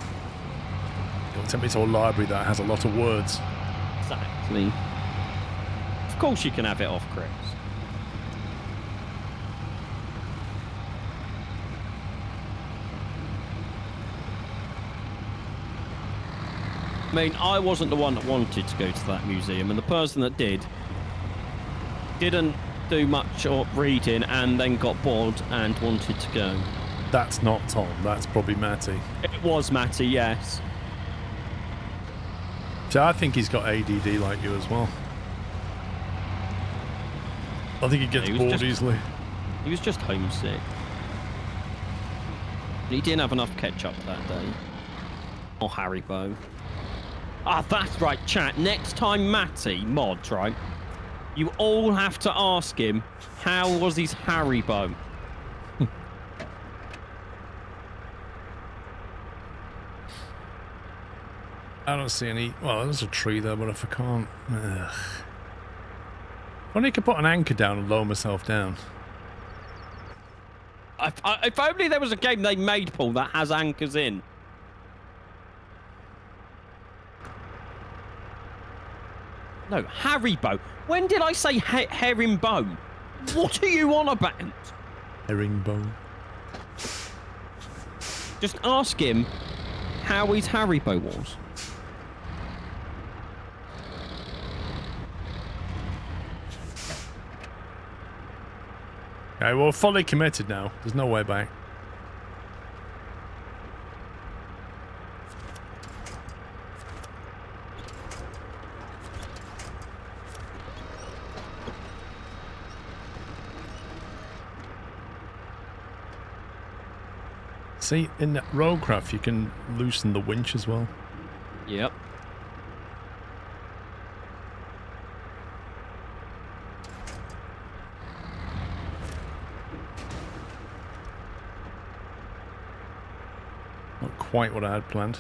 Don't take me to a library that has a lot of words. Exactly. Of course you can have it off, Chris. I mean, I wasn't the one that wanted to go to that museum, and the person that didn't do much reading and then got bored and wanted to go. That's not Tom. That's probably Matty. It was Matty, yes. So I think he's got ADD like you as well. I think he gets bored easily. He was just homesick. He didn't have enough ketchup that day. Or Haribo. Ah, that's right, chat. Next time Matty mods, right? You all have to ask him, how was his Haribo? I don't see any... Well, there's a tree there, but if I can't... Ugh. If only I could put an anchor down and lower myself down. If only there was a game they made, Paul, that has anchors in. No, Haribo. When did I say herringbone? What are you on about? Herringbone. Just ask him how his Haribo was. Okay, well, fully committed now. There's no way back. See, in that roadcraft, you can loosen the winch as well. Yep. Not quite what I had planned.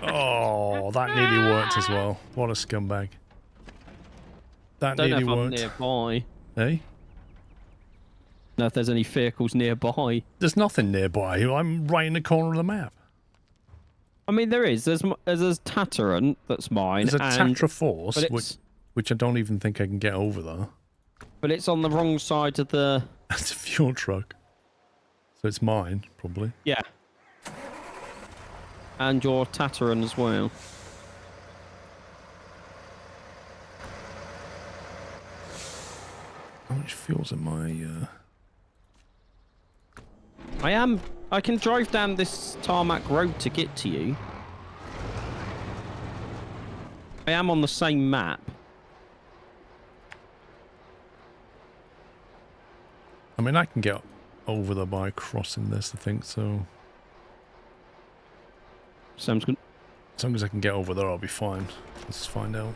Oh, that nearly worked as well. What a scumbag. That Don't know nearly if I'm worked. nearby. Hey? Know if there's any vehicles nearby. There's nothing nearby. I'm right in the corner of the map. I mean, there is. There's Tataran, that's mine. There's a Tatra Force, but which I don't even think I can get over there. But it's on the wrong side of the... That's a fuel truck. So it's mine, probably. Yeah. And your Tataran as well. How much fuel's in my... I can drive down this tarmac road to get to you. I am on the same map. I mean, I can get over there by crossing this, I think, so... Sounds good. As long as I can get over there, I'll be fine. Let's find out.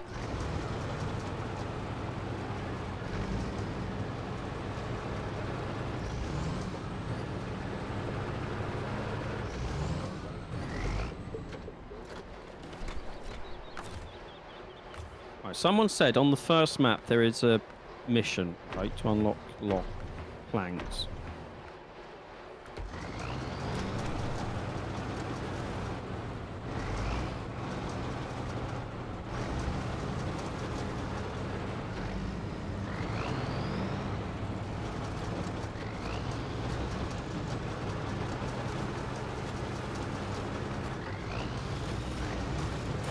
Right, someone said on the first map there is a mission, right, to unlock planks.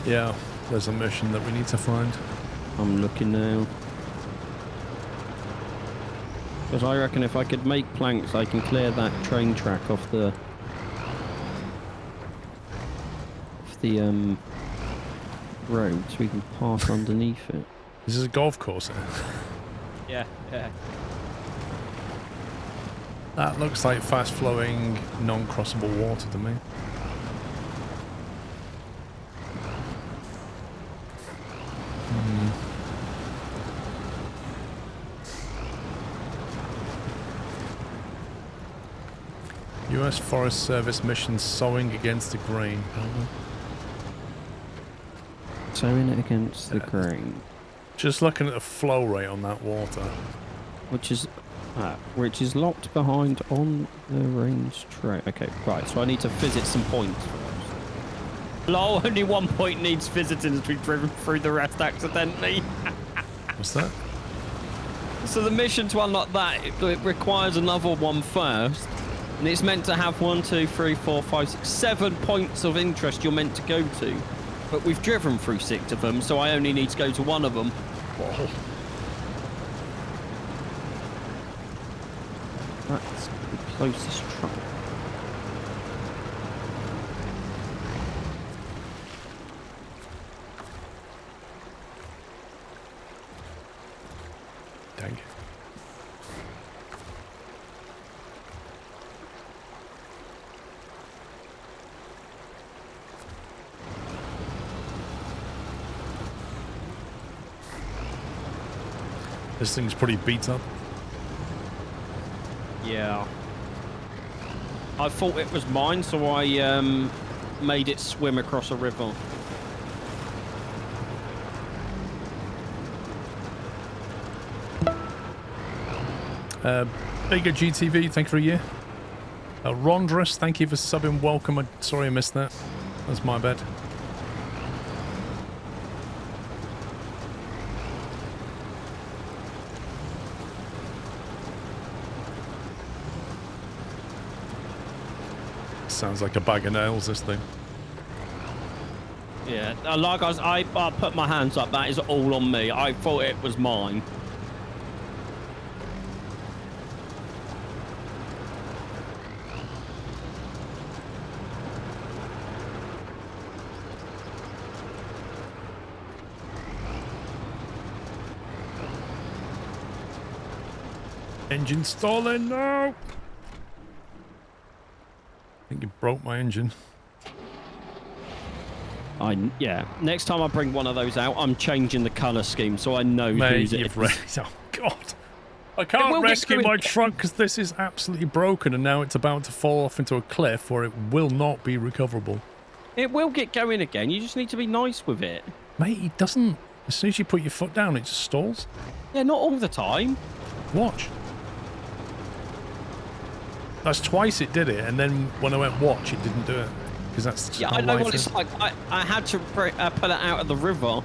Yeah, there's a mission that we need to find. I'm looking now. Because I reckon if I could make planks, I can clear that train track off the road so we can pass underneath it. This is a golf course here. Yeah, yeah. That looks like fast-flowing, non-crossable water to me. US Forest Service mission sowing against the grain. Sowing it against the grain. Just looking at the flow rate on that water. Which is locked behind on the range tray. Okay, right, so I need to visit some points first. Lol, only one point needs visiting as we've driven through the rest accidentally. What's that? So the mission to unlock that, it requires another one first. And it's meant to have 1, 2, 3, 4, 5, 6, 7 points of interest you're meant to go to. But we've driven through 6 of them, so I only need to go to one of them. Whoa. That's the closest truck. Dang. This thing's pretty beat up. Yeah. I thought it was mine, so I made it swim across a river. Bigger GTV, thank you for a year. Rondrus, thank you for subbing. Welcome. Sorry I missed that. That's my bad. Sounds like a bag of nails, this thing. Yeah, like I put my hands up. That is all on me. I thought it was mine. Engine stalling, no! I think you broke my engine. Yeah. Next time I bring one of those out, I'm changing the colour scheme so I know whose it is. Oh, God. I can't rescue my truck because this is absolutely broken and now it's about to fall off into a cliff where it will not be recoverable. It will get going again. You just need to be nice with it. Mate, it doesn't. As soon as you put your foot down, it just stalls. Yeah, not all the time. Watch. That's twice it did it, and then when I went watch, it didn't do it. Because that's yeah, I know what it's like. I had to pull it out of the river.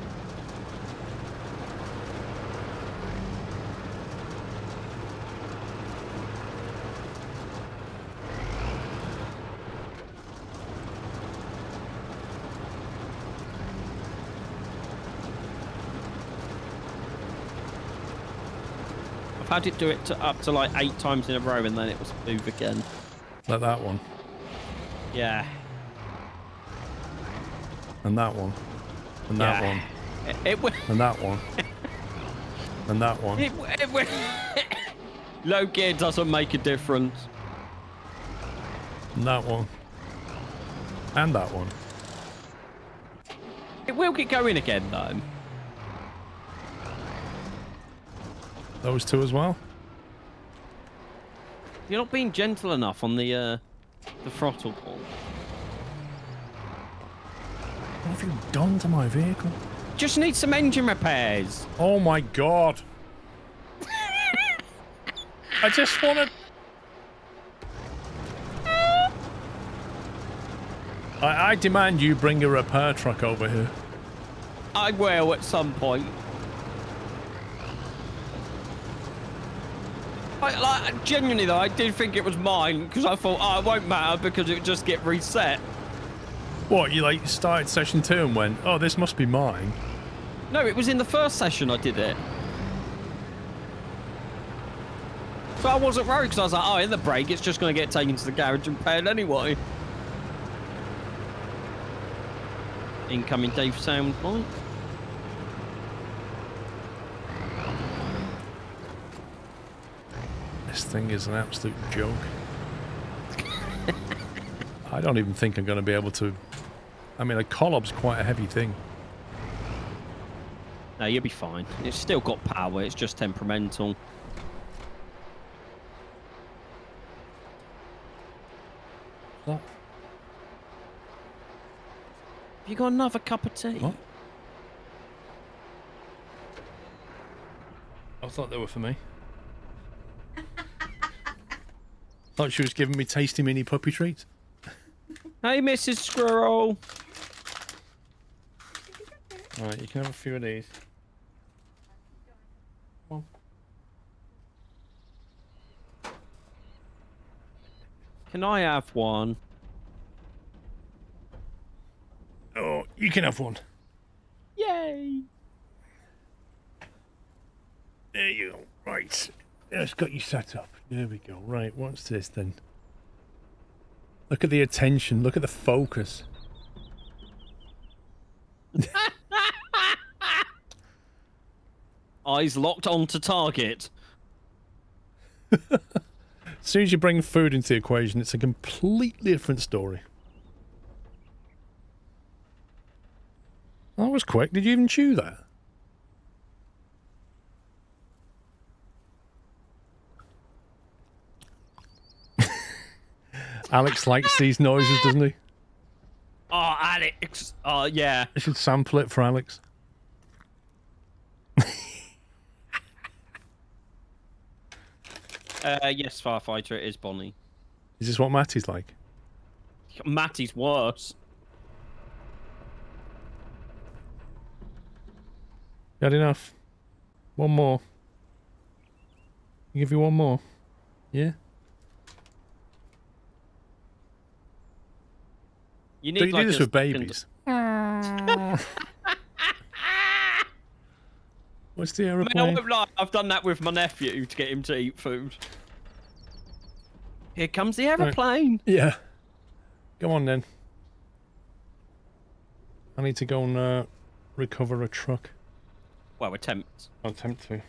I've had it do it up to like 8 times in a row, and then it was move again. Like that one. Yeah. And that one. And that one. And that one. And that one. Low gear doesn't make a difference. And that one. And that one. It will get going again, though. Those two as well? You're not being gentle enough on the throttle pull. What have you done to my vehicle? just need some engine repairs. Oh my god. I just want to... I demand you bring a repair truck over here. I will at some point. Genuinely though, I did think it was mine because I thought, oh, it won't matter because it would just get reset. What, you like started session 2 and went, oh, this must be mine? No, it was in the first session I did it. So I wasn't worried because I was like, oh, in the break, it's just going to get taken to the garage and repaired anyway. Incoming Dave soundbite. This thing is an absolute joke. I don't even think I'm going to be able to... I mean, a collob's quite a heavy thing. No, you'll be fine. It's still got power. It's just temperamental. What? Have you got another cup of tea? What? I thought they were for me. Thought she was giving me tasty mini puppy treats. Hey, Mrs. Squirrel. Alright, you can have a few of these. Come on. Can I have one? Oh, you can have one. Yay! There you go. Right. It's got you set up. There we go. Right, what's this then? Look at the attention. Look at the focus. Eyes locked onto target. As soon as you bring food into the equation, it's a completely different story. That was quick. Did you even chew that? Alex likes these noises, doesn't he? Oh, Alex. Oh, yeah. I should sample it for Alex. Yes, firefighter, it is Bonnie. Is this what Matty's like? Matty's worse. Got enough? One more. I'll give you one more. Yeah? You Do you like do this a with babies? What's the I aeroplane? won't lie, I've done that with my nephew to get him to eat food. Here comes the aeroplane. Yeah. Go on then. I need to go and recover a truck. Well, attempt. I'll attempt to.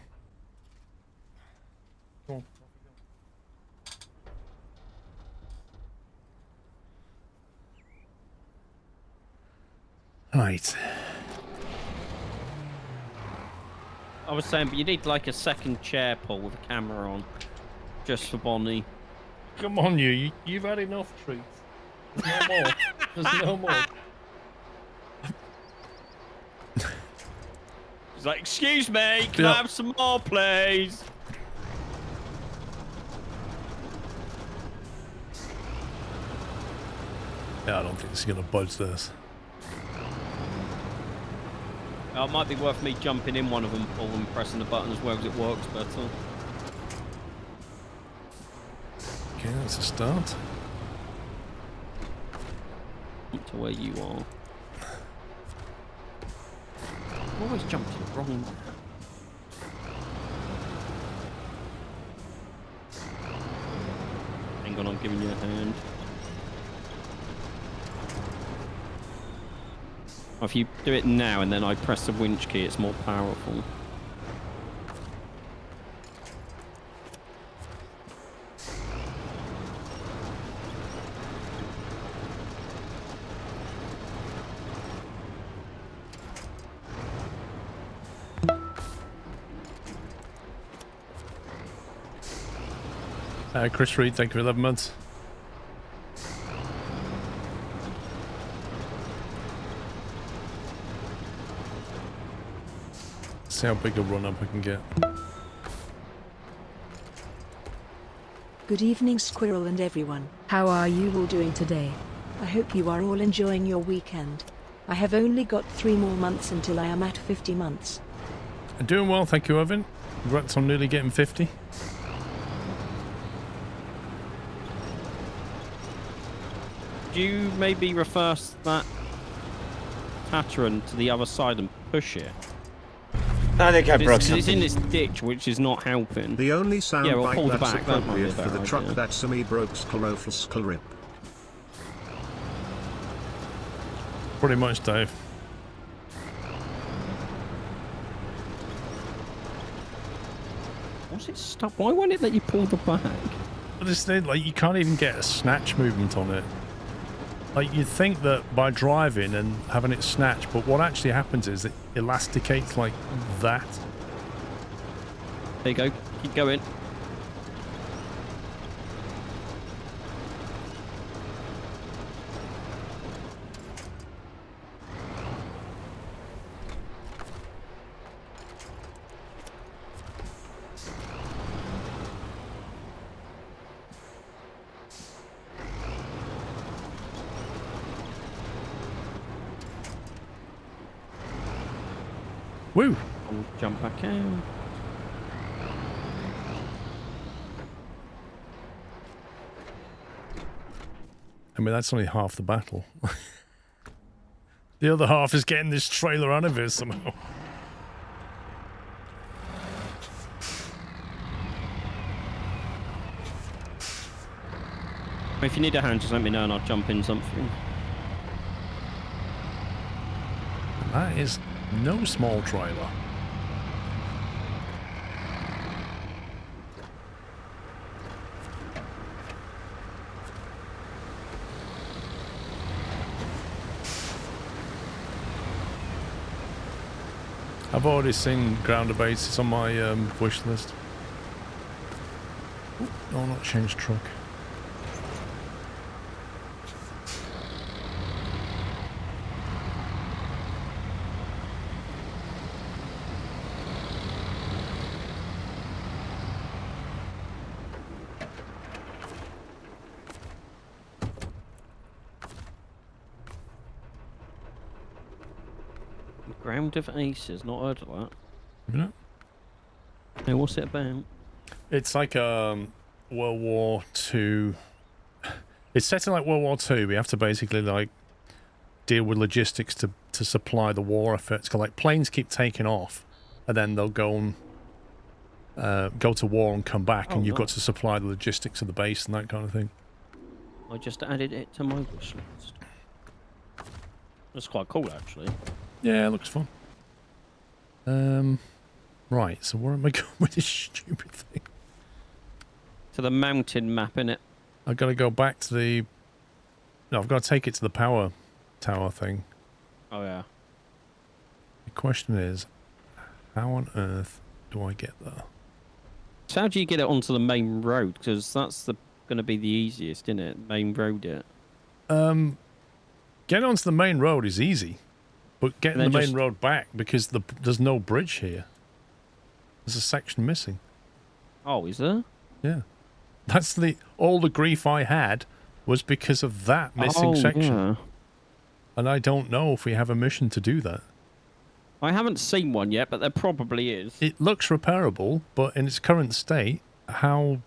Go on. Right. I was saying, but you need like a second chair pull with a camera on. Just for Bonnie. Come on, you've had enough treats. There's no more. There's no more. He's like, excuse me, can I have some more, please? Yeah, I don't think this is going to budge this. It might be worth me jumping in one of them, Paul, and pressing the button as well, because it works better. Okay, that's a start. Up to where you are. I always jump to the wrong. Hang on, I'm giving you a hand. If you do it now and then I press the winch key, it's more powerful. Chris Reed, thank you for 11 months. See how big a run up I can get. Good evening, Squirrel and everyone. How are you all doing today? I hope you are all enjoying your weekend. I have only got 3 more months until I am at 50 months. I'm doing well, thank you, Evan. Congrats on nearly getting 50. Do you maybe reverse that Tatteran to the other side and push it? I think I broke It's something. in this ditch, which is not helping. The only sound Yeah, we'll bite pull the that's back, that might be a appropriate for better the truck idea. that semi-broke SquirrelPlus rip. Pretty much, Dave. What's it stuck? Why won't it let you pull the back? But this thing, like, you can't even get a snatch movement on it. Like, you'd think that by driving and having it snatch, but what actually happens is it elasticates like that. There you go. Keep going. Woo! I'll jump back out. I mean, that's only half the battle. The other half is getting this trailer out of here somehow. If you need a hand, just let me know and I'll jump in something. That is no small trailer. I've already seen grounder baits. It's on my wish list. Ooh, no, not change truck. Ground of Aces, not heard of that. You know? Hey, what's it about? It's like World War Two. It's set in like World War Two. We have to basically like deal with logistics to supply the war effort. It's like planes keep taking off, and then they'll go and go to war and come back, and you've got to supply the logistics of the base and that kind of thing. I just added it to my wish list. That's quite cool, actually. Yeah, it looks fun. Right. So where am I going with this stupid thing? To the mountain map, innit? I've got to go back to the... No, I've got to take it to the power tower thing. Oh, yeah. The question is, how on earth do I get there? So how do you get it onto the main road? Because that's going to be the easiest, isn't it? Main road it. Getting onto the main road is easy, but getting the main road back, because there's no bridge here. There's a section missing. Oh, is there? Yeah. That's all the grief I had was because of that missing section. Yeah. And I don't know if we have a mission to do that. I haven't seen one yet, but there probably is. It looks repairable, but in its current state, how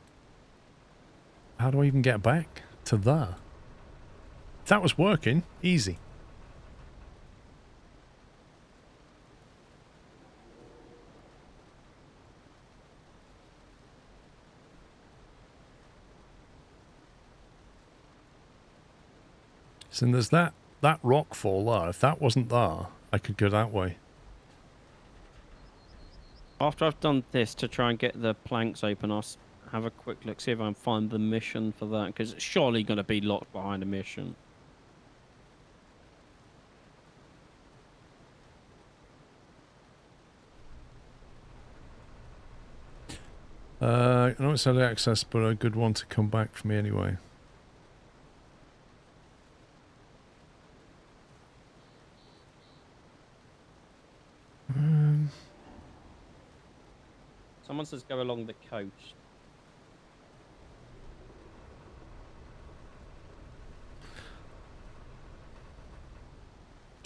do I even get back to there? If that was working, easy. So there's that rock fall there. If that wasn't there, I could go that way. After I've done this to try and get the planks open, I'll have a quick look, see if I can find the mission for that, because it's surely going to be locked behind a mission. I know it's early access, but a good one to come back for me anyway. Someone says go along the coast.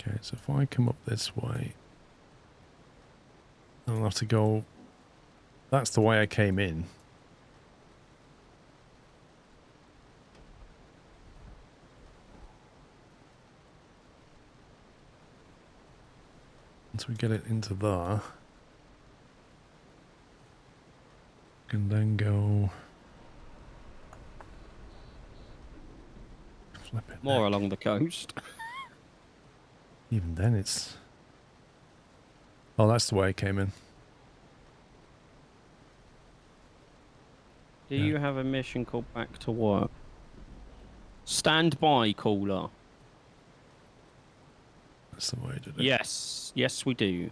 Okay, so if I come up this way, I'll have to go... That's the way I came in. Once we get it into there, we can then go... Flip it More back. along the coast. Even then it's... Oh, that's the way I came in. Do Yeah. you have a mission called Back to Work? Stand by, caller. That's the way I did it. Yes. Yes, we do.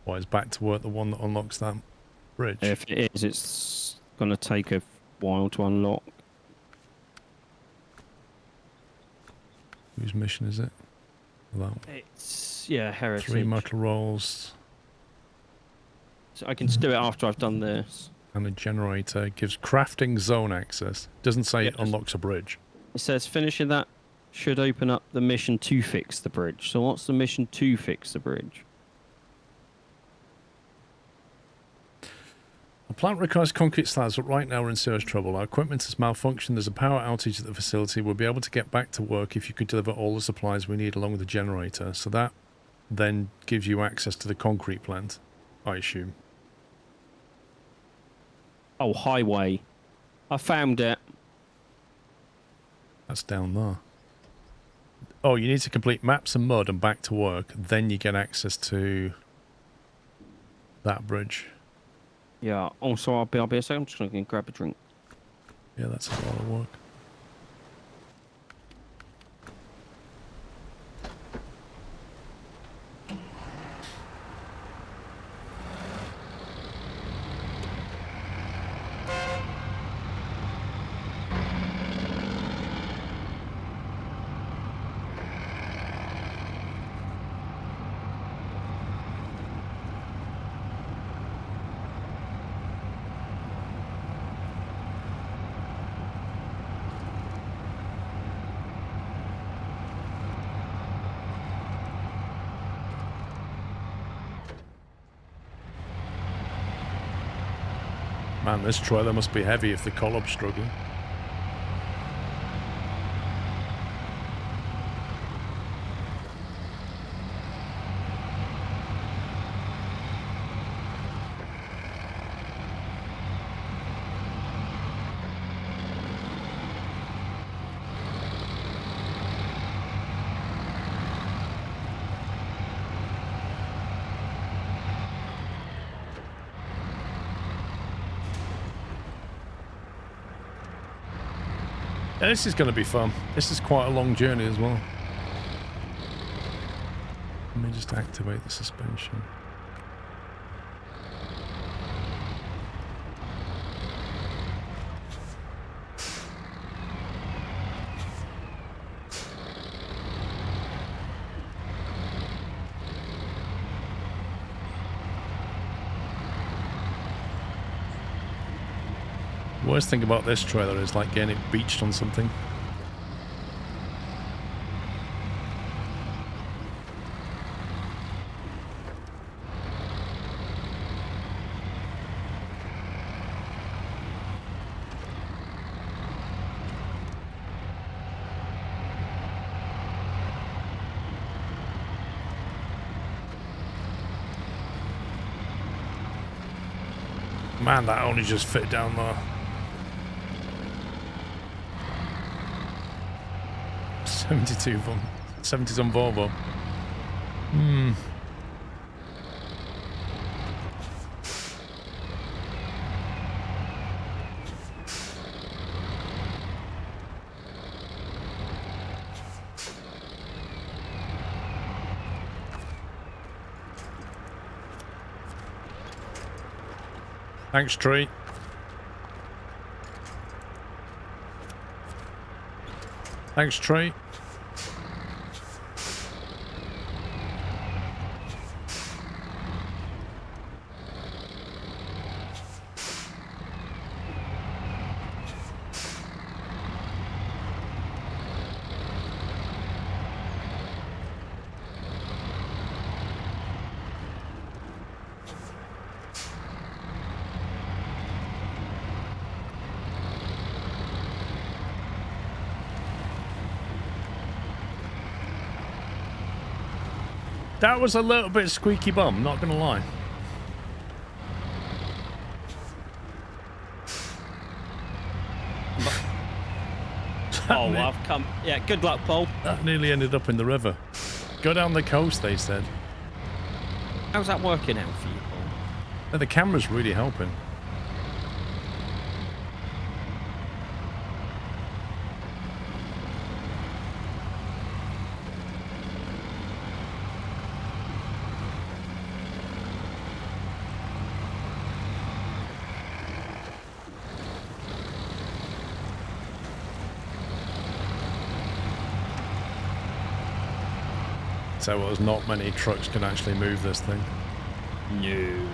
Why is Back to Work the one that unlocks that bridge? If it is, it's going to take a while to unlock. Whose mission is it? That one. It's, yeah, heritage. 3 metal rolls So I can just do it after I've done this. and a generator. Gives crafting zone access. Doesn't say it Yes. unlocks a bridge. It says finishing that should open up the mission to fix the bridge. So what's the mission to fix the bridge? The plant requires concrete slabs, but right now we're in serious trouble. Our equipment has malfunctioned. There's a power outage at the facility. We'll be able to get back to work if you could deliver all the supplies we need along with the generator. So that then gives you access to the concrete plant, I assume. Oh, highway. I found it. That's down there. Oh, you need to complete maps and mud and back to work. Then you get access to that bridge. Yeah. Also, I'll be a second. I'm just going to grab a drink. Yeah, that's a lot of work. Man, this trailer must be heavy if the collob's struggling. Yeah, this is going to be fun. This is quite a long journey as well. Let me just activate the suspension. Worst thing about this trailer is like getting it beached on something. Man, that only just fit down there. 70s on Volvo. Thanks, tree. Thanks, tree. That was a little bit squeaky bum, not gonna lie. Oh, I've come. Yeah, good luck, Paul. That nearly ended up in the river. Go down the coast, they said. How's that working out for you, Paul? The camera's really helping. So well, there's not many trucks can actually move this thing. No.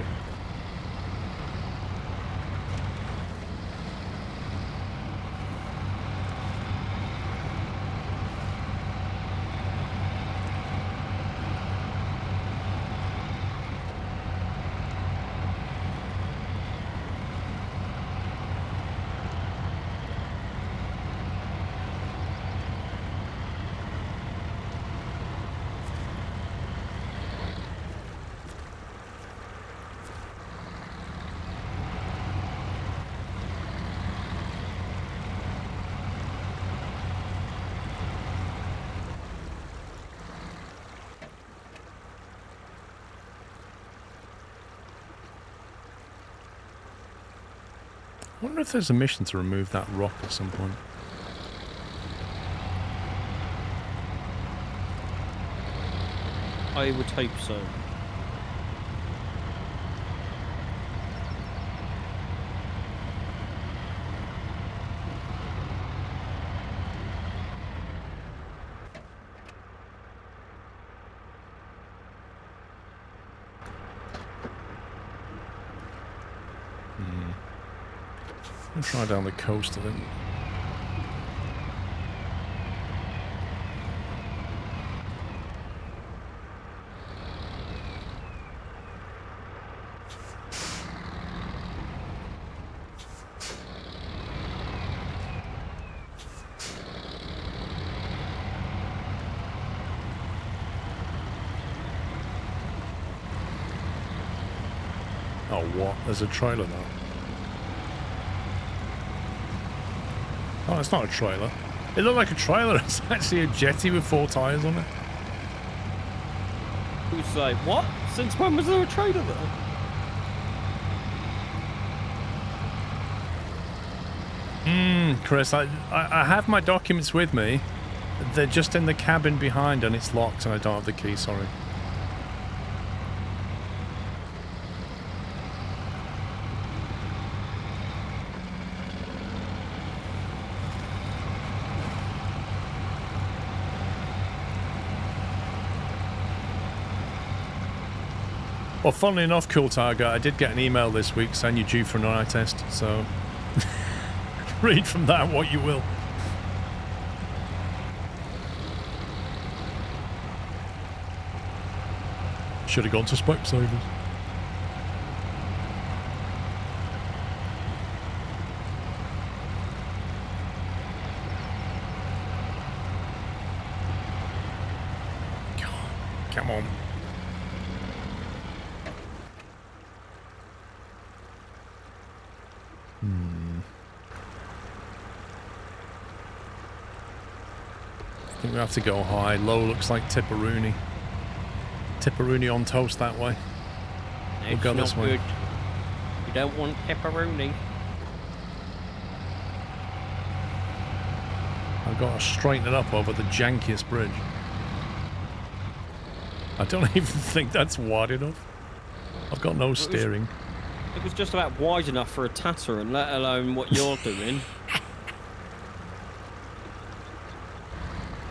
I wonder if there's a mission to remove that rock at some point. I would hope so. I'll try down the coast, I think. Oh, what? There's a trailer now. Oh, it's not a trailer. It looked like a trailer. It's actually a jetty with 4 tyres on it. Who's like, what? Since when was there a trailer there? Chris, I have my documents with me. They're just in the cabin behind and it's locked and I don't have the key, sorry. Well, funnily enough, Cool Target, I did get an email this week saying you're due for an eye test, so read from that what you will. Should have gone to Specsavers. Come on. I think we have to go high. Low looks like Tipperoonie. Tipperoonie on toast that way. We'll go this way. Good. You don't want pepperoni. I've got to straighten it up over the jankiest bridge. I don't even think that's wide enough. I've got no steering. It was just about wide enough for a tatter, and let alone what you're doing.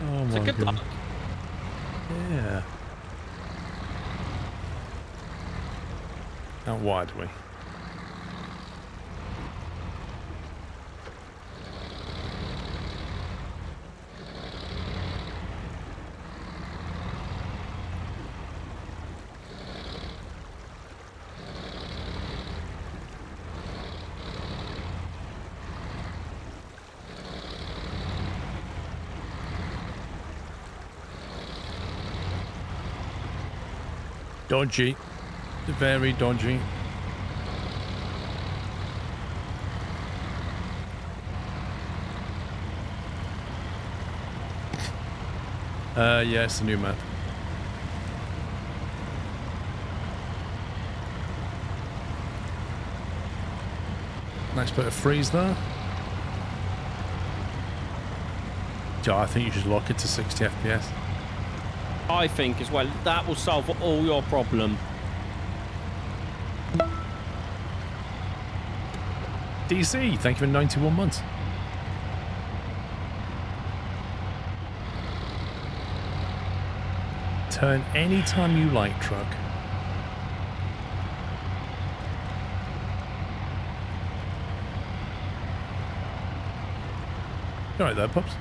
Oh So my good god. luck. Yeah. How wide are we? Dodgy. Very dodgy. Yeah, it's the new map. Nice bit of freeze there. Yeah, I think you should lock it to 60 FPS. I think as well, that will solve all your problem. DC, thank you for 91 months. Turn anytime you like, truck. You alright there, pups?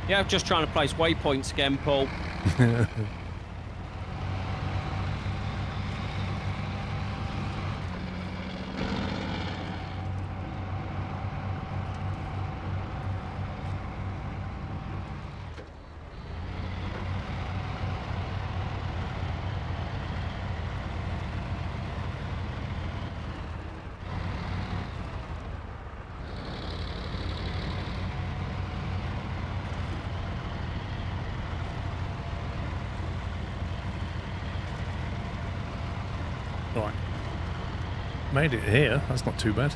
Yeah, I'm just trying to place waypoints again, Paul. Right. Made it here. That's not too bad.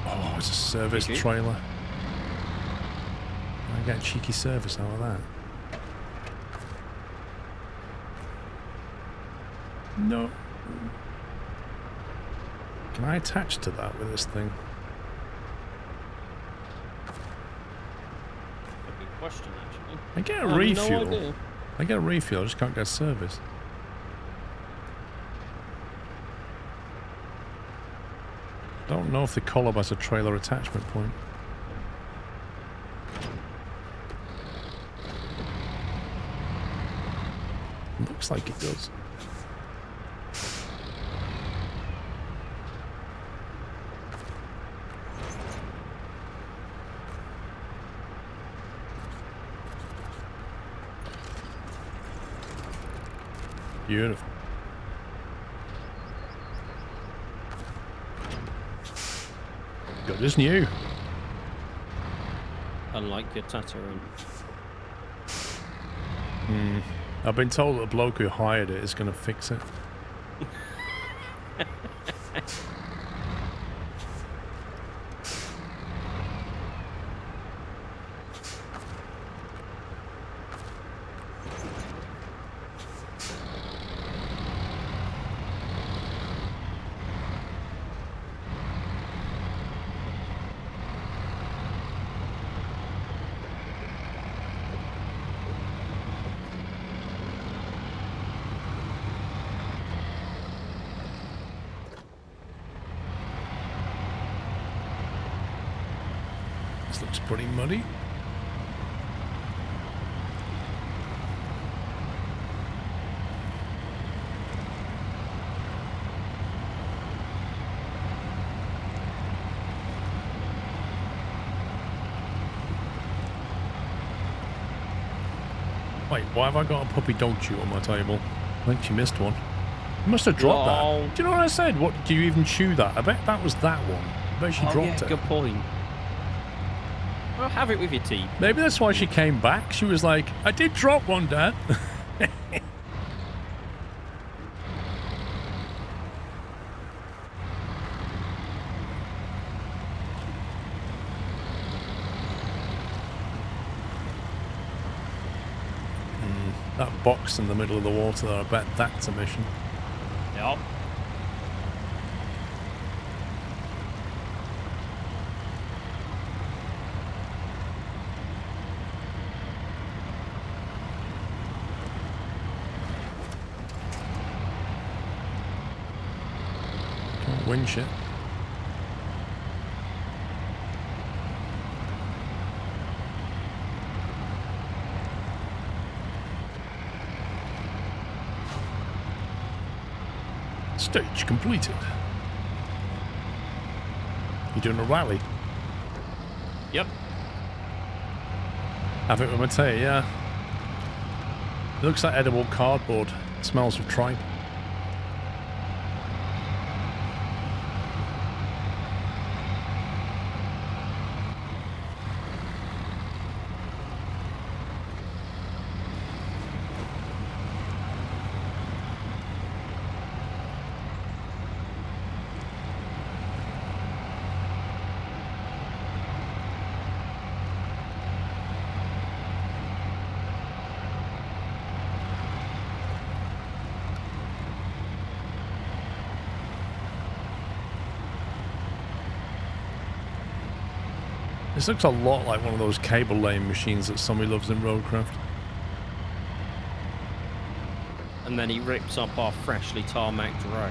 Oh, it's a service Cheeky. trailer. I get a cheeky service out of that. No. Can I attach to that with this thing? A good question, actually. I get a I have refuel. No idea. I get a refuel, I just can't get a service. Don't know if the Collab has a trailer attachment point. Looks like it does. Beautiful. Good as new. Unlike your Tatooine. I've been told that the bloke who hired it is going to fix it. This looks pretty muddy. Wait, why have I got a puppy dog chew on my table? I think she missed one. You must have dropped No. that. Do you know what I said? What, do you even chew that? I bet that was that one. I bet she dropped it. Good point. Well, have it with your teeth. Maybe that's why she came back. She was like, I did drop one, Dad. That box in the middle of the water there, I bet that's a mission. Yep. Can't win shit. Stage completed. You doing a rally? Yep. Have it with Mateo, yeah. It looks like edible cardboard. It smells of tripe. This looks a lot like one of those cable laying machines that somebody loves in Roadcraft. And then he rips up our freshly tarmacked road.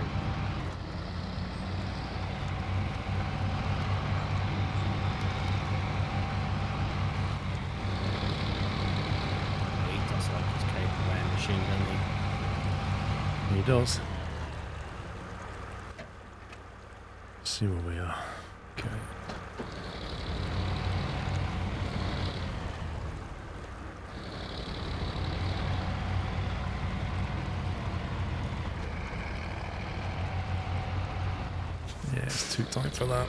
He does like his cable laying machine, doesn't he? He does. Let's see where we are. Okay. Yeah, it's too tight for that.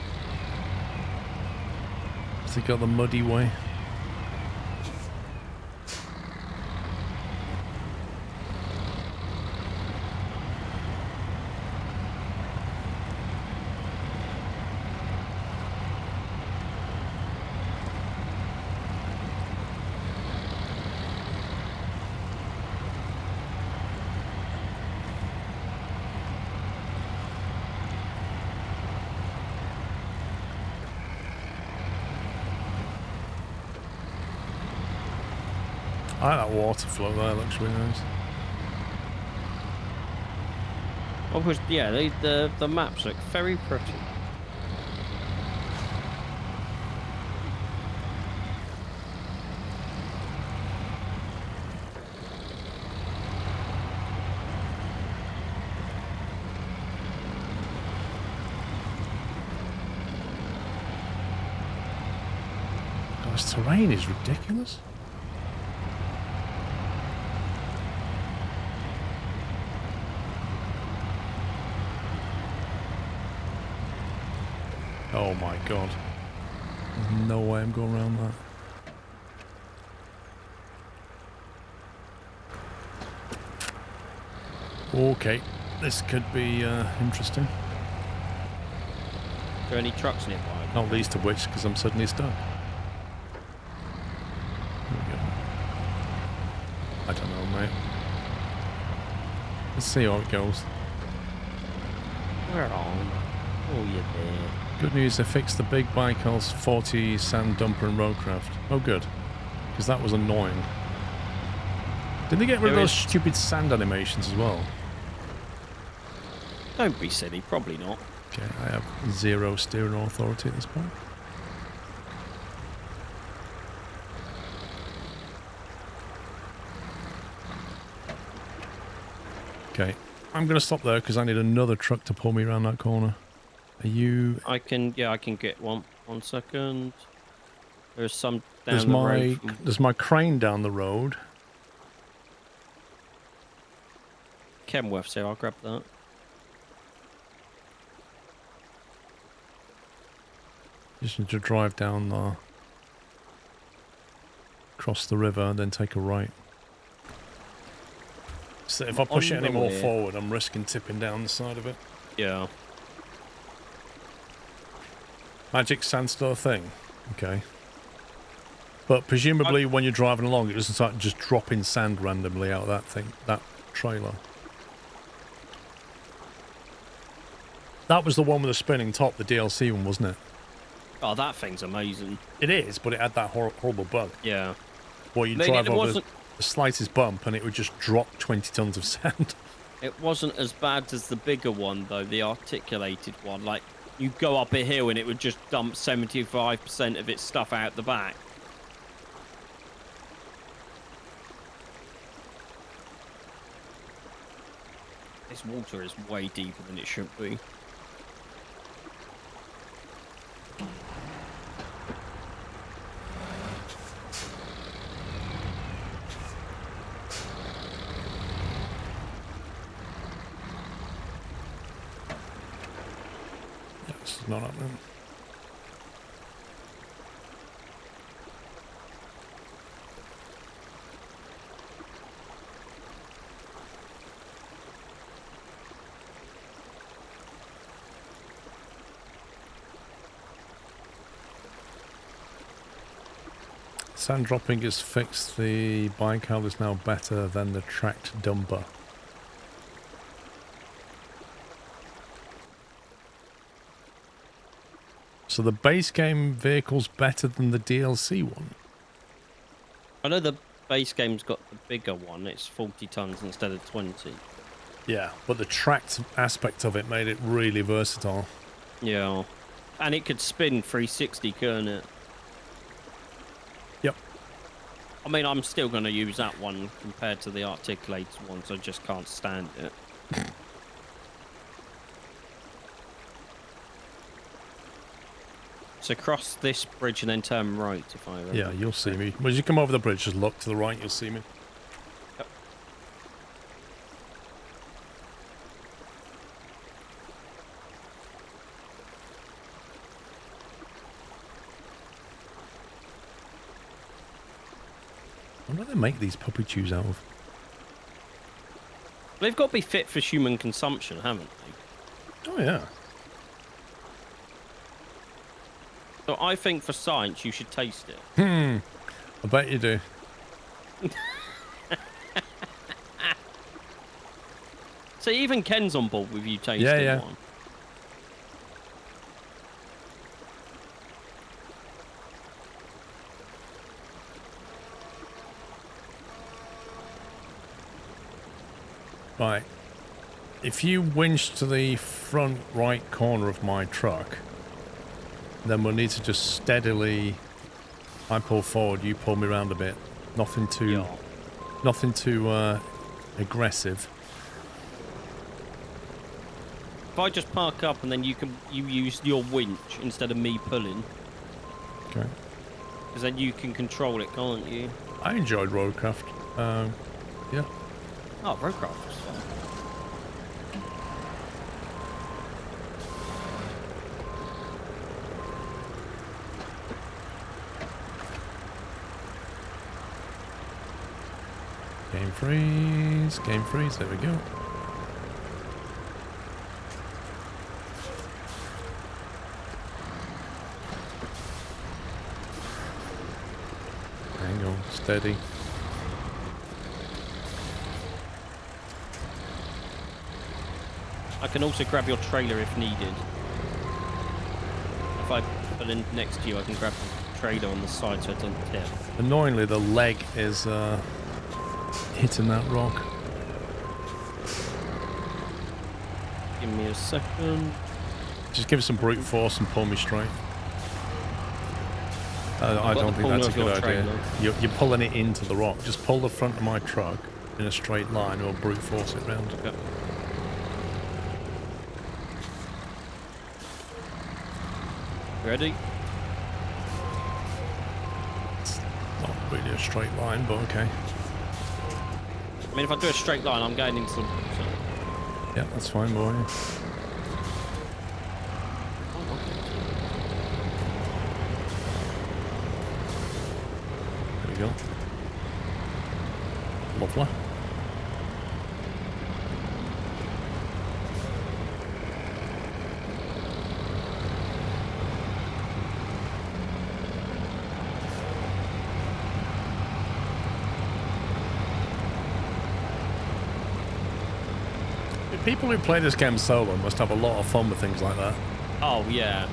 Has he got the muddy way? I like that water flow there, looks really nice. Yeah, the maps look very pretty. God, this terrain is ridiculous. Oh my god. There's no way I'm going around that. Okay, this could be interesting. Are there any trucks nearby? Not least of which, because I'm suddenly stuck. There we go. I don't know, mate. Let's see how it goes. We're on. Oh, you're there. Good news, they fixed the big Bikehouse 40 sand dumper in Roadcraft. Oh, good. Because that was annoying. Did they get rid of those stupid sand animations as well? Don't be silly, probably not. Okay, I have zero steering authority at this point. Okay, I'm going to stop there because I need another truck to pull me around that corner. Are you... I can get one. 1 second. There's some down the road. There's my crane down the road. Kenworth, so I'll grab that. Just need to drive down the... Cross the river and then take a right. So if I push it any more forward, I'm risking tipping down the side of it. Yeah. Magic sand still a thing? Okay. But presumably when you're driving along, it doesn't start just dropping sand randomly out of that thing, that trailer. That was the one with the spinning top, the DLC one, wasn't it? Oh, that thing's amazing. It is, but it had that horrible bug. Yeah. Well, you drive over the slightest bump and it would just drop 20 tons of sand. It wasn't as bad as the bigger one, though, the articulated one. Like, you go up a hill and it would just dump 75% of its stuff out the back. This water is way deeper than it should be. not happening. Sand dropping is fixed. The bical is now better than the tracked dumper. So the base game vehicle's better than the DLC one? I know the base game's got the bigger one. It's 40 tons instead of 20. Yeah, but the tracked aspect of it made it really versatile. Yeah. And it could spin 360, couldn't it? Yep. I mean, I'm still going to use that one compared to the articulated ones. I just can't stand it. So cross this bridge and then turn right if I remember. Yeah, you'll see me. As you come over the bridge, just look to the right, you'll see me. Yep. What do they make these puppy chews out of? They've got to be fit for human consumption, haven't they? Oh, yeah. So I think for science, you should taste it. I bet you do. So even Ken's on board with you tasting Yeah. one. Right. If you winch to the front right corner of my truck, then we'll need to just steadily... I pull forward, you pull me around a bit. Nothing too aggressive. If I just park up and then you use your winch instead of me pulling, Okay. because then you can control it, can't you? I enjoyed Roadcraft. Yeah. Oh, Roadcraft was fun. Game freeze, there we go. Hang on, steady. I can also grab your trailer if needed. If I pull in next to you, I can grab the trailer on the side so it doesn't tip. Annoyingly, the leg is hitting that rock. Give me a second. Just give it some brute force and pull me straight. I got don't the think that's a pull of good your idea. trailer. You're pulling it into the rock. Just pull the front of my truck in a straight line or brute force it round. Yep. Ready? It's not really a straight line, but okay. I mean, if I do a straight line, I'm going into the... Yeah, that's fine, boy. There we go. Lovely. People who play this game solo must have a lot of fun with things like that. Oh, yeah.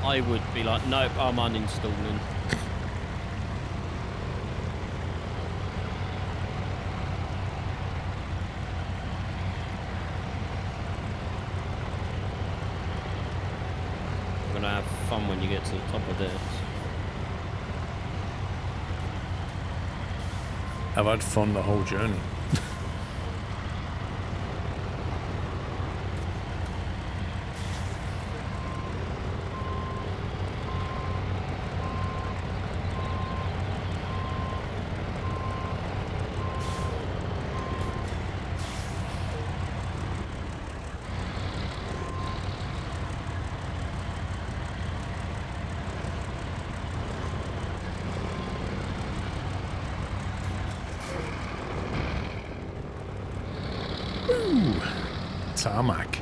I would be like, nope, I'm uninstalling. You're gonna have fun when you get to the top of this. I've had fun the whole journey. tarmac.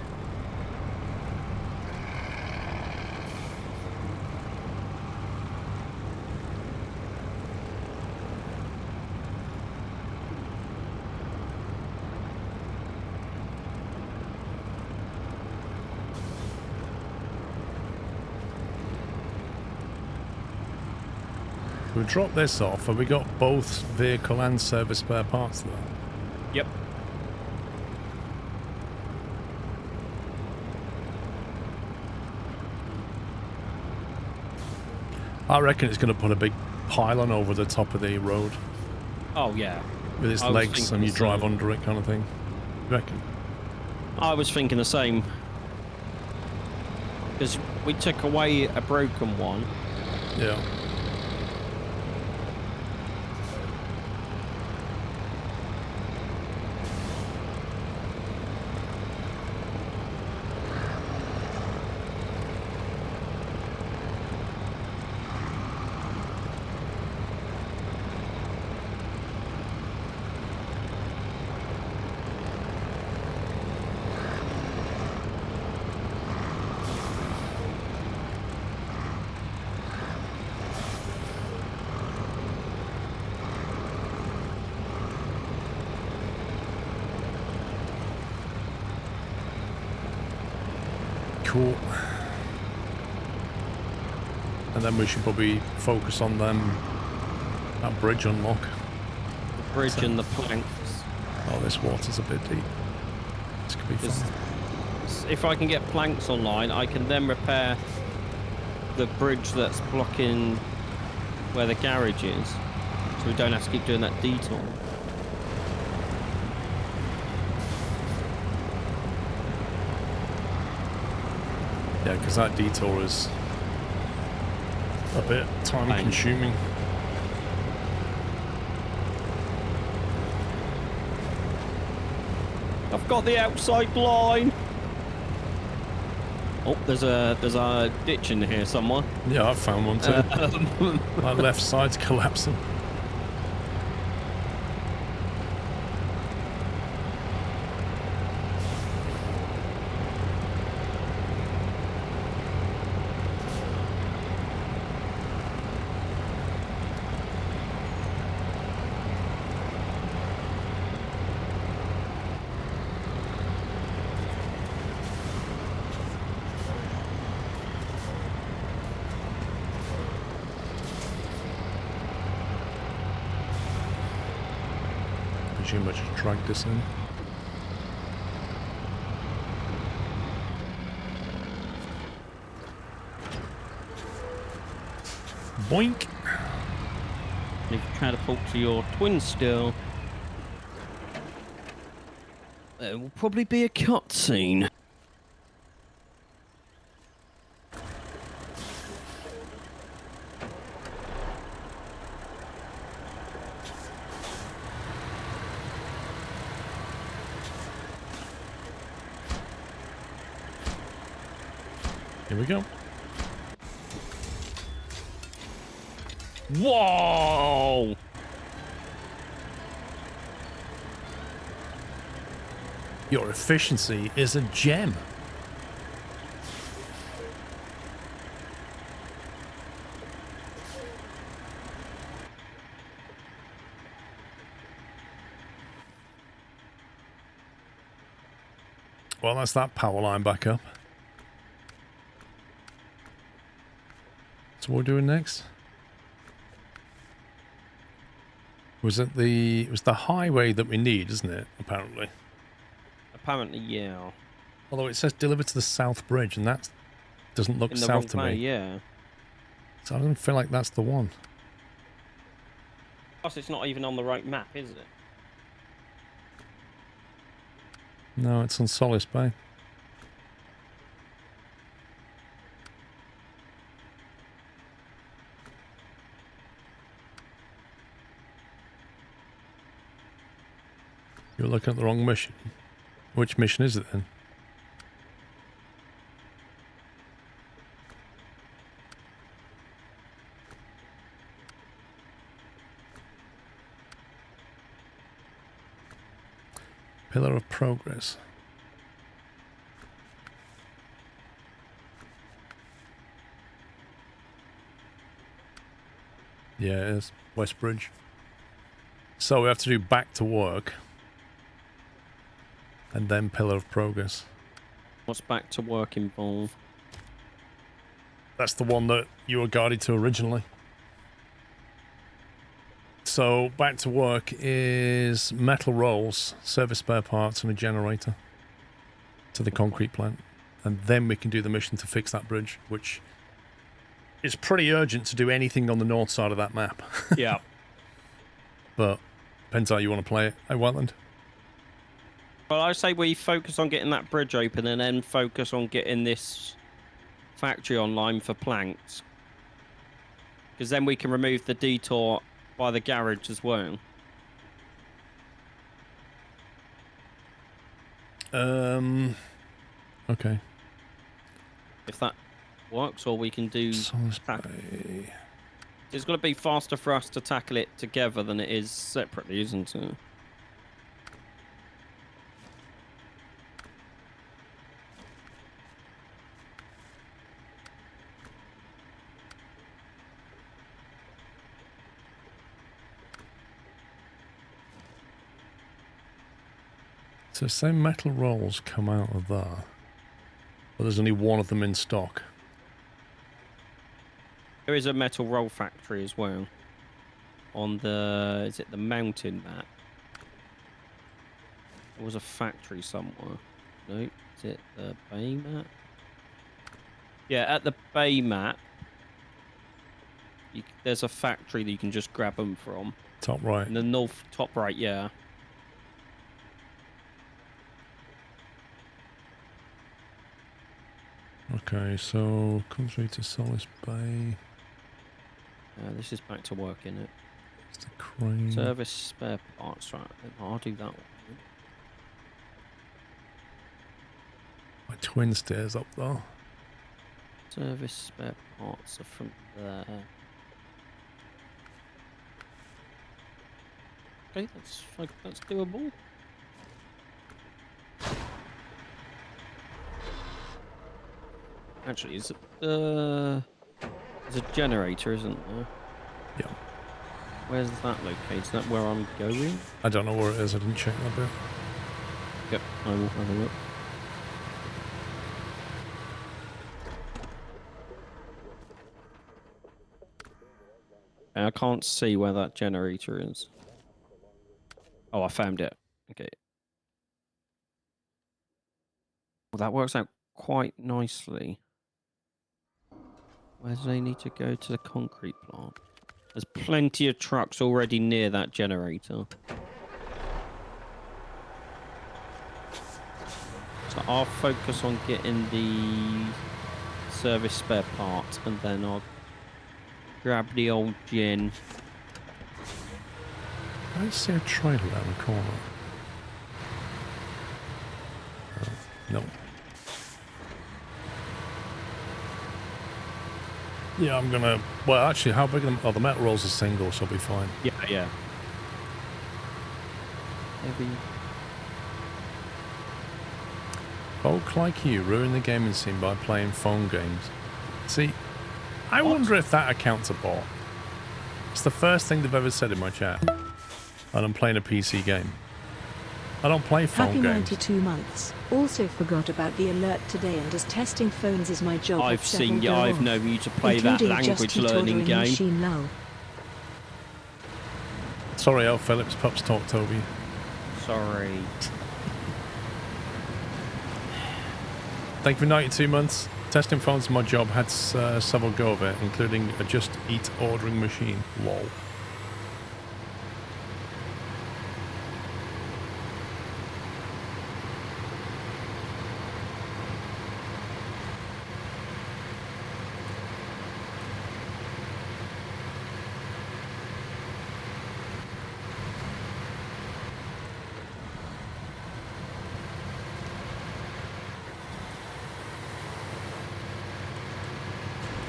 We drop this off, and we got both vehicle and service spare parts there. Yep. I reckon it's going to put a big pylon over the top of the road Oh, yeah. with its I was legs, thinking and you the drive same. under it, kind of thing. You reckon? I was thinking the same. Because we took away a broken one. Yeah. Cool. And then we should probably focus on that bridge unlock. The bridge and the planks. Oh, this water's a bit deep. This could be Is- fun. If I can get planks online, I can then repair the bridge that's blocking where the garage is. So we don't have to keep doing that detour. Yeah, because that detour is a bit time Pain. consuming. I've got the outside line. Oh, there's a ditch in here somewhere. Yeah, I found one too. My left side's collapsing. Presume I just dragged this in. Boink! If you try to talk to your twin still, there will probably be a cutscene. Here we go. Whoa! Your efficiency is a gem. Well, that's that power line back up. So what are we doing next? Was it the highway that we need, isn't it? Apparently. Apparently, yeah. Although it says deliver to the south bridge, and that doesn't look In the wrong south to way, me. yeah. So I don't feel like that's the one. Plus, it's not even on the right map, is it? No, it's on Solace Bay. You're looking at the wrong mission. Which mission is it then? Pillar of Progress. Yeah, it is. West Bridge. So we have to do back to work. And then Pillar of Progress. What's back to work involved? That's the one that you were guided to originally. So back to work is metal rolls, service spare parts, and a generator to the concrete plant. And then we can do the mission to fix that bridge, which is pretty urgent to do anything on the north side of that map. Yeah. But depends how you want to play it. Hey, Wetland. Well, I say we focus on getting that bridge open and then focus on getting this factory online for planks. Because then we can remove the detour by the garage as well. Okay. If that works, or we can do... Solace Bay. It's going to be faster for us to tackle it together than it is separately, isn't it? So say metal rolls come out of there. But there's only one of them in stock. There is a metal roll factory as well. On the... Is it the mountain map? There was a factory somewhere. No, is it the bay map? Yeah, at the bay map, there's a factory that you can just grab them from. Top right. In the north, top right, yeah. Okay, so come through to Solace Bay. This is back to work, in it. It's the crane. Service spare parts, right? I'll do that one. My twin stairs up there. Service spare parts are from there. Okay, that's doable. Actually, is it there's a generator, isn't there? Yeah. Where's that located? Is that where I'm going? I don't know where it is. I didn't check that bit. Yep, I will have a look. I can't see where that generator is. Oh, I found it. Okay. Well, that works out quite nicely. Where do they need to go to the concrete plant? There's plenty of trucks already near that generator. So I'll focus on getting the service spare parts, and then I'll grab the old gen. I see a trailer down the corner. No. Yeah, I'm gonna... Well, actually, how big are the metal rolls are single, so I'll be fine. Yeah, yeah. Heavy. Folk like you ruin the gaming scene by playing phone games. See, I wonder if that accounts a bot. It's the first thing they've ever said in my chat. And I'm playing a PC game. I don't play phone Happy games. 92 months. Also forgot about the alert today, and as testing phones is my job. I've seen you. I've known you to play that language learning game. Machine lull. Sorry, L. Phillips. Pups talked over you. Sorry. Thank you for 92 months. Testing phones is my job. Had several go of it, including a Just Eat ordering machine. Lol.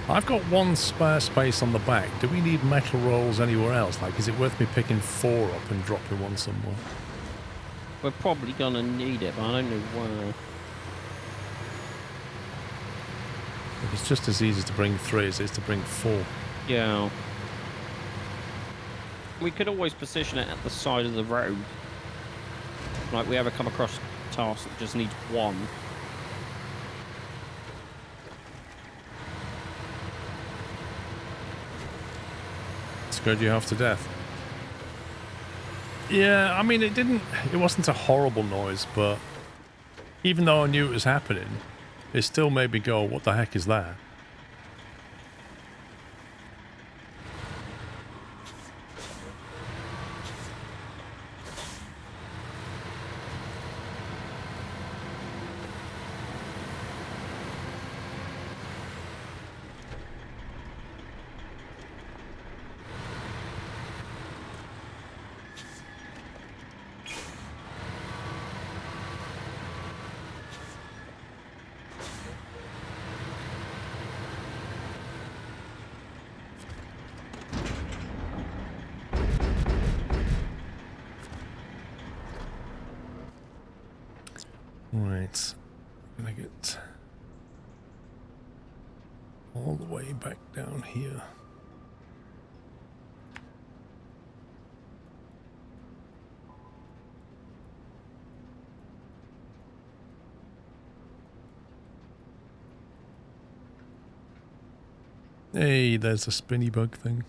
I've got one spare space on the back. Do we need metal rolls anywhere else? Like, is it worth me picking 4 up and dropping one somewhere? We're probably gonna need it, but I don't know where. It's just as easy to bring 3 as it is to bring 4. Yeah. We could always position it at the side of the road. Like we ever come across a task that just needs one. Scared you half to death. Yeah, I mean, it wasn't a horrible noise, but even though I knew it was happening, it still made me go, what the heck is that? Right, I'm gonna get all the way back down here. Hey, there's a spinny bug thing.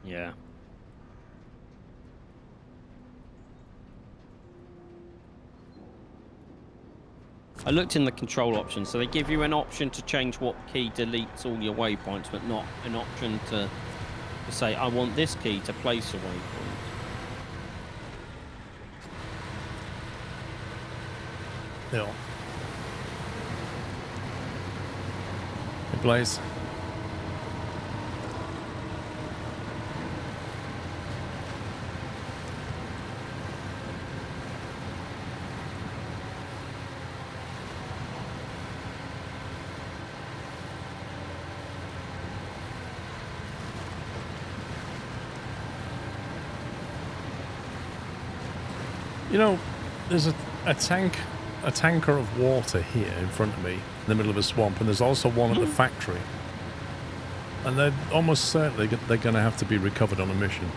Yeah. I looked in the control options, so they give you an option to change what key deletes all your waypoints, but not an option to say, I want this key to place a waypoint. Yeah. Hey, Blaze. You know, there's a tanker of water here in front of me, in the middle of a swamp, and there's also one at the factory. And they're almost certainly they're going to have to be recovered on a mission.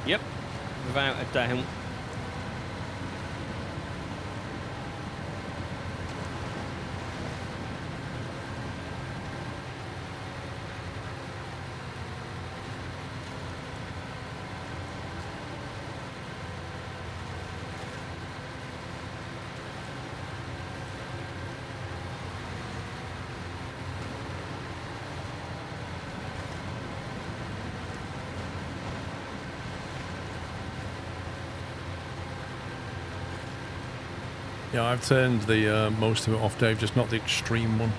Yep, without a doubt. Yeah, I've turned the most of it off, Dave, just not the extreme one.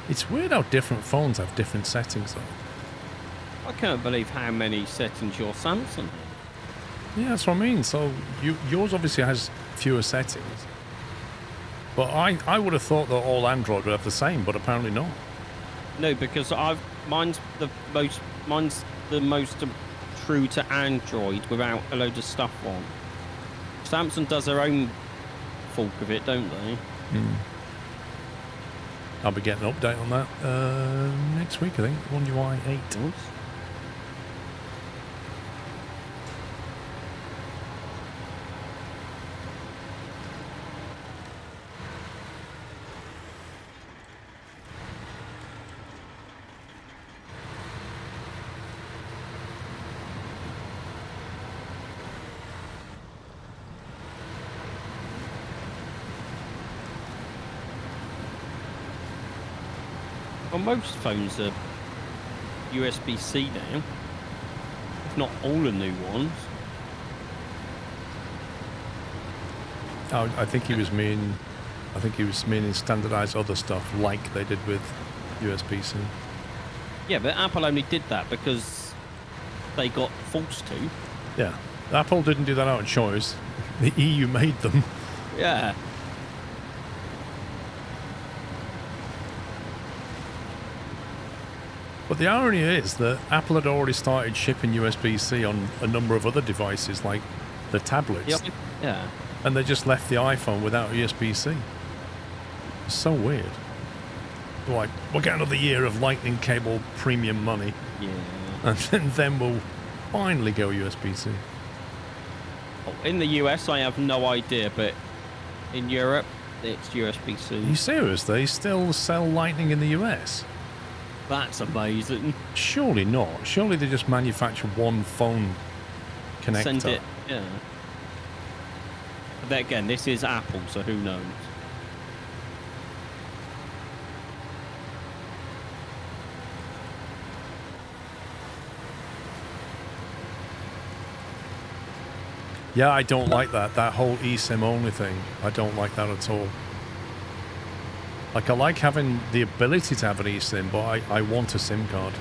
It's weird how different phones have different settings, though. I can't believe how many settings your Samsung has. Yeah, that's what I mean. So yours obviously has fewer settings. But I would have thought that all Android would have the same, but apparently not. No, because mine's the most true to Android without a load of stuff on. Samsung does their own fork of it, don't they? I'll be getting an update on that next week, I think. One UI 8. Oops. Well, most phones are USB-C now, if not all the new ones. Oh, I think he was meaning standardized other stuff like they did with USB-C. Yeah, but Apple only did that because they got forced to. Yeah, Apple didn't do that out of choice. The EU made them. Yeah. But the irony is that Apple had already started shipping USB-C on a number of other devices like the tablets, Yeah. and they just left the iPhone without USB-C. It's so weird. Like, we'll get another year of lightning cable premium money, Yeah. and then we'll finally go USB-C. In the US, I have no idea, but in Europe, it's USB-C. Are you serious? They still sell lightning in the US? That's amazing. Surely not. Surely they just manufacture one phone connector. Send it, yeah. But then again, this is Apple, so who knows? Yeah, I don't like that. That whole eSIM only thing. I don't like that at all. Like, I like having the ability to have an eSIM, but I want a SIM card.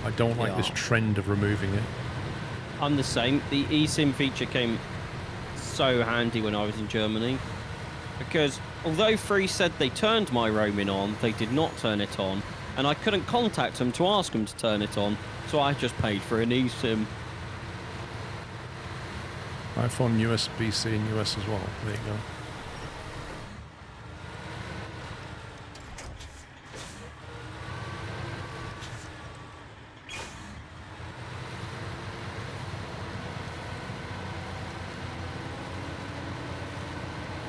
I don't like this trend of removing it. I'm the same. The eSIM feature came so handy when I was in Germany. Because although Free said they turned my roaming on, they did not turn it on. And I couldn't contact them to ask them to turn it on. So I just paid for an eSIM. iPhone USB-C in US as well. There you go.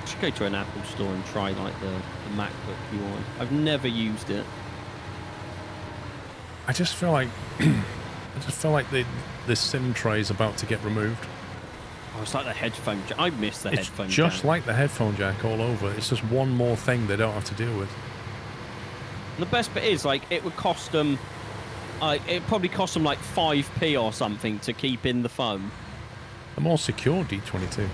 Should go to an Apple store and try like the MacBook you want. I've never used it. I just feel like the SIM tray is about to get removed. Oh, it's like the headphone jack. I miss the headphone It's jack. just like the headphone jack all over. It's just one more thing they don't have to deal with. And the best bit is, like, it would cost them... it probably cost them like 5p or something to keep in the phone. A more secure D22.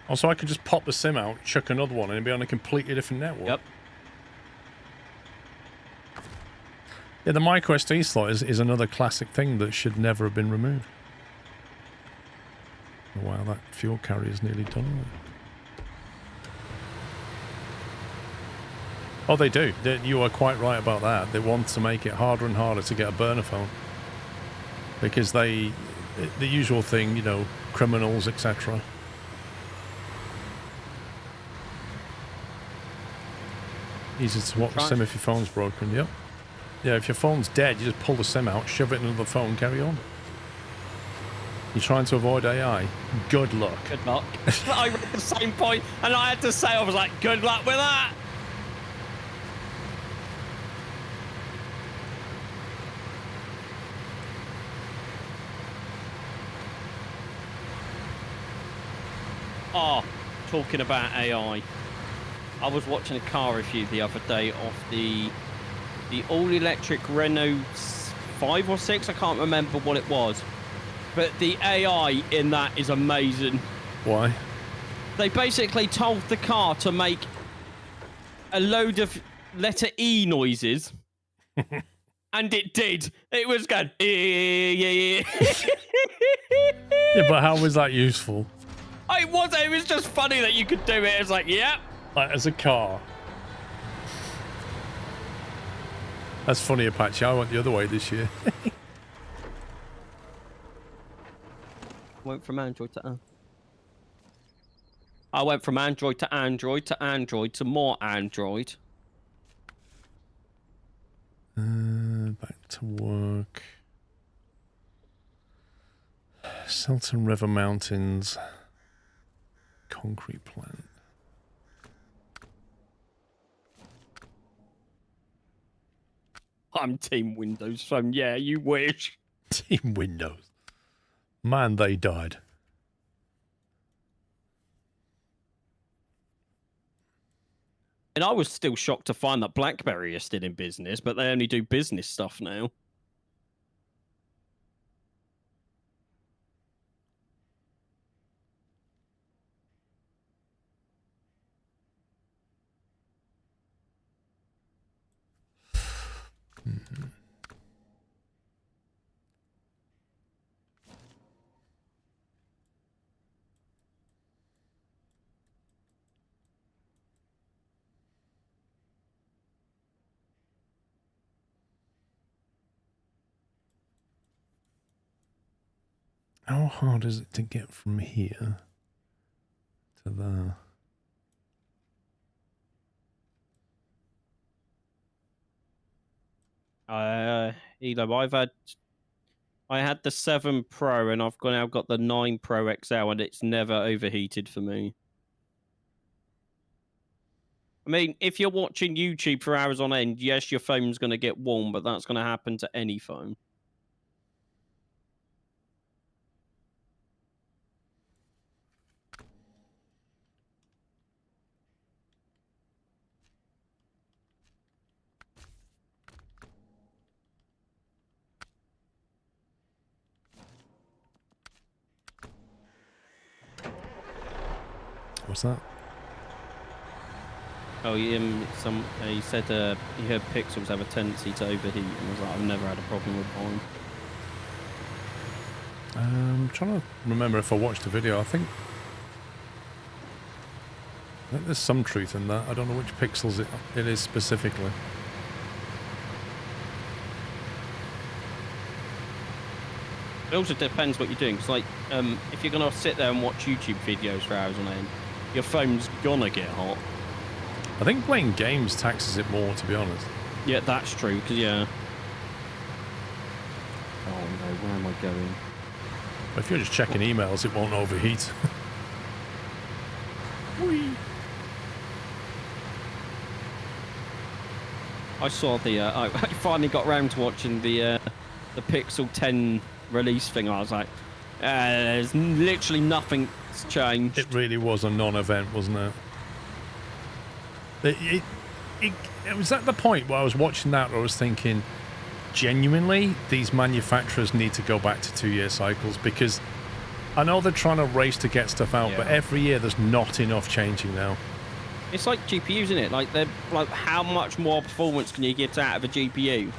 Also, I could just pop the SIM out, chuck another one, and it'd be on a completely different network. Yep. Yeah, the microSD slot is another classic thing that should never have been removed. Oh, wow, that fuel carrier is nearly done with it. Oh, they do. You are quite right about that. They want to make it harder and harder to get a burner phone. Because the usual thing, you know, criminals, etc. Easy to swap the SIM if your phone's broken, yep. Yeah, if your phone's dead, you just pull the SIM out, shove it in another phone, carry on. You're trying to avoid AI? Good luck. Good luck. I read the same point, and I had to say, I was like, good luck with that. Oh, talking about AI. I was watching a car review the other day of the all-electric Renault 5 or 6. I can't remember what it was. But the AI in that is amazing. Why? They basically told the car to make a load of letter E noises. And it did. It was going, yeah. Yeah, but how was that useful? It was just funny that you could do it. It's like, yep. Like, as a car. That's funny, Apache. I went the other way this year. Went from Android to I went from Android to Android to Android to more Android. Back to work. Selton River Mountains. Concrete plant. I'm Team Windows Phone. Yeah, you wish. Team Windows. Man, they died. And I was still shocked to find that BlackBerry is still in business, but they only do business stuff now. Mm-hmm. How hard is it to get from here to there? Elo, I had the 7 Pro and I've now got the 9 Pro XL and it's never overheated for me. I mean, if you're watching YouTube for hours on end, yes, your phone's going to get warm, but that's going to happen to any phone. What's that? Oh, he said he heard Pixels have a tendency to overheat, and I was like, I've never had a problem with mine. I'm trying to remember if I watched the video. I think there's some truth in that. I don't know which pixels it is specifically. It also depends what you're doing. Because, like, if you're going to sit there and watch YouTube videos for hours on end, your phone's gonna get hot. I think playing games taxes it more, to be honest. Yeah, that's true. Because yeah. Oh no, where am I going? But if you're just checking emails, it won't overheat. Whee! I saw the. I finally got round to watching the Pixel 10 release thing. I was like, there's literally nothing's changed. It really was a non-event, wasn't it? It was at the point where I was watching that where I was thinking, genuinely, these manufacturers need to go back to 2-year cycles, because I know they're trying to race to get stuff out, but every year there's not enough changing now. It's like GPUs, isn't it? Like, they're like, how much more performance can you get out of a GPU?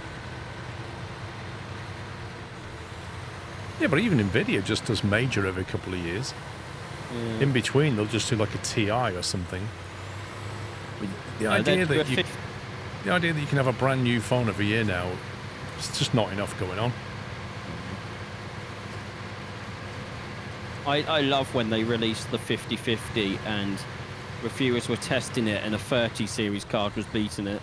Yeah, but even Nvidia just does major every couple of years. Yeah. In between, they'll just do like a TI or something. The idea that you can have a brand new phone every year now, it's just not enough going on. I love when they released the 5050 and reviewers were testing it and a 30 series card was beating it.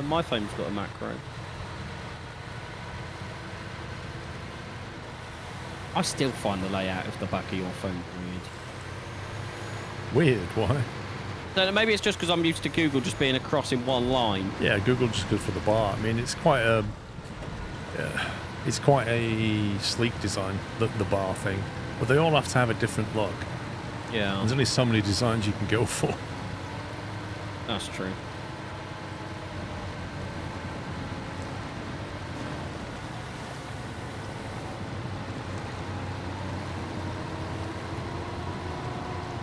My phone's got a macro. I still find the layout of the back of your phone weird. Weird, why? So maybe it's just because I'm used to Google just being across in one line. Yeah, Google just good for the bar. I mean, it's quite a sleek design, the bar thing. But they all have to have a different look. Yeah. There's only so many designs you can go for. That's true.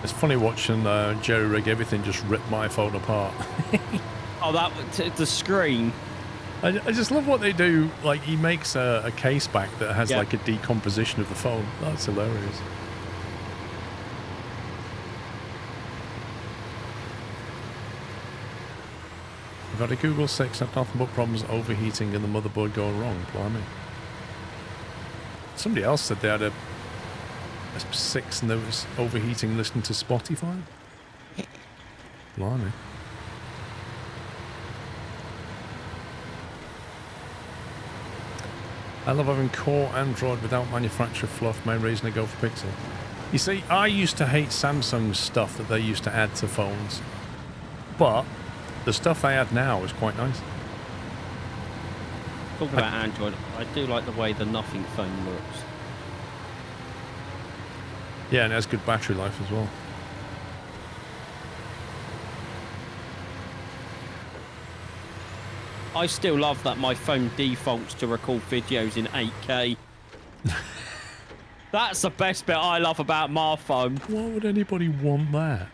It's funny watching Jerry Rig everything just rip my phone apart. Oh, the screen. I just love what they do. Like, he makes a case back that has like a decomposition of the phone. That's hilarious. I've had a Google 6, had nothing but problems overheating and the motherboard going wrong. Blimey. Somebody else said they had a 6 and there was overheating listening to Spotify. Blimey. I love having core Android without manufacturer fluff. Main reason I go for Pixel. You see, I used to hate Samsung's stuff that they used to add to phones, but the stuff they add now is quite nice. Talking about Android, I do like the way the Nothing phone looks. Yeah, and it has good battery life as well. I still love that my phone defaults to record videos in 8K. That's the best bit I love about my phone. Why would anybody want that?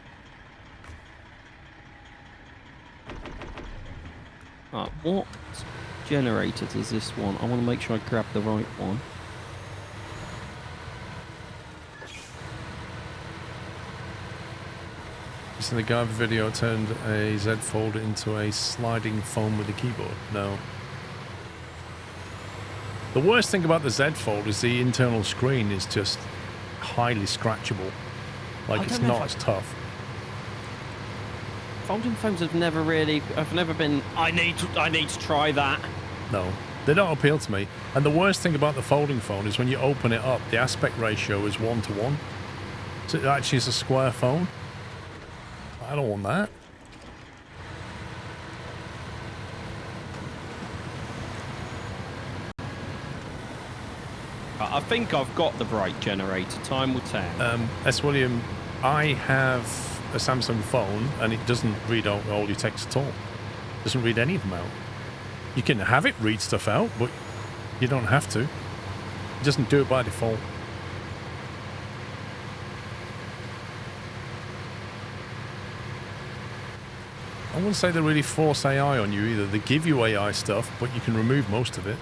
Right, what generator does this one? I want to make sure I grab the right one. In the Guyver video, turned a Z Fold into a sliding phone with a keyboard. No. The worst thing about the Z Fold is the internal screen is just highly scratchable. Like, it's not as tough. Folding phones have never really... I've never been... I need to try that. No. They don't appeal to me. And the worst thing about the folding phone is when you open it up, the aspect ratio is 1:1. So it actually is a square phone. I don't want that. I think I've got the right generator. Time will tell. S. William, I have a Samsung phone and it doesn't read out all your text at all. It doesn't read any of them out. You can have it read stuff out, but you don't have to. It doesn't do it by default. I wouldn't say they really force AI on you either. They give you AI stuff, but you can remove most of it.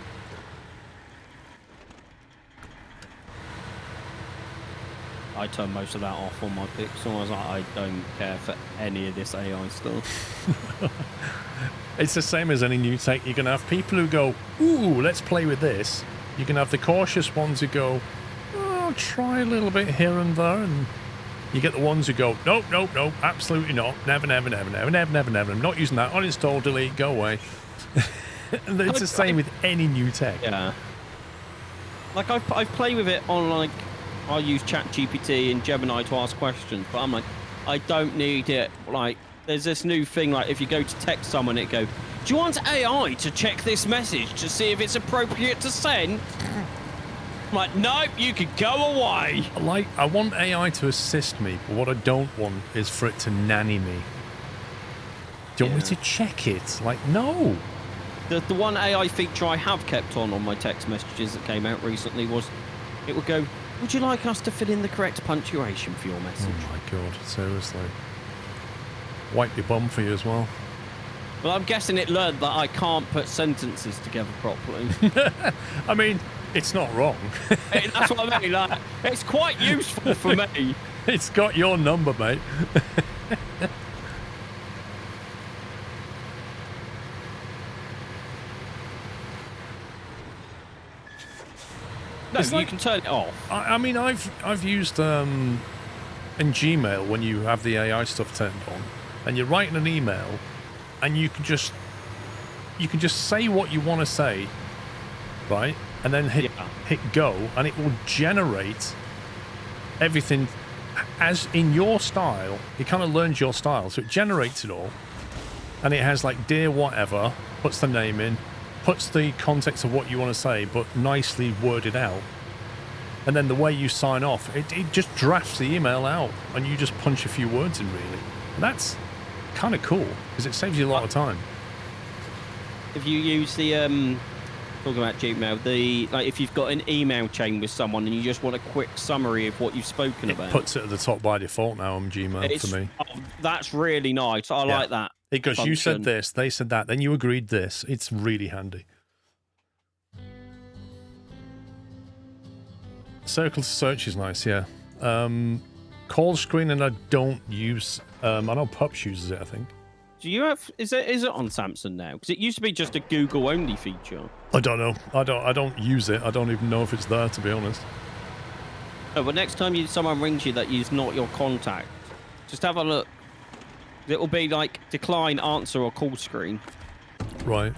I turned most of that off on my Pixel. I was like, I don't care for any of this AI stuff. It's the same as any new tech. You can have people who go, ooh, let's play with this. You can have the cautious ones who go, oh, I'll try a little bit here and there. And you get the ones who go, nope, nope, nope, absolutely not. Never, never, never, never, never, never, never. I'm not using that. Uninstall, delete, go away. And it's the same with any new tech. Yeah. Like, I've played with it on, like, I use ChatGPT and Gemini to ask questions, but I'm like, I don't need it. Like, there's this new thing, like, if you go to text someone, it go, do you want AI to check this message to see if it's appropriate to send? I'm like, nope, you could go away. Like, I want AI to assist me, but what I don't want is for it to nanny me. Do you want me to check it? Like, no. The one AI feature I have kept on my text messages that came out recently was, it would go, would you like us to fill in the correct punctuation for your message? Oh my god, seriously. Wipe your bum for you as well. Well, I'm guessing it learned that I can't put sentences together properly. I mean, it's not wrong. That's what I mean. Like, it's quite useful for me. It's got your number, mate. No, you can turn it off. I mean, I've used in Gmail when you have the AI stuff turned on, and you're writing an email, and you can just say what you want to say, right, and then hit go, and it will generate everything as in your style. It kind of learns your style, so it generates it all, and it has like dear whatever, puts the name in, puts the context of what you want to say, but nicely worded out. And then the way you sign off, it just drafts the email out, and you just punch a few words in, really. And that's kind of cool, because it saves you a lot of time. If you use the, talking about Gmail, like if you've got an email chain with someone and you just want a quick summary of what you've spoken about. It puts it at the top by default now on Gmail for me. Oh, that's really nice. I like that. Because you said this, they said that, then you agreed this. It's really handy. Circle to search is nice, yeah. Call screen, and I don't use. I know Pups uses it, I think. Do you have? Is it on Samsung now? Because it used to be just a Google only feature. I don't know. I don't use it. I don't even know if it's there, to be honest. Oh, but next time someone rings you that is not your contact, just have a look. It will be like decline, answer, or call screen. Right.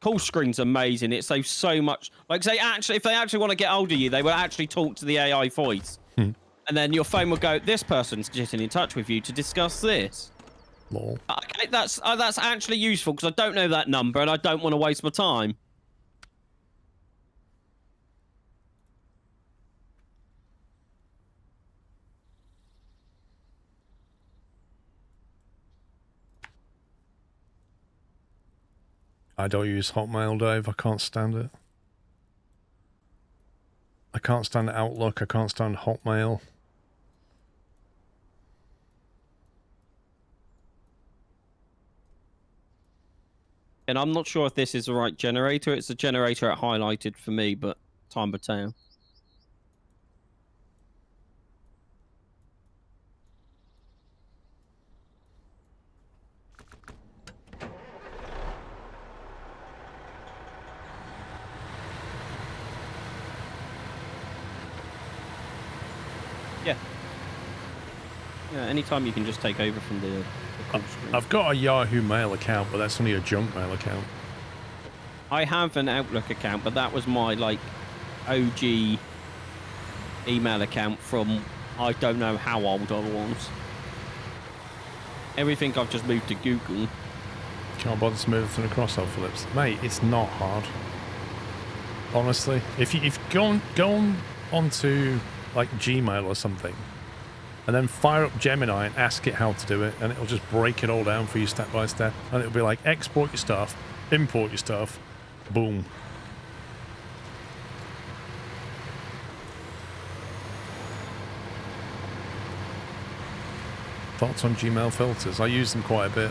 Call screen's amazing. It saves so much. Like, if they actually want to get hold of you, they will actually talk to the AI voice. And then your phone will go, this person's getting in touch with you to discuss this. Lol. Okay, that's actually useful, because I don't know that number and I don't want to waste my time. I don't use Hotmail, Dave. I can't stand it. I can't stand Outlook. I can't stand Hotmail. And I'm not sure if this is the right generator. It's the generator it highlighted for me, but time will tell. Yeah, anytime you can just take over from the call screen. I've got a Yahoo Mail account, but that's only a junk mail account. I have an Outlook account, but that was my, like, OG email account from I don't know how old I was. Everything I've just moved to Google. Can't bother smoothing across, Phillips. Mate, it's not hard. Honestly, if you go onto like Gmail or something, and then fire up Gemini and ask it how to do it, and it'll just break it all down for you step by step, and it'll be like export your stuff, import your stuff, boom. Thoughts on Gmail filters? I use them quite a bit.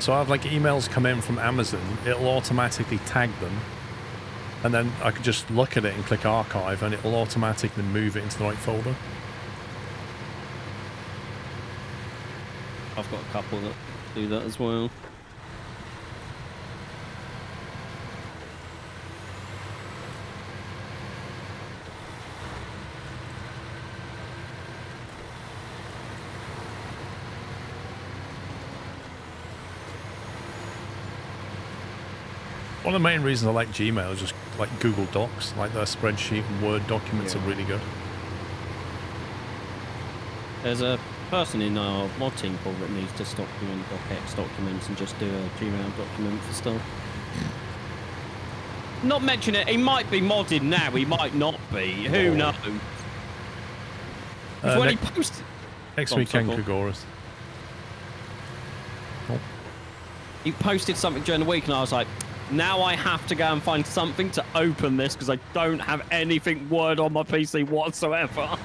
So I have like emails come in from Amazon, it'll automatically tag them, and then I can just look at it and click archive, and it'll automatically move it into the right folder. I've got a couple that do that as well. One of the main reasons I like Gmail is just like Google Docs, like their spreadsheet and Word documents are really good. There's a person in our mod team pool that needs to stop doing docx documents and just do a Gmail document for stuff. Not mention it, he might be modded now, he might not be. Who knows? When he posted... Next weekend, Kagoras. Oh. He posted something during the week and I was like, now I have to go and find something to open this because I don't have anything Word on my PC whatsoever.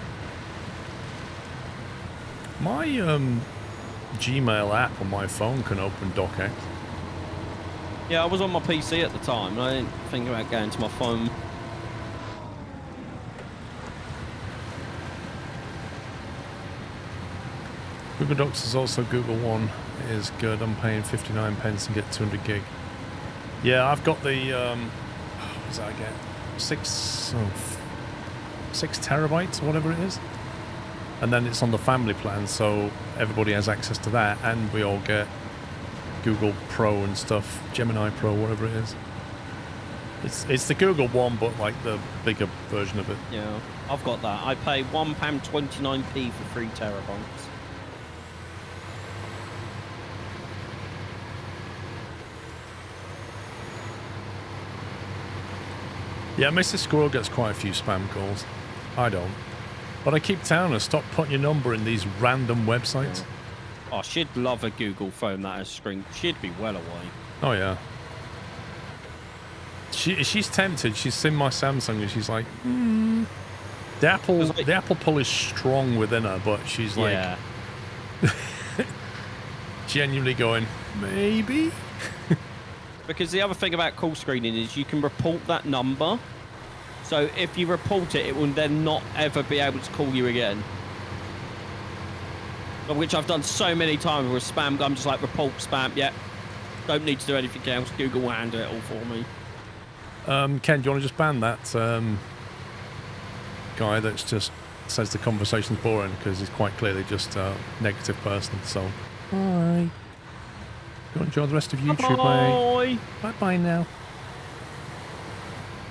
My Gmail app on my phone can open docx. Yeah, I was on my PC at the time and I didn't think about going to my phone. Google Docs is also Google One. It is good. I'm paying 59 pence and get 200 gig. Yeah, I've got the, what does that get? 6 terabytes or whatever it is. And then it's on the family plan, so everybody has access to that, and we all get Google Pro and stuff, Gemini Pro, whatever it is. It's the Google One, but like the bigger version of it. Yeah, I've got that. I pay £1.29p for 3 terabytes. Yeah, Mr. Squirrel gets quite a few spam calls. I don't. But I keep telling her, stop putting your number in these random websites. Oh, she'd love a Google phone that has screen. She'd be well away. Oh, yeah. She's tempted. She's seen my Samsung and she's like, The apple pull is strong within her, but she's like... Yeah. genuinely going, maybe? Because the other thing about call screening is you can report that number. So if you report it, it will then not ever be able to call you again. Which I've done so many times with spam. I'm just like, report spam, yeah. Don't need to do anything else. Google will handle it all for me. Ken, do you want to just ban that guy that's just says the conversation's boring, because he's quite clearly just a negative person, so... Bye. Go enjoy the rest of YouTube, mate. Bye-bye now.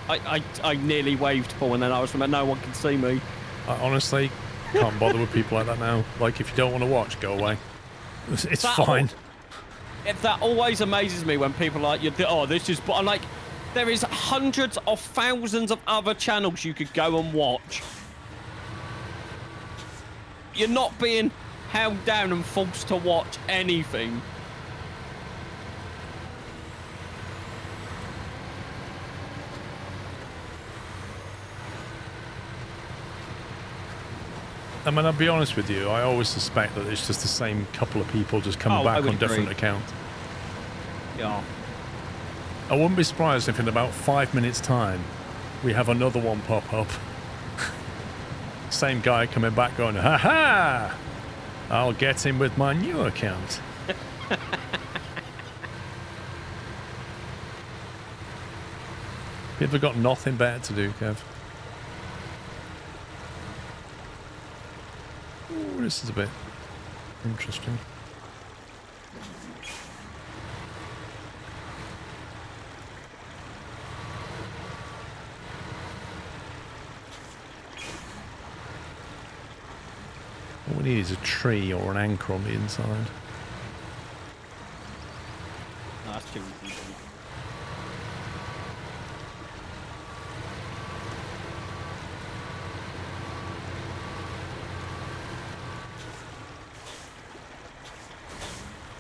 I nearly waved Paul and then I was like, no one can see me. I honestly can't bother with people like that now. Like, if you don't want to watch, go away. It's fine. That always amazes me when people are like, oh, this is... But I'm like, there is hundreds of thousands of other channels you could go and watch. You're not being held down and forced to watch anything. I mean, I'll be honest with you, I always suspect that it's just the same couple of people just coming back on different accounts. Yeah. I wouldn't be surprised if in about 5 minutes' time, we have another one pop up. Same guy coming back going, ha-ha! I'll get him with my new account. People have got nothing better to do, Kev. Ooh, this is a bit Interesting. What we need is a tree or an anchor on the inside. No, that's too easy.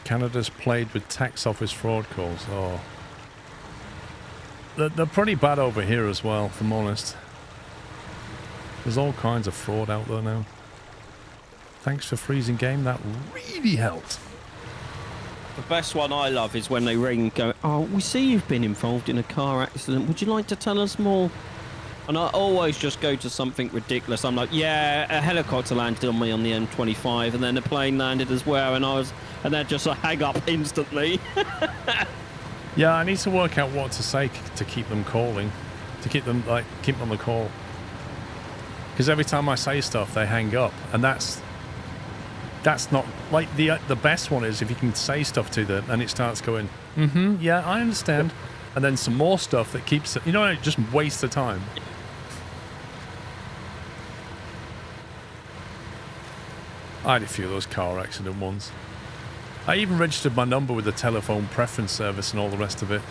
Canada's played with tax office fraud calls. Oh. They're pretty bad over here as well, if I'm honest. There's all kinds of fraud out there now. Thanks for freezing game, that really helped. The best one I love is when they ring and go, "Oh, we see you've been involved in a car accident. Would you like to tell us more?" And I always just go to something ridiculous. I'm like, "Yeah, a helicopter landed on me on the M25, and then a plane landed as well, and they're just like, hang up instantly." Yeah, I need to work out what to say to keep them calling, to keep them keep on the call. Because every time I say stuff, they hang up, and that's not like the best one is if you can say stuff to them and it starts going, yeah, I understand, and then some more stuff that keeps it, it just wastes the time. I had a few of those car accident ones. I even registered my number with the telephone preference service and all the rest of it.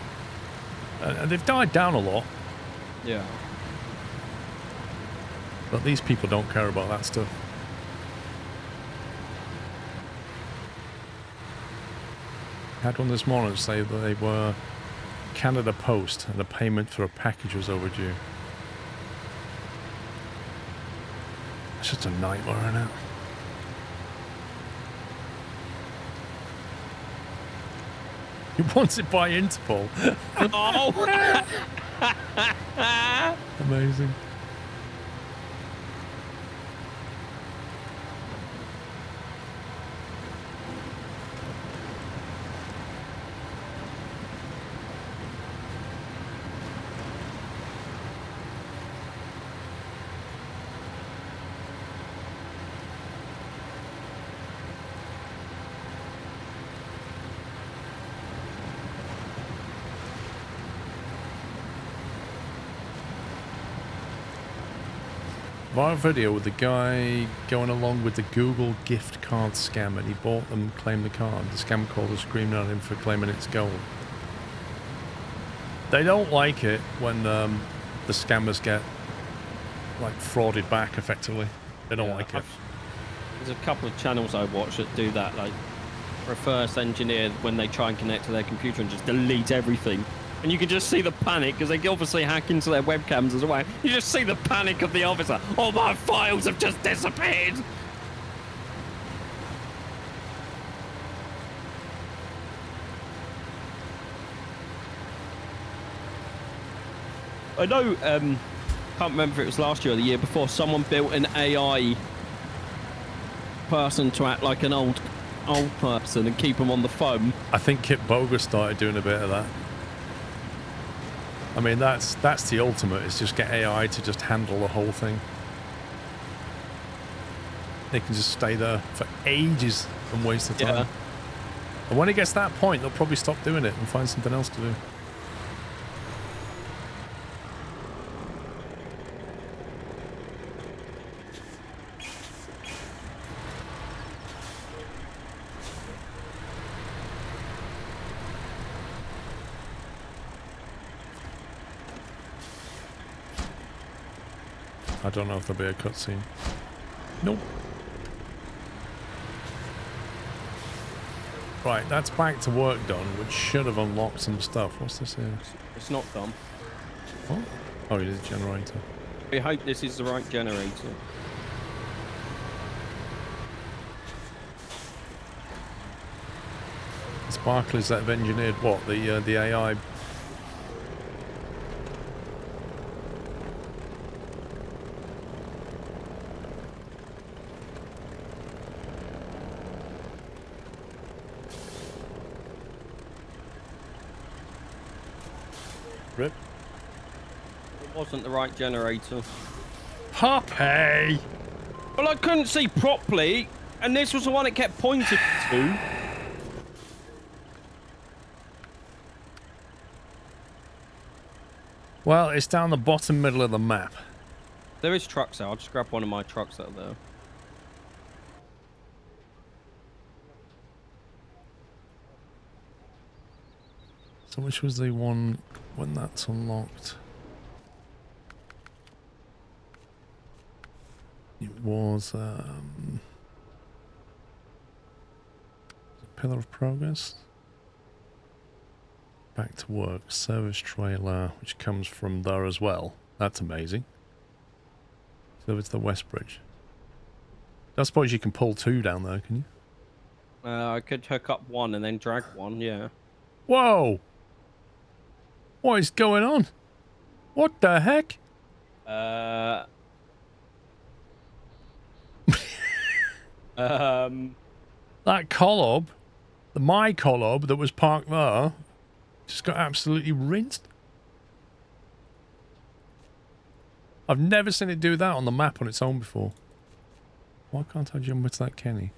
And they've died down a lot. Yeah. But these people don't care about that stuff. Had one this morning say that they were Canada Post and the payment for a package was overdue. It's just a nightmare, isn't it? He wants it by Interpol. Oh! Amazing. Viral video with the guy going along with the Google gift card scam, and he bought them, claimed the card. The scam caller screaming at him for claiming it's gold. They don't like it when the scammers get frauded back effectively. They don't like it. There's a couple of channels I watch that do that, like reverse engineer when they try and connect to their computer and just delete everything. And you can just see the panic, because they can obviously hack into their webcams as well. You just see the panic of the officer. All my files have just disappeared. I know, can't remember if it was last year or the year before, someone built an AI person to act like an old person and keep them on the phone. I think Kit Boga started doing a bit of that. I mean, that's the ultimate, is just get AI to just handle the whole thing. They can just stay there for ages and waste the time. Yeah. And when it gets to that point, they'll probably stop doing it and find something else to do. I don't know if there'll be a cutscene. Nope. Right, that's back to work done, which should have unlocked some stuff. What's this here? It's not done. What? Oh, it is a generator. We hope this is the right generator. Sparklers that have engineered what? The AI. Rip. It wasn't the right generator. Hoppy! Well, I couldn't see properly, And this was the one it kept pointing to. Well, it's down the bottom middle of the map. There is trucks there. I'll just grab one of my trucks out there. So which was the one when that's unlocked? It was Pillar of Progress. Back to work, service trailer, which comes from there as well. That's amazing. So it's the West Bridge. I suppose you can pull two down there, can you? I could hook up one and then drag one, yeah. Whoa! What is going on? What the heck? That Colob, my Colob that was parked there, just got absolutely rinsed. I've never seen it do that on the map on its own before. Why can't I jump into that Kenny?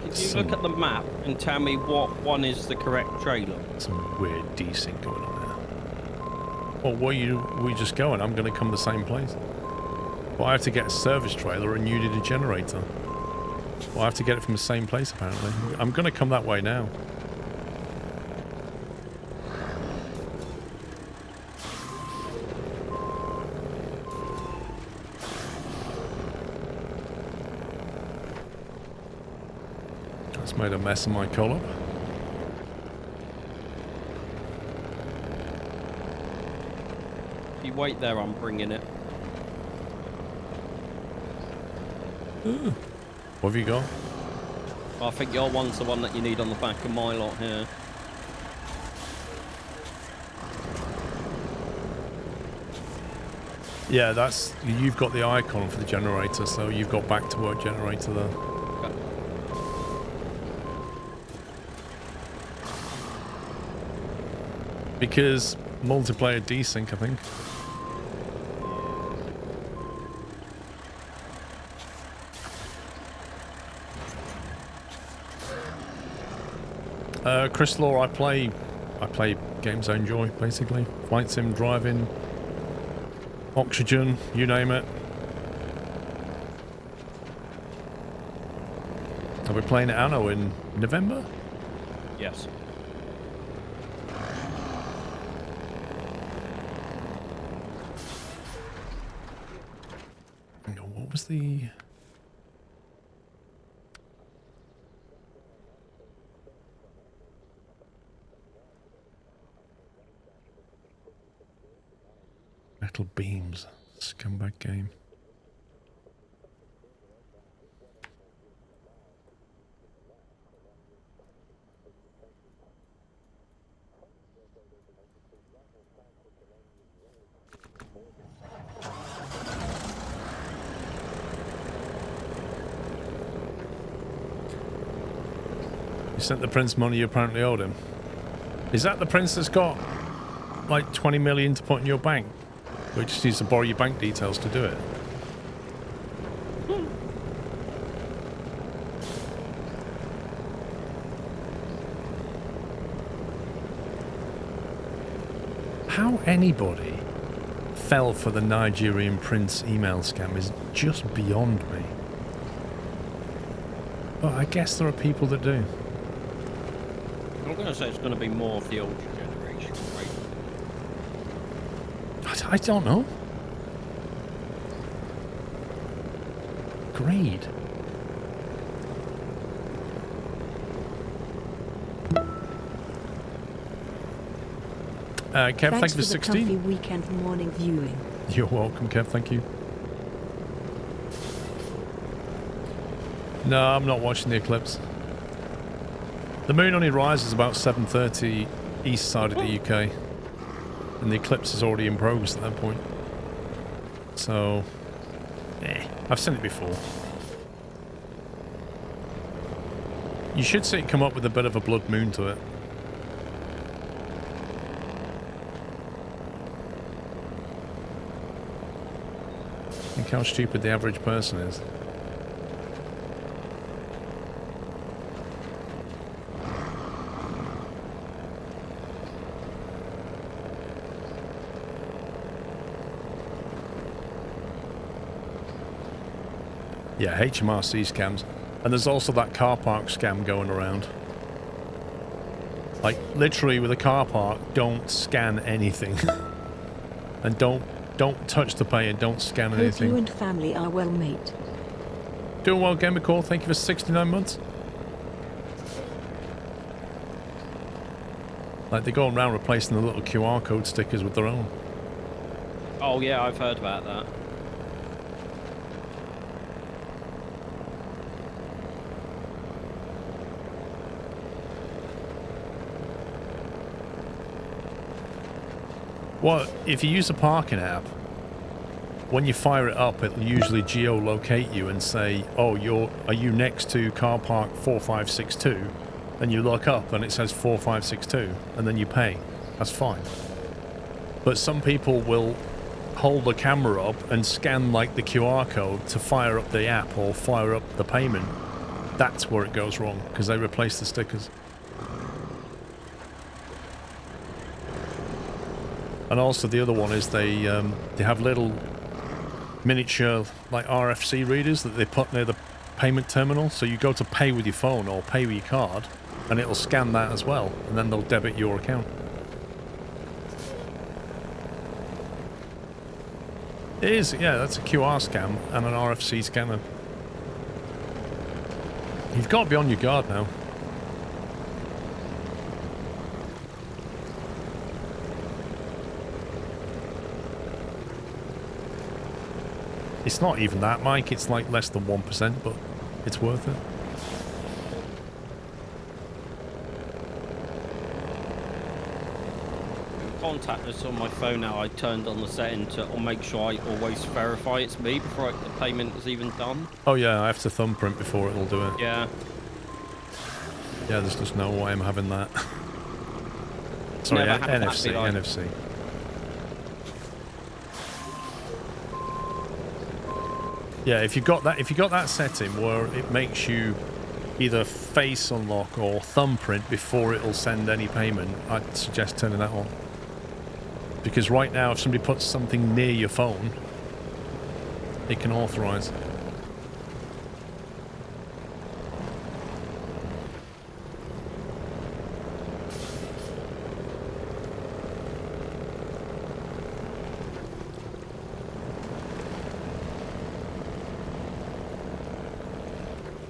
Could you look at the map and tell me what one is the correct trailer? Some weird desync going on there. Well, where we just going? I'm going to come the same place. Well, I have to get a service trailer and you did a generator. Well, I have to get it from the same place, apparently. I'm going to come that way now. That's made a mess of my column. If you wait there, I'm bringing it. Ooh. What have you got? I think your one's the one that you need on the back of my lot here. Yeah, that's... You've got the icon for the generator, so you've got back to work generator there. Okay. Because multiplayer desync, I think. Chris Law, I play games I enjoy, basically. Flight sim, driving, oxygen, you name it. Are we playing Anno in November? Yes. Hang on, what was the... Metal beams. Scumbag game. You sent the prince money you apparently owed him. Is that the prince that's got like 20 million to put in your bank? We just need to borrow your bank details to do it. How anybody fell for the Nigerian prince email scam is just beyond me. But I guess there are people that do. I'm going to say it's going to be more of the older generation, right? I don't know. Greed. Kev, thank you for the 16. comfy weekend morning viewing. You're welcome, Kev, thank you. No, I'm not watching the eclipse. The moon only rises about 7:30 east side of the UK. And the eclipse is already in progress at that point. So, I've seen it before. You should see it come up with a bit of a blood moon to it. how stupid the average person is. Yeah, HMRC scams. And there's also that car park scam going around. Like, literally with a car park, don't scan anything. And don't touch the pay and don't scan Hope anything. you and family are well, mate. Doing well, Game Call. Thank you for 69 months. Like, they're going around replacing the little QR code stickers with their own. Oh yeah, I've heard about that. Well, if you use a parking app, when you fire it up, it'll usually geolocate you and say, oh, are you next to car park 4562? And you look up and it says 4562, and then you pay. That's fine. But some people will hold the camera up and scan like the QR code to fire up the app or fire up the payment. That's where it goes wrong, because they replace the stickers. And also the other one is they have little miniature like RFC readers that they put near the payment terminal. So you go to pay with your phone or pay with your card, and it'll scan that as well, and then they'll debit your account. It is, yeah, that's a QR scan and an RFC scanner. You've got to be on your guard now. It's not even that, Mike. It's like less than 1%, but it's worth it. Contact us on my phone now. I turned on the setting to make sure I always verify it's me before the payment is even done. Oh yeah, I have to thumbprint before it'll do it. Yeah. Yeah, there's just no way I'm having that. Sorry, Never had that NFC, be like- NFC. Yeah, if you got that setting where it makes you either face unlock or thumbprint before it'll send any payment, I'd suggest turning that on. Because right now, if somebody puts something near your phone, it can authorize.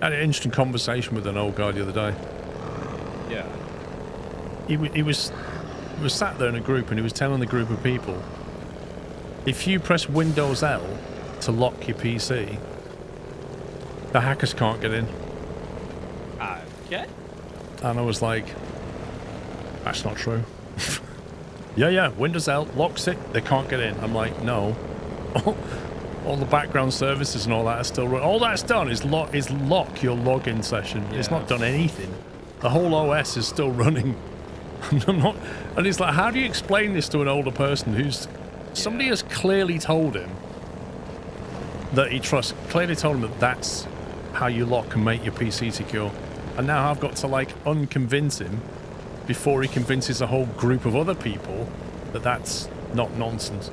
I had an interesting conversation with an old guy the other day. Yeah. He was sat there in a group and he was telling the group of people, if you press Windows L to lock your PC, the hackers can't get in. Okay. And I was like, that's not true. yeah, Windows L locks it, they can't get in. I'm like, no. All the background services and all that are still running. All that's done is lock your login session. Yeah. It's not done anything. The whole OS is still running. And he's like, how do you explain this to an older person who's... Somebody has clearly told him that he trusts... Clearly told him that that's how you lock and make your PC secure. And now I've got to, like, unconvince him before he convinces a whole group of other people that that's not nonsense.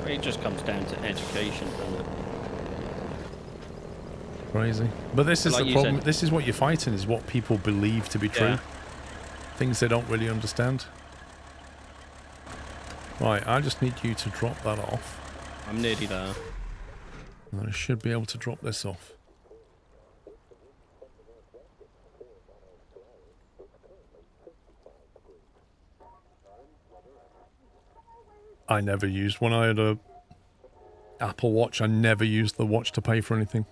It just comes down to education, doesn't it? Crazy. But this is Like the you problem. said. This is what you're fighting, is what people believe to be true. Yeah. Things they don't really understand. Right, I just need you to drop that off. I'm nearly there. And I should be able to drop this off. I never used, when I had a Apple Watch, I never used the watch to pay for anything.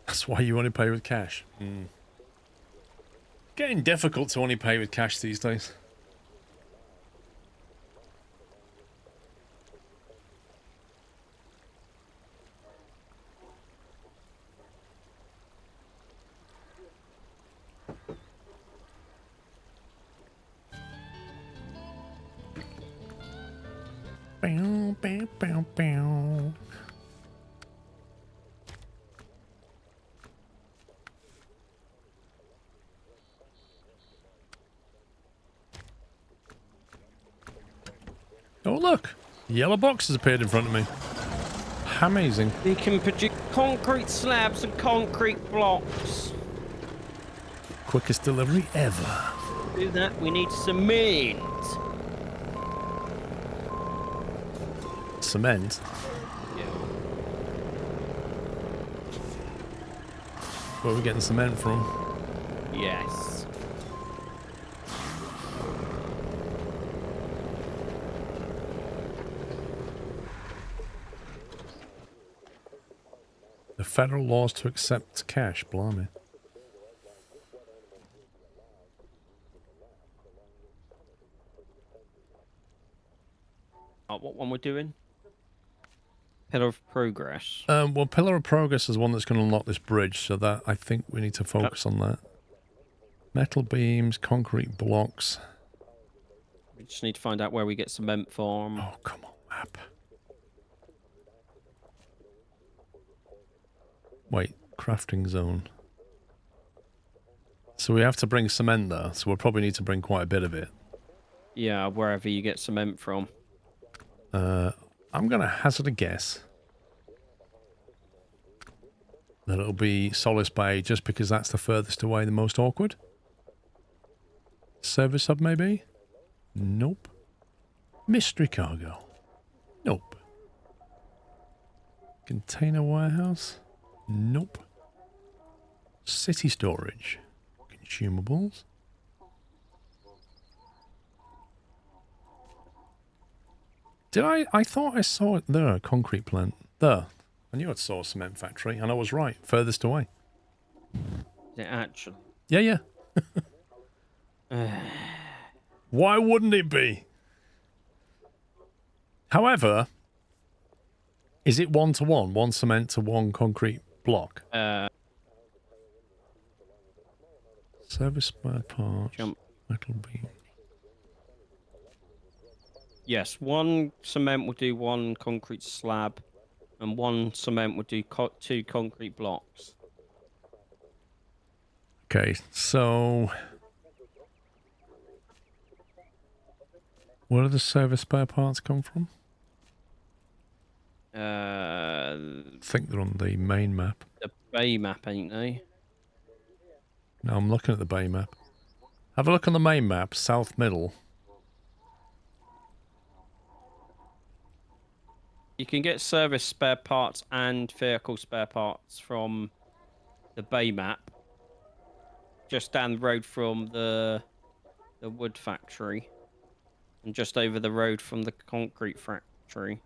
That's why you only pay with cash. Getting difficult to only pay with cash these days. Bow, bow, bow, bow. Oh look, yellow box has appeared in front of me. Amazing. We can produce concrete slabs and concrete blocks. Quickest delivery ever. To do that, we need cement. Cement. Where are we getting cement from? Yes. The federal laws to accept cash, blimey. What one we're doing? Pillar of Progress. Well, Pillar of Progress is one that's going to unlock this bridge, so that I think we need to focus on that. Metal beams, concrete blocks. We just need to find out where we get cement from. Oh, come on, map. Wait, crafting zone. So we have to bring cement there, so we'll probably need to bring quite a bit of it. Yeah, wherever you get cement from. I'm going to hazard a guess that it'll be Solace Bay just because that's the furthest away, the most awkward. Service hub, maybe? Nope. Mystery cargo? Nope. Container warehouse? Nope. City storage? Consumables? Did I thought I saw it there, a concrete plant. There. I knew I saw a cement factory, and I was right. Furthest away. Is it actually? Yeah, yeah. Why wouldn't it be? However, is it 1-to-1? One cement to one concrete block? Service spare parts. Jump. Metal beam. Yes, one cement will do one concrete slab, and one cement will do two concrete blocks. Okay, so where do the service spare parts come from? I think they're on the main map. The bay map, ain't they? No, I'm looking at the bay map. Have a look on the main map, south middle. You can get service spare parts and vehicle spare parts from the bay map, just down the road from the wood factory, and just over the road from the concrete factory.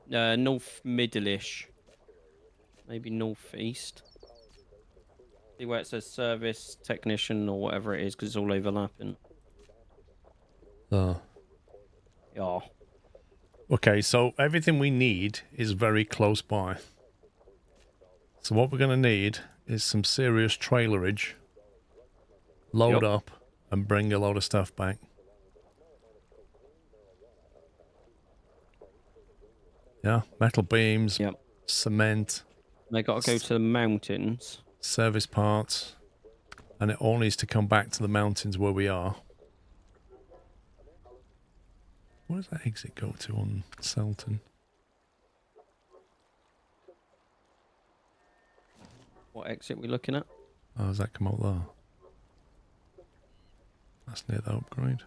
North middle-ish, maybe northeast. See where it says service technician or whatever it is, because it's all overlapping. Oh. Yeah. Okay, so everything we need is very close by. So what we're going to need is some serious trailerage. Load up and bring a load of stuff back. Yeah, metal beams, cement. They got to go to the mountains. Service parts. And it all needs to come back to the mountains where we are. Where does that exit go to on Selton? What exit we looking at? Oh, does that come out there? That's near the upgrade.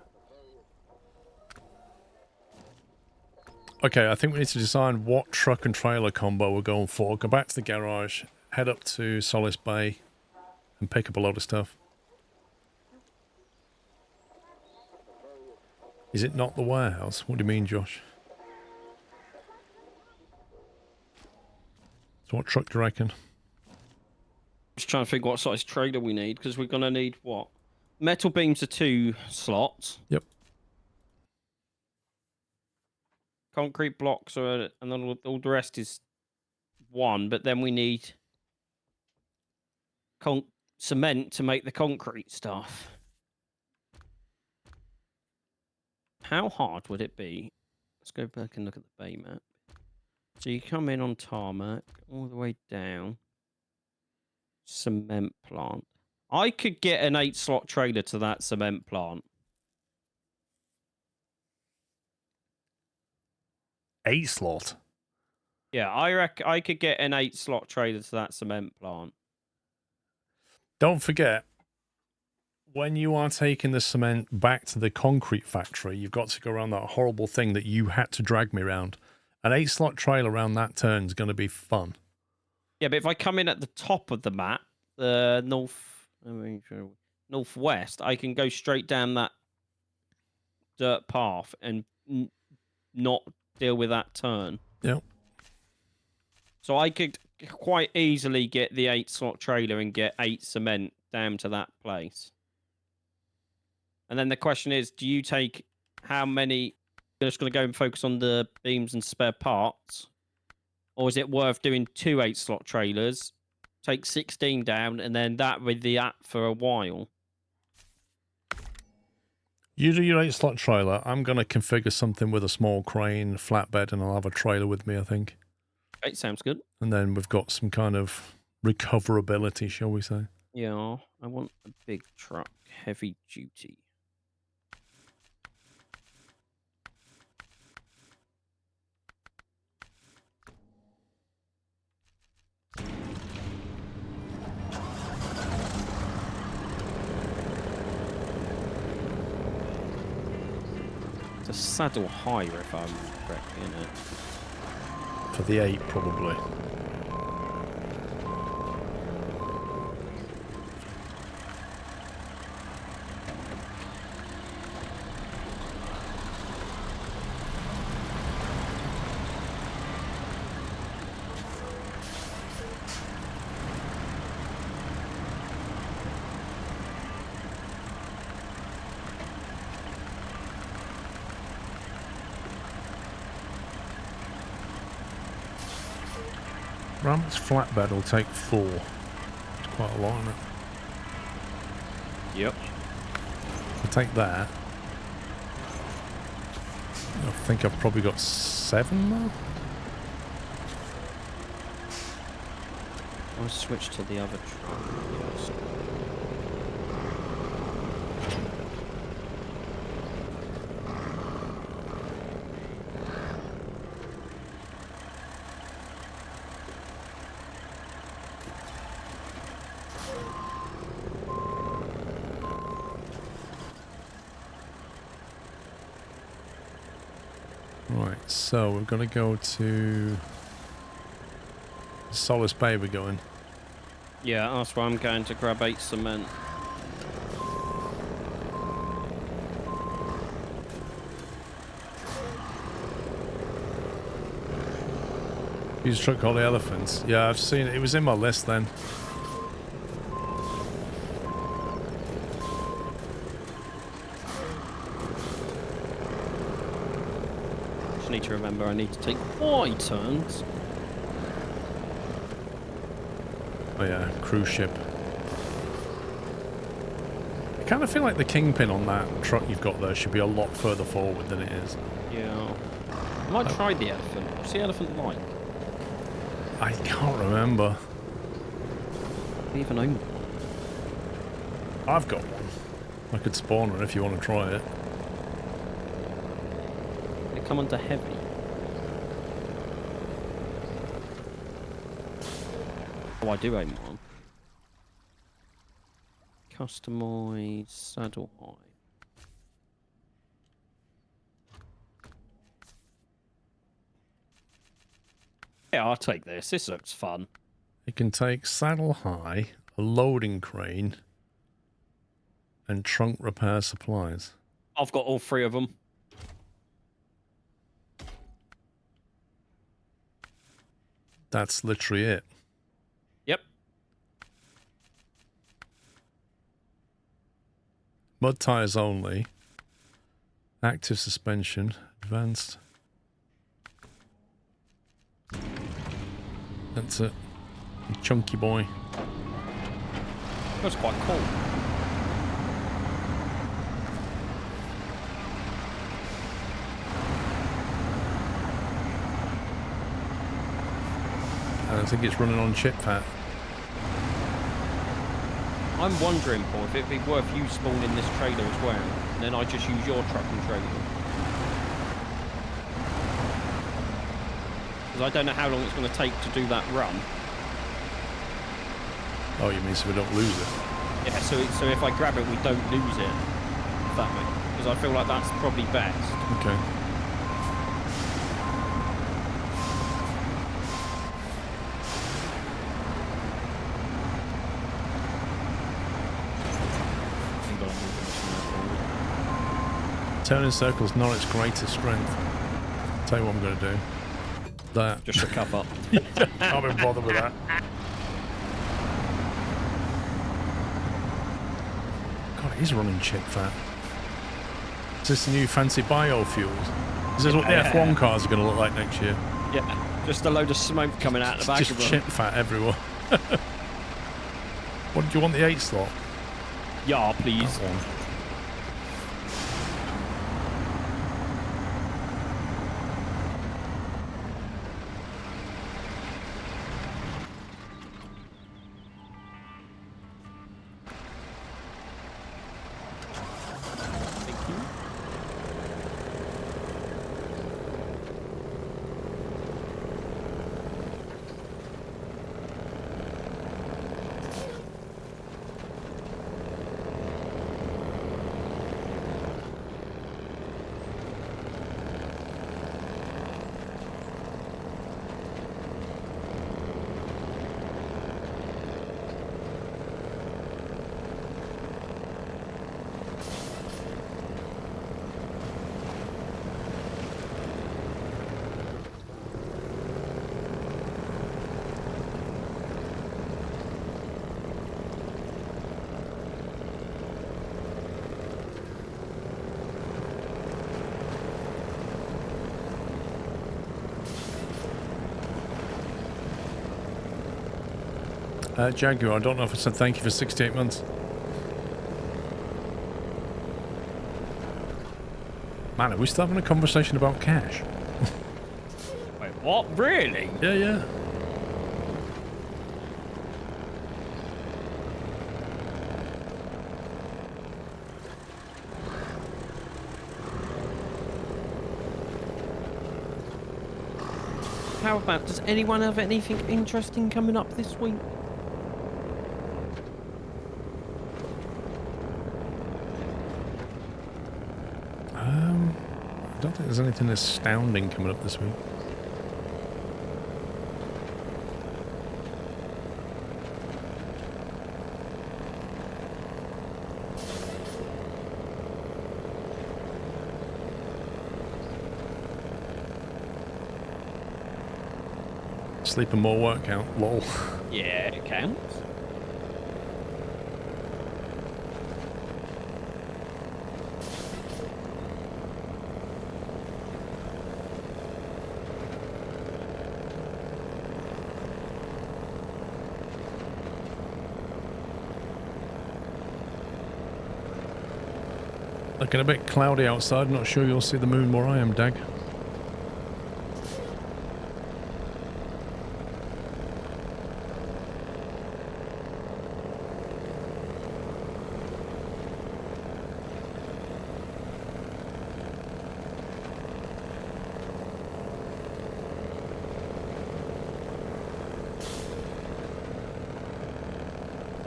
Okay, I think we need to decide what truck and trailer combo we're going for. Go back to the garage, head up to Solace Bay, and pick up a load of stuff. Is it not the warehouse? What do you mean, Josh? So what truck do you reckon? Just trying to think what size trailer we need, because we're going to need what? Metal beams are 2 slots. Yep. Concrete blocks are, and then all the rest is 1, but then we need cement to make the concrete stuff. How hard would it be? Let's go back and look at the bay map. So you come in on tarmac, all the way down. Cement plant. I could get an 8-slot trailer to that cement plant. 8 slot. Yeah, I reckon I could get an 8-slot trailer to that cement plant. Don't forget, when you are taking the cement back to the concrete factory, you've got to go around that horrible thing that you had to drag me around. An 8-slot trailer around that turn is going to be fun. Yeah, but if I come in at the top of the map, the northwest, I can go straight down that dirt path and not deal with that turn. Yep. So I could quite easily get the 8-slot trailer and get 8 cement down to that place. And then the question is, do you take how many? You're just going to go and focus on the beams and spare parts? Or is it worth doing 2 8-slot trailers, take 16 down, and then that with the app for a while? You do your 8-slot trailer. I'm going to configure something with a small crane, flatbed, and I'll have a trailer with me, I think. It sounds good. And then we've got some kind of recoverability, shall we say. Yeah, I want a big truck, heavy duty. It's a saddle higher if I'm correct in it. For the 8, probably. Ram's flatbed will take 4. It's quite a lot, isn't it? Yep. I'll take that. I think I've probably got 7 now. I'll switch to the other truck first. Right, so we're going to go to Solace Bay we're going. Yeah, that's why I'm going to grab 8 cement. Use a truck called the Elephants. Yeah, I've seen it. It was in my list then. Just need to remember I need to take wide turns. Oh yeah, cruise ship. I kind of feel like the kingpin on that truck you've got there should be a lot further forward than it is. Yeah. I might try the elephant. What's the elephant like? I can't remember. I don't even own one. I've got one. I could spawn one if you want to try it. They come under heavy. Oh, I do own one. Customize saddle height. Yeah, I'll take this. This looks fun. It can take saddle high, a loading crane, and trunk repair supplies. I've got all 3 of them. That's literally it. Yep. Mud tires only. Active suspension. Advanced. That's it. Chunky boy. That's quite cool. I don't think it's running on chip fat. I'm wondering, Paul, if it'd be worth you spawning this trailer as well, and then I just use your truck and trailer. Because I don't know how long it's going to take to do that run. Oh, you mean so we don't lose it? Yeah, so if I grab it, we don't lose it. If that makes, because I feel like that's probably best. Okay. Turning circles not its greatest strength. Tell you what I'm going to do. That. Just a cup up. Can't be bothered with that. God, it is running chip fat. Is this the new fancy biofuels? Is this what the F1 cars are going to look like next year? Yeah, just a load of smoke coming out the back Just of them. chip fat everywhere. What do you want, the 8 slot? Yeah, please. That one. Thank you. Jaguar, I don't know if I said thank you for 68 months. Man, are we still having a conversation about cash? Wait, what? Really? Yeah, yeah. How about, does anyone have anything interesting coming up this week? I don't think there's anything astounding coming up this week. Sleep and more workout, lol. Yeah, it counts. Looking a bit cloudy outside, not sure you'll see the moon where I am, Dag.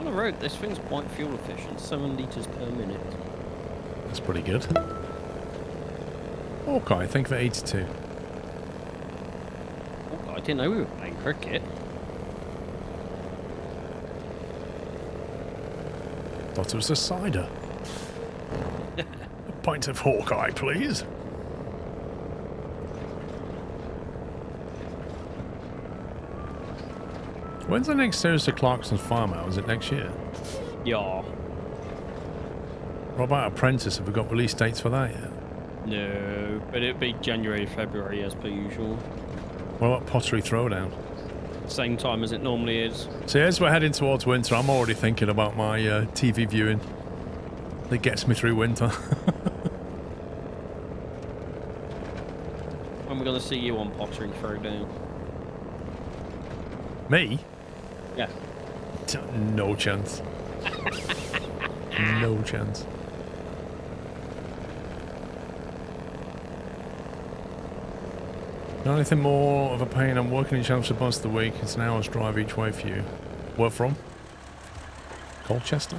On the road, this thing's quite fuel efficient, 7 litres per minute. That's pretty good. Okay, thank you for 82. Oh, I didn't know we were playing cricket. Thought it was a cider. A pint of Hawkeye, please. When's the next series of Clarkson's Farm out? Is it next year? Yeah. What about Apprentice? Have we got release dates for that yet? No, but it'd be January, February as per usual. What about Pottery Throwdown? Same time as it normally is. See, as we're heading towards winter, I'm already thinking about my TV viewing that gets me through winter. When we're going to see you on Pottery Throwdown? Me? Yeah. No chance. No chance. Not anything more of a pain. I'm working in Chelmsford most of the week. It's an hour's drive each way for you. Where from? Colchester?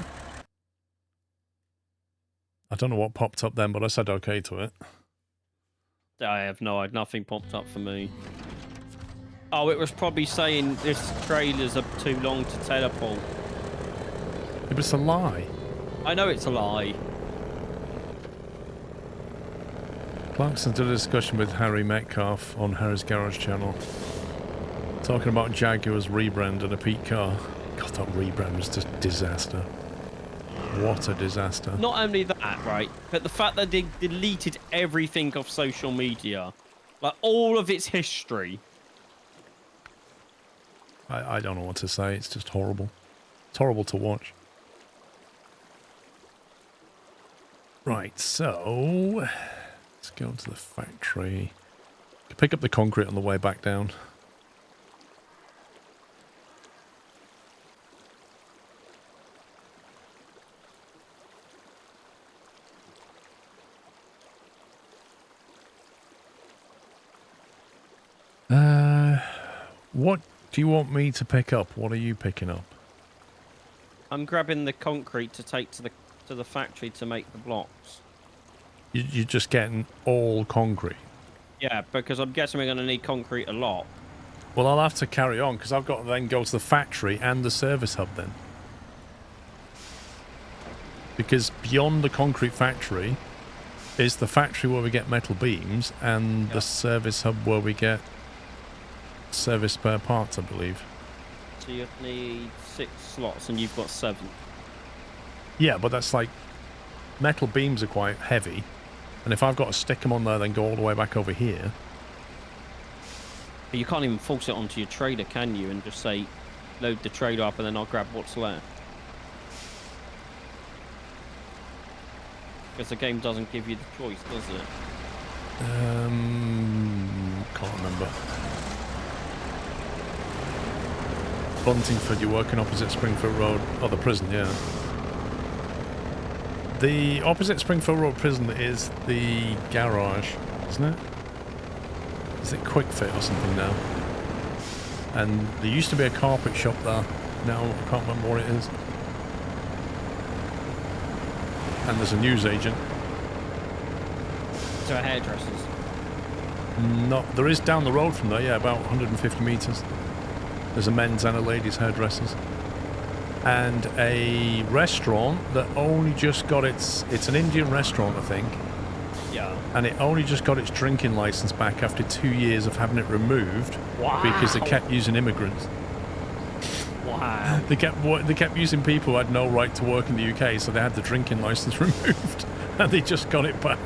I don't know what popped up then, but I said okay to it. I have no idea. Nothing popped up for me. Oh, it was probably saying this trailers are too long to teleport. It was a lie. I know it's a lie. Clarkson did a discussion with Harry Metcalf on Harry's Garage channel. Talking about Jaguar's rebrand and a Pete car. God, that rebrand was just disaster. What a disaster. Not only that, right, but the fact that they deleted everything off social media. Like, all of its history. I don't know what to say. It's just horrible. It's horrible to watch. Right, so... let's go to the factory. Pick up the concrete on the way back down. What do you want me to pick up? What are you picking up? I'm grabbing the concrete to take to the factory to make the blocks. You're just getting all concrete? Yeah, because I'm guessing we're going to need concrete a lot. Well, I'll have to carry on because I've got to then go to the factory and the service hub then. Because beyond the concrete factory is the factory where we get metal beams and the service hub where we get service spare parts, I believe. So you need 6 slots and you've got 7. Yeah, but that's like... metal beams are quite heavy. And if I've got to stick them on there, then go all the way back over here... But you can't even force it onto your trailer, can you? And just say, load the trailer up and then I'll grab what's left. Because the game doesn't give you the choice, does it? Can't remember. Buntingford, you're working opposite Springfield Road. Oh, the prison, yeah. The opposite Springfield Road prison is the garage, isn't it? Is it Quick Fit or something now? And there used to be a carpet shop there. Now I can't remember what it is. And there's a newsagent. So hairdressers. No, there is down the road from there, yeah, about 150 metres. There's a men's and a ladies' hairdressers. And a restaurant that only just got its... it's an Indian restaurant, I think. Yeah. And it only just got its drinking licence back after 2 years of having it removed. Wow. Because they kept using immigrants. Wow. They kept using people who had no right to work in the UK, so they had the drinking licence removed. And they just got it back.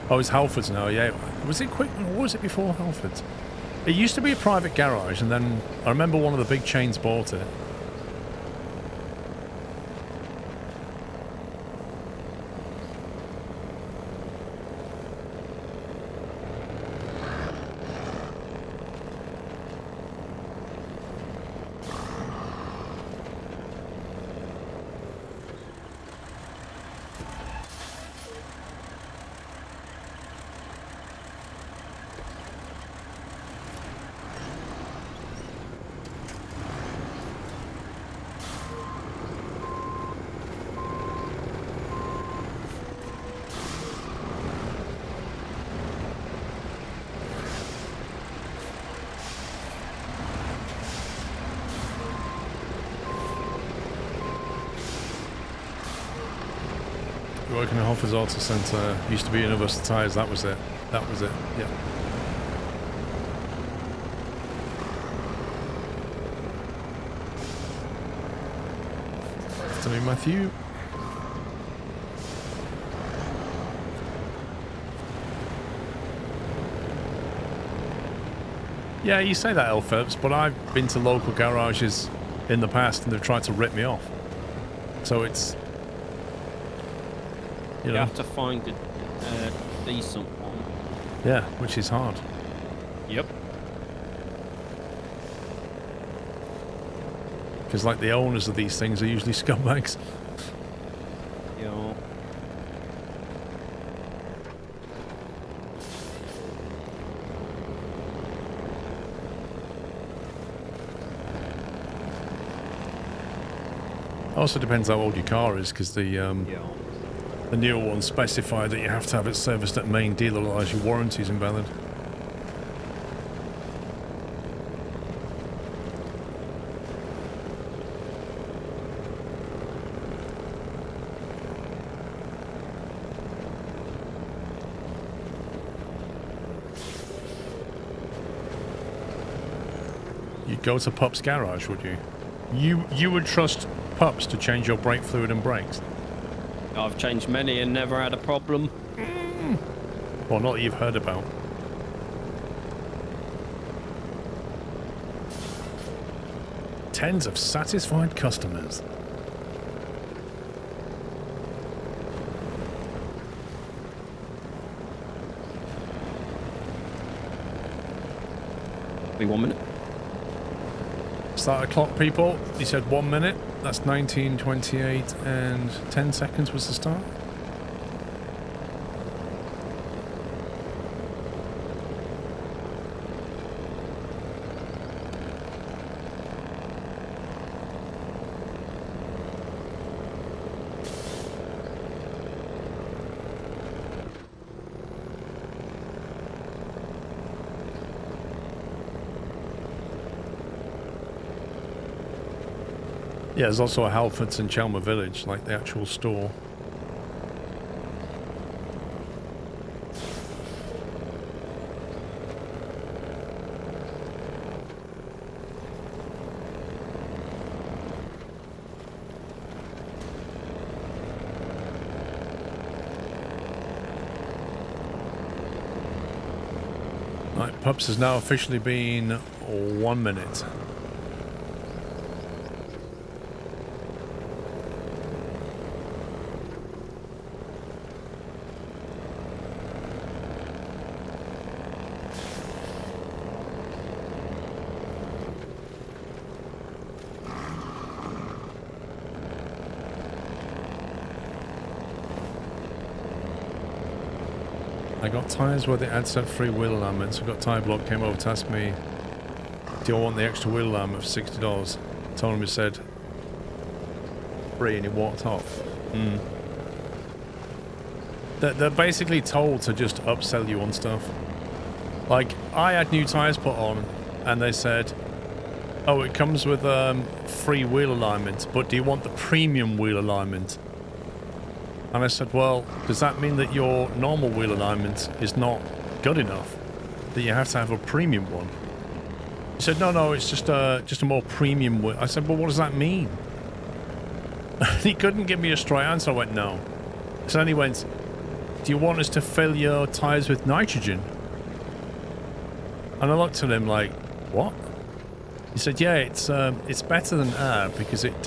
Oh, it's Halfords now, yeah. Was it quick? Or was it before Halfords? It used to be a private garage, and then I remember one of the big chains bought it. working at Hoffer's Auto Centre. Used to be Universal Tires. That was it. That was it. Yeah. Afternoon, Matthew. Yeah, you say that, Elphebs, but I've been to local garages in the past and they've tried to rip me off. So it's... You know. have to find a decent one. Yeah, which is hard. Yep. Because, like, the owners of these things are usually scumbags. Yeah. Also depends how old your car is, because the newer ones specify that you have to have it serviced at main dealer, otherwise your warranty is invalid. You'd go to Pup's garage, would you? You would trust Pups to change your brake fluid and brakes? I've changed many and never had a problem. Well, not that you've heard about. Tens of satisfied customers. Be 1 minute. Start a clock, people. He said 1 minute. That's 19:28 and 10 seconds was the start. Yeah, there's also a Halfords in Chelmer Village, like the actual store. Right, Pups has now officially been 1 minute. I got tyres where they had set free wheel alignment, so I got tyre block, came over to ask me, do I want the extra wheel alignment for $60? Told him he said, free, and he walked off. They're basically told to just upsell you on stuff. Like, I had new tyres put on, and they said, oh, it comes with free wheel alignment, but do you want the premium wheel alignment? And I said, well, does that mean that your normal wheel alignment is not good enough? That you have to have a premium one? He said, no, it's just a more premium wheel. I said, well, what does that mean? He couldn't give me a straight answer. I went, no. So then he went, do you want us to fill your tyres with nitrogen? And I looked at him like, what? He said, yeah, it's better than air because it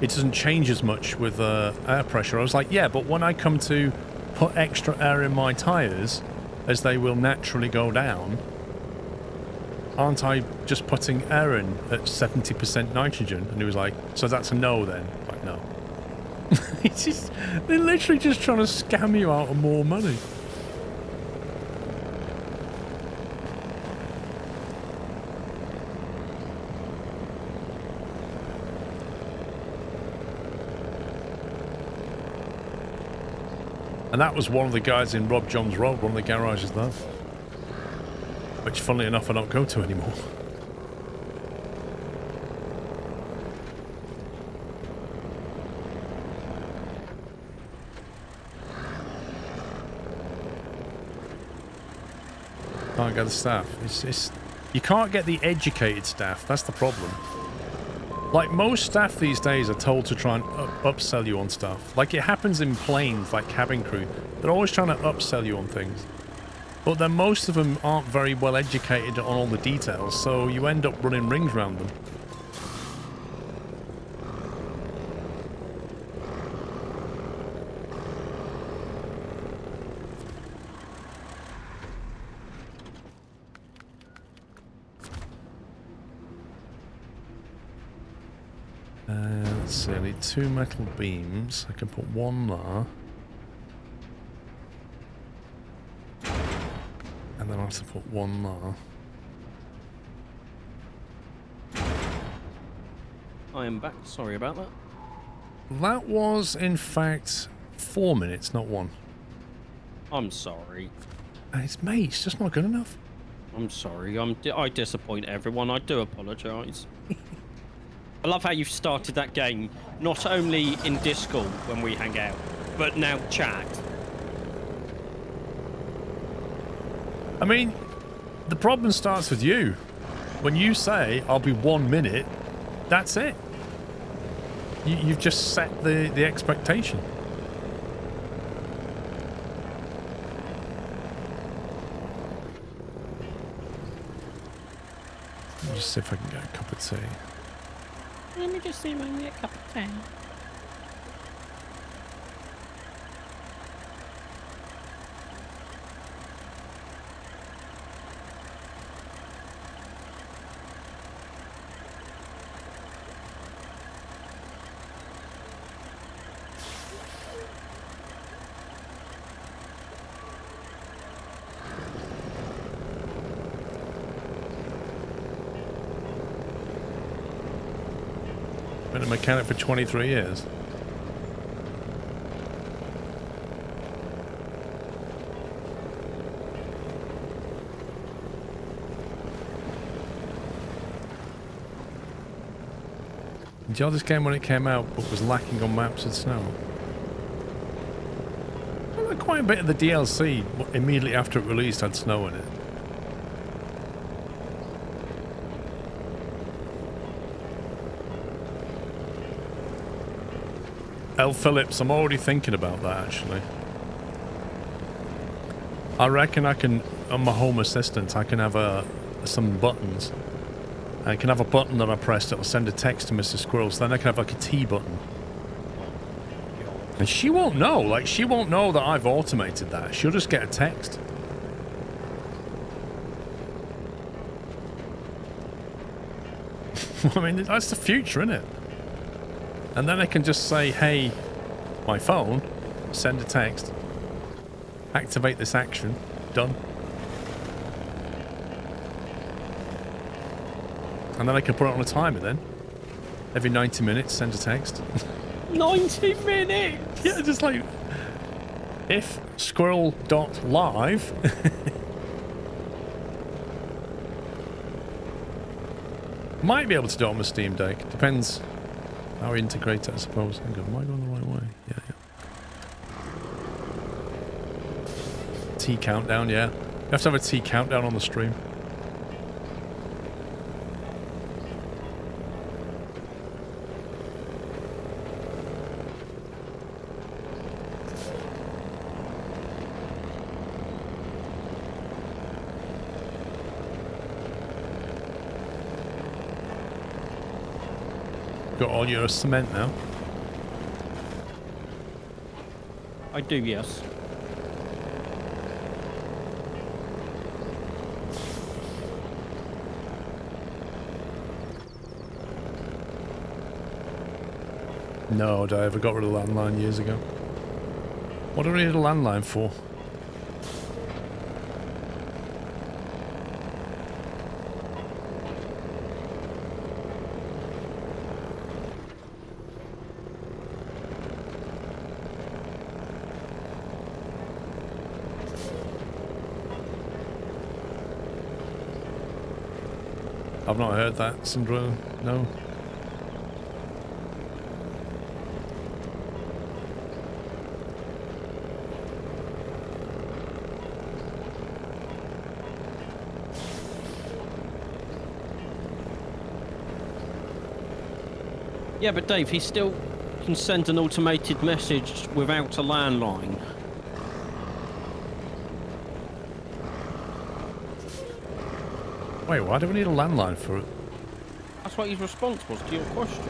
doesn't change as much with air pressure. I was like, yeah, but when I come to put extra air in my tyres, as they will naturally go down, aren't I just putting air in at 70% nitrogen? And he was like, so that's a no then? Like, no. They're literally just trying to scam you out of more money. And that was one of the guys in Rob John's Road, one of the garages there. Which, funnily enough, I don't go to anymore. Can't get the staff. You can't get the educated staff. That's the problem. Like, most staff these days are told to try and upsell you on stuff. Like, it happens in planes, like cabin crew. They're always trying to upsell you on things. But then most of them aren't very well educated on all the details, so you end up running rings around them. Let's see, I need 2 metal beams. I can put 1 there. And then I'll have to put 1 there. I am back. Sorry about that. That was, in fact, 4 minutes, not 1. I'm sorry. And it's me, it's just not good enough. I'm sorry. I disappoint everyone. I do apologise. I love how you've started that game, not only in Discord when we hang out, but now chat. I mean, the problem starts with you. When you say, I'll be 1 minute, that's it. You've just set the expectation. Let me just see if I can get a cup of tea. Let me just see if I can get a cup of tea. Been a mechanic for 23 years. Did you know this game when it came out but was lacking on maps and snow? Well, quite a bit of the DLC immediately after it released had snow in it. L. Phillips, I'm already thinking about that actually. I reckon I can, on my home assistant, I can have some buttons. I can have a button that I press that will send a text to Mr. Squirrel, so then I can have like a T button. And she won't know, like she won't know that I've automated that. She'll just get a text. I mean, that's the future, isn't it? And then I can just say, hey, my phone, send a text, activate this action, done. And then I can put it on a timer then. Every 90 minutes, send a text. 90 minutes? Yeah, just like, if squirrel.live. Might be able to do it on my Steam Deck, depends. How we integrate it, I suppose. Hang on, am I going the right way? Yeah. T countdown, yeah. You have to have a T countdown on the stream. Got all your cement now. I do, yes. No, Dave, I got rid of the landline years ago. What do we need a landline for? I've not heard that, Sandra. No. Yeah, but Dave, he still can send an automated message without a landline. Wait, why do we need a landline for it? That's what his response was to your question.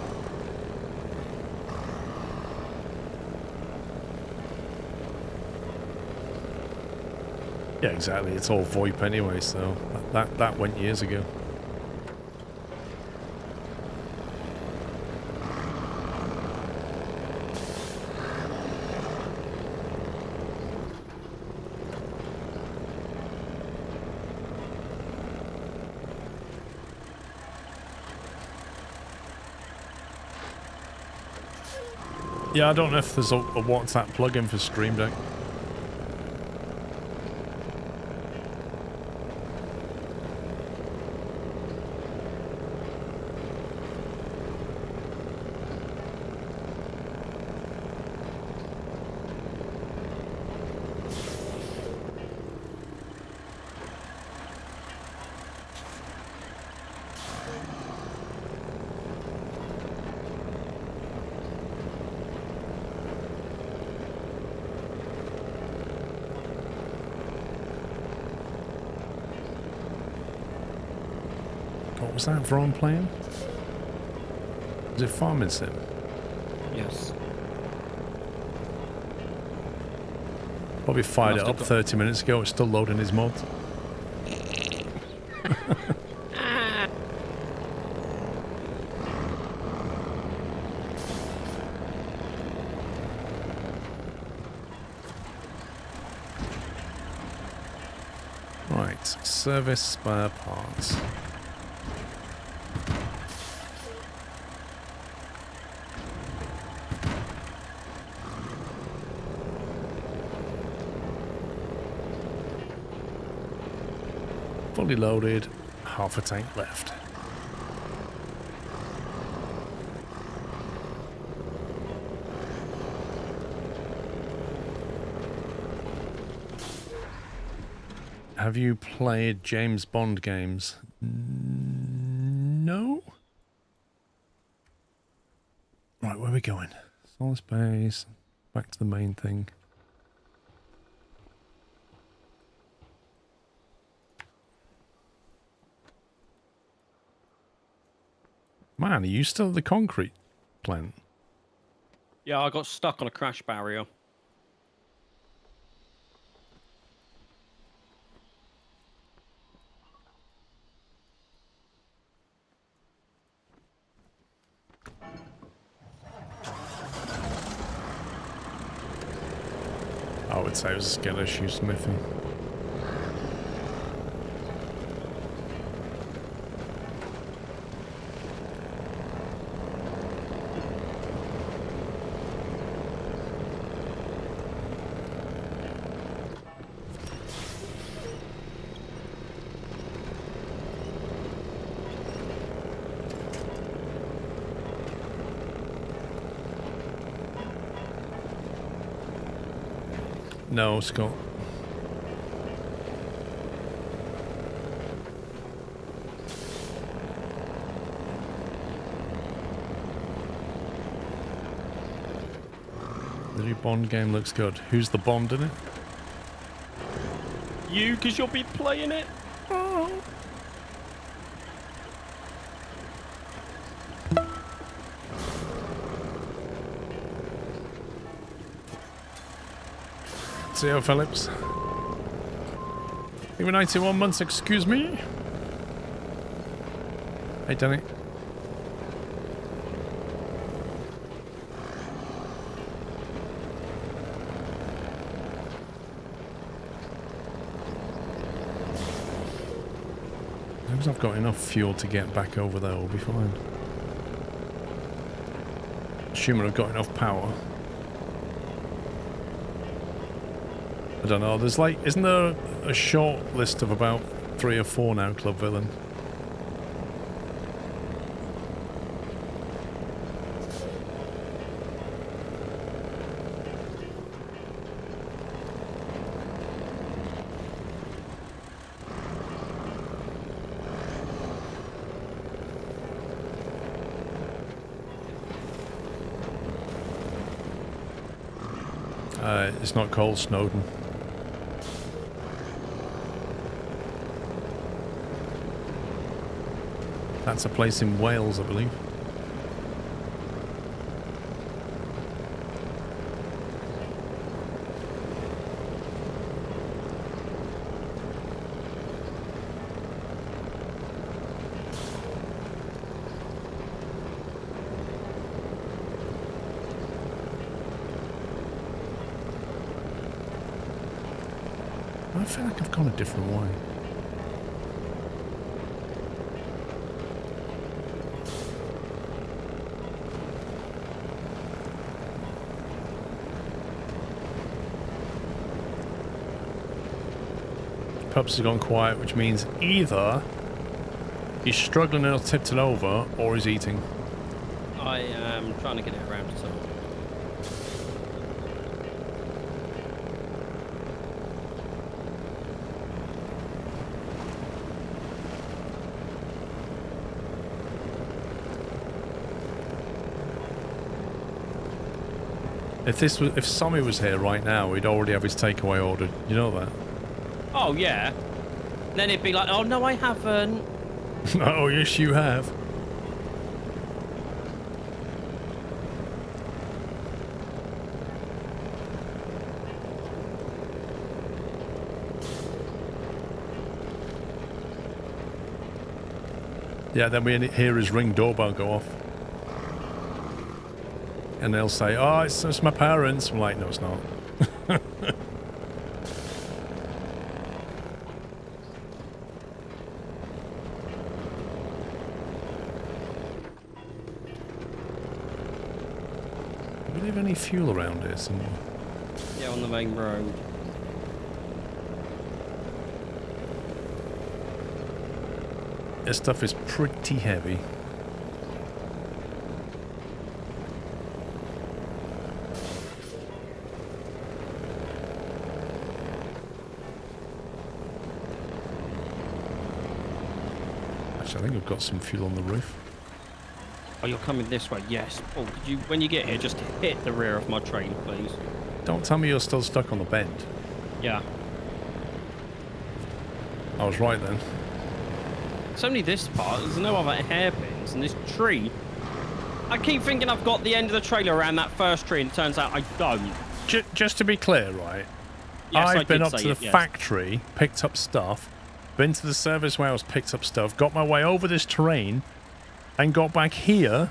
Yeah, exactly. It's all VoIP anyway, so that went years ago. Yeah, I don't know if there's a WhatsApp plugin for Stream Deck. What was that Vron playing? Was it Farming Sim? Yes. Probably fired it Must have up got- 30 minutes ago. It's still loading his mods. Right, service spare parts. Fully loaded, half a tank left. Have you played James Bond games? No? Right, where are we going? Solar space, back to the main thing. Man, are you still at the concrete plant? Yeah, I got stuck on a crash barrier. I would say it was a skill issue, Smithy. No, Scott. The new Bond game looks good. Who's the Bond in it? You, because you'll be playing it. CEO Phillips. Even 91 months, excuse me? Hey, Danny. As long as I've got enough fuel to get back over there, we'll be fine. Assuming I've got enough power. I don't know, there's like, isn't there a short list of about 3 or 4 now, Club Villain? It's not called Snowdon. That's a place in Wales, I believe. I feel like I've gone a different way. Pubs have gone quiet, which means either he's struggling and tipped it over, or he's eating. I am trying to get it around to someone. If Sammy was here right now, he'd already have his takeaway ordered. You know that? Oh, yeah. Then it'd be like, oh, no, I haven't. Oh, yes, you have. Yeah, then we hear his Ring doorbell go off. And they'll say, oh, it's my parents. I'm like, no, it's not. Do we leave any fuel around here somewhere? Yeah, on the main road. This stuff is pretty heavy. Actually, I think I've got some fuel on the roof. Oh, you're coming this way? Yes. Oh, could you, when you get here, just hit the rear of my train, please? Don't tell me you're still stuck on the bend. Yeah. I was right then. It's only this part. There's no other hairpins, and this tree. I keep thinking I've got the end of the trailer around that first tree, and it turns out I don't. Just to be clear, right? Yes, I've been up to the yes. factory, picked up stuff, been to the service warehouse, picked up stuff, got my way over this terrain, and got back here,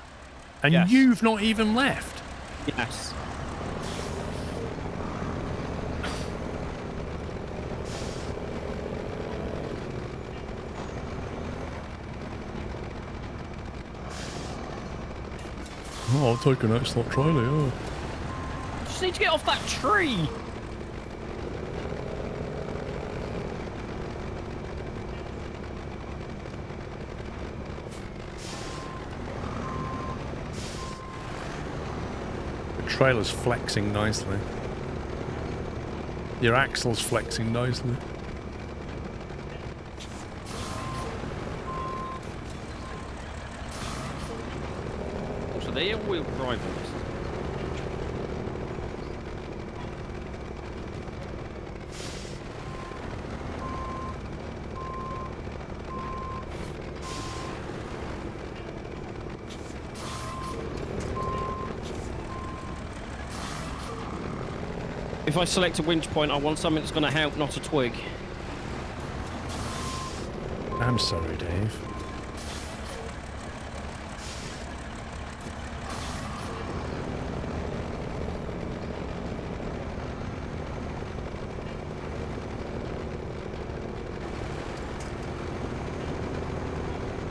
and Yes. you've not even left. Yes. Oh, I'll take an excellent trailer, yeah. Just need to get off that tree. The trailer's flexing nicely. Your axle's flexing nicely. So they're all-wheel drive on this. If I select a winch point, I want something that's going to help, not a twig. I'm sorry, Dave.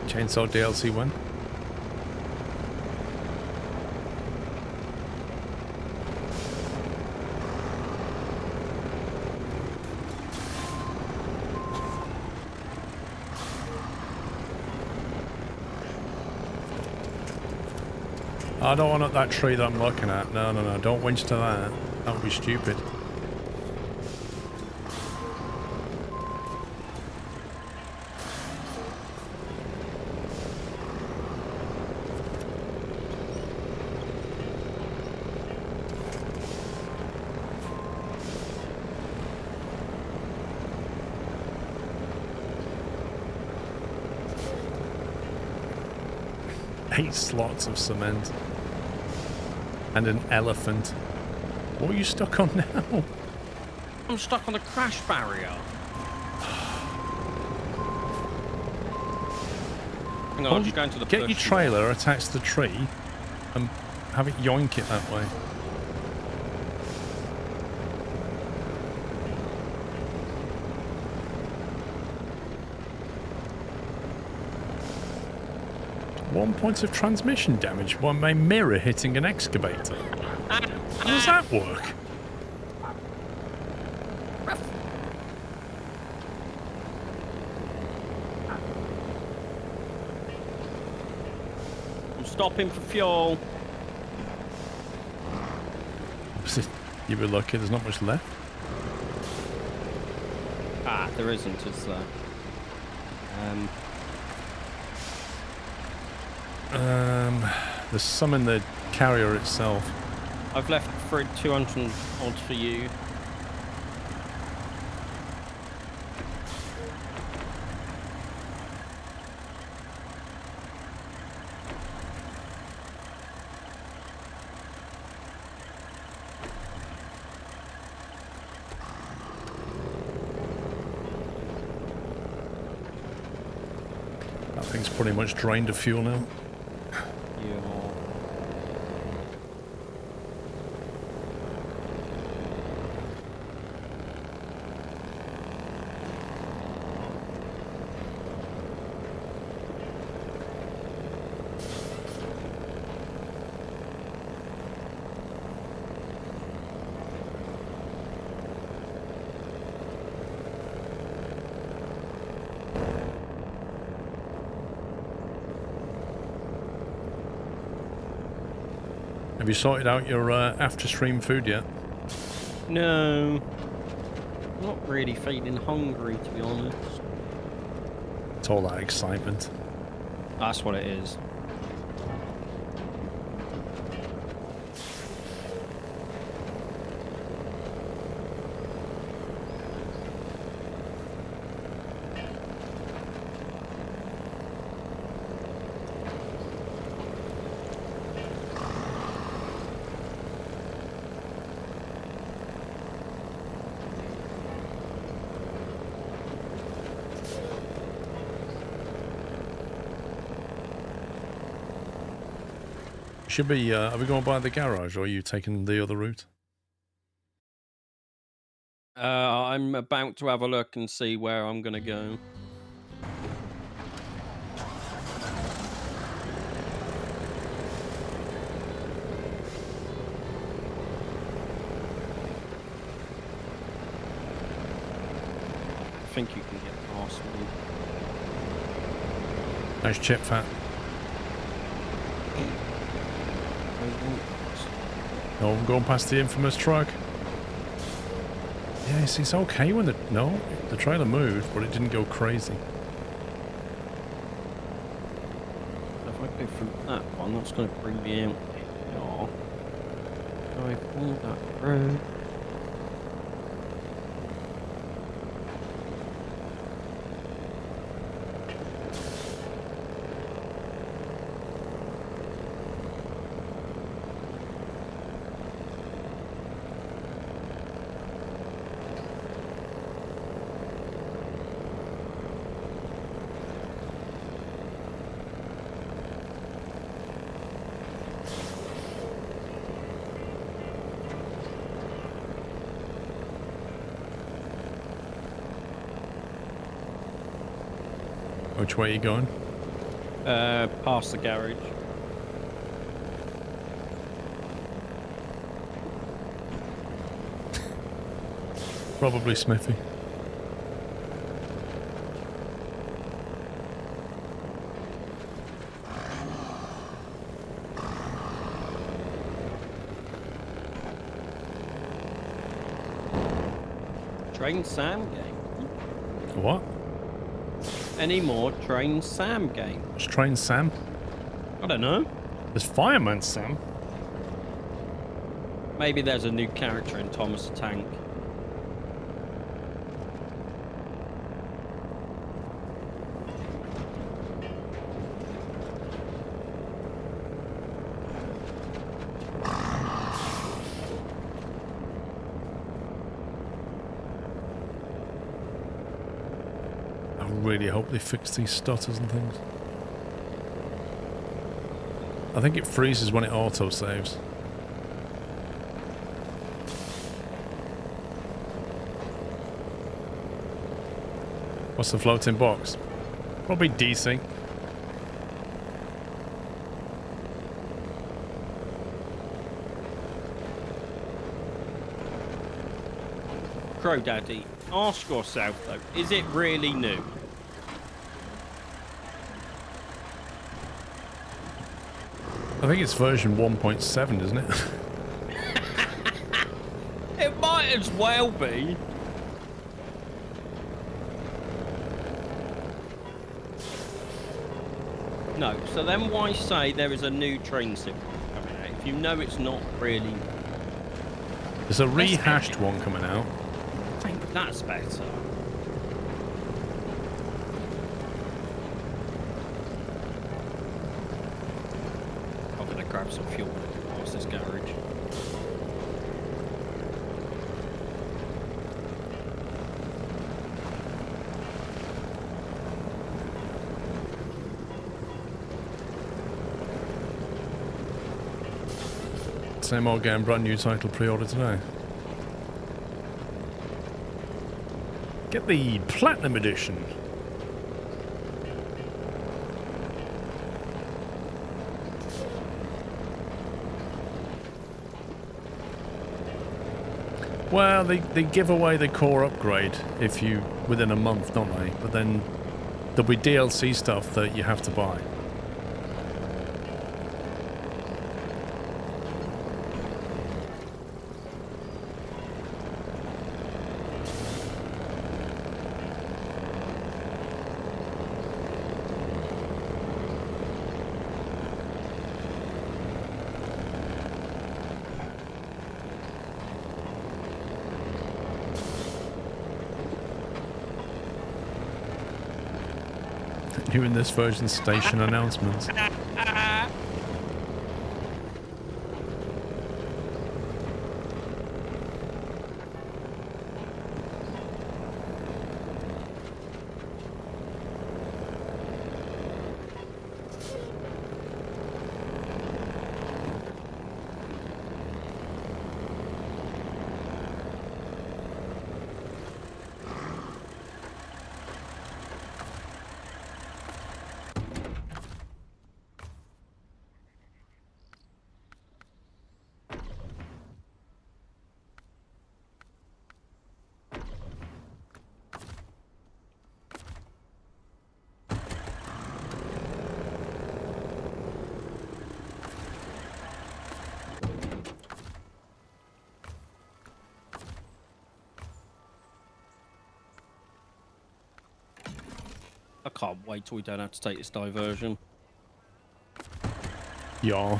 Chainsaw DLC 1. I don't want that tree that I'm looking at. No, no, no. Don't winch to that. That would be stupid. 8 slots of cement. And an elephant. What are you stuck on now? I'm stuck on the crash barrier. Hang on, I'm just going to the Get your push trailer attached to the tree and have it yoink it that way. One point of transmission damage by my mirror hitting an excavator. How does that work? I'm stopping for fuel. You were lucky, there's not much left. Ah, there isn't, is there? There's some in the carrier itself. I've left for 200 odd for you. That thing's pretty much drained of fuel now. Have you sorted out your after-stream food yet? No. Not really feeling hungry, to be honest. It's all that excitement. That's what it is. Should be, are we going by the garage or are you taking the other route? I'm about to have a look and see where I'm going to go. I think you can get past me. Nice chip fat. No, I'm going past the infamous truck. Yes, it's okay when the trailer moved, but it didn't go crazy. If I go through that one, that's going to bring me out. Oh. Drive all that road. Which way are you going? Past the garage. Probably Smithy. Train Sam game. What? Any more Train Sam game? It's Train Sam? I don't know. There's Fireman Sam. Maybe there's a new character in Thomas the Tank. really hope they fix these stutters and things. I think it freezes when it auto-saves. What's the floating box? Probably DC. Crow Daddy, ask yourself though, is it really new? I think it's version 1.7, isn't it? It might as well be. No, so then why say there is a new train sim coming out if you know it's not really... There's a rehashed one coming out. I think that's better. I'm gonna grab some fuel past this garage. Same old game, brand new title pre-order today. Get the Platinum Edition. Well, they give away the core upgrade if you within a month, don't they? But then there'll be DLC stuff that you have to buy. New in this version station announcements. I can't wait till we don't have to take this diversion. Yeah. Alright,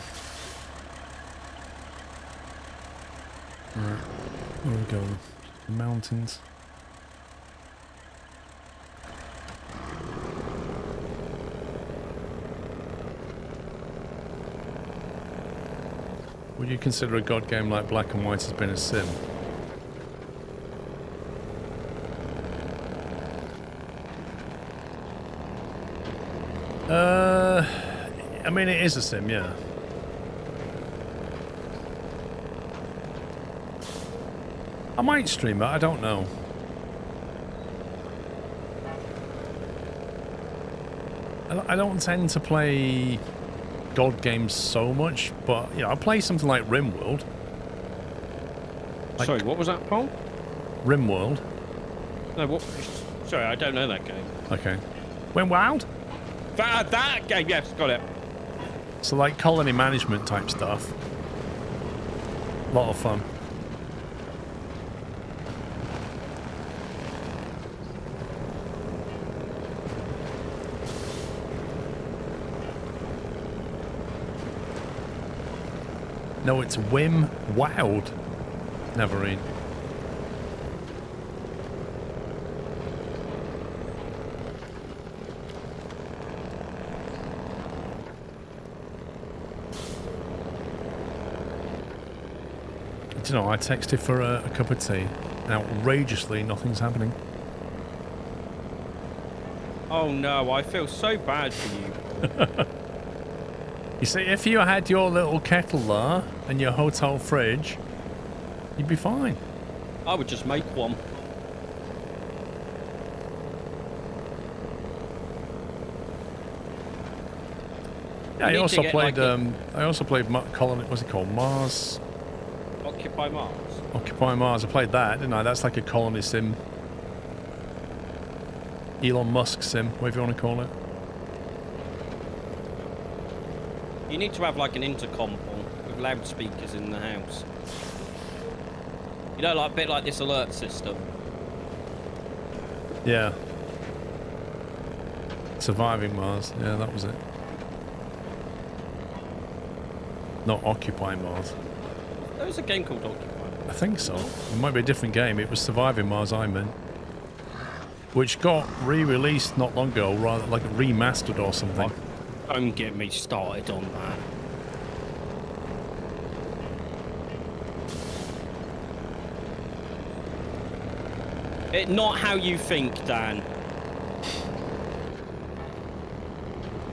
where we go? The mountains. Would you consider a god game like Black and White has been a sim? I mean, it is a sim, yeah. I might stream it, I don't know. I don't tend to play god games so much, but, you know, I play something like RimWorld. Sorry, what was that, Paul? RimWorld. No, what? Sorry, I don't know that game. Okay. Went wild? That game, yes, got it. So like colony management type stuff. A lot of fun. No, it's Wim Wild. Never read. You know, I texted for a cup of tea, and outrageously nothing's happening. Oh no, I feel so bad for you. You see, if you had your little kettle there and your hotel fridge, you'd be fine. I would just make one. Yeah, I need to also get, played. like, I also played Colony. What's it called? Mars. Occupy Mars. Occupy Mars. I played that, didn't I? That's like a colony sim. Elon Musk sim, whatever you want to call it. You need to have like an intercom with loudspeakers in the house. You know, like a bit like this alert system. Yeah. Surviving Mars. Yeah, that was it. Not Occupy Mars. There was a game called Occupy. I think so. It might be a different game. It was Surviving Mars I meant. Which got re-released not long ago, rather like remastered or something. Don't get me started on that. Not how you think, Dan.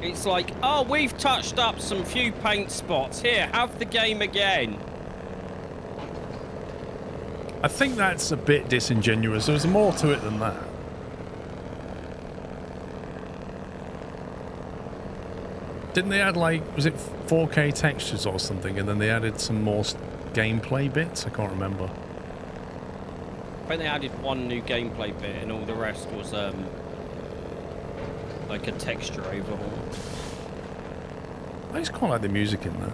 It's like, oh, we've touched up some few paint spots. Here, have the game again. I think that's a bit disingenuous. There's more to it than that. Didn't they add, like, was it 4K textures or something, and then they added some more gameplay bits? I can't remember. I think they added one new gameplay bit, and all the rest was like a texture overhaul. I just quite like the music in that.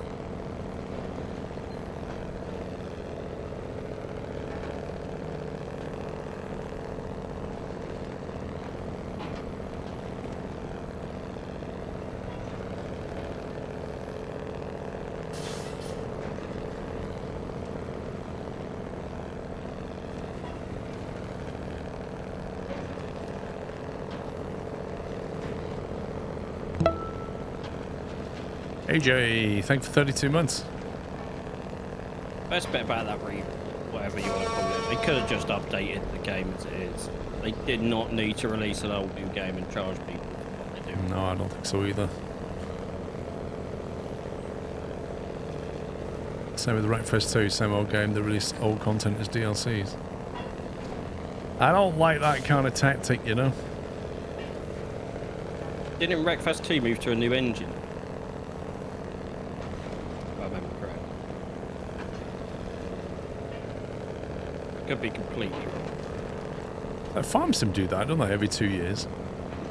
AJ, thank you for 32 months. Best bit about that whatever you want to call it, they could have just updated the game as it is. They did not need to release an old new game and charge people for what they do. No, I don't think so either. Same with Wreckfest 2, same old game, they release old content as DLCs. I don't like that kind of tactic, you know? Didn't Wreckfest 2 move to a new engine? If I remember correct. Could be completely wrong. Farm Sim do that, don't they, every 2 years?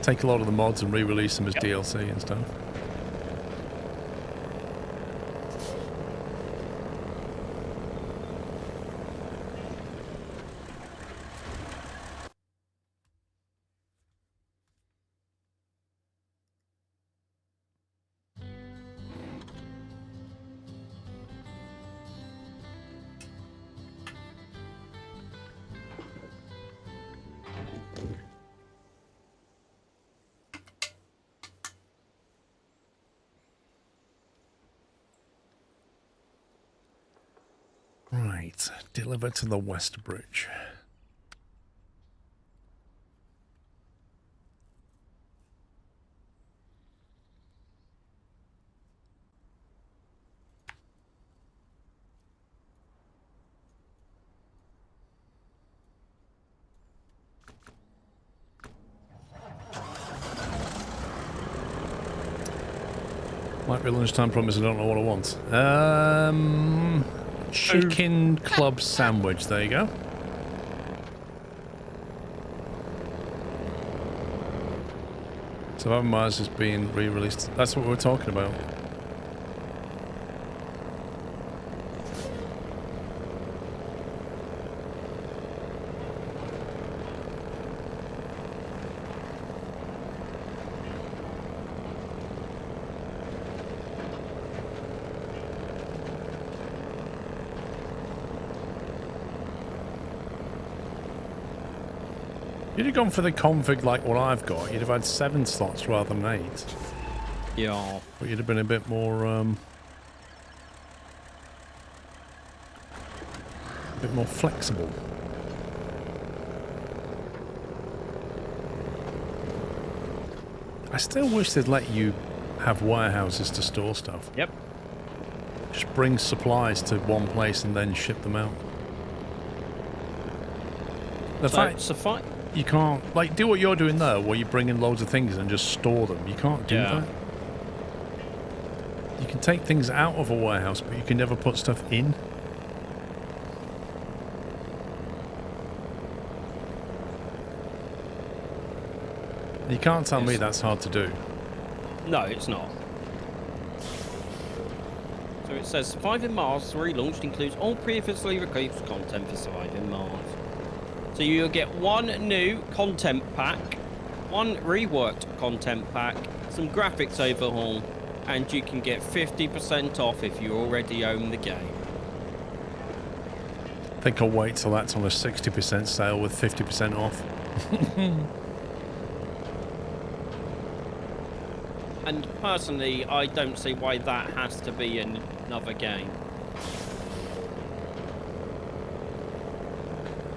Take a lot of the mods and re-release them as DLC and stuff. Right, deliver to the West Bridge. Might be lunchtime promise, I don't know what I want. Chicken club sandwich, there you go. Surviving Mars is being re-released. That's what we were talking about. You'd have gone for the config like what I've got. You'd have had 7 slots rather than 8. Yeah. But you'd have been a bit more flexible. I still wish they'd let you have warehouses to store stuff. Yep. Just bring supplies to one place and then ship them out. The fact you can't, like, do what you're doing there, where you bring in loads of things and just store them. You can't do that. You can take things out of a warehouse, but you can never put stuff in. You can't tell me that's hard to do. No, it's not. So it says Surviving Mars relaunched includes all previously released content for Surviving Mars. So you'll get one new content pack, one reworked content pack, some graphics overhaul, and you can get 50% off if you already own the game. I think I'll wait till that's on a 60% sale with 50% off. And personally, I don't see why that has to be another game.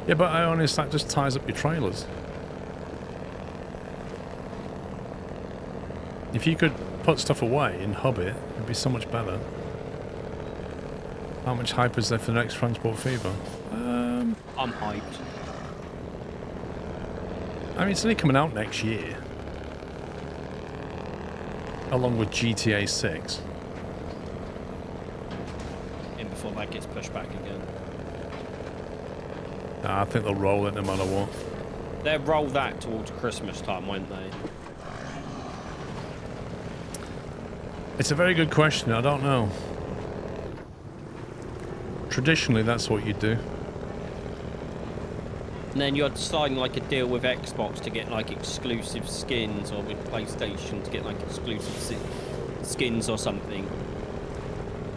Yeah, but I honest, that just ties up your trailers. If you could put stuff away and hub it, it'd be so much better. How much hype is there for the next Transport Fever? I'm hyped. I mean, it's only coming out next year. Along with GTA 6. And before that gets pushed back again. Nah, I think they'll roll it no matter what. They'll roll that towards Christmas time, won't they? It's a very good question. I don't know. Traditionally, that's what you do. And then you're signing like a deal with Xbox to get like exclusive skins, or with PlayStation to get like exclusive skins or something.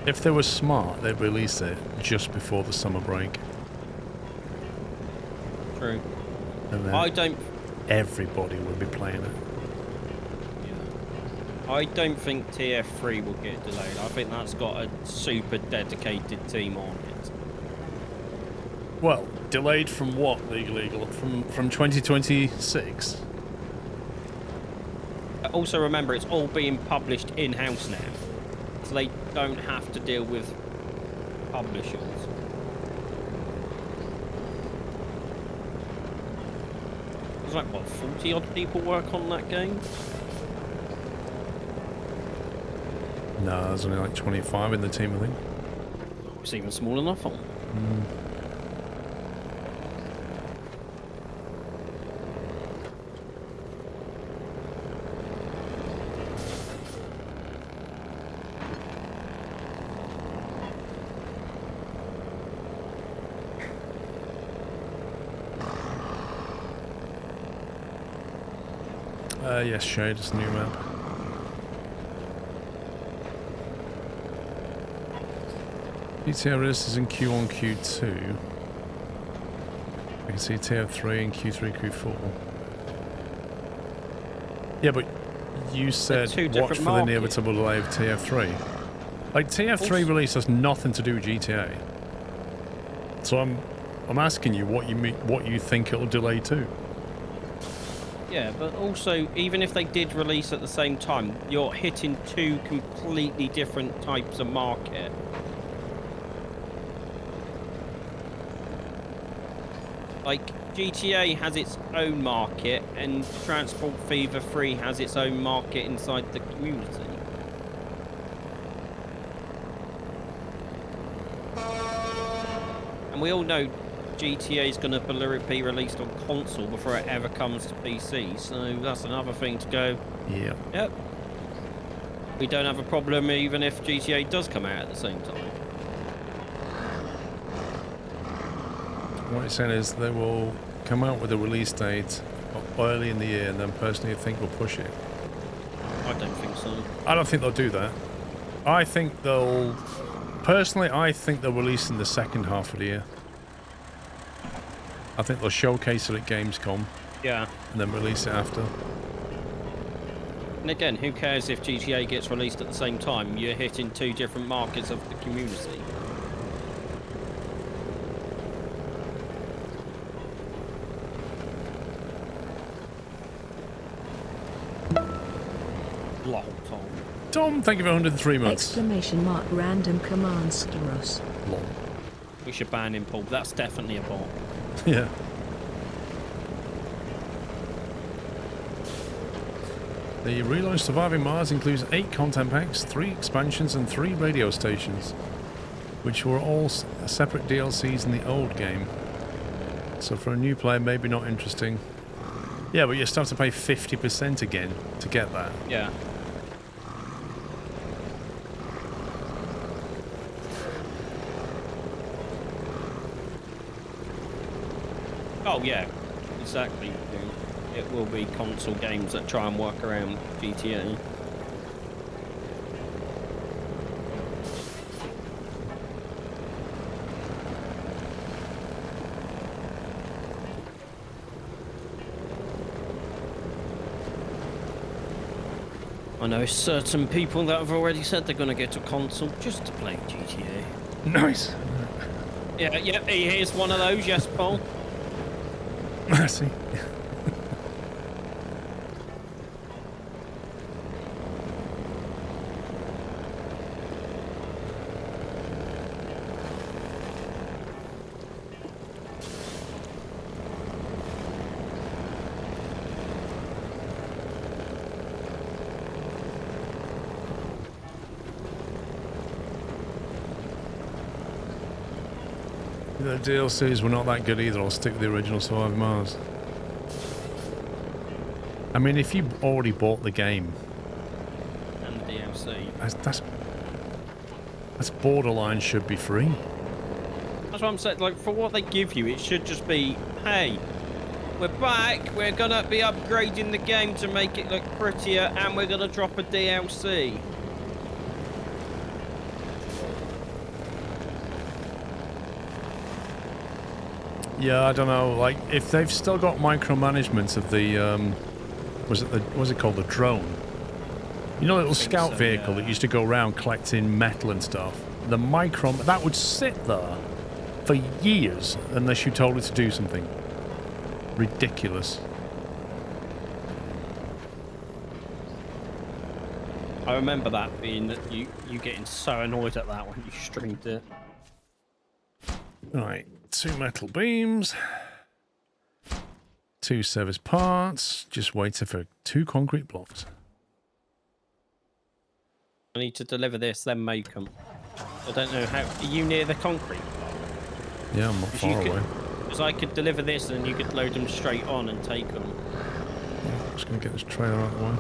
If they were smart, they'd release it just before the summer break. True. And then I don't. everybody would be playing it. Yeah. I don't think TF3 will get delayed. I think that's got a super dedicated team on it. Well, delayed from what, legal? From 2026? Also remember, it's all being published in-house now. So they don't have to deal with publishers. There's like, what, 40 odd people work on that game? No, there's only like 25 in the team, I think. It's even small enough. Yes, Shade, it's a new map. GTA release is in Q1, Q2. I can see TF3 in Q3, Q4. Yeah, but you said watch for the inevitable delay of TF3. Like, TF3 release has nothing to do with GTA. So I'm asking you what you think it'll delay to. Yeah, but also, even if they did release at the same time, you're hitting two completely different types of market. Like, GTA has its own market, and Transport Fever 3 has its own market inside the community. And we all know GTA is going to be released on console before it ever comes to PC, so that's another thing to go. Yeah. Yep. We don't have a problem even if GTA does come out at the same time. What you're saying is they will come out with a release date early in the year, and then personally I think we'll push it. I don't think so. I don't think they'll do that. I think they'll release in the second half of the year. I think they'll showcase it at Gamescom. Yeah. And then release it after. And again, who cares if GTA gets released at the same time? You're hitting two different markets of the community. Lol, Tom. Tom, thank you for 103 months. Exclamation mark random command Staros. Lol. We should ban him, Paul. That's definitely a bot. Yeah. The relaunch Surviving Mars includes 8 content packs, 3 expansions, and 3 radio stations, which were all separate DLCs in the old game. So for a new player, maybe not interesting. Yeah, but you still have to pay 50% again to get that. Yeah. Oh, yeah. Exactly. It will be console games that try and work around GTA. I know certain people that have already said they're going to get a console just to play GTA. Nice. Yeah, here's one of those, yes, Paul. I see. The DLCs were not that good either. I'll stick with the original Surviving Mars. I mean, if you already bought the game, And the DLC. that's borderline should be free. That's what I'm saying. Like, for what they give you, it should just be, hey, we're back. We're going to be upgrading the game to make it look prettier, and we're going to drop a DLC. Yeah, I don't know. Like, if they've still got micromanagement of the, what's it called, the drone? You know, the little scout so, vehicle yeah. that used to go around collecting metal and stuff. The that would sit there for years unless you told it to do something. Ridiculous. I remember that being that you getting so annoyed at that when you streamed it. Right, 2 metal beams, 2 service parts, just waiting for 2 concrete blocks. I need to deliver this, then make them. I don't know how. Are you near the concrete? Yeah, I'm not far away. Because I could deliver this and you could load them straight on and take them. Yeah, just going to get this trailer out of the way.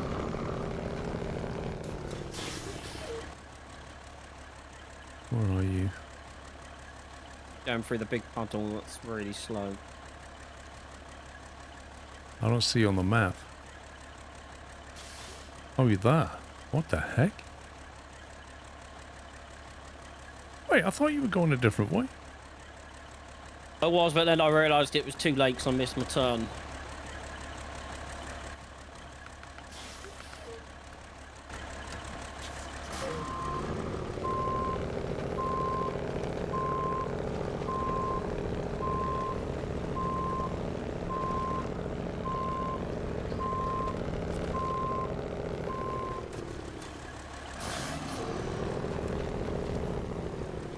Where are you? Going through the big puddle that's really slow. I don't see you on the map. Oh, you're there. What the heck? Wait, I thought you were going a different way. I was, but then I realised it was too late because I missed my turn.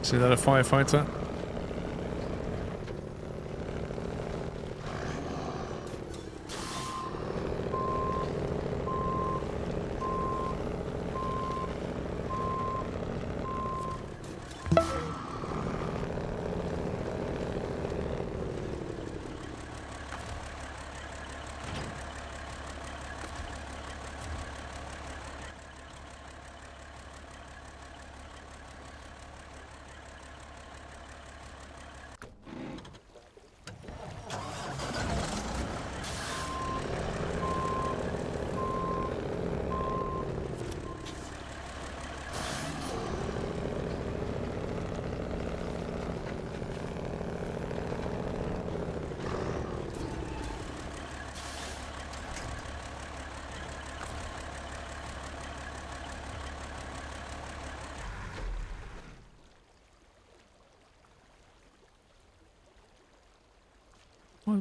See that a firefighter?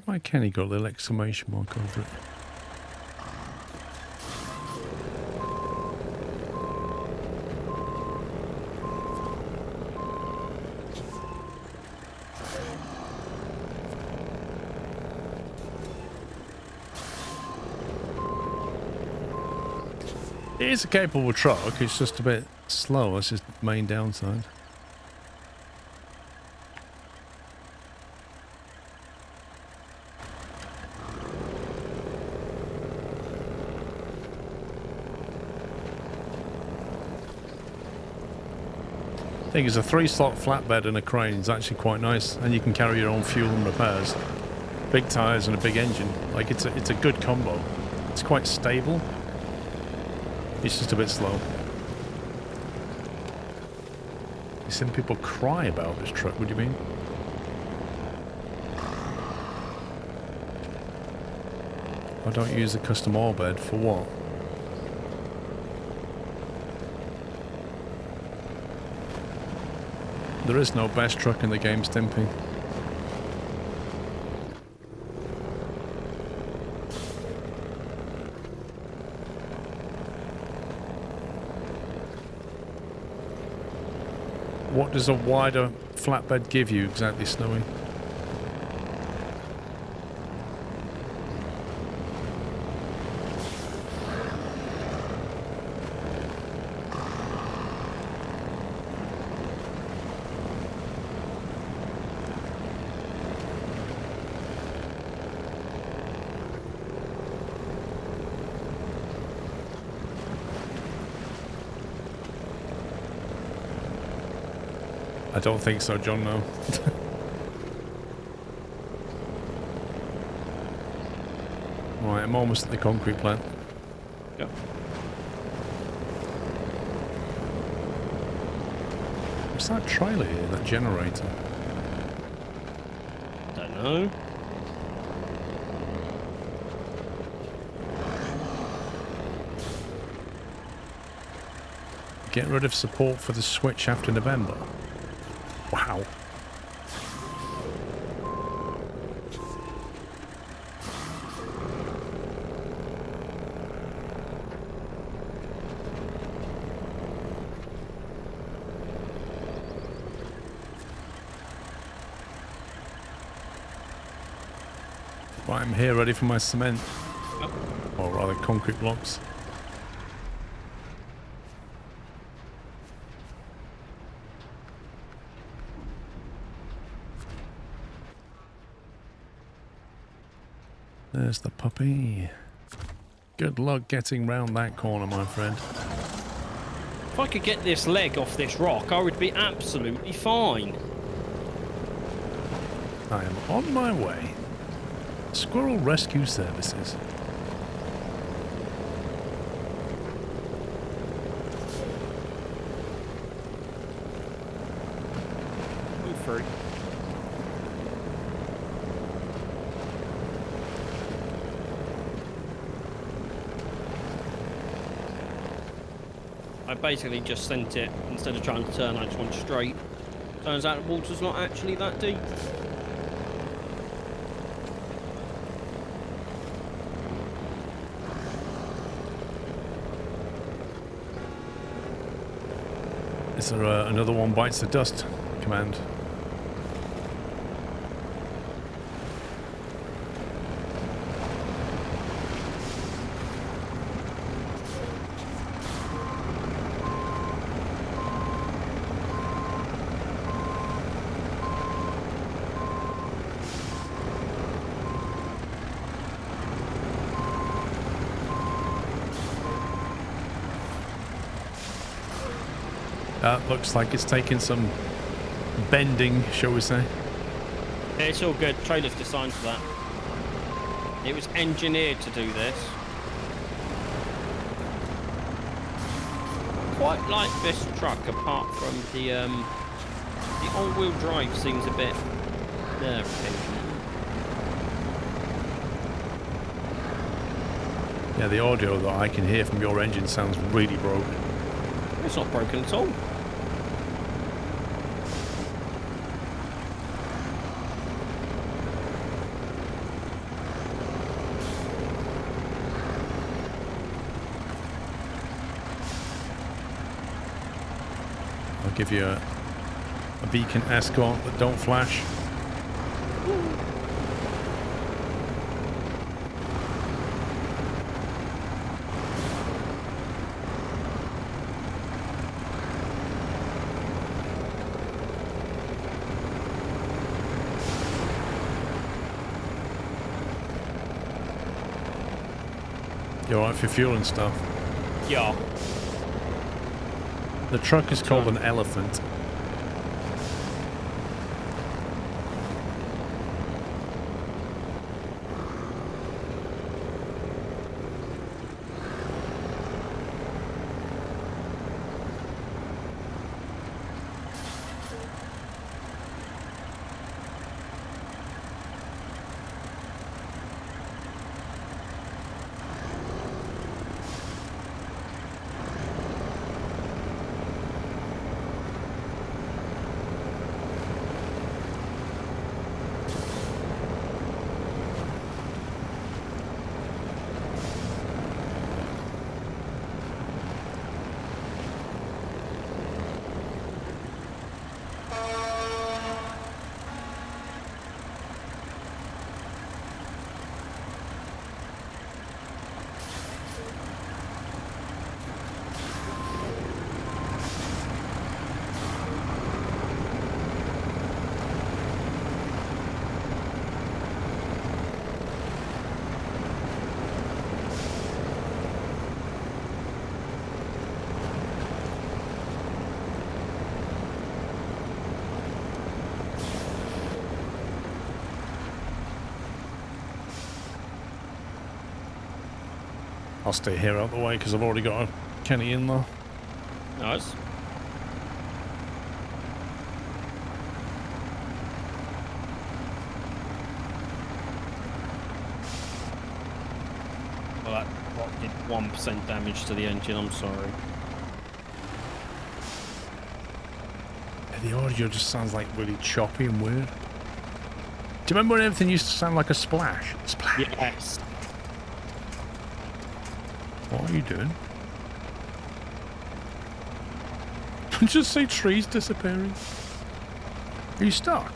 Why Kenny got a little exclamation mark over it? It is a capable truck, it's just a bit slow. That's just the main downside. Thing is, a 3-slot flatbed and a crane is actually quite nice, and you can carry your own fuel and repairs. Big tires and a big engine. Like, it's a good combo. It's quite stable. It's just a bit slow. You've seen people cry about this truck, what do you mean? I don't use a custom oil bed for what? There is no best truck in the game, Stimpy. What does a wider flatbed give you exactly, Snowy? I don't think so, John, no. Right, I'm almost at the concrete plant. Yep. What's that trailer here, that generator? Don't know. Get rid of support for the switch after November. Wow. Right, I'm here ready for my cement. Or rather concrete blocks. There's the puppy. Good luck getting round that corner, my friend. If I could get this leg off this rock, I would be absolutely fine. I am on my way. Squirrel Rescue Services. Move through. I basically just sent it, instead of trying to turn, I just went straight. Turns out the water's not actually that deep. Is there another one bites the dust command? Looks like it's taking some bending, shall we say. Yeah, it's all good. Trailer's designed for that. It was engineered to do this. Quite like this truck, apart from the all-wheel drive seems a bit nerve-wracking. Yeah, the audio that I can hear from your engine sounds really broken. It's not broken at all. I'll give you a beacon escort, but don't flash. You alright for fuel and stuff? Yeah. The truck is called an elephant. I'll stay here out the way because I've already got a Kenny in there. Nice. Well, that what, did 1% damage to the engine, I'm sorry. The audio just sounds like really choppy and weird. Do you remember when everything used to sound like a splash? Splash. Yes. What are you doing? Just say trees disappearing. Are you stuck?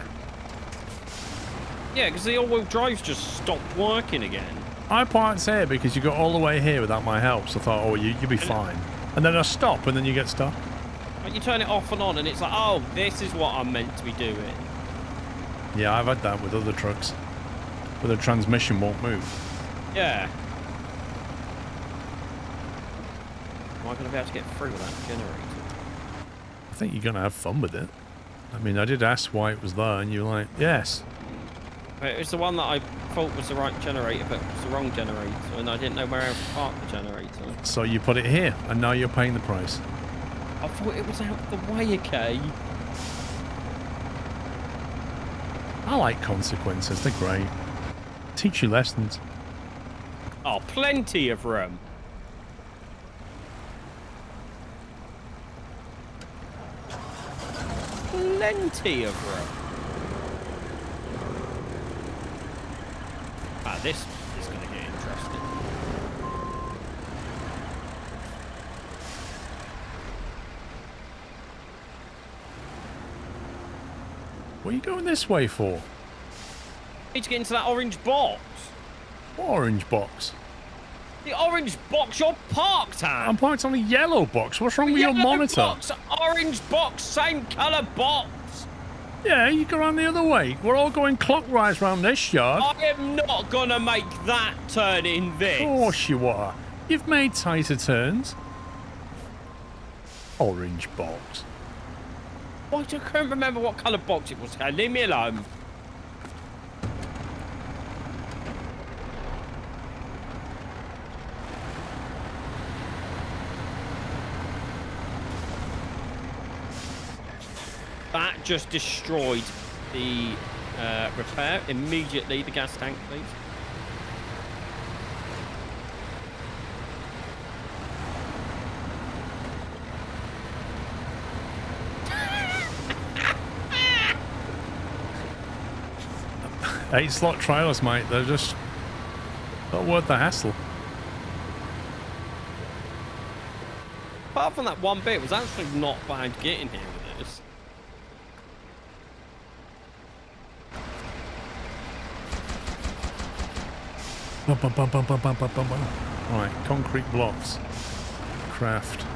Yeah, because the all-wheel drive's just stopped working again. I parked here because you got all the way here without my help, so I thought, oh, you'll be fine. And then I stop, and then you get stuck. Like you turn it off and on, and it's like, oh, this is what I'm meant to be doing. Yeah, I've had that with other trucks, where the transmission won't move. Yeah. Am I going to be able to get through with that generator? I think you're going to have fun with it. I mean, I did ask why it was there, and you were like, yes. It was the one that I thought was the right generator, but it was the wrong generator, and I didn't know where else to park the generator. So you put it here, and now you're paying the price. I thought it was out the way, okay? I like consequences, they're great. Teach you lessons. Oh, plenty of room. Plenty of room. Ah, this is going to get interesting. What are you going this way for? Need to get into that orange box. What orange box? The orange box you're parked at. I'm parked on a yellow box. What's wrong with your Yellow monitor? Box, orange box, same colour box. Yeah, you go around the other way. We're all going clockwise round this yard. I am not gonna make that turn in this. Of course you are. You've made tighter turns. Orange box. I can't remember what colour box it was. Leave me alone. That just destroyed the repair. Immediately, the gas tank, please. Eight-slot trailers, mate. They're just not worth the hassle. Apart from that one bit, it was actually not bad getting here with this. Bum, bum, bum, bum, bum, bum, bum, bum, bum. Right, concrete blocks. Craft.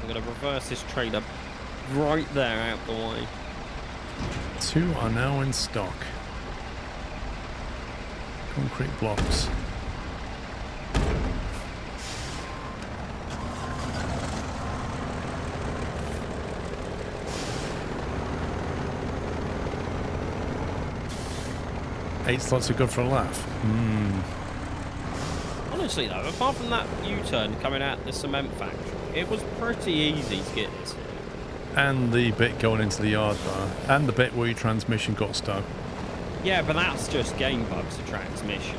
I'm going to reverse this trailer right there out the way. 2 are now in stock. Concrete blocks. 8 slots are good for a laugh. Honestly, though, apart from that U-turn coming out the cement factory, it was pretty easy to get to. And the bit going into the yard bar. And the bit where your transmission got stuck. Yeah, but that's just game bugs, the transmission.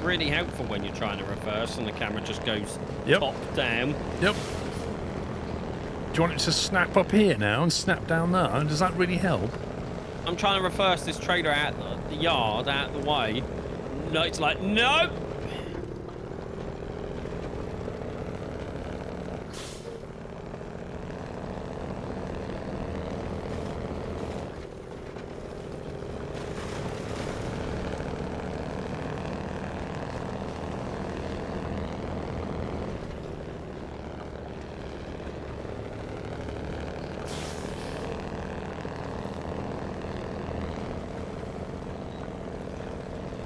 Really helpful when you're trying to reverse and the camera just goes top down. Yep. Do you want it to snap up here now and snap down there? Does that really help? I'm trying to reverse this trailer out the yard, out the way. No, it's like, no!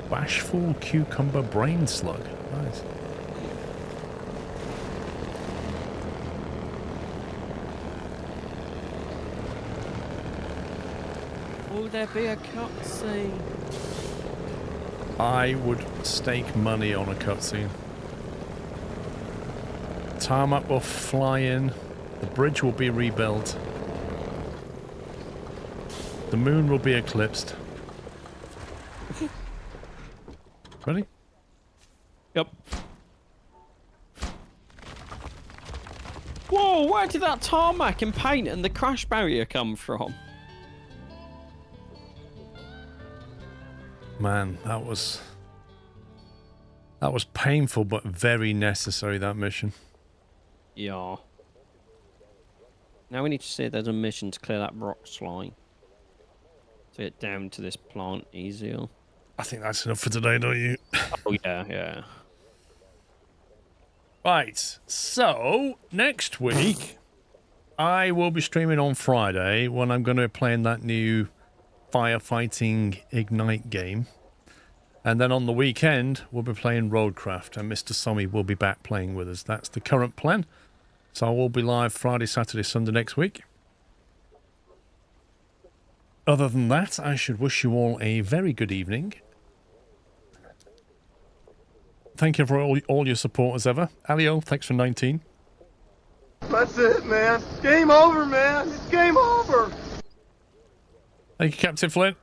Bashful cucumber brain slug. Nice. Will there be a cutscene? I would stake money on a cutscene. Tarmac will fly in. The bridge will be rebuilt. The moon will be eclipsed. Ready? Yep. Whoa, where did that tarmac and paint and the crash barrier come from? Man, that was painful but very necessary, that mission. Yeah. Now we need to see if there's a mission to clear that rock slide. To get down to this plant easier. I think that's enough for today, don't you? Oh, yeah, yeah. Right, so next week I will be streaming on Friday when I'm going to be playing that new firefighting Ignite game. And then on the weekend, we'll be playing Roadcraft, and Mr. Sommy will be back playing with us. That's the current plan. So I will be live Friday, Saturday, Sunday next week. Other than that, I should wish you all a very good evening. Thank you for all your support as ever. Alio, thanks for 19. That's it, man. Game over, man. It's game over. Thank you, Captain Flint.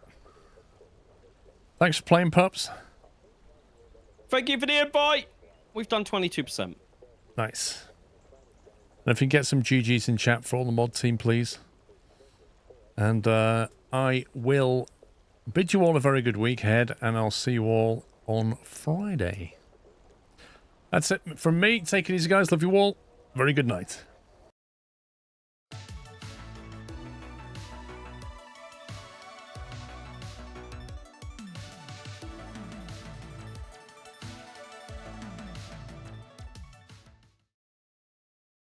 Thanks for playing, pups. Thank you for the invite. We've done 22%. Nice. And if you can get some GGs in chat for all the mod team, please. And I will bid you all a very good week ahead, and I'll see you all on Friday. That's it from me. Take it easy, guys. Love you all. Very good night.